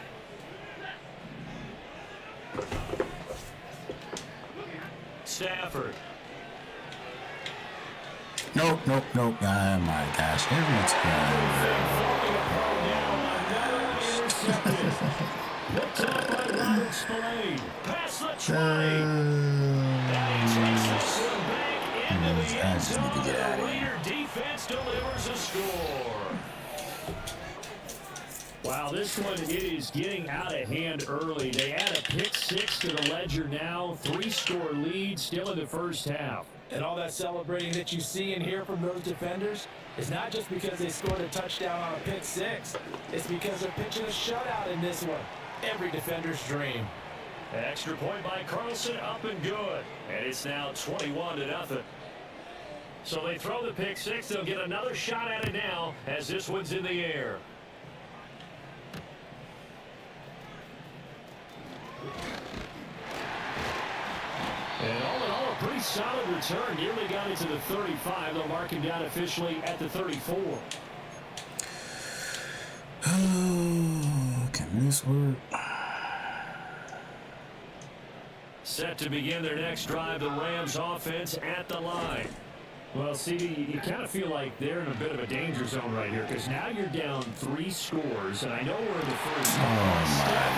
Stafford. Nope. Oh my gosh, every time. Picked up by Robert Spillane. Pass the tray. And he takes this one back into the end zone. The Raider defense delivers a score. Wow, this one, it is getting out of hand early. They add a pick 6 to the ledger now. 3-score lead still in the first half. And all that celebrating that you see and hear from those defenders is not just because they scored a touchdown on a pick 6. It's because they're pitching a shutout in this one. Every defender's dream. Extra point by Carlson, up and good. And it's now 21-0. So they throw the pick 6. They'll get another shot at it now as this one's in the air. And all in all, a pretty solid return. Nearly got it to the 35. They'll mark him down officially at the 34. Oh, can this work? Set to begin their next drive, the Rams offense at the line. Well, CD, you kind of feel like they're in a bit of a danger zone right here because now you're down 3 scores, and I know we're in the first. Oh my God!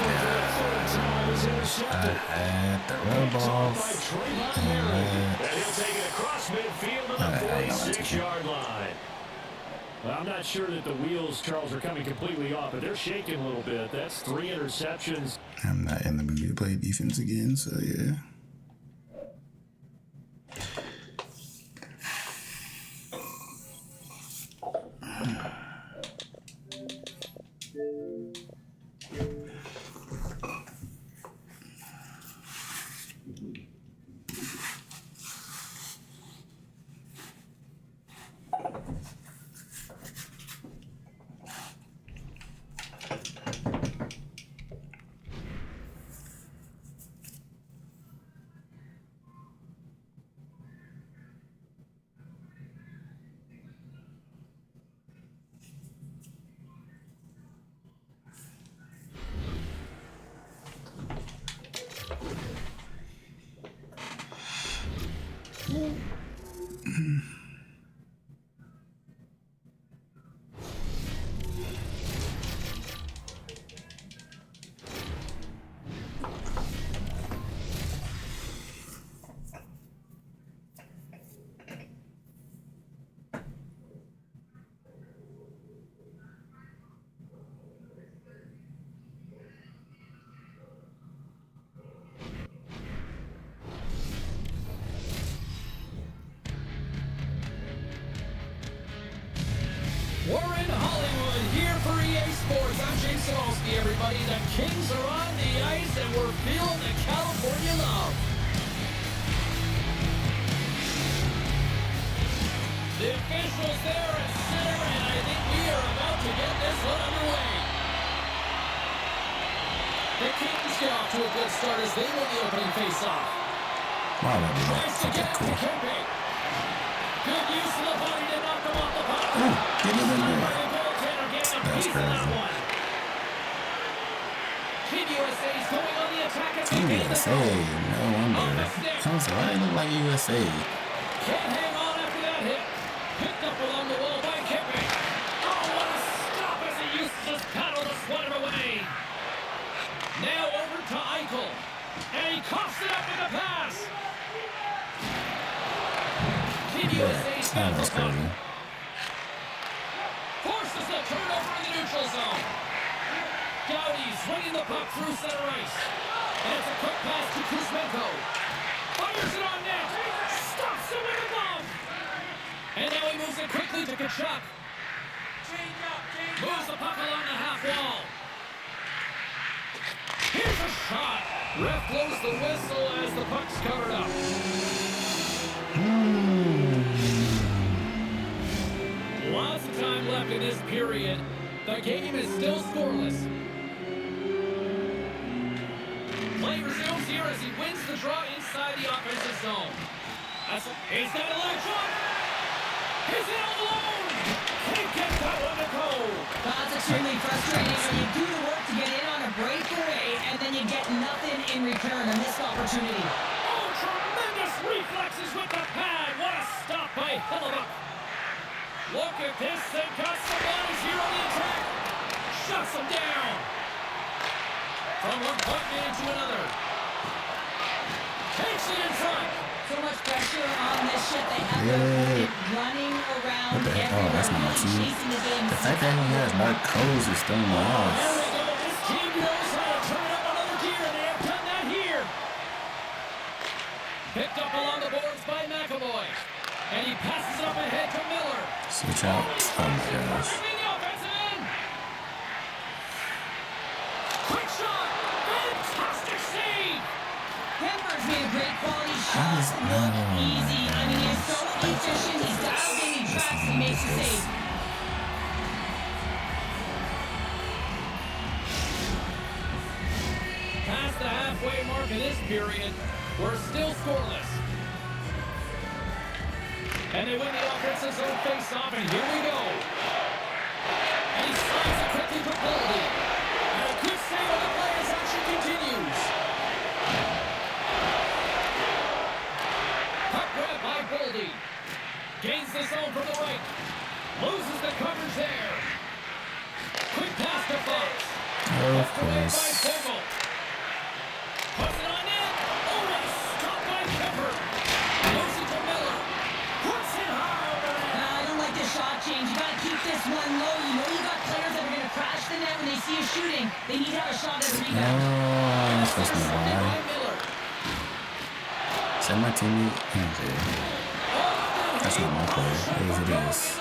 I had the rub off. And he'll take it across midfield to the 46-yard line. Well, I'm not sure that the wheels, Charles, are coming completely off, but they're shaking a little bit. That's 3 interceptions. I'm not in the mood to play defense again, so yeah. We're in Hollywood, here for EA Sports. I'm Jason Olsky, everybody. The Kings are on the ice, and we're feeling the California love. The officials there at center, and I think we are about to get this one underway. The Kings get off to a good start as they win the opening faceoff. Wow, that was Okay, cool. Good use of the body to knock him off the puck. Ooh, get it in there. That's crazy. Team USA is going on the attack at Team USA, no wonder. I was like, why they look like USA? Can't hang on after that hit. Picked up along the wall by Kipping. Oh, what a stop as he used to just paddle the sweater away. Now over to Eichel. And he coughs it up with a pass. Team USA's got the puck. Forces the turnover in the neutral zone. Gowdy swinging the puck through center ice. And it's a quick pass to Kuzmenko. Fires it on net. Stops it with a glove. And now he moves it quickly to Kachuk. Moves the puck along the half wall. Here's a shot. Ref blows the whistle as the puck's covered up. Lots of time left in this period. The game is still scoreless. Play resumes here as he wins the draw inside the offensive zone. He's got a leg shot. He's in alone. Can't get that one to go. That's extremely frustrating when you do the work to get in on a breakaway and then you get nothing in return. A missed opportunity. Oh, tremendous Reflexes with the pad. What a stop by Hellebuck. Look at this. They've got some bodies here on the attack. Shuts them down. From one point man to another. Takes it in front. So much pressure on this shit. They have their opponent running around everywhere. Oh, that's not my team. Chasing the game. The fact that he has narcosis is throwing me off. There we go. This team knows how to turn up another gear, and they have done that here. Picked up along the boards by McAvoy. And he passes it up ahead to Miller. Switch out. Oh my gosh. Quick shot. Fantastic save. Kemper's made a great quality shot. Look easy. I mean, he's so efficient. He's dialed in. He tracks. He makes the save. Past the halfway mark of this period, we're still scoreless. And they win the offensive zone face-off, and here we go. And he slides it quickly for Boldy. And a good save on the play as action continues. Puck grab by Boldy. Gains the zone from the right. Loses the coverage there. Quick pass to Fox. Left away by Vogel. Puts it on in. Oh, what a stop by Kemper. Moves it to Miller. Puts it high over the net. I don't like this shot change. You gotta keep this one low. You know you got players that are gonna crash the net when they see you shooting. They need to have a shot at a rebound. Oh, that's not why. Is that my teammate? Okay. That's not my player. It is.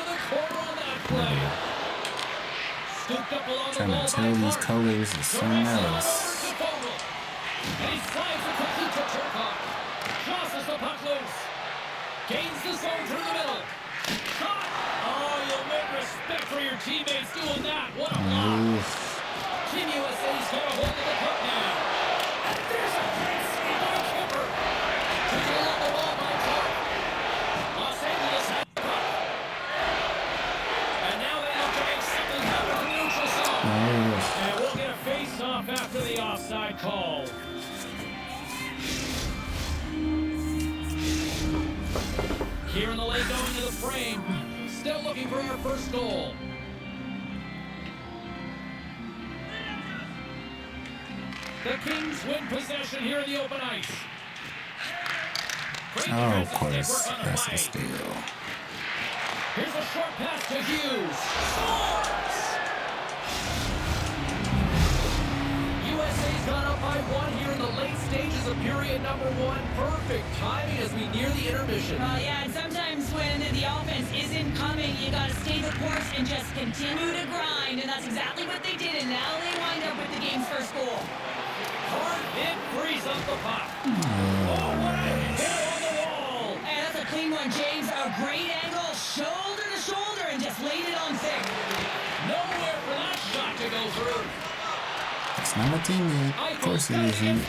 Trying to tell these colors is something else. And he slides it quickly to Turcotte. Crosses the puck loose. Gains the zone through the middle. Shot! Oh, you'll win respect for your teammates doing that. What a block. Team USA's got a hold of the puck now. And there's a great save by Kemper. Taken along the wall by Clark. Los Angeles has the puck. And now they look to make something happen in the neutral zone. And we'll get a face-off after the offside call. Here in the lane going to the frame. Still looking for our first goal. The Kings win possession here in the open ice. Great Oh, of course. That's a steal. Here's a short pass to Hughes. Scores! USA's gone up by one here in the late stages of period number one. Perfect timing as we near the intermission. Yeah, and sometimes when the offense isn't coming, you gotta stay the course and just continue to grind, and that's exactly what they did, and now they wind up with the game's first goal. Hard hit, frees up the puck. Oh, what a hit on the wall. And that's a clean one, James. A great angle, shoulder to shoulder, and just laid it on thick. Nowhere for that shot to go through. It's not my teammate. Of course it isn't.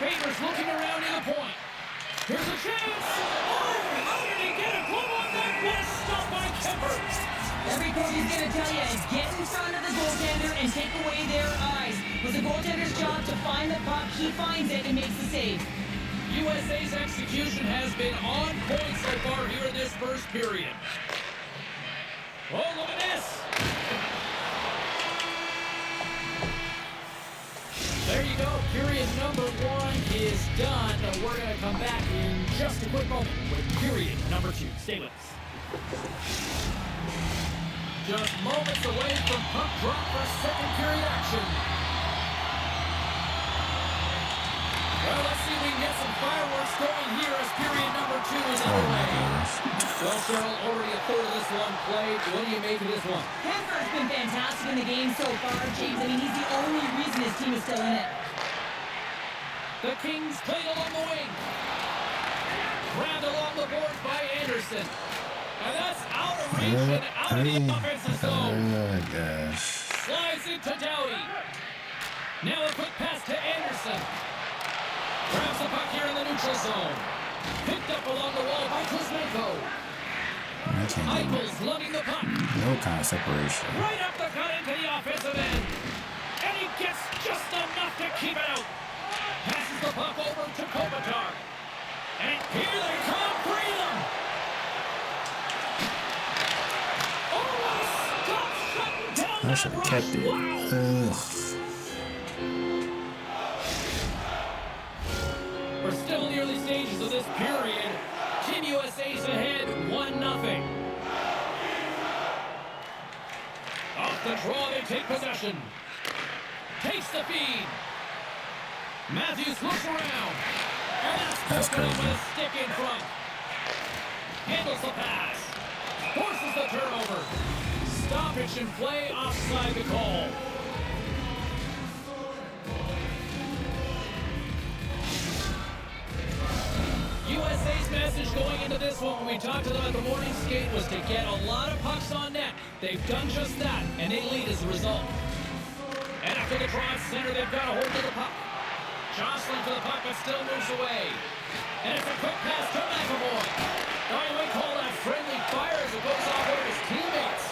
Favors looking around in the point. Here's a chance. Oh, how did he get a glove on that? What a stop by Kemper. Every coach is going to tell you, get in front of the goaltender and take away their eyes. It was the goaltender's job to find the puck. He finds it and makes the save. USA's execution has been on point so far here in this first period. Oh, look at this. There you go. Period number one is done. We're going to come back in just a quick moment with period number two. Stay with us. Just moments away from puck drop for second period action. Well, let's see if we can get some fireworks going here as period number two is underway. Well, Cheryl, already a third of this one played. What do you make of this one? Kemper's been fantastic in the game so far, James. I mean, he's the only reason his team is still in it. The Kings played along the wing. Grabbed along the boards by Anderson. And that's out of reach and out of the offensive zone. Oh, gosh. Slides it to Doughty. Now a quick pass to Anderson. Grabs the puck here in the neutral zone. Picked up along the wall by Kuzmenko. Eichel's lugging the puck. No kind of separation. Right up the cut into the offensive end. And he gets just enough to keep it out. Passes the puck over to Kopitar. And here they come, three of them. Oh, stop shutting down I should have kept it. We're still in the early stages of this period. Team USA's ahead 1-0. Off the draw, they take possession. Takes the feed. Matthews looks around. And that's broken up with a stick in front. Handles the pass. Forces the turnover. Stoppage in play, offside the call. USA's message going into this one when we talked to them at the morning skate was to get a lot of pucks on net. They've done just that, and they lead as a result. And after the draw at center, they've got a hold of the puck. Jostling for the puck, but still moves away. And it's a quick pass to McAvoy. Now you might call that friendly fire as it goes off over his teammates.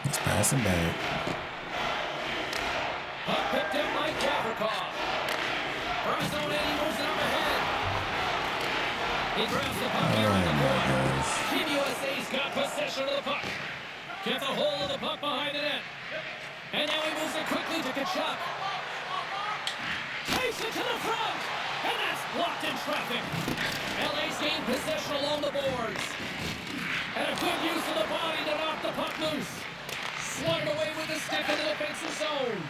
It's passing back. Puck picked up by Gavrikov. From his own end, he moves it up ahead. He grabs the puck here on the board. Team USA's got possession of the puck. Gets a hold of the puck behind the net. And now he moves it quickly to Kachuk. Takes it to the front. And that's blocked in traffic. LA's gained possession along the boards. And a good use of the body to knock the puck loose. Swatted away with the stick in the defensive zone.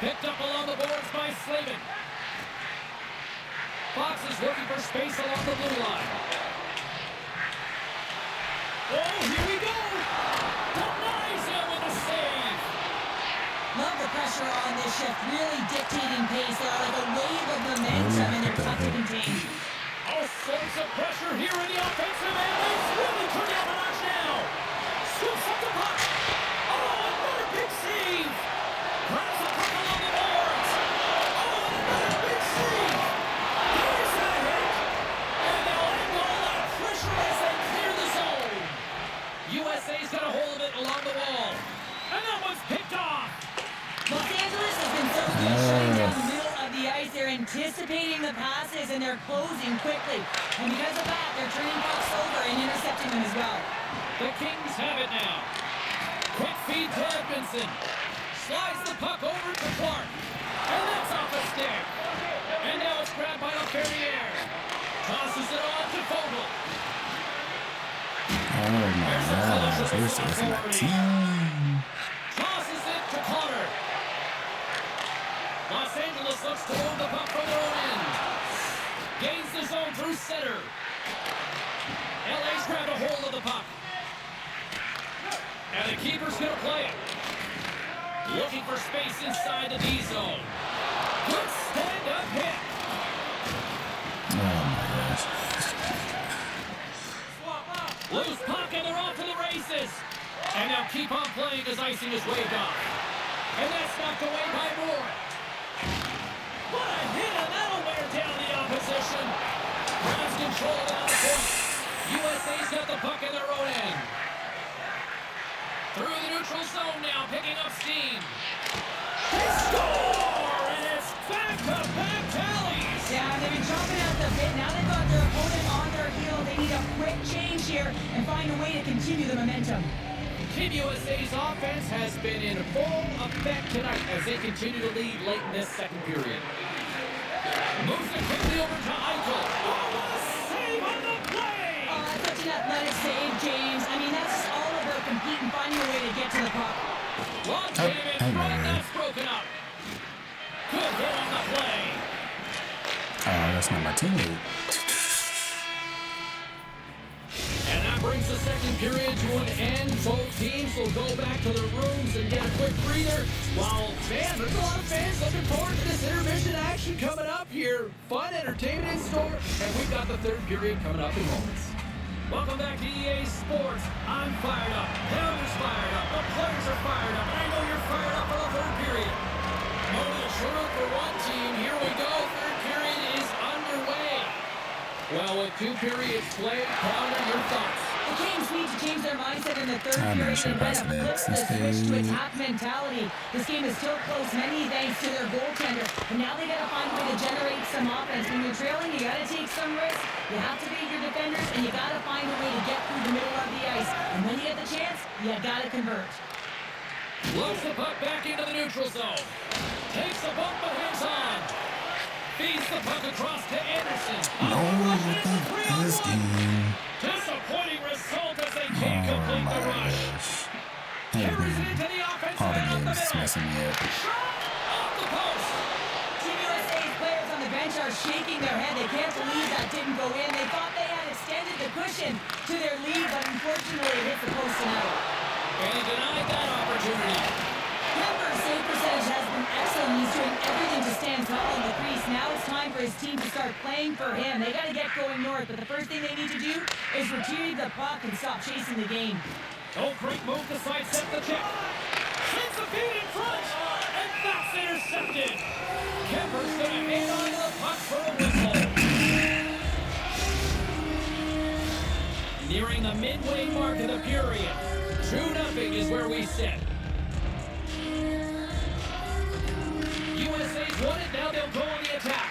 Picked up along the boards by Slavin. Fox is looking for space along the blue line. Oh, here we go! Denies him with a save! Love the pressure on this shift, really dictating pace. They're like a wave of momentum, and they're tough to contain. All sorts of pressure here in the offensive end. It's really turning up a notch now. Scoops up the puck. Oh, another big save! Grabs the puck along the boards. Oh, another big save! Here's the hit! And they'll end all that pressure as they clear the zone. USA's got a hold of it along the wall. And that one's picked off. Los Angeles has been so good shutting down the middle of the ice. They're anticipating the passes, and they're closing quickly. And because of that, they're turning pucks over and intercepting them as well. The Kings have it now. Quick feed to Edmondson. Slides the puck over to Clark. And that's off a stick. And now it's grabbed by Laferriere. Tosses it on to Vogel. Oh my gosh, this is my team. Tosses it to Connor. Los Angeles looks to move the puck from their own end. Gains the zone through center. LA's grabbed a hold of the puck. And the keeper's going to play it. Looking for space inside the D zone. Good stand-up hit. Oh my gosh. Loose puck, and they're off to the races. And now keep on playing as icing is waved off. And that's knocked away by Moore. What a hit, and that'll wear down the opposition. Grabs control down the point. USA's got the puck in their own end. Through the neutral zone now, picking up steam. They score! And it's back-to-back tallies! Yeah, they've been chomping at the bit. Now they've got their opponent on their heel. They need a quick change here and find a way to continue the momentum. Team USA's offense has been in full effect tonight as they continue to lead late in this second period. Moves it quickly over to Eichel. Oh, what a save on the play! Such an athletic save, James. I mean, that's just all about competing, finding a way to get to the puck. Long game in front, that's broken up. Good hit on the play. Oh, that's not my teammate. And that brings the second period to an end. Both teams will go back to their rooms and get a quick breather. While fans, there's a lot of fans looking forward to this intermission action coming up here. Fun entertainment in store. And we've got the third period coming up in moments. Welcome back to EA Sports. I'm fired up. Pounders fired up. The players are fired up. And I know you're fired up for the third period. Moment of truth for one team. Here we go. Third period is underway. Well, with 2 periods played, Pounder, your thoughts? The Kings need to change their mindset in the third I'm not period sure and then past flip next. the switch to attack mentality. This game is still close, many thanks to their goaltender. And now they got to find a way to generate some offense. When you're trailing, you got to take some risks. You have to beat your defenders, and you got to find a way to get through the middle of the ice. And when you get the chance, you got to convert. Loads the puck back into the neutral zone. Takes the bump but hangs on. Feeds the puck across to Anderson. No, this game. Disappointing result as they can't complete the rush. Carries it into the offense. All the games is messing me up. Off the post. Team USA's players on the bench are shaking their head. They can't believe that didn't go in. They thought they had extended the cushion to their lead, but unfortunately it hit the post tonight. And he denied that opportunity. Kemper's save percentage has been excellent. He's doing everything to stand tall in the crease. Now it's time for his team to start playing for him. They got to get going north, but the first thing they need to do is retrieve the puck and stop chasing the game. Oh, great move to sidestep the check. Sends the feed in front, and that's intercepted. Kemper's going to hang on to the puck for a whistle. Nearing the midway mark of the period. 2-0 is where we sit. USA's won it, now they'll go on the attack.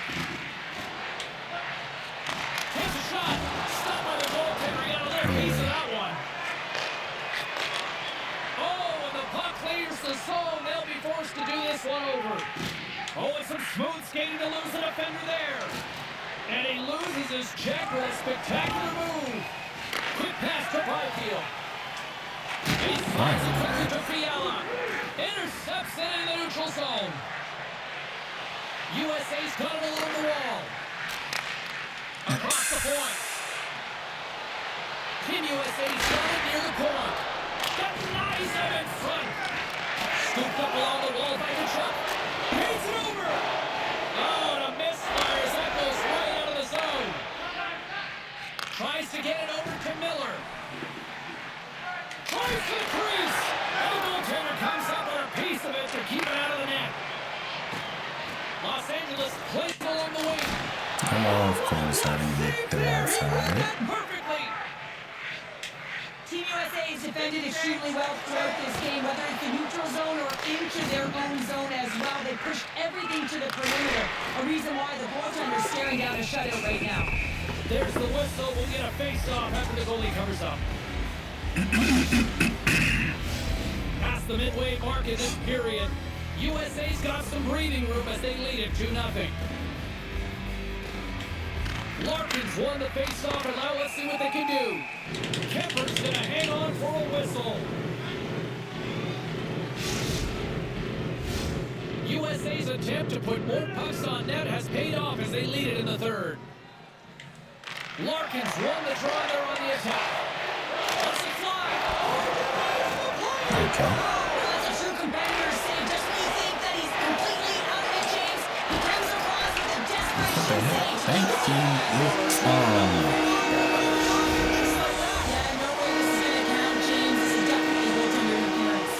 Takes a shot, stopped by the goaltender, he got a little piece of that one. Oh, and the puck clears the zone, they'll be forced to do this one over. Oh, and some smooth skating to lose the defender there. And he loses his check with a spectacular move. Quick pass to Byfield. He slides it quickly to Fiala. Intercepts it in the neutral zone. USA's got it along the wall. Across the point. Team USA's got it near the point. Denies him in front. Scooped up along the wall by Kachuk. Paints it over. Oh, and a misfire as that goes right out of the zone. Tries to get it over to Miller. Tries to the crease. And the goaltender comes up with a piece of it to keep it out of the net. Los Angeles plays along the wing. Oh, of course, I didn't get the outside. Perfectly. Team USA has defended extremely well throughout this game, whether it's the neutral zone or into their own zone as well. They pushed everything to the perimeter, a reason why the goaltender's staring down a shutout right now. There's the whistle. We'll get a face-off after the goalie covers up. Past the midway mark in this period, USA's got some breathing room as they lead it 2-0. Larkin's won the face-off, and now let's see what they can do. Kemper's gonna hang on for a whistle. USA's attempt to put more pucks on net has paid off as they lead it in the third. Larkin's won the draw, they're on the attack. Let's it fly. Okay. That's a true competitor's save. Just when you think that he's completely out of it, James, he comes across with a desperation save. Thank you. Yeah, no way this is going to count, James. This is definitely goaltender interference.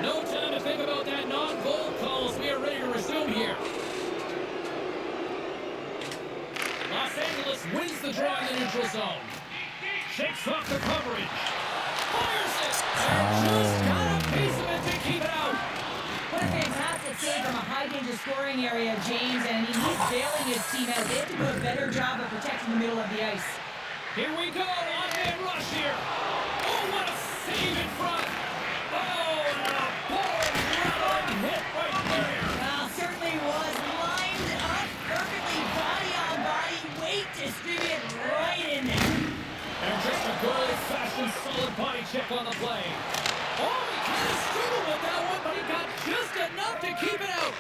No time to think about that non-goal call as we are ready to resume here. Los Angeles wins the draw in the neutral zone. Shakes off the coverage. Fires it! And just got a piece of it to keep it out. What a fantastic save from a high-danger scoring area, James, and he's bailing his team out. They have to do a better job of protecting the middle of the ice. Here we go, one-man rush here. Oh, what a save in front. Oh, and a ball-grabbing hit right there. Well, certainly was lined up perfectly, body on body, weight distributed right in there. And just a good old-fashioned solid body check on the play. Oh, he kind of struggled with that one, but he got just enough to keep it out.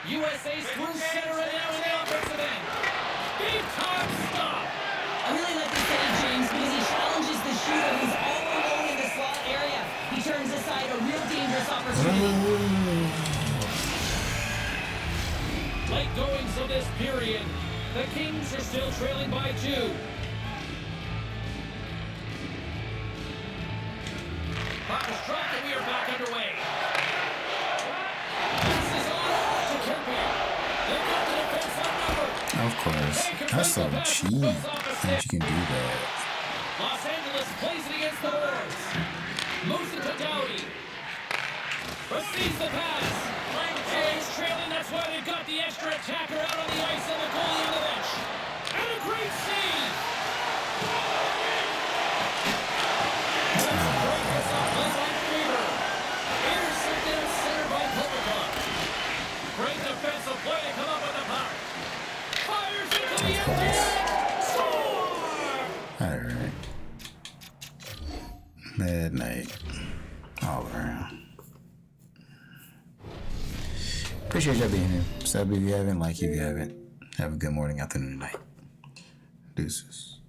USA's through center and now in the offensive end. Big time stop. I really like this save, James, because he challenges the shooter who's all alone in the slot area. He turns aside a real dangerous opportunity. Late goings of this period. The Kings are still trailing by 2. Puck is dropped and we are back underway. Pass is on to Kirkman. They've got the defense outnumbered. Of course. That's so cheap that you can do that. Los Angeles plays it against the boards. Moves it to Dowdy. Receives the pass. James trailing, that's why they've got the extra attacker out on the ice and the goalie on the bench. And a great save. That's a great pass off play by Fever. Intercepted at center by Kovalchuk. Great defensive play to come up with the puck. Fires into the empty net. Score! Alright. Bad night. All around. Appreciate y'all being here. Sub if you haven't, like if you haven't. Have a good morning, afternoon, night. Deuces.